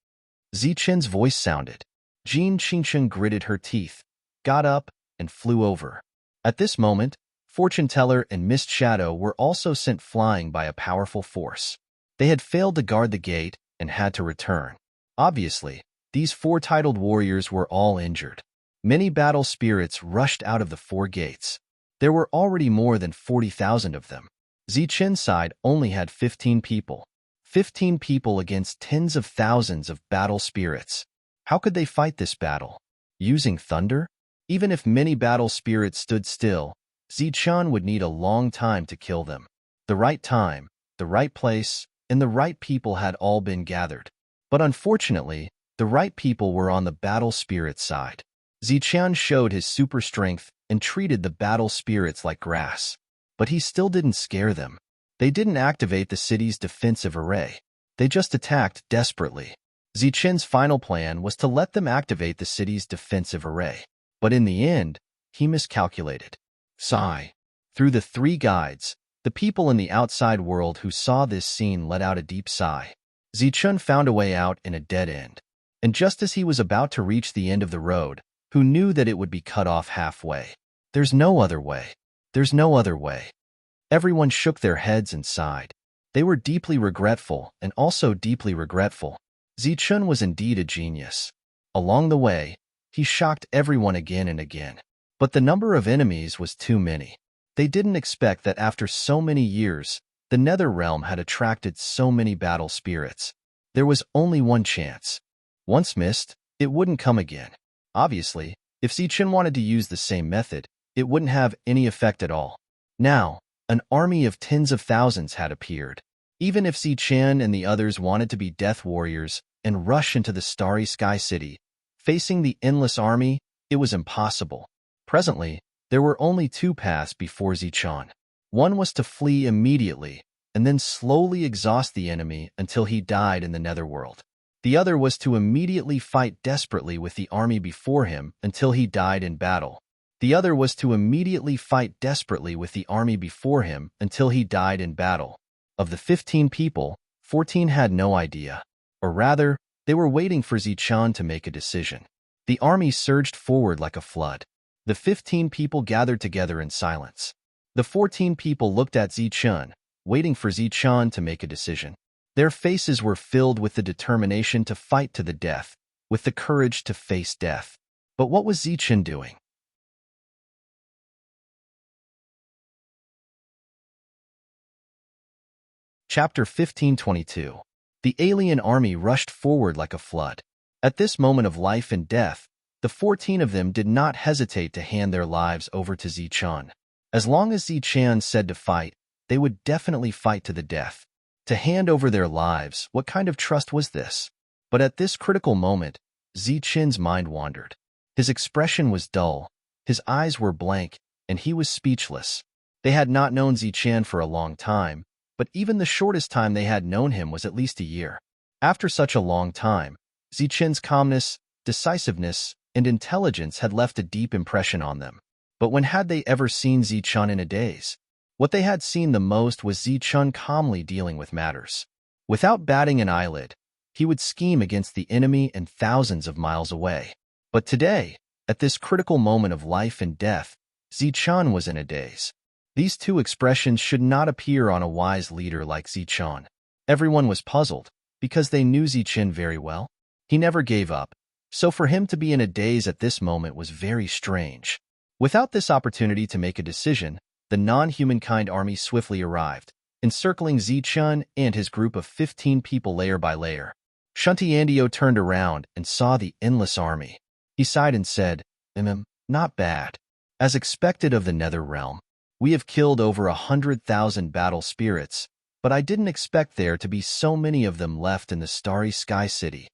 Zichen's voice sounded. Jin Qingsheng gritted her teeth, got up, and flew over. At this moment, Fortune Teller and Mist Shadow were also sent flying by a powerful force. They had failed to guard the gate and had to return. Obviously, these four titled warriors were all injured. Many battle spirits rushed out of the four gates. There were already more than 40,000 of them. Zichen's side only had 15 people. 15 people against tens of thousands of battle spirits. How could they fight this battle? Using thunder? Even if many battle spirits stood still, Zichen would need a long time to kill them. The right time, the right place, and the right people had all been gathered. But unfortunately, the right people were on the battle spirit side. Zichen showed his super strength and treated the battle spirits like grass. But he still didn't scare them. They didn't activate the city's defensive array. They just attacked desperately. Zichen's final plan was to let them activate the city's defensive array. But in the end, he miscalculated. Sigh. Through the three guides, the people in the outside world who saw this scene let out a deep sigh. Zichen found a way out in a dead end. And just as he was about to reach the end of the road, who knew that it would be cut off halfway? There's no other way. There's no other way. Everyone shook their heads and sighed. They were deeply regretful and also deeply regretful. Zichen was indeed a genius. Along the way, he shocked everyone again and again. But the number of enemies was too many. They didn't expect that after so many years, the Nether Realm had attracted so many battle spirits. There was only one chance. Once missed, it wouldn't come again. Obviously, if Zichen wanted to use the same method, it wouldn't have any effect at all. Now, an army of tens of thousands had appeared. Even if Zichen and the others wanted to be death warriors and rush into the Starry Sky City, facing the endless army, it was impossible. Presently, there were only two paths before Zichen. One was to flee immediately and then slowly exhaust the enemy until he died in the Netherworld. The other was to immediately fight desperately with the army before him until he died in battle. The other was to immediately fight desperately with the army before him until he died in battle. Of the 15 people, 14 had no idea. Or rather, they were waiting for Zichen to make a decision. The army surged forward like a flood. The 15 people gathered together in silence. The 14 people looked at Zichen, waiting for Zichen to make a decision. Their faces were filled with the determination to fight to the death, with the courage to face death. But what was Zichen doing? Chapter 1522. The alien army rushed forward like a flood. At this moment of life and death, the 14 of them did not hesitate to hand their lives over to Zichen. As long as Zichen said to fight, they would definitely fight to the death. To hand over their lives, what kind of trust was this? But at this critical moment, Zichen's mind wandered. His expression was dull, his eyes were blank, and he was speechless. They had not known Zichen for a long time, but even the shortest time they had known him was at least a year. After such a long time, Zichen's calmness, decisiveness, and intelligence had left a deep impression on them. But when had they ever seen Zichen in a daze? What they had seen the most was Zichen calmly dealing with matters. Without batting an eyelid, he would scheme against the enemy and thousands of miles away. But today, at this critical moment of life and death, Zichen was in a daze. These two expressions should not appear on a wise leader like Zichen. Everyone was puzzled, because they knew Zichen very well. He never gave up, So for him to be in a daze at this moment was very strange. Without this opportunity to make a decision, the non-humankind army swiftly arrived, encircling Zichun and his group of 15 people layer by layer. Shuntiandio turned around and saw the endless army. He sighed and said, not bad. As expected of the Nether Realm, we have killed over 100,000 battle spirits, but I didn't expect there to be so many of them left in the Starry Sky City.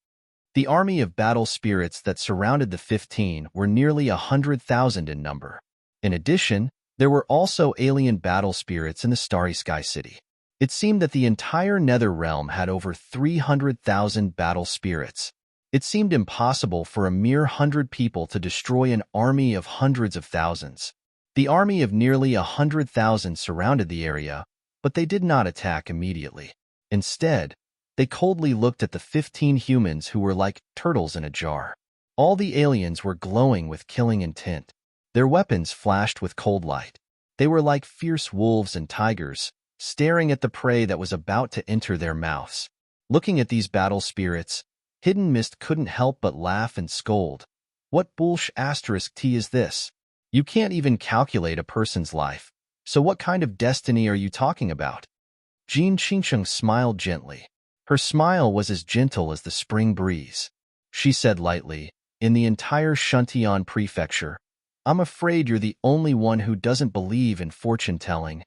The army of battle spirits that surrounded the 15 were nearly 100,000 in number. In addition, there were also alien battle spirits in the Starry Sky City. It seemed that the entire Nether Realm had over 300,000 battle spirits. It seemed impossible for a mere 100 people to destroy an army of hundreds of thousands. The army of nearly 100,000 surrounded the area, but they did not attack immediately. Instead, they coldly looked at the 15 humans who were like turtles in a jar. All the aliens were glowing with killing intent. Their weapons flashed with cold light. They were like fierce wolves and tigers, staring at the prey that was about to enter their mouths. Looking at these battle spirits, Hidden Mist couldn't help but laugh and scold. What *T is this? You can't even calculate a person's life. So what kind of destiny are you talking about? Jean Qingsheng smiled gently. Her smile was as gentle as the spring breeze. She said lightly, in the entire Shuntian prefecture, I'm afraid you're the only one who doesn't believe in fortune-telling.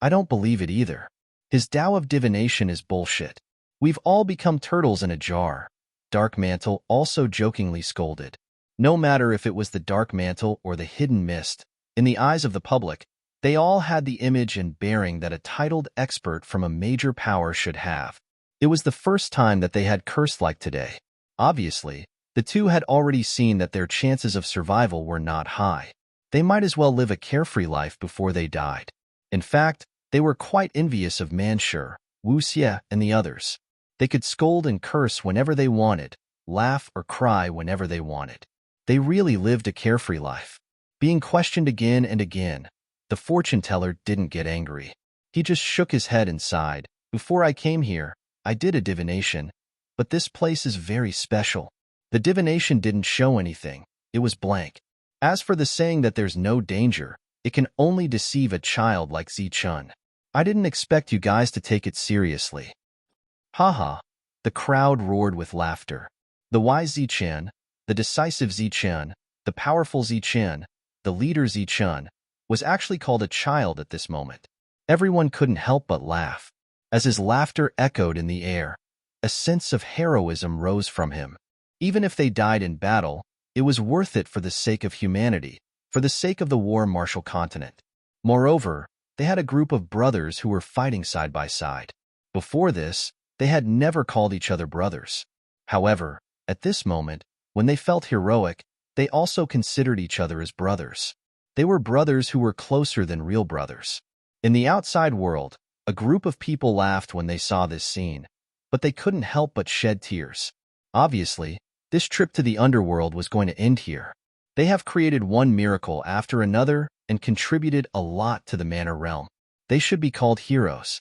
I don't believe it either. His Tao of divination is bullshit. We've all become turtles in a jar. Dark Mantle also jokingly scolded. No matter if it was the Dark Mantle or the Hidden Mist, in the eyes of the public, they all had the image and bearing that a titled expert from a major power should have. It was the first time that they had cursed like today. Obviously, the two had already seen that their chances of survival were not high. They might as well live a carefree life before they died. In fact, they were quite envious of Manshur, Wu Xie, and the others. They could scold and curse whenever they wanted, laugh or cry whenever they wanted. They really lived a carefree life. Being questioned again and again, the fortune teller didn't get angry. He just shook his head and sighed. Before I came here, I did a divination, but this place is very special. The divination didn't show anything. It was blank. As for the saying that there's no danger, it can only deceive a child like Zichun. I didn't expect you guys to take it seriously. Haha. The crowd roared with laughter. The wise Zichun, the decisive Zichun, the powerful Zichun, the leader Zichun, was actually called a child at this moment. Everyone couldn't help but laugh. As his laughter echoed in the air, a sense of heroism rose from him. Even if they died in battle, it was worth it for the sake of humanity, for the sake of the war-martial continent. Moreover, they had a group of brothers who were fighting side by side. Before this, they had never called each other brothers. However, at this moment, when they felt heroic, they also considered each other as brothers. They were brothers who were closer than real brothers. In the outside world, a group of people laughed when they saw this scene, but they couldn't help but shed tears. Obviously, this trip to the underworld was going to end here. They have created one miracle after another and contributed a lot to the Manor Realm. They should be called heroes.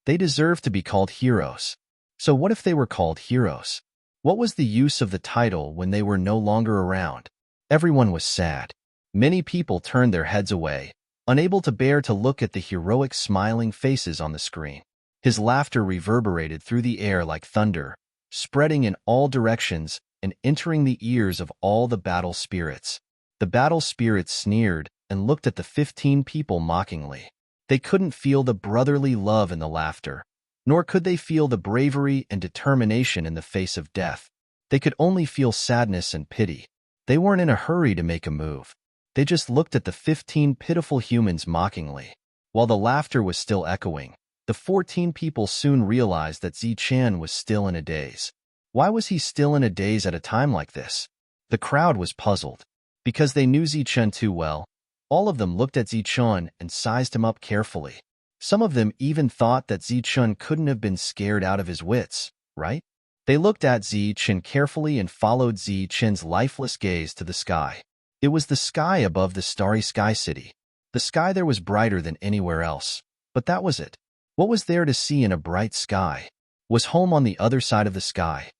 They deserve to be called heroes. So what if they were called heroes? What was the use of the title when they were no longer around? Everyone was sad. Many people turned their heads away, unable to bear to look at the heroic smiling faces on the screen. His laughter reverberated through the air like thunder, spreading in all directions and entering the ears of all the battle spirits. The battle spirits sneered and looked at the 15 people mockingly. They couldn't feel the brotherly love in the laughter, nor could they feel the bravery and determination in the face of death. They could only feel sadness and pity. They weren't in a hurry to make a move. They just looked at the 15 pitiful humans mockingly. While the laughter was still echoing, the 14 people soon realized that Zichun was still in a daze. Why was he still in a daze at a time like this? The crowd was puzzled. Because they knew Zichun too well, all of them looked at Zichun and sized him up carefully. Some of them even thought that Zichun couldn't have been scared out of his wits, right? They looked at Zichun carefully and followed Zichun's lifeless gaze to the sky. It was the sky above the Starry Sky City. The sky there was brighter than anywhere else. But that was it. What was there to see in a bright sky? Was home on the other side of the sky?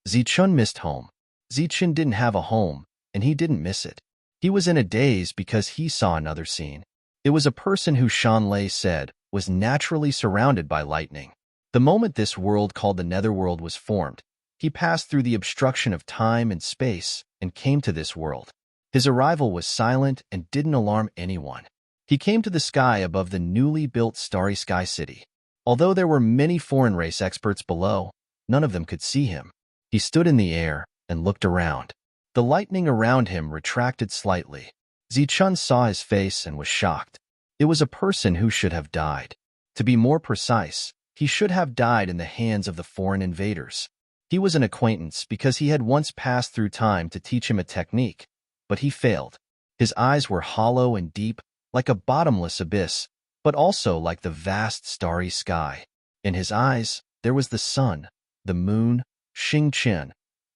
Zichun missed home. Zichen didn't have a home, and he didn't miss it. He was in a daze because he saw another scene. It was a person who Shanlei said was naturally surrounded by lightning. The moment this world called the Netherworld was formed, he passed through the obstruction of time and space and came to this world. His arrival was silent and didn't alarm anyone. He came to the sky above the newly built Starry Sky City. Although there were many foreign race experts below, none of them could see him. He stood in the air and looked around. The lightning around him retracted slightly. Zichun saw his face and was shocked. It was a person who should have died. To be more precise, he should have died in the hands of the foreign invaders. He was an acquaintance because he had once passed through time to teach him a technique, but he failed. His eyes were hollow and deep, like a bottomless abyss, but also like the vast starry sky. In his eyes, there was the sun, the moon, Xing Qian,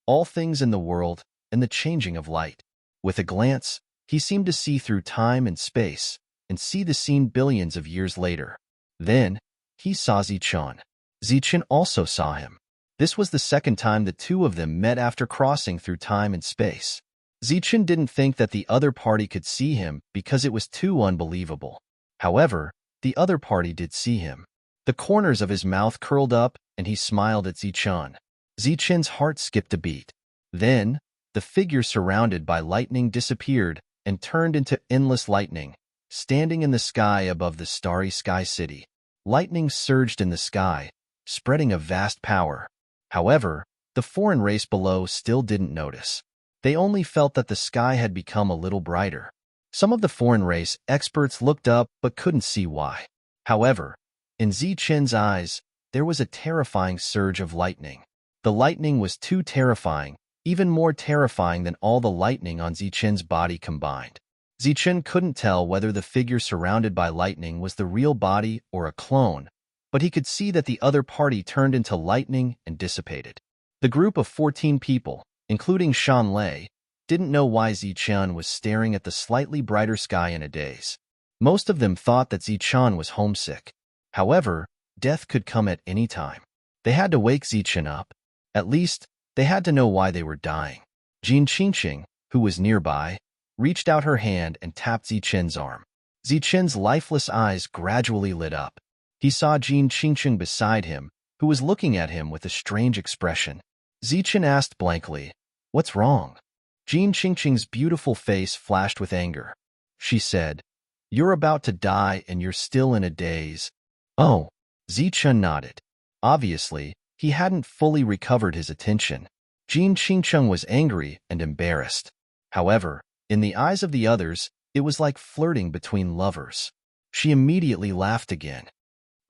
all things in the world, and the changing of light. With a glance, he seemed to see through time and space, and see the scene billions of years later. Then, he saw Zichun. Zichun also saw him. This was the second time the two of them met after crossing through time and space. Zichun didn't think that the other party could see him because it was too unbelievable. However, the other party did see him. The corners of his mouth curled up, and he smiled at Zichun. Zichun's heart skipped a beat. Then, the figure surrounded by lightning disappeared and turned into endless lightning, standing in the sky above the Starry Sky City. Lightning surged in the sky, spreading a vast power. However, the foreign race below still didn't notice. They only felt that the sky had become a little brighter. Some of the foreign race experts looked up but couldn't see why. However, in Zichen's eyes, there was a terrifying surge of lightning. The lightning was too terrifying, even more terrifying than all the lightning on Zichen's body combined. Zichen couldn't tell whether the figure surrounded by lightning was the real body or a clone, but he could see that the other party turned into lightning and dissipated. The group of 14 people, including Shanlei, didn't know why Zichen was staring at the slightly brighter sky in a daze. Most of them thought that Zichen was homesick. However, death could come at any time. They had to wake Zichen up. At least, they had to know why they were dying. Jin Qingqing, who was nearby, reached out her hand and tapped Zichen's arm. Zichen's lifeless eyes gradually lit up. He saw Jin Qingqing beside him, who was looking at him with a strange expression. Zichen asked blankly, "What's wrong?" Jin Qingqing's beautiful face flashed with anger. She said, "You're about to die and you're still in a daze." Oh, Zichen nodded. Obviously, he hadn't fully recovered his attention. Jin Qingqing was angry and embarrassed. However, in the eyes of the others, it was like flirting between lovers. She immediately laughed again.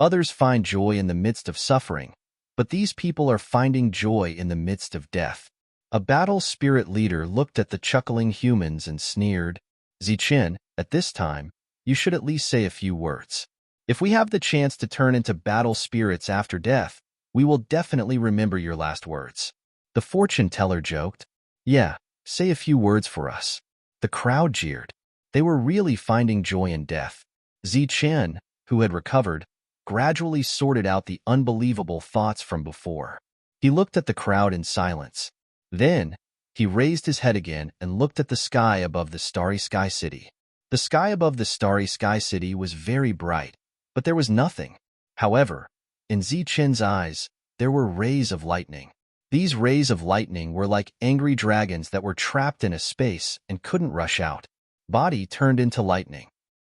Others find joy in the midst of suffering, but these people are finding joy in the midst of death. A battle spirit leader looked at the chuckling humans and sneered, "Zichen, at this time, you should at least say a few words. If we have the chance to turn into battle spirits after death, we will definitely remember your last words." The fortune teller joked, "Yeah, say a few words for us." The crowd jeered. They were really finding joy in death. Zichen, who had recovered, gradually sorted out the unbelievable thoughts from before. He looked at the crowd in silence. Then, he raised his head again and looked at the sky above the Starry Sky City. The sky above the Starry Sky City was very bright, but there was nothing. However, in Zichen's eyes, there were rays of lightning. These rays of lightning were like angry dragons that were trapped in a space and couldn't rush out. Body turned into lightning.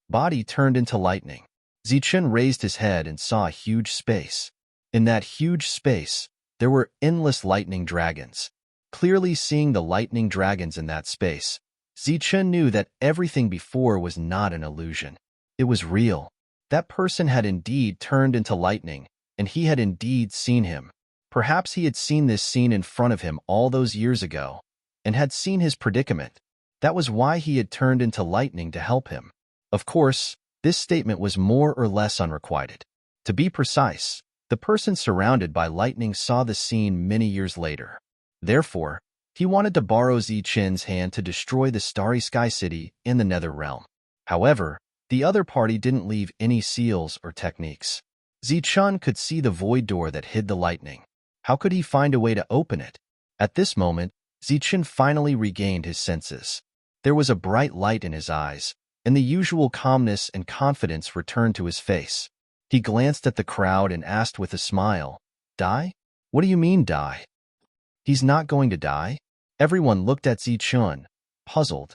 Body turned into lightning. Zichen raised his head and saw a huge space. In that huge space, there were endless lightning dragons. Clearly seeing the lightning dragons in that space, Zichen knew that everything before was not an illusion. It was real. That person had indeed turned into lightning, and he had indeed seen him. Perhaps he had seen this scene in front of him all those years ago, and had seen his predicament. That was why he had turned into lightning to help him. Of course, this statement was more or less unrequited. To be precise, the person surrounded by lightning saw the scene many years later. Therefore, he wanted to borrow Zichen's hand to destroy the Starry Sky City in the Nether Realm. However, the other party didn't leave any seals or techniques. Zichen could see the void door that hid the lightning. How could he find a way to open it? At this moment, Zichen finally regained his senses. There was a bright light in his eyes, and the usual calmness and confidence returned to his face. He glanced at the crowd and asked with a smile, "Die? What do you mean, die? He's not going to die?" Everyone looked at Zichen, puzzled.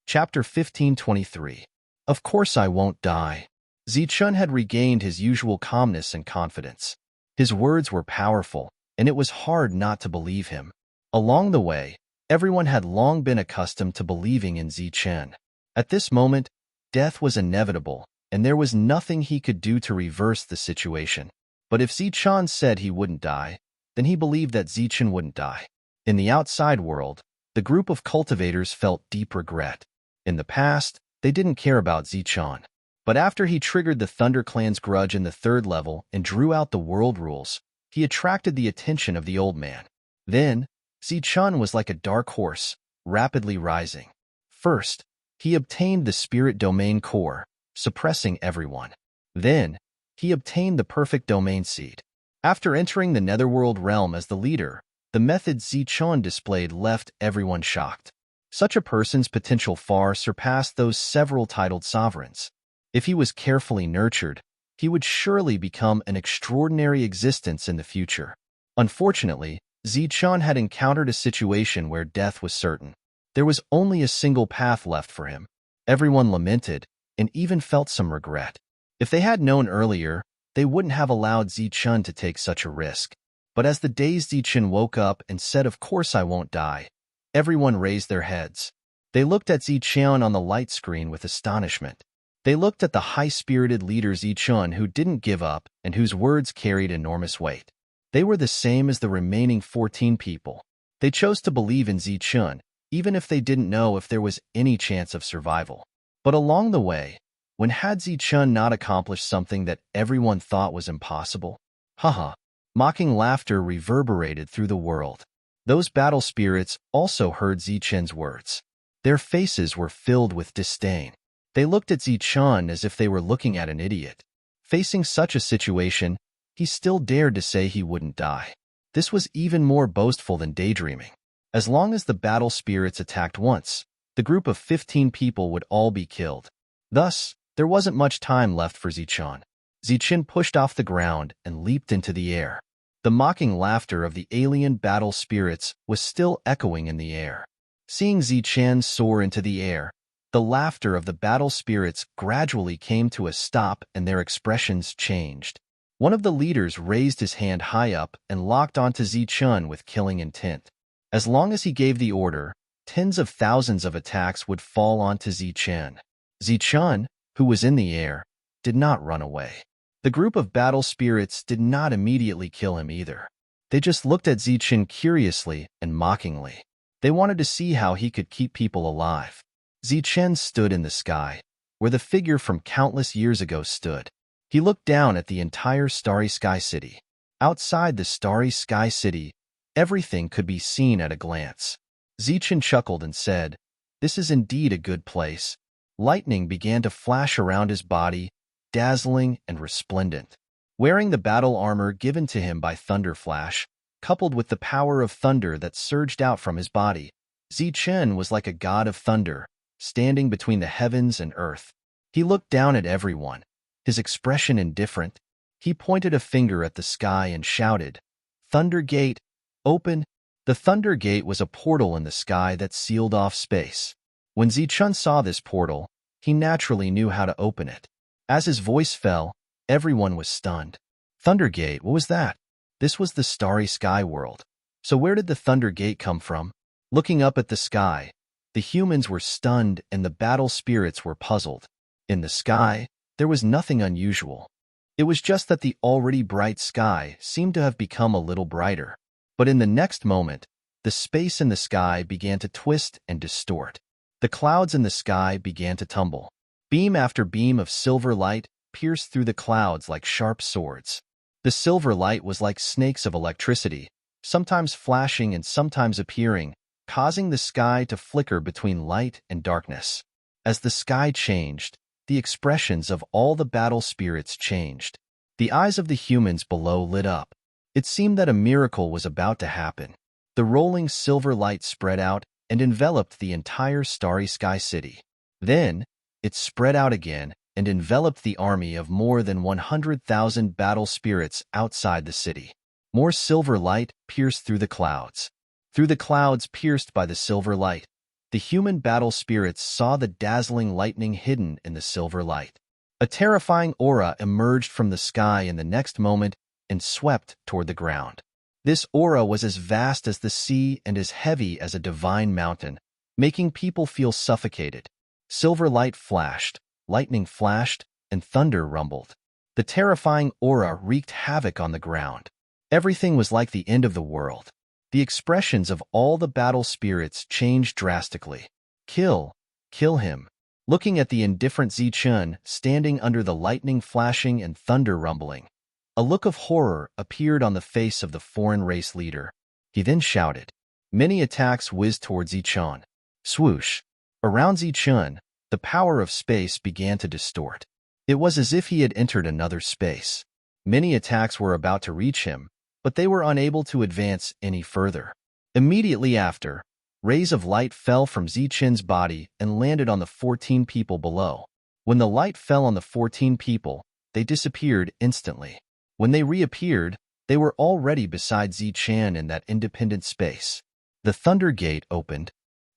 Chapter 1523. Of course I won't die. Zichen had regained his usual calmness and confidence. His words were powerful, and it was hard not to believe him. Along the way, everyone had long been accustomed to believing in Zichen. At this moment, death was inevitable, and there was nothing he could do to reverse the situation. But if Zichen said he wouldn't die, then he believed that Zichen wouldn't die. In the outside world, the group of cultivators felt deep regret. In the past, they didn't care about Zichen. But after he triggered the Thunder Clan's grudge in the 3rd level and drew out the world rules, he attracted the attention of the old man. Then, Zichen was like a dark horse, rapidly rising. First, he obtained the Spirit Domain Core, suppressing everyone. Then, he obtained the Perfect Domain Seed. After entering the Netherworld realm as the leader, the method Zichen displayed left everyone shocked. Such a person's potential far surpassed those several titled sovereigns. If he was carefully nurtured, he would surely become an extraordinary existence in the future. Unfortunately, Zichen had encountered a situation where death was certain. There was only a single path left for him. Everyone lamented, and even felt some regret. If they had known earlier, they wouldn't have allowed Zichen to take such a risk. But as the dazed Zichen woke up and said, "Of course I won't die," everyone raised their heads. They looked at Zichen on the light screen with astonishment. They looked at the high-spirited leader Zichen who didn't give up and whose words carried enormous weight. They were the same as the remaining 14 people. They chose to believe in Zichen, even if they didn't know if there was any chance of survival. But along the way, when had Zichen not accomplished something that everyone thought was impossible? Haha. Mocking laughter reverberated through the world. Those battle spirits also heard Zichen's words. Their faces were filled with disdain. They looked at Zichen as if they were looking at an idiot. Facing such a situation, he still dared to say he wouldn't die. This was even more boastful than daydreaming. As long as the battle spirits attacked once, the group of 15 people would all be killed. Thus, there wasn't much time left for Zichen. Zichen pushed off the ground and leaped into the air. The mocking laughter of the alien battle spirits was still echoing in the air. Seeing Zichen soar into the air, the laughter of the battle spirits gradually came to a stop and their expressions changed. One of the leaders raised his hand high up and locked onto Zichen with killing intent. As long as he gave the order, tens of thousands of attacks would fall onto Zichen. Zichen, who was in the air, did not run away. The group of battle spirits did not immediately kill him either. They just looked at Zichen curiously and mockingly. They wanted to see how he could keep people alive. Zichen stood in the sky, where the figure from countless years ago stood. He looked down at the entire Starry Sky City. Outside the Starry Sky City, everything could be seen at a glance. Zichen chuckled and said, "This is indeed a good place." Lightning began to flash around his body, dazzling and resplendent. Wearing the battle armor given to him by Thunder Flash, coupled with the power of thunder that surged out from his body, Zichen was like a god of thunder, standing between the heavens and earth. He looked down at everyone, his expression indifferent. He pointed a finger at the sky and shouted, "Thunder Gate, open!" The Thunder Gate was a portal in the sky that sealed off space. When Zichen saw this portal, he naturally knew how to open it. As his voice fell, everyone was stunned. Thunder Gate, what was that? This was the Starry Sky world. So where did the Thunder Gate come from? Looking up at the sky, the humans were stunned and the battle spirits were puzzled. In the sky, there was nothing unusual. It was just that the already bright sky seemed to have become a little brighter. But in the next moment, the space in the sky began to twist and distort. The clouds in the sky began to tumble. Beam after beam of silver light pierced through the clouds like sharp swords. The silver light was like snakes of electricity, sometimes flashing and sometimes appearing, causing the sky to flicker between light and darkness. As the sky changed, the expressions of all the battle spirits changed. The eyes of the humans below lit up. It seemed that a miracle was about to happen. The rolling silver light spread out and enveloped the entire starry sky city. Then, it spread out again and enveloped the army of more than 100,000 battle spirits outside the city. More silver light pierced through the clouds. Through the clouds pierced by the silver light, the human battle spirits saw the dazzling lightning hidden in the silver light. A terrifying aura emerged from the sky in the next moment and swept toward the ground. This aura was as vast as the sea and as heavy as a divine mountain, making people feel suffocated. Silver light flashed, lightning flashed, and thunder rumbled. The terrifying aura wreaked havoc on the ground. Everything was like the end of the world. The expressions of all the battle spirits changed drastically. Kill him. Looking at the indifferent Zichun standing under the lightning flashing and thunder rumbling, a look of horror appeared on the face of the foreign race leader. He then shouted. Many attacks whizzed towards Zichun. Swoosh. Around Zichun, the power of space began to distort. It was as if he had entered another space. Many attacks were about to reach him, but they were unable to advance any further. Immediately after, rays of light fell from Zichun's body and landed on the 14 people below. When the light fell on the 14 people, they disappeared instantly. When they reappeared, they were already beside Zichun in that independent space. The Thunder Gate opened.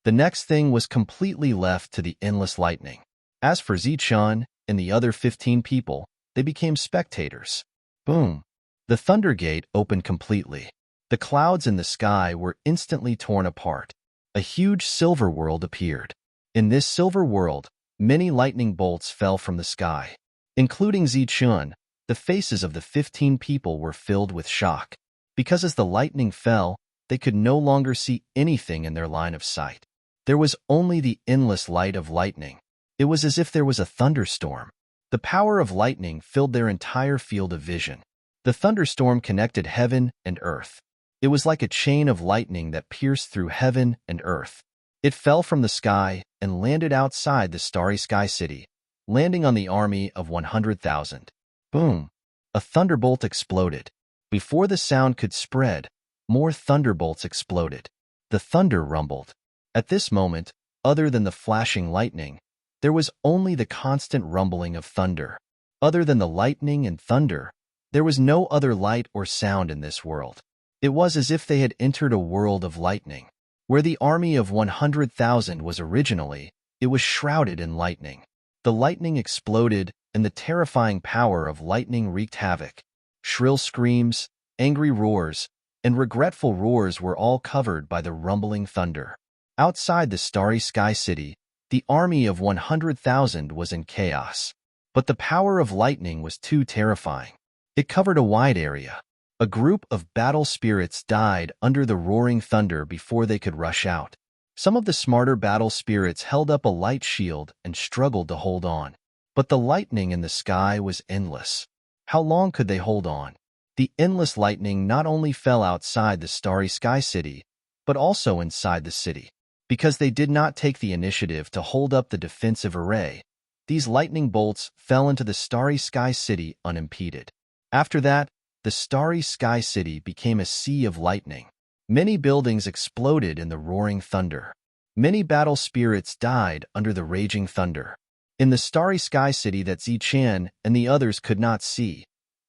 The next thing was completely left to the endless lightning. As for Zichun and the other 15 people, they became spectators. Boom! The Thunder Gate opened completely. The clouds in the sky were instantly torn apart. A huge silver world appeared. In this silver world, many lightning bolts fell from the sky. Including Zichun, the faces of the 15 people were filled with shock. Because as the lightning fell, they could no longer see anything in their line of sight. There was only the endless light of lightning. It was as if there was a thunderstorm. The power of lightning filled their entire field of vision. The thunderstorm connected heaven and earth. It was like a chain of lightning that pierced through heaven and earth. It fell from the sky and landed outside the starry sky city, landing on the army of 100,000. Boom! A thunderbolt exploded. Before the sound could spread, more thunderbolts exploded. The thunder rumbled. At this moment, other than the flashing lightning, there was only the constant rumbling of thunder. Other than the lightning and thunder, there was no other light or sound in this world. It was as if they had entered a world of lightning. Where the army of 100,000 was originally, it was shrouded in lightning. The lightning exploded, and the terrifying power of lightning wreaked havoc. Shrill screams, angry roars, and regretful roars were all covered by the rumbling thunder. Outside the starry sky city, the army of 100,000 was in chaos. But the power of lightning was too terrifying. It covered a wide area. A group of battle spirits died under the roaring thunder before they could rush out. Some of the smarter battle spirits held up a light shield and struggled to hold on. But the lightning in the sky was endless. How long could they hold on? The endless lightning not only fell outside the starry sky city, but also inside the city. Because they did not take the initiative to hold up the defensive array, these lightning bolts fell into the starry sky city unimpeded. After that, the starry sky city became a sea of lightning. Many buildings exploded in the roaring thunder. Many battle spirits died under the raging thunder. In the starry sky city that Zichun and the others could not see,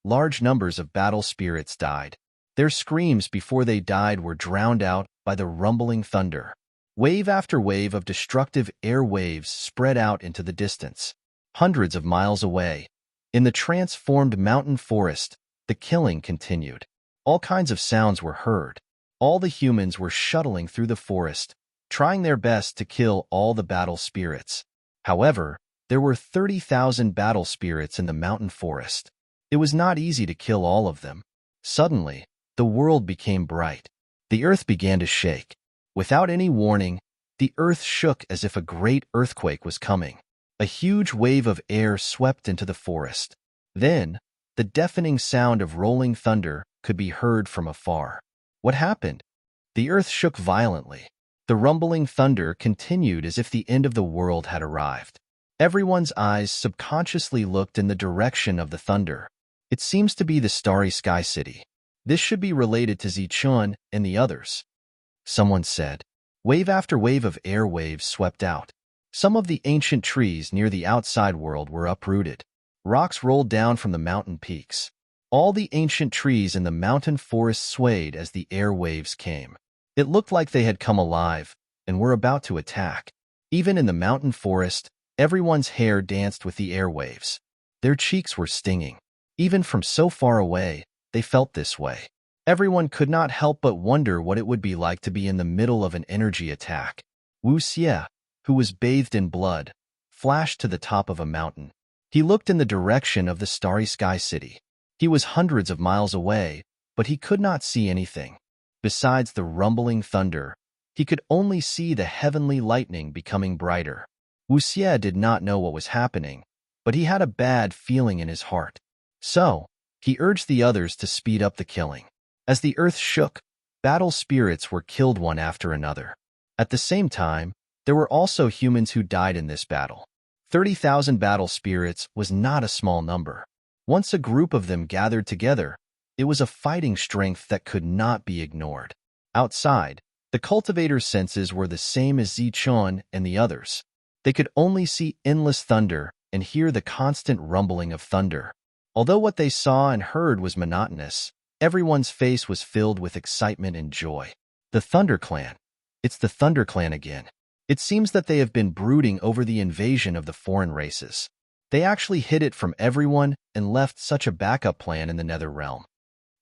large numbers of battle spirits died. Their screams before they died were drowned out by the rumbling thunder. Wave after wave of destructive air waves spread out into the distance. Hundreds of miles away, in the transformed mountain forest, the killing continued. All kinds of sounds were heard. All the humans were shuttling through the forest, trying their best to kill all the battle spirits. However, there were 30,000 battle spirits in the mountain forest. It was not easy to kill all of them. Suddenly, the world became bright. The earth began to shake. Without any warning, the earth shook as if a great earthquake was coming. A huge wave of air swept into the forest. Then, the deafening sound of rolling thunder could be heard from afar. What happened? The earth shook violently. The rumbling thunder continued as if the end of the world had arrived. Everyone's eyes subconsciously looked in the direction of the thunder. It seems to be the Starry Sky City. This should be related to Zichun and the others, someone said. Wave after wave of air waves swept out. Some of the ancient trees near the outside world were uprooted. Rocks rolled down from the mountain peaks. All the ancient trees in the mountain forest swayed as the air waves came. It looked like they had come alive and were about to attack. Even in the mountain forest, everyone's hair danced with the air waves. Their cheeks were stinging. Even from so far away, they felt this way. Everyone could not help but wonder what it would be like to be in the middle of an energy attack. Wu Xie, who was bathed in blood, flashed to the top of a mountain. He looked in the direction of the Starry Sky City. He was hundreds of miles away, but he could not see anything. Besides the rumbling thunder, he could only see the heavenly lightning becoming brighter. Wu Xie did not know what was happening, but he had a bad feeling in his heart. So, he urged the others to speed up the killing. As the earth shook, battle spirits were killed one after another. At the same time, there were also humans who died in this battle. 30,000 battle spirits was not a small number. Once a group of them gathered together, it was a fighting strength that could not be ignored. Outside, the cultivator's senses were the same as Zichun and the others. They could only see endless thunder and hear the constant rumbling of thunder. Although what they saw and heard was monotonous, everyone's face was filled with excitement and joy. The Thunder Clan. It's the Thunder Clan again. It seems that they have been brooding over the invasion of the foreign races. They actually hid it from everyone and left such a backup plan in the Nether Realm.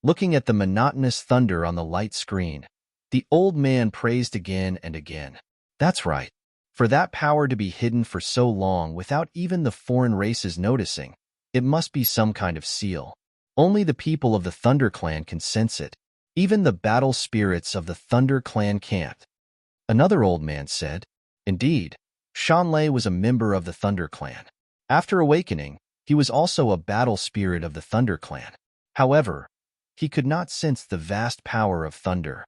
Looking at the monotonous thunder on the light screen, the old man praised again and again. That's right. For that power to be hidden for so long without even the foreign races noticing, it must be some kind of seal. Only the people of the Thunder Clan can sense it. Even the battle spirits of the Thunder Clan can't. Another old man said. Indeed, Shanlei was a member of the Thunder Clan. After awakening, he was also a battle spirit of the Thunder Clan. However, he could not sense the vast power of thunder.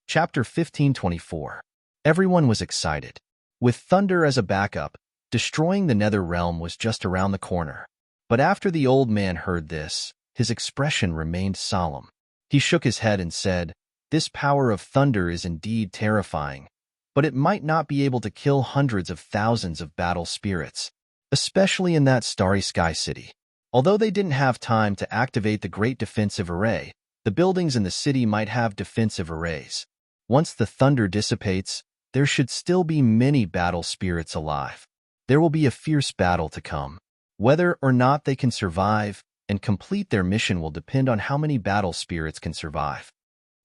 Chapter 1524. Everyone was excited. With thunder as a backup, destroying the Nether Realm was just around the corner. But after the old man heard this, his expression remained solemn. He shook his head and said, "This power of thunder is indeed terrifying, but it might not be able to kill hundreds of thousands of battle spirits, especially in that Starry Sky City." Although they didn't have time to activate the Great Defensive Array, the buildings in the city might have defensive arrays. Once the thunder dissipates, there should still be many battle spirits alive. There will be a fierce battle to come. Whether or not they can survive and complete their mission will depend on how many battle spirits can survive.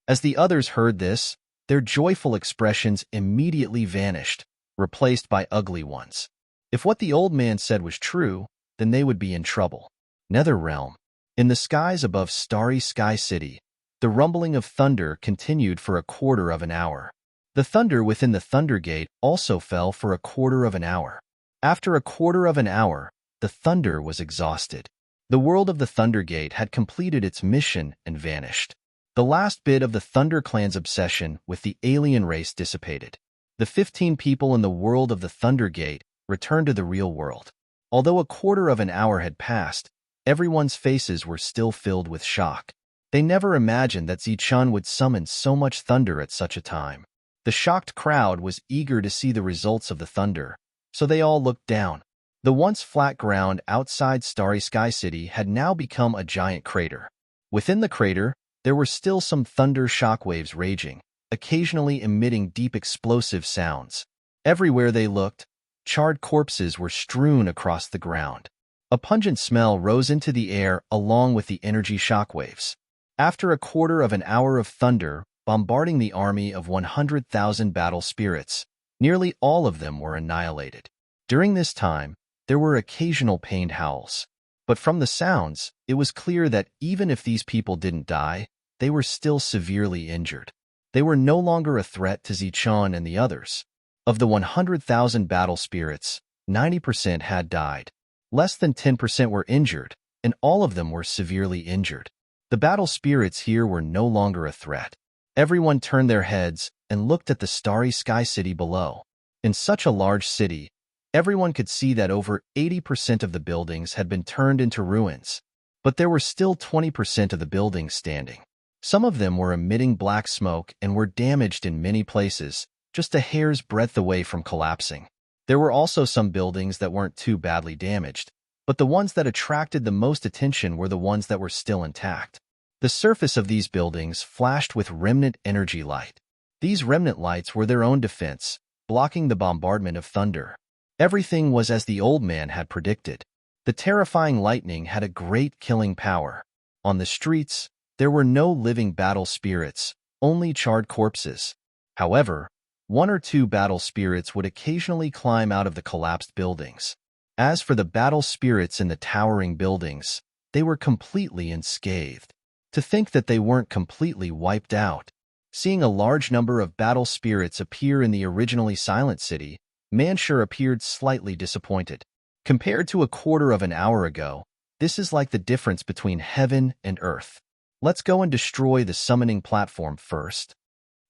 As the others heard this, their joyful expressions immediately vanished, replaced by ugly ones. If what the old man said was true, then they would be in trouble. Nether Realm. In the skies above Starry Sky City, the rumbling of thunder continued for a quarter of an hour. The thunder within the Thunder Gate also fell for a quarter of an hour. After a quarter of an hour, the thunder was exhausted. The world of the Thunder Gate had completed its mission and vanished. The last bit of the Thunder Clan's obsession with the alien race dissipated. The 15 people in the world of the Thunder Gate returned to the real world. Although a quarter of an hour had passed, everyone's faces were still filled with shock. They never imagined that Zichun would summon so much thunder at such a time. The shocked crowd was eager to see the results of the thunder, so they all looked down. The once flat ground outside Starry Sky City had now become a giant crater. Within the crater, there were still some thunder shockwaves raging, occasionally emitting deep explosive sounds. Everywhere they looked, charred corpses were strewn across the ground. A pungent smell rose into the air along with the energy shockwaves. After a quarter of an hour of thunder bombarding the army of 100,000 battle spirits, nearly all of them were annihilated. During this time, there were occasional pained howls. But from the sounds, it was clear that even if these people didn't die, they were still severely injured. They were no longer a threat to Zichun and the others. Of the 100,000 battle spirits, 90% had died. Less than 10% were injured, and all of them were severely injured. The battle spirits here were no longer a threat. Everyone turned their heads and looked at the Starry Sky City below. In such a large city, everyone could see that over 80% of the buildings had been turned into ruins, but there were still 20% of the buildings standing. Some of them were emitting black smoke and were damaged in many places, just a hair's breadth away from collapsing. There were also some buildings that weren't too badly damaged, but the ones that attracted the most attention were the ones that were still intact. The surface of these buildings flashed with remnant energy light. These remnant lights were their own defense, blocking the bombardment of thunder. Everything was as the old man had predicted. The terrifying lightning had a great killing power. On the streets, there were no living battle spirits, only charred corpses. However, one or two battle spirits would occasionally climb out of the collapsed buildings. As for the battle spirits in the towering buildings, they were completely unscathed. To think that they weren't completely wiped out. Seeing a large number of battle spirits appear in the originally silent city, Manshur appeared slightly disappointed. Compared to a quarter of an hour ago, this is like the difference between heaven and earth. Let's go and destroy the summoning platform first.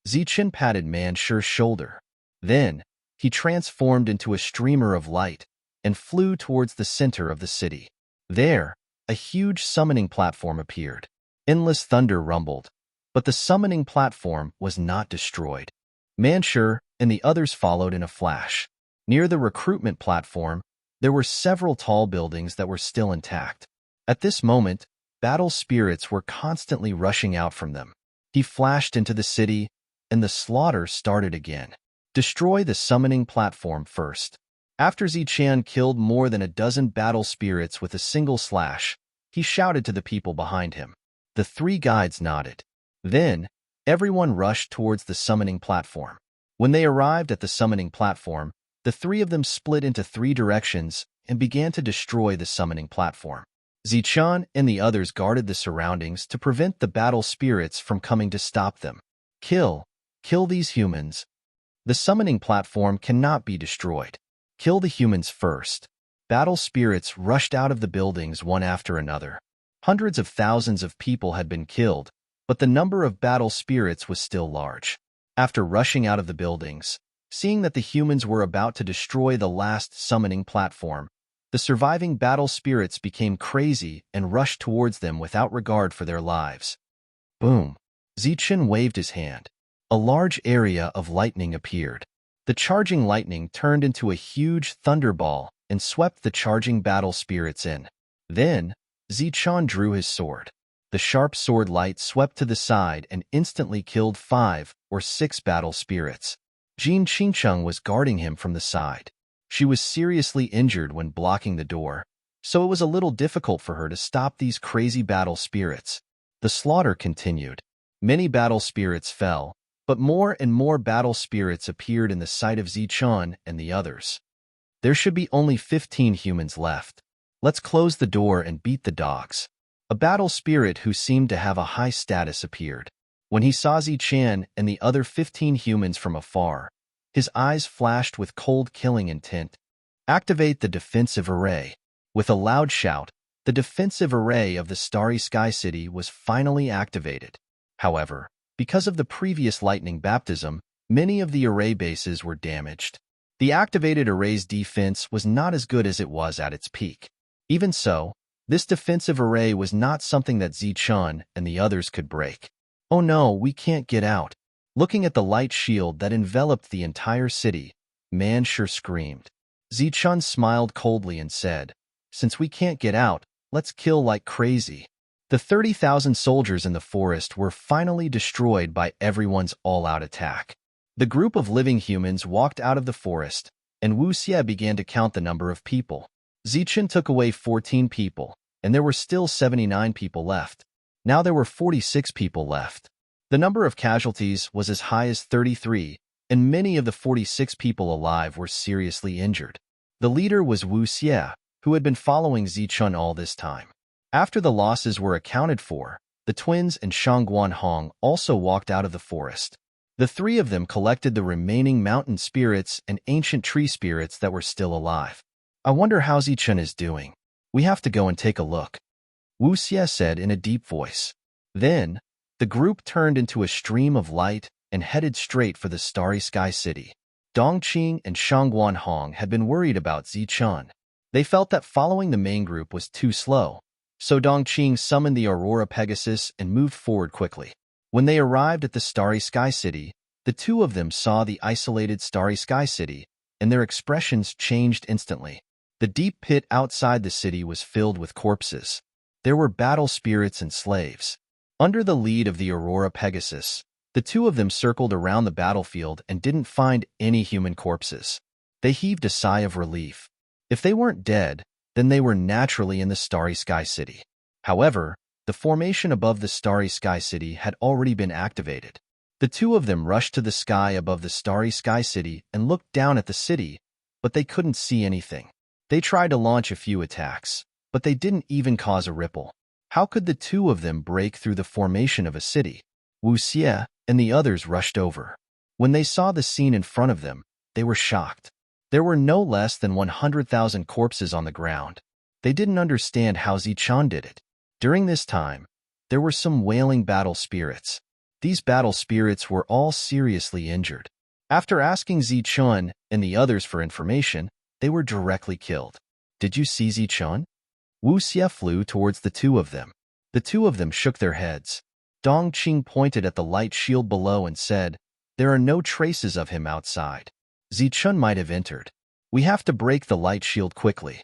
Zichen patted Manshur's shoulder. Then, he transformed into a streamer of light and flew towards the center of the city. There, a huge summoning platform appeared. Endless thunder rumbled, but the summoning platform was not destroyed. Manshur and the others followed in a flash. Near the recruitment platform, there were several tall buildings that were still intact. At this moment, battle spirits were constantly rushing out from them. He flashed into the city, and the slaughter started again. Destroy the summoning platform first. After Zichen killed more than a dozen battle spirits with a single slash, he shouted to the people behind him. The three guides nodded. Then, everyone rushed towards the summoning platform. When they arrived at the summoning platform, the three of them split into three directions and began to destroy the summoning platform. Zichen and the others guarded the surroundings to prevent the battle spirits from coming to stop them. Kill these humans. The summoning platform cannot be destroyed. Kill the humans first. Battle spirits rushed out of the buildings one after another. Hundreds of thousands of people had been killed, but the number of battle spirits was still large. After rushing out of the buildings, seeing that the humans were about to destroy the last summoning platform, the surviving battle spirits became crazy and rushed towards them without regard for their lives. Boom! Zichen waved his hand. A large area of lightning appeared. The charging lightning turned into a huge thunderball and swept the charging battle spirits in. Then, Zichen drew his sword. The sharp sword light swept to the side and instantly killed 5 or 6 battle spirits. Jin Qingcheng was guarding him from the side. She was seriously injured when blocking the door, so it was a little difficult for her to stop these crazy battle spirits. The slaughter continued. Many battle spirits fell, but more and more battle spirits appeared in the sight of Zichen and the others. There should be only 15 humans left. Let's close the door and beat the dogs. A battle spirit who seemed to have a high status appeared. When he saw Zichen and the other 15 humans from afar, his eyes flashed with cold killing intent. Activate the defensive array. With a loud shout, the defensive array of the Starry Sky City was finally activated. However, because of the previous lightning baptism, many of the array bases were damaged. The activated array's defense was not as good as it was at its peak. Even so, this defensive array was not something that Zichen and the others could break. Oh no, we can't get out. Looking at the light shield that enveloped the entire city, Manshur screamed. Zichen smiled coldly and said, "Since we can't get out, let's kill like crazy." The 30,000 soldiers in the forest were finally destroyed by everyone's all-out attack. The group of living humans walked out of the forest, and Wu Xie began to count the number of people. Zichen took away 14 people, and there were still 79 people left. Now there were 46 people left. The number of casualties was as high as 33, and many of the 46 people alive were seriously injured. The leader was Wu Xie, who had been following Zichen all this time. After the losses were accounted for, the twins and Shangguan Hong also walked out of the forest. The three of them collected the remaining mountain spirits and ancient tree spirits that were still alive. I wonder how Zichen is doing. We have to go and take a look, Wu Xie said in a deep voice. Then, the group turned into a stream of light and headed straight for the Starry Sky City. Dongqing and Shangguan Hong had been worried about Zichun. They felt that following the main group was too slow, so Dongqing summoned the Aurora Pegasus and moved forward quickly. When they arrived at the Starry Sky City, the two of them saw the isolated Starry Sky City, and their expressions changed instantly. The deep pit outside the city was filled with corpses. There were battle spirits and slaves. Under the lead of the Aurora Pegasus, the two of them circled around the battlefield and didn't find any human corpses. They heaved a sigh of relief. If they weren't dead, then they were naturally in the Starry Sky City. However, the formation above the Starry Sky City had already been activated. The two of them rushed to the sky above the Starry Sky City and looked down at the city, but they couldn't see anything. They tried to launch a few attacks, but they didn't even cause a ripple. How could the two of them break through the formation of a city? Wu Xie and the others rushed over. When they saw the scene in front of them, they were shocked. There were no less than 100,000 corpses on the ground. They didn't understand how Zichun did it. During this time, there were some wailing battle spirits. These battle spirits were all seriously injured. After asking Zichun and the others for information, they were directly killed. Did you see Zichun? Wu Xie flew towards the two of them. The two of them shook their heads. Dongqing pointed at the light shield below and said, "There are no traces of him outside. Zichun might have entered. We have to break the light shield quickly."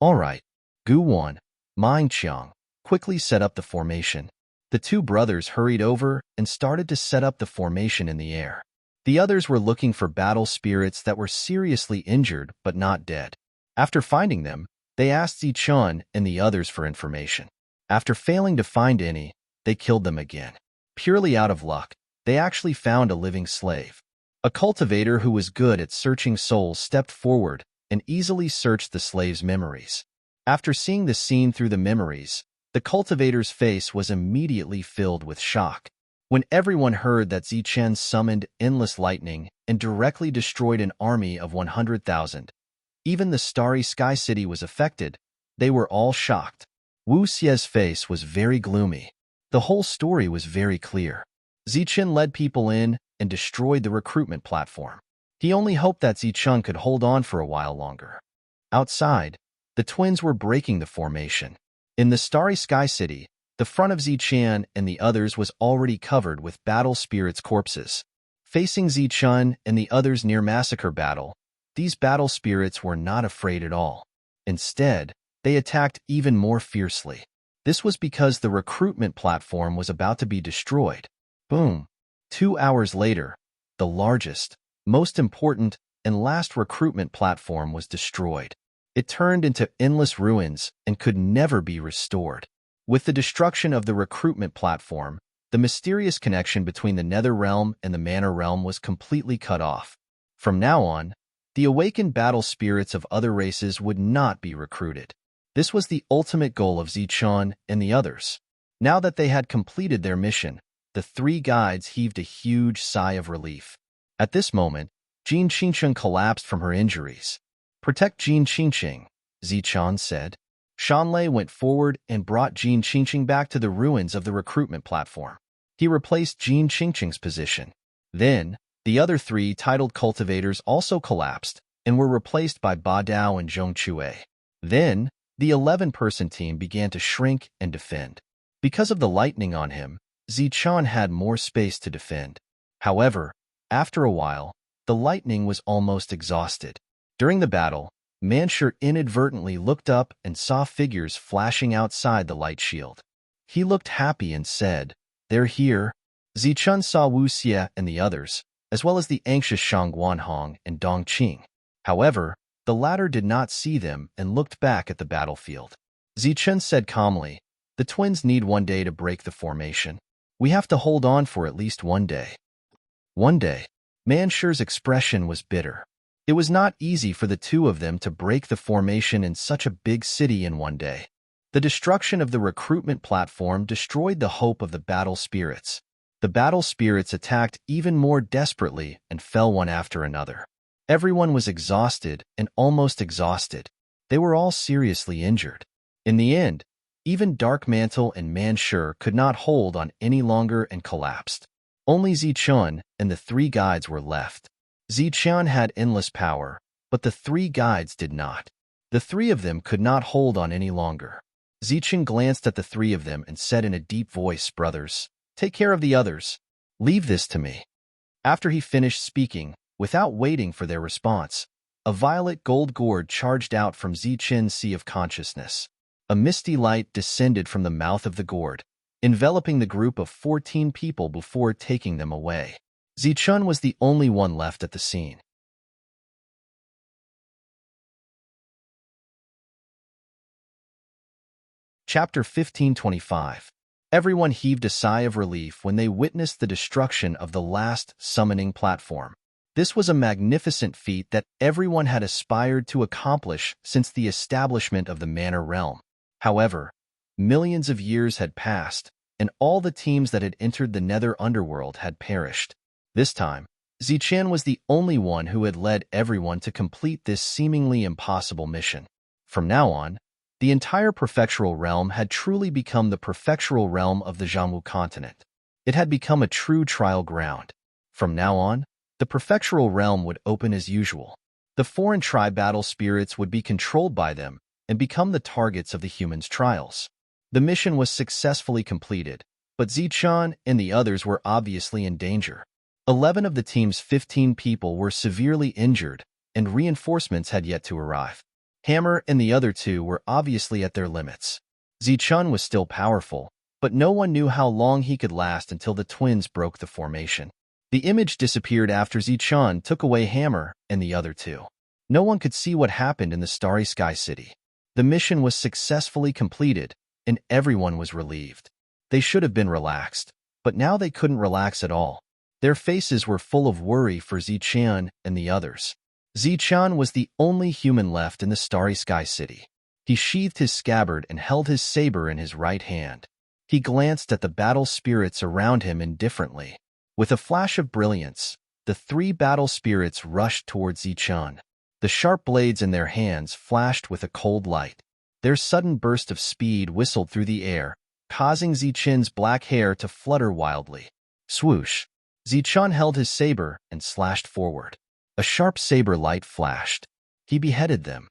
All right. Gu Wan, Ming Qiang quickly set up the formation. The two brothers hurried over and started to set up the formation in the air. The others were looking for battle spirits that were seriously injured but not dead. After finding them, they asked Zichun and the others for information. After failing to find any, they killed them again. Purely out of luck, they actually found a living slave. A cultivator who was good at searching souls stepped forward and easily searched the slave's memories. After seeing the scene through the memories, the cultivator's face was immediately filled with shock. When everyone heard that Zichun summoned endless lightning and directly destroyed an army of 100,000, even the Starry Sky City was affected, they were all shocked. Wu Xie's face was very gloomy. The whole story was very clear. Zichun led people in and destroyed the recruitment platform. He only hoped that Zichun could hold on for a while longer. Outside, the twins were breaking the formation. In the Starry Sky City, the front of Zichun and the others was already covered with battle spirits' corpses. Facing Zichun and the others near massacre battle, these battle spirits were not afraid at all. Instead, they attacked even more fiercely. This was because the recruitment platform was about to be destroyed. Boom! 2 hours later, the largest, most important, and last recruitment platform was destroyed. It turned into endless ruins and could never be restored. With the destruction of the recruitment platform, the mysterious connection between the Nether Realm and the Manor Realm was completely cut off. From now on, the awakened battle spirits of other races would not be recruited. This was the ultimate goal of Zichun and the others. Now that they had completed their mission, the three guides heaved a huge sigh of relief. At this moment, Jin Qingqing collapsed from her injuries. "Protect Jin Qingqing," Zichun said. Shanlei went forward and brought Jin Qingqing back to the ruins of the recruitment platform. He replaced Jin Qingqing's position. Then, the other three titled cultivators also collapsed and were replaced by Ba Dao and Zhong Chue. Then, the 11-person team began to shrink and defend. Because of the lightning on him, Zichun had more space to defend. However, after a while, the lightning was almost exhausted. During the battle, Manshur inadvertently looked up and saw figures flashing outside the light shield. He looked happy and said, "They're here." Zichun saw Wu Xie and the others, as well as the anxious Shangguan Hong and Dongqing. However, the latter did not see them and looked back at the battlefield. Zichun said calmly, "The twins need 1 day to break the formation. We have to hold on for at least 1 day." 1 day. Manshur's expression was bitter. It was not easy for the two of them to break the formation in such a big city in 1 day. The destruction of the recruitment platform destroyed the hope of the battle spirits. The battle spirits attacked even more desperately and fell one after another. Everyone was exhausted and almost exhausted. They were all seriously injured. In the end, even Dark Mantle and Manshur could not hold on any longer and collapsed. Only Zichun and the three guides were left. Ziqian had endless power, but the three guides did not. The three of them could not hold on any longer. Ziqian glanced at the three of them and said in a deep voice, "Brothers, take care of the others. Leave this to me." After he finished speaking, without waiting for their response, a violet gold gourd charged out from Ziqian's sea of consciousness. A misty light descended from the mouth of the gourd, enveloping the group of 14 people before taking them away. Ziqian was the only one left at the scene. Chapter 1525. Everyone heaved a sigh of relief when they witnessed the destruction of the last summoning platform. This was a magnificent feat that everyone had aspired to accomplish since the establishment of the Manor Realm. However, millions of years had passed, and all the teams that had entered the Nether Underworld had perished. This time, Ziqian was the only one who had led everyone to complete this seemingly impossible mission. From now on, the entire prefectural realm had truly become the prefectural realm of the Jammu continent. It had become a true trial ground. From now on, the prefectural realm would open as usual. The foreign tri-battle spirits would be controlled by them and become the targets of the humans' trials. The mission was successfully completed, but Ziqian and the others were obviously in danger. 11 of the team's 15 people were severely injured, and reinforcements had yet to arrive. Hammer and the other two were obviously at their limits. Ziqian was still powerful, but no one knew how long he could last until the twins broke the formation. The image disappeared after Ziqian took away Hammer and the other two. No one could see what happened in the Starry Sky City. The mission was successfully completed, and everyone was relieved. They should have been relaxed, but now they couldn't relax at all. Their faces were full of worry for Ziqian and the others. Ziqian was the only human left in the Starry Sky City. He sheathed his scabbard and held his saber in his right hand. He glanced at the battle spirits around him indifferently. With a flash of brilliance, the three battle spirits rushed towards Ziqian. The sharp blades in their hands flashed with a cold light. Their sudden burst of speed whistled through the air, causing Ziqian's black hair to flutter wildly. Swoosh! Ziqian held his saber and slashed forward. A sharp saber light flashed. He beheaded them.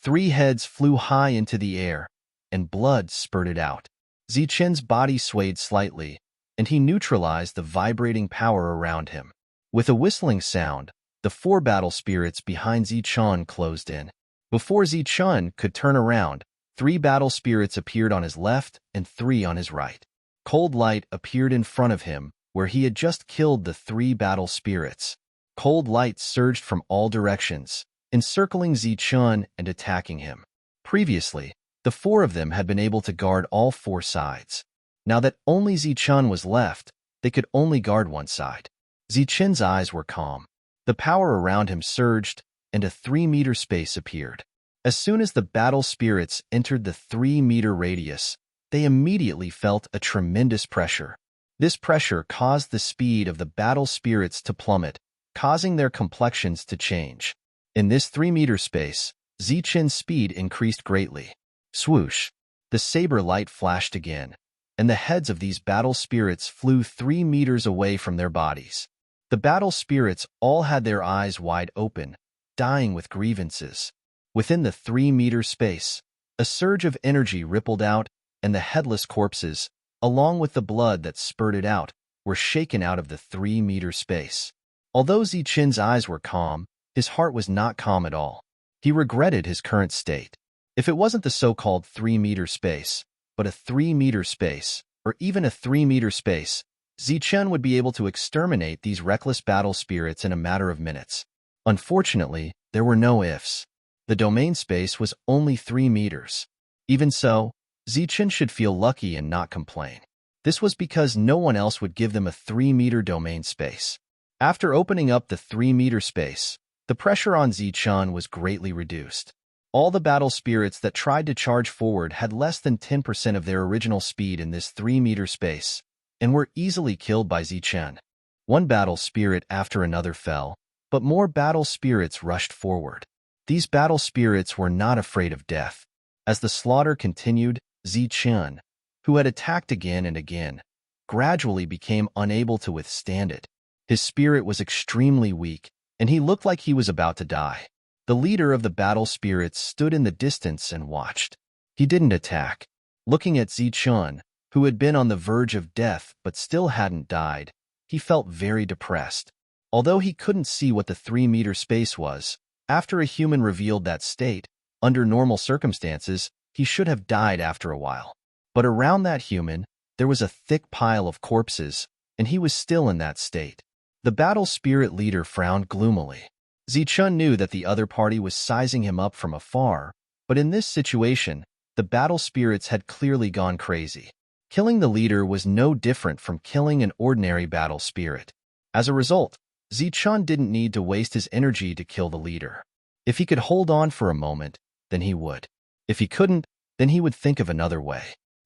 3 heads flew high into the air, and blood spurted out. Ziqian's body swayed slightly, and he neutralized the vibrating power around him. With a whistling sound, the 4 battle spirits behind Ziqian closed in. Before Ziqian could turn around, 3 battle spirits appeared on his left and 3 on his right. Cold light appeared in front of him, where he had just killed the 3 battle spirits. Cold light surged from all directions, encircling Ziqian and attacking him. Previously, the 4 of them had been able to guard all 4 sides. Now that only Ziqian was left, they could only guard one side. Ziqian's eyes were calm. The power around him surged, and a 3-meter space appeared. As soon as the battle spirits entered the 3-meter radius, they immediately felt a tremendous pressure. This pressure caused the speed of the battle spirits to plummet, causing their complexions to change. In this 3-meter space, Ziqian's speed increased greatly. Swoosh! The saber light flashed again, and the heads of these battle spirits flew 3 meters away from their bodies. The battle spirits all had their eyes wide open, dying with grievances. Within the 3-meter space, a surge of energy rippled out, and the headless corpses, along with the blood that spurted out, were shaken out of the 3-meter space. Although Ziqian's eyes were calm, his heart was not calm at all. He regretted his current state. If it wasn't the so-called 3-meter space, but a 3-meter space, or even a 3-meter space, Ziqian would be able to exterminate these reckless battle spirits in a matter of minutes. Unfortunately, there were no ifs. The domain space was only 3 meters. Even so, Ziqian should feel lucky and not complain. This was because no one else would give them a 3-meter domain space. After opening up the 3-meter space, the pressure on Ziqian was greatly reduced. All the battle spirits that tried to charge forward had less than 10% of their original speed in this 3-meter space, and were easily killed by Ziqian. One battle spirit after another fell, but more battle spirits rushed forward. These battle spirits were not afraid of death. As the slaughter continued, Ziqian, who had attacked again and again, gradually became unable to withstand it. His spirit was extremely weak, and he looked like he was about to die. The leader of the battle spirits stood in the distance and watched. He didn't attack. Looking at Zichun, who had been on the verge of death but still hadn't died, he felt very depressed. Although he couldn't see what the 3-meter space was, after a human revealed that state, under normal circumstances, he should have died after a while. But around that human, there was a thick pile of corpses, and he was still in that state. The battle spirit leader frowned gloomily. Zichun knew that the other party was sizing him up from afar, but in this situation, the battle spirits had clearly gone crazy. Killing the leader was no different from killing an ordinary battle spirit. As a result, Zichun didn't need to waste his energy to kill the leader. If he could hold on for a moment, then he would. If he couldn't, then he would think of another way.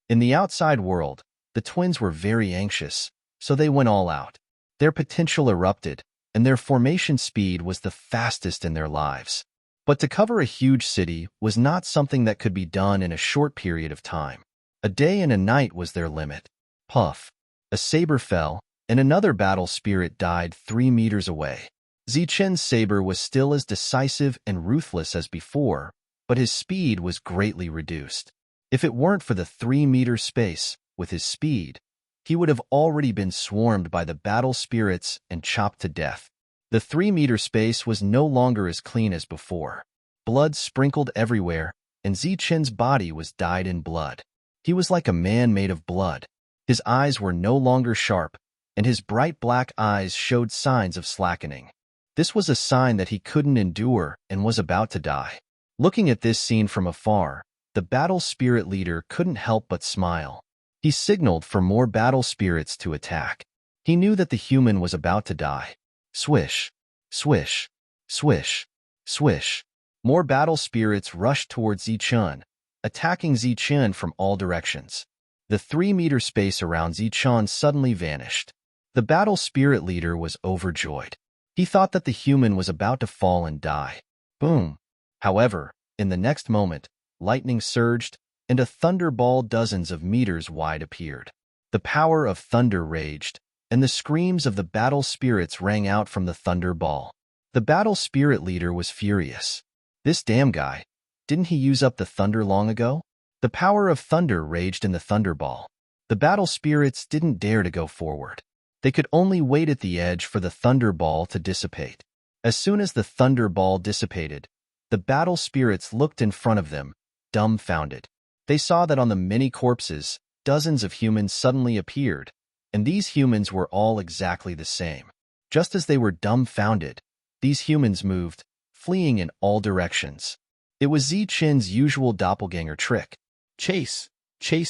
In the outside world, the twins were very anxious, so they went all out. Their potential erupted, and their formation speed was the fastest in their lives. But to cover a huge city was not something that could be done in a short period of time. A day and a night was their limit. Puff. A saber fell, and another battle spirit died 3 meters away. Zichun's saber was still as decisive and ruthless as before, but his speed was greatly reduced. If it weren't for the 3-meter space, with his speed, he would have already been swarmed by the battle spirits and chopped to death. The 3-meter space was no longer as clean as before. Blood sprinkled everywhere, and Zichun's body was dyed in blood. He was like a man made of blood. His eyes were no longer sharp, and his bright black eyes showed signs of slackening. This was a sign that he couldn't endure and was about to die. Looking at this scene from afar, the battle spirit leader couldn't help but smile. He signaled for more battle spirits to attack. He knew that the human was about to die. Swish, swish, swish, swish. More battle spirits rushed towards Zichun, attacking Zichun from all directions. The 3-meter space around Zichun suddenly vanished. The battle spirit leader was overjoyed. He thought that the human was about to fall and die. Boom! However, in the next moment, lightning surged, and a thunderball dozens of meters wide appeared. The power of thunder raged, and the screams of the battle spirits rang out from the thunderball. The battle spirit leader was furious. This damn guy, didn't he use up the thunder long ago? The power of thunder raged in the thunderball. The battle spirits didn't dare to go forward. They could only wait at the edge for the thunderball to dissipate. As soon as the thunderball dissipated, the battle spirits looked in front of them, dumbfounded. They saw that on the many corpses, dozens of humans suddenly appeared, and these humans were all exactly the same. Just as they were dumbfounded, these humans moved, fleeing in all directions. It was Zichun's usual doppelganger trick. Chase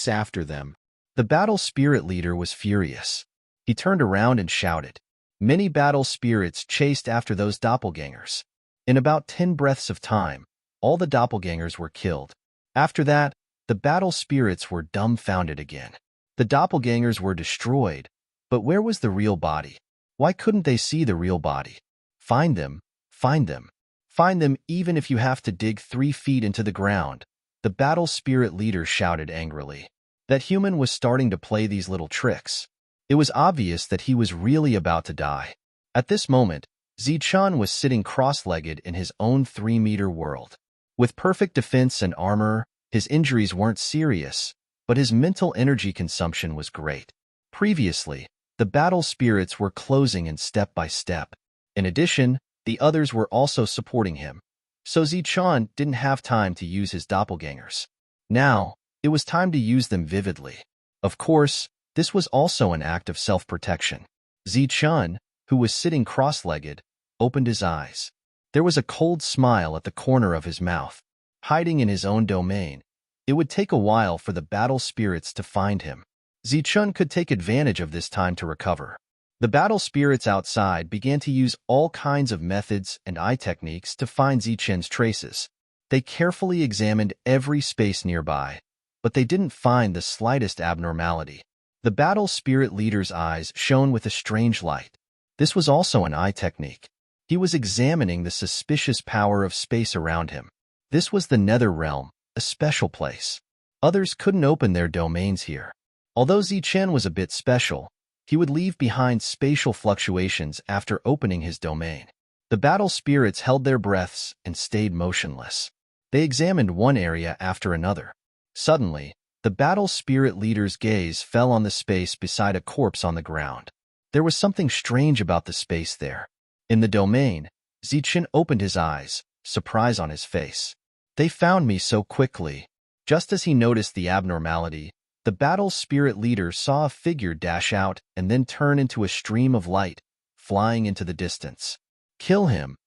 after them. The battle spirit leader was furious. He turned around and shouted. Many battle spirits chased after those doppelgangers. In about 10 breaths of time, all the doppelgangers were killed. After that, the battle spirits were dumbfounded again. The doppelgangers were destroyed, but where was the real body? Why couldn't they see the real body? Find them, find them. Find them even if you have to dig 3 feet into the ground, the battle spirit leader shouted angrily. That human was starting to play these little tricks. It was obvious that he was really about to die. At this moment, Zichun was sitting cross-legged in his own 3-meter world. With perfect defense and armor, his injuries weren't serious, but his mental energy consumption was great. Previously, the battle spirits were closing in step by step. In addition, the others were also supporting him, so Zichun didn't have time to use his doppelgangers. Now, it was time to use them vividly. Of course, this was also an act of self-protection. Zichun, who was sitting cross-legged, opened his eyes. There was a cold smile at the corner of his mouth. Hiding in his own domain, it would take a while for the battle spirits to find him. Zichun could take advantage of this time to recover. The battle spirits outside began to use all kinds of methods and eye techniques to find Zichun's traces. They carefully examined every space nearby, but they didn't find the slightest abnormality. The battle spirit leader's eyes shone with a strange light. This was also an eye technique. He was examining the suspicious power of space around him. This was the Nether Realm, a special place. Others couldn't open their domains here. Although Zichun was a bit special, he would leave behind spatial fluctuations after opening his domain. The battle spirits held their breaths and stayed motionless. They examined one area after another. Suddenly, the battle spirit leader's gaze fell on the space beside a corpse on the ground. There was something strange about the space there. In the domain, Zichen opened his eyes, surprise on his face. They found me so quickly. Just as he noticed the abnormality, the battle spirit leader saw a figure dash out and then turn into a stream of light, flying into the distance. "Kill him!"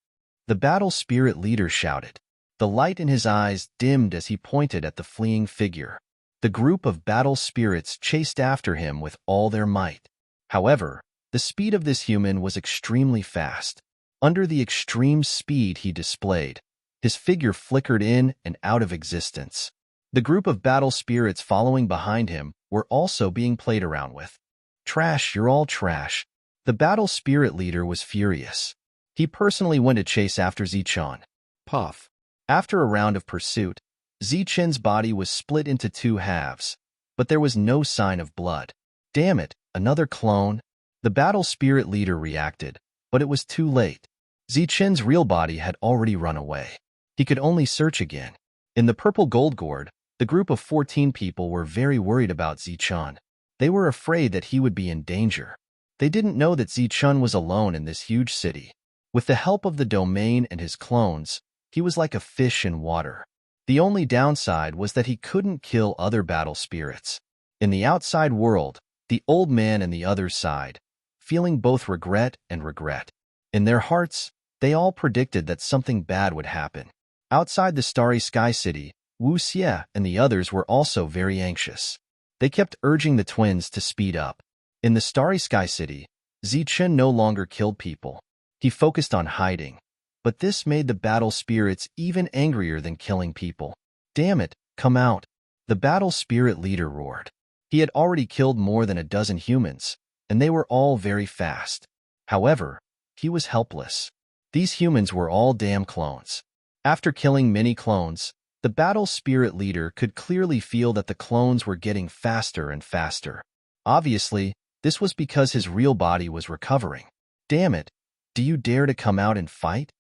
the battle spirit leader shouted. The light in his eyes dimmed as he pointed at the fleeing figure. The group of battle spirits chased after him with all their might. However, the speed of this human was extremely fast. Under the extreme speed he displayed, his figure flickered in and out of existence. The group of battle spirits following behind him were also being played around with. "Trash, you're all trash." The battle spirit leader was furious. He personally went to chase after Zichen. Puff. After a round of pursuit, Zichen's body was split into two halves, but there was no sign of blood. "Damn it, another clone." The battle spirit leader reacted, but it was too late. Zichen's real body had already run away. He could only search again. In the purple gold gourd, the group of 14 people were very worried about Zichen. They were afraid that he would be in danger. They didn't know that Zichen was alone in this huge city. With the help of the domain and his clones, he was like a fish in water. The only downside was that he couldn't kill other battle spirits. In the outside world, the old man and the others sighed, feeling both regret and regret. In their hearts, they all predicted that something bad would happen. Outside the Starry Sky City, Wu Xie and the others were also very anxious. They kept urging the twins to speed up. In the Starry Sky City, Zichen no longer killed people. He focused on hiding. But this made the battle spirits even angrier than killing people. "Damn it, come out!" the battle spirit leader roared. He had already killed more than a dozen humans, and they were all very fast. However, he was helpless. These humans were all damn clones. After killing many clones, the battle spirit leader could clearly feel that the clones were getting faster and faster. Obviously, this was because his real body was recovering. "Damn it, do you dare to come out and fight?"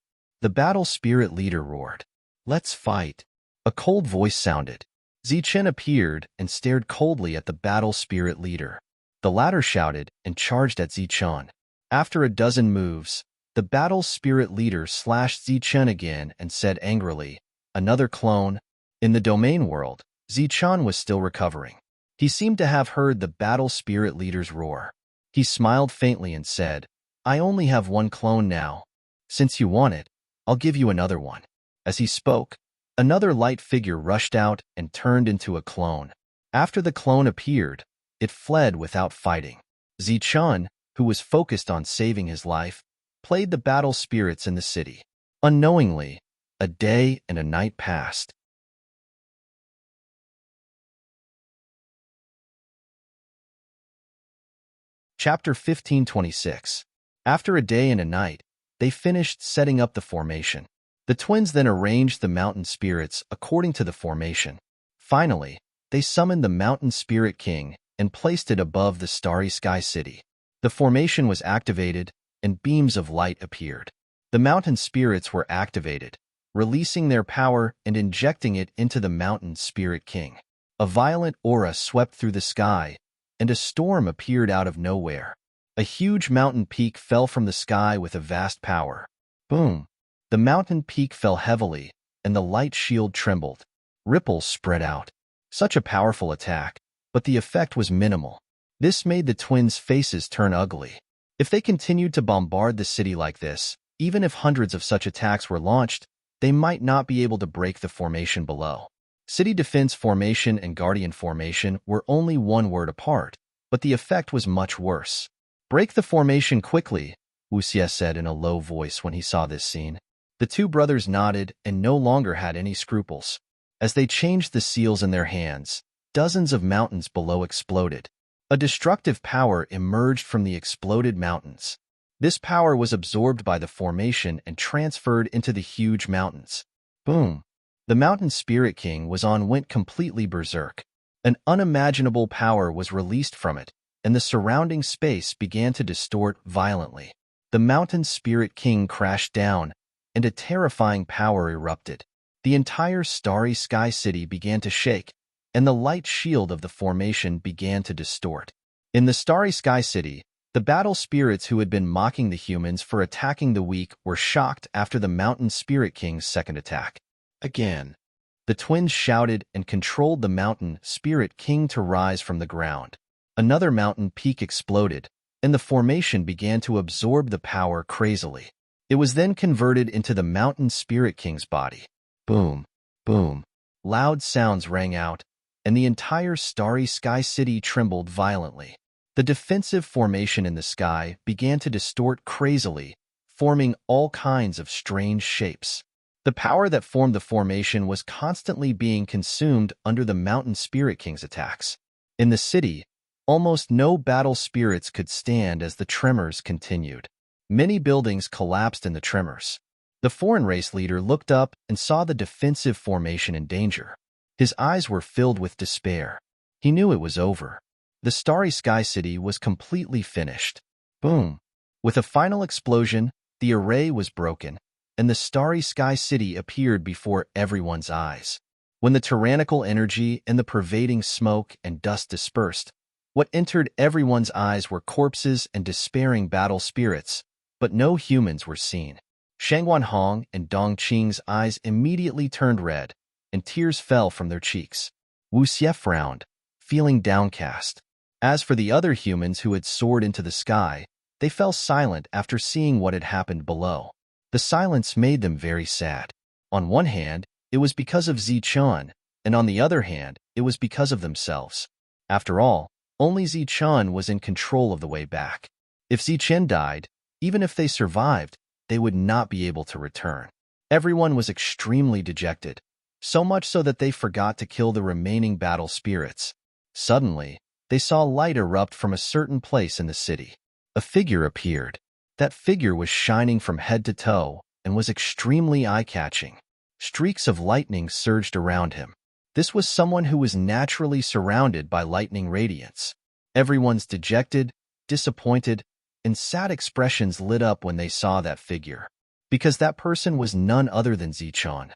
the battle spirit leader roared. "Let's fight." A cold voice sounded. Zichen appeared and stared coldly at the battle spirit leader. The latter shouted and charged at Zichen. After a dozen moves, the battle spirit leader slashed Zichen again and said angrily, "Another clone?" In the domain world, Zichen was still recovering. He seemed to have heard the battle spirit leader's roar. He smiled faintly and said, "I only have one clone now. Since you want it, I'll give you another one." As he spoke, another light figure rushed out and turned into a clone. After the clone appeared, it fled without fighting. Zichen, who was focused on saving his life, played the battle spirits in the city. Unknowingly, a day and a night passed. Chapter 1526. After a day and a night, they finished setting up the formation. The twins then arranged the mountain spirits according to the formation. Finally, they summoned the mountain spirit king and placed it above the Starry Sky City. The formation was activated, and beams of light appeared. The mountain spirits were activated, releasing their power and injecting it into the mountain spirit king. A violent aura swept through the sky, and a storm appeared out of nowhere. A huge mountain peak fell from the sky with a vast power. Boom! The mountain peak fell heavily, and the light shield trembled. Ripples spread out. Such a powerful attack, but the effect was minimal. This made the twins' faces turn ugly. If they continued to bombard the city like this, even if hundreds of such attacks were launched, they might not be able to break the formation below. City Defense Formation and Guardian Formation were only one word apart, but the effect was much worse. "Break the formation quickly," Wu Xie said in a low voice when he saw this scene. The two brothers nodded and no longer had any scruples. As they changed the seals in their hands, dozens of mountains below exploded. A destructive power emerged from the exploded mountains. This power was absorbed by the formation and transferred into the huge mountains. Boom! The mountain spirit king went completely berserk. An unimaginable power was released from it, and the surrounding space began to distort violently. The mountain spirit king crashed down, and a terrifying power erupted. The entire starry sky city began to shake, and the light shield of the formation began to distort. In the starry sky city, the battle spirits who had been mocking the humans for attacking the weak were shocked after the mountain spirit king's second attack. Again, the twins shouted and controlled the mountain spirit king to rise from the ground. Another mountain peak exploded, and the formation began to absorb the power crazily. It was then converted into the mountain spirit king's body. Boom, boom. Loud sounds rang out, and the entire starry sky city trembled violently. The defensive formation in the sky began to distort crazily, forming all kinds of strange shapes. The power that formed the formation was constantly being consumed under the mountain spirit king's attacks. In the city, almost no battle spirits could stand as the tremors continued. Many buildings collapsed in the tremors. The foreign race leader looked up and saw the defensive formation in danger. His eyes were filled with despair. He knew it was over. The starry sky city was completely finished. Boom! With a final explosion, the array was broken, and the starry sky city appeared before everyone's eyes. When the tyrannical energy and the pervading smoke and dust dispersed, what entered everyone's eyes were corpses and despairing battle spirits, but no humans were seen. Shangwan Hong and Dong Qing's eyes immediately turned red, and tears fell from their cheeks. Wu Xie frowned, feeling downcast. As for the other humans who had soared into the sky, they fell silent after seeing what had happened below. The silence made them very sad. On one hand, it was because of Zichun, and on the other hand, it was because of themselves. After all, only Zichun was in control of the way back. If Zichun died, even if they survived, they would not be able to return. Everyone was extremely dejected, so much so that they forgot to kill the remaining battle spirits. Suddenly, they saw light erupt from a certain place in the city. A figure appeared. That figure was shining from head to toe and was extremely eye-catching. Streaks of lightning surged around him. This was someone who was naturally surrounded by lightning radiance. Everyone's dejected, disappointed, and sad expressions lit up when they saw that figure, because that person was none other than Zichun.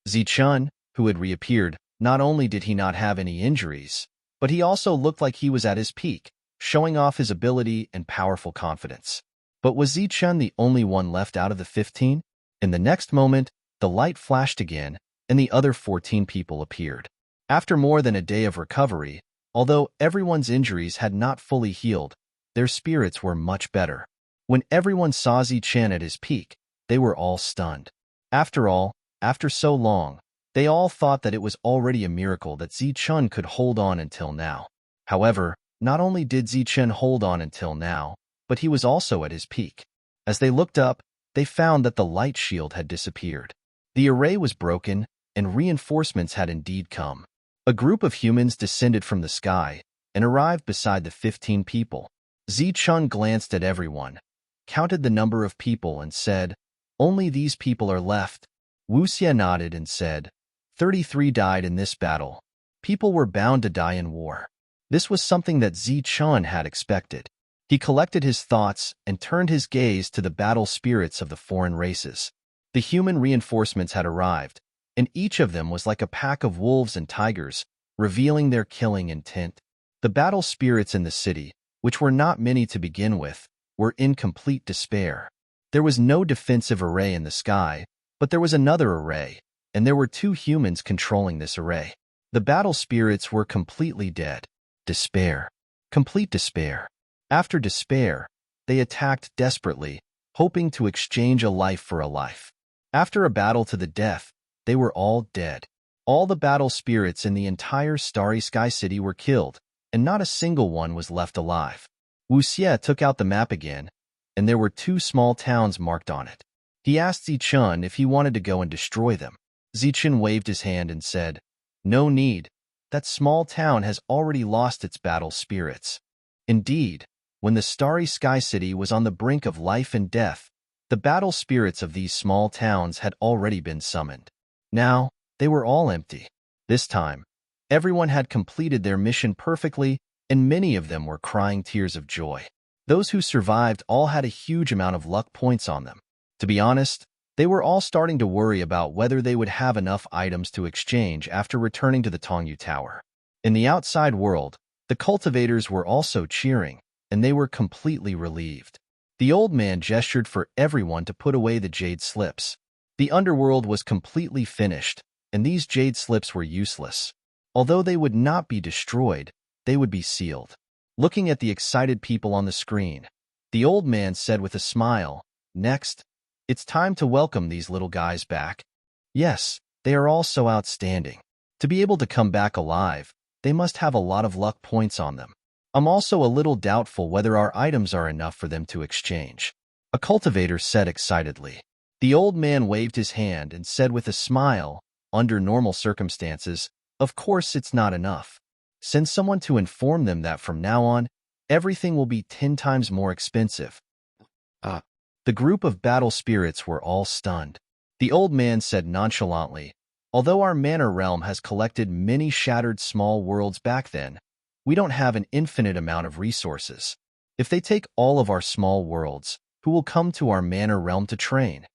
Zichun, who had reappeared, not only did he not have any injuries, but he also looked like he was at his peak, showing off his ability and powerful confidence. But was Zichun the only one left out of the 15? In the next moment, the light flashed again, and the other 14 people appeared. After more than a day of recovery, although everyone's injuries had not fully healed, their spirits were much better. When everyone saw Zichun at his peak, they were all stunned. After all, after so long, they all thought that it was already a miracle that Zichun could hold on until now. However, not only did Zichun hold on until now, but he was also at his peak. As they looked up, they found that the light shield had disappeared. The array was broken, and reinforcements had indeed come. A group of humans descended from the sky and arrived beside the 15 people. Zichun glanced at everyone, counted the number of people, and said, "Only these people are left." Wu Xie nodded and said, 33 died in this battle. People were bound to die in war. This was something that Zichun had expected. He collected his thoughts and turned his gaze to the battle spirits of the foreign races. The human reinforcements had arrived, and each of them was like a pack of wolves and tigers, revealing their killing intent. The battle spirits in the city, which were not many to begin with, were in complete despair. There was no defensive array in the sky, but there was another array, and there were 2 humans controlling this array. The battle spirits were completely dead. Despair. Complete despair. After despair, they attacked desperately, hoping to exchange a life for a life. After a battle to the death, they were all dead. All the battle spirits in the entire Starry Sky City were killed, and not a single one was left alive. Wu Xie took out the map again, and there were 2 small towns marked on it. He asked Zichun if he wanted to go and destroy them. Zichun waved his hand and said, "No need. That small town has already lost its battle spirits." Indeed, when the Starry Sky City was on the brink of life and death, the battle spirits of these small towns had already been summoned. Now, they were all empty. This time, everyone had completed their mission perfectly, and many of them were crying tears of joy. Those who survived all had a huge amount of luck points on them. To be honest, they were all starting to worry about whether they would have enough items to exchange after returning to the Tongyu Tower. In the outside world, the cultivators were also cheering, and they were completely relieved. The old man gestured for everyone to put away the jade slips. The underworld was completely finished, and these jade slips were useless. Although they would not be destroyed, they would be sealed. Looking at the excited people on the screen, the old man said with a smile, "Next, it's time to welcome these little guys back. Yes, they are all so outstanding. To be able to come back alive, they must have a lot of luck points on them. I'm also a little doubtful whether our items are enough for them to exchange," a cultivator said excitedly. The old man waved his hand and said with a smile, "Under normal circumstances, of course it's not enough. Send someone to inform them that from now on, everything will be 10 times more expensive." The group of battle spirits were all stunned. The old man said nonchalantly, "Although our manor realm has collected many shattered small worlds back then, we don't have an infinite amount of resources. If they take all of our small worlds, who will come to our manor realm to train?"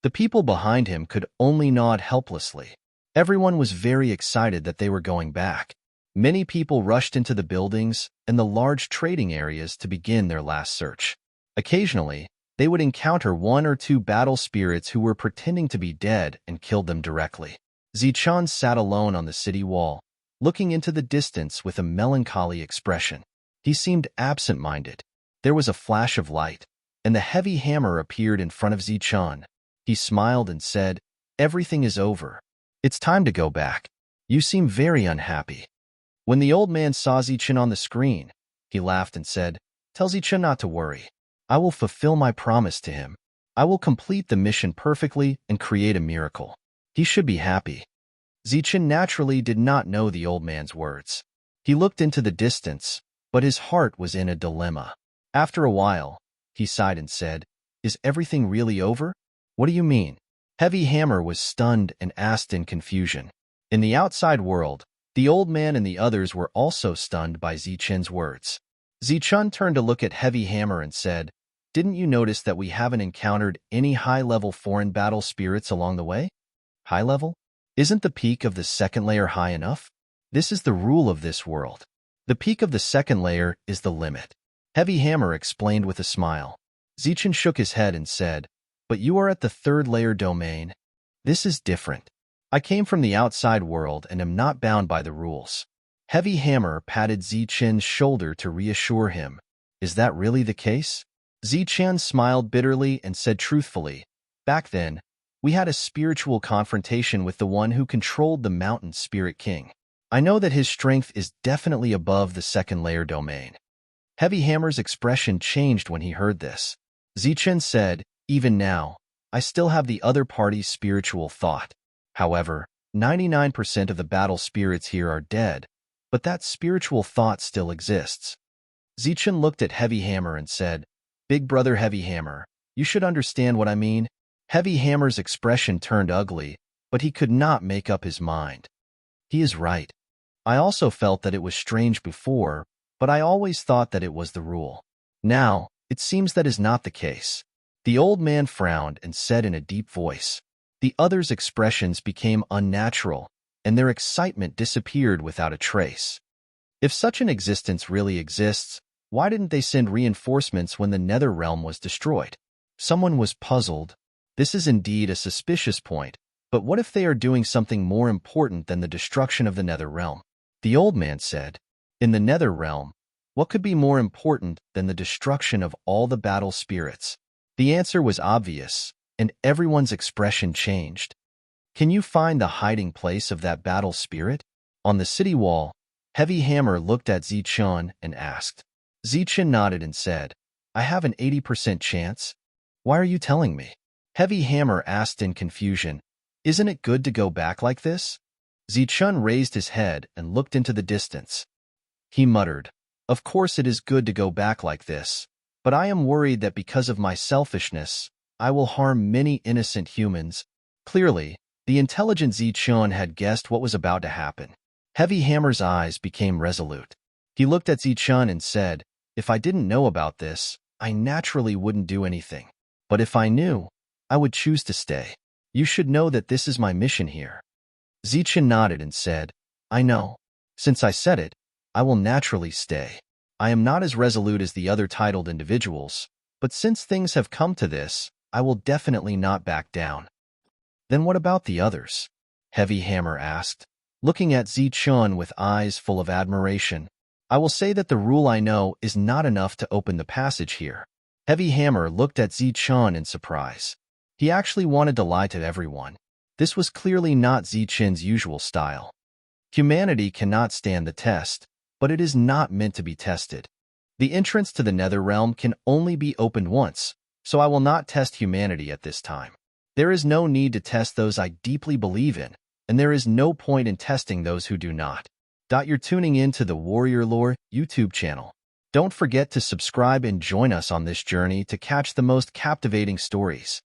The people behind him could only nod helplessly. Everyone was very excited that they were going back. Many people rushed into the buildings and the large trading areas to begin their last search. Occasionally, they would encounter 1 or 2 battle spirits who were pretending to be dead and killed them directly. Zichun sat alone on the city wall, looking into the distance with a melancholy expression. He seemed absent-minded. There was a flash of light, and the heavy hammer appeared in front of Zichun. He smiled and said, "Everything is over. It's time to go back. You seem very unhappy." When the old man saw Zichun on the screen, he laughed and said, "Tell Zichun not to worry. I will fulfill my promise to him. I will complete the mission perfectly and create a miracle. He should be happy." Zichun naturally did not know the old man's words. He looked into the distance, but his heart was in a dilemma. After a while, he sighed and said, "Is everything really over?" "What do you mean?" Heavy Hammer was stunned and asked in confusion. In the outside world, the old man and the others were also stunned by Zichun's words. Zichun turned to look at Heavy Hammer and said, "Didn't you notice that we haven't encountered any high-level foreign battle spirits along the way?" "High level? Isn't the peak of the second layer high enough? This is the rule of this world. The peak of the second layer is the limit," Heavy Hammer explained with a smile. Zichun shook his head and said, "But you are at the third layer domain. This is different. I came from the outside world and am not bound by the rules." Heavy Hammer patted Zichun's shoulder to reassure him. "Is that really the case?" Zichun smiled bitterly and said truthfully, "Back then, we had a spiritual confrontation with the one who controlled the mountain spirit king. I know that his strength is definitely above the second layer domain." Heavy Hammer's expression changed when he heard this. Zichun said, "Even now, I still have the other party's spiritual thought. However, 99% of the battle spirits here are dead, but that spiritual thought still exists." Zichun looked at Heavy Hammer and said, "Big brother Heavy Hammer, you should understand what I mean." Heavy Hammer's expression turned ugly, but he could not make up his mind. "He is right. I also felt that it was strange before, but I always thought that it was the rule. Now, it seems that is not the case." The old man frowned and said in a deep voice. The others' expressions became unnatural, and their excitement disappeared without a trace. If such an existence really exists, why didn't they send reinforcements when the Nether Realm was destroyed? Someone was puzzled. This is indeed a suspicious point, but what if they are doing something more important than the destruction of the Nether Realm? The old man said, "In the Nether Realm, what could be more important than the destruction of all the battle spirits?" The answer was obvious, and everyone's expression changed. "Can you find the hiding place of that battle spirit?" On the city wall, Heavy Hammer looked at Zichun and asked. Zichun nodded and said, "I have an 80% chance." "Why are you telling me?" Heavy Hammer asked in confusion. "Isn't it good to go back like this?" Zichun raised his head and looked into the distance. He muttered, "Of course it is good to go back like this, but I am worried that because of my selfishness, I will harm many innocent humans." Clearly, the intelligent Zichun had guessed what was about to happen. Heavy Hammer's eyes became resolute. He looked at Zichun and said, If I didn't know about this, I naturally wouldn't do anything. But if I knew, I would choose to stay. You should know that this is my mission here. Zichen nodded and said, I know. Since I said it, I will naturally stay. I am not as resolute as the other titled individuals, but since things have come to this, I will definitely not back down. Then what about the others? Heavy Hammer asked, looking at Zichen with eyes full of admiration. I will say that the rule I know is not enough to open the passage here. Heavy Hammer looked at Zichen in surprise. He actually wanted to lie to everyone. This was clearly not Zichen's usual style. Humanity cannot stand the test, but it is not meant to be tested. The entrance to the Nether Realm can only be opened once, so I will not test humanity at this time. There is no need to test those I deeply believe in, and there is no point in testing those who do not. You're tuning in to the Warrior Lore YouTube channel. Don't forget to subscribe and join us on this journey to catch the most captivating stories.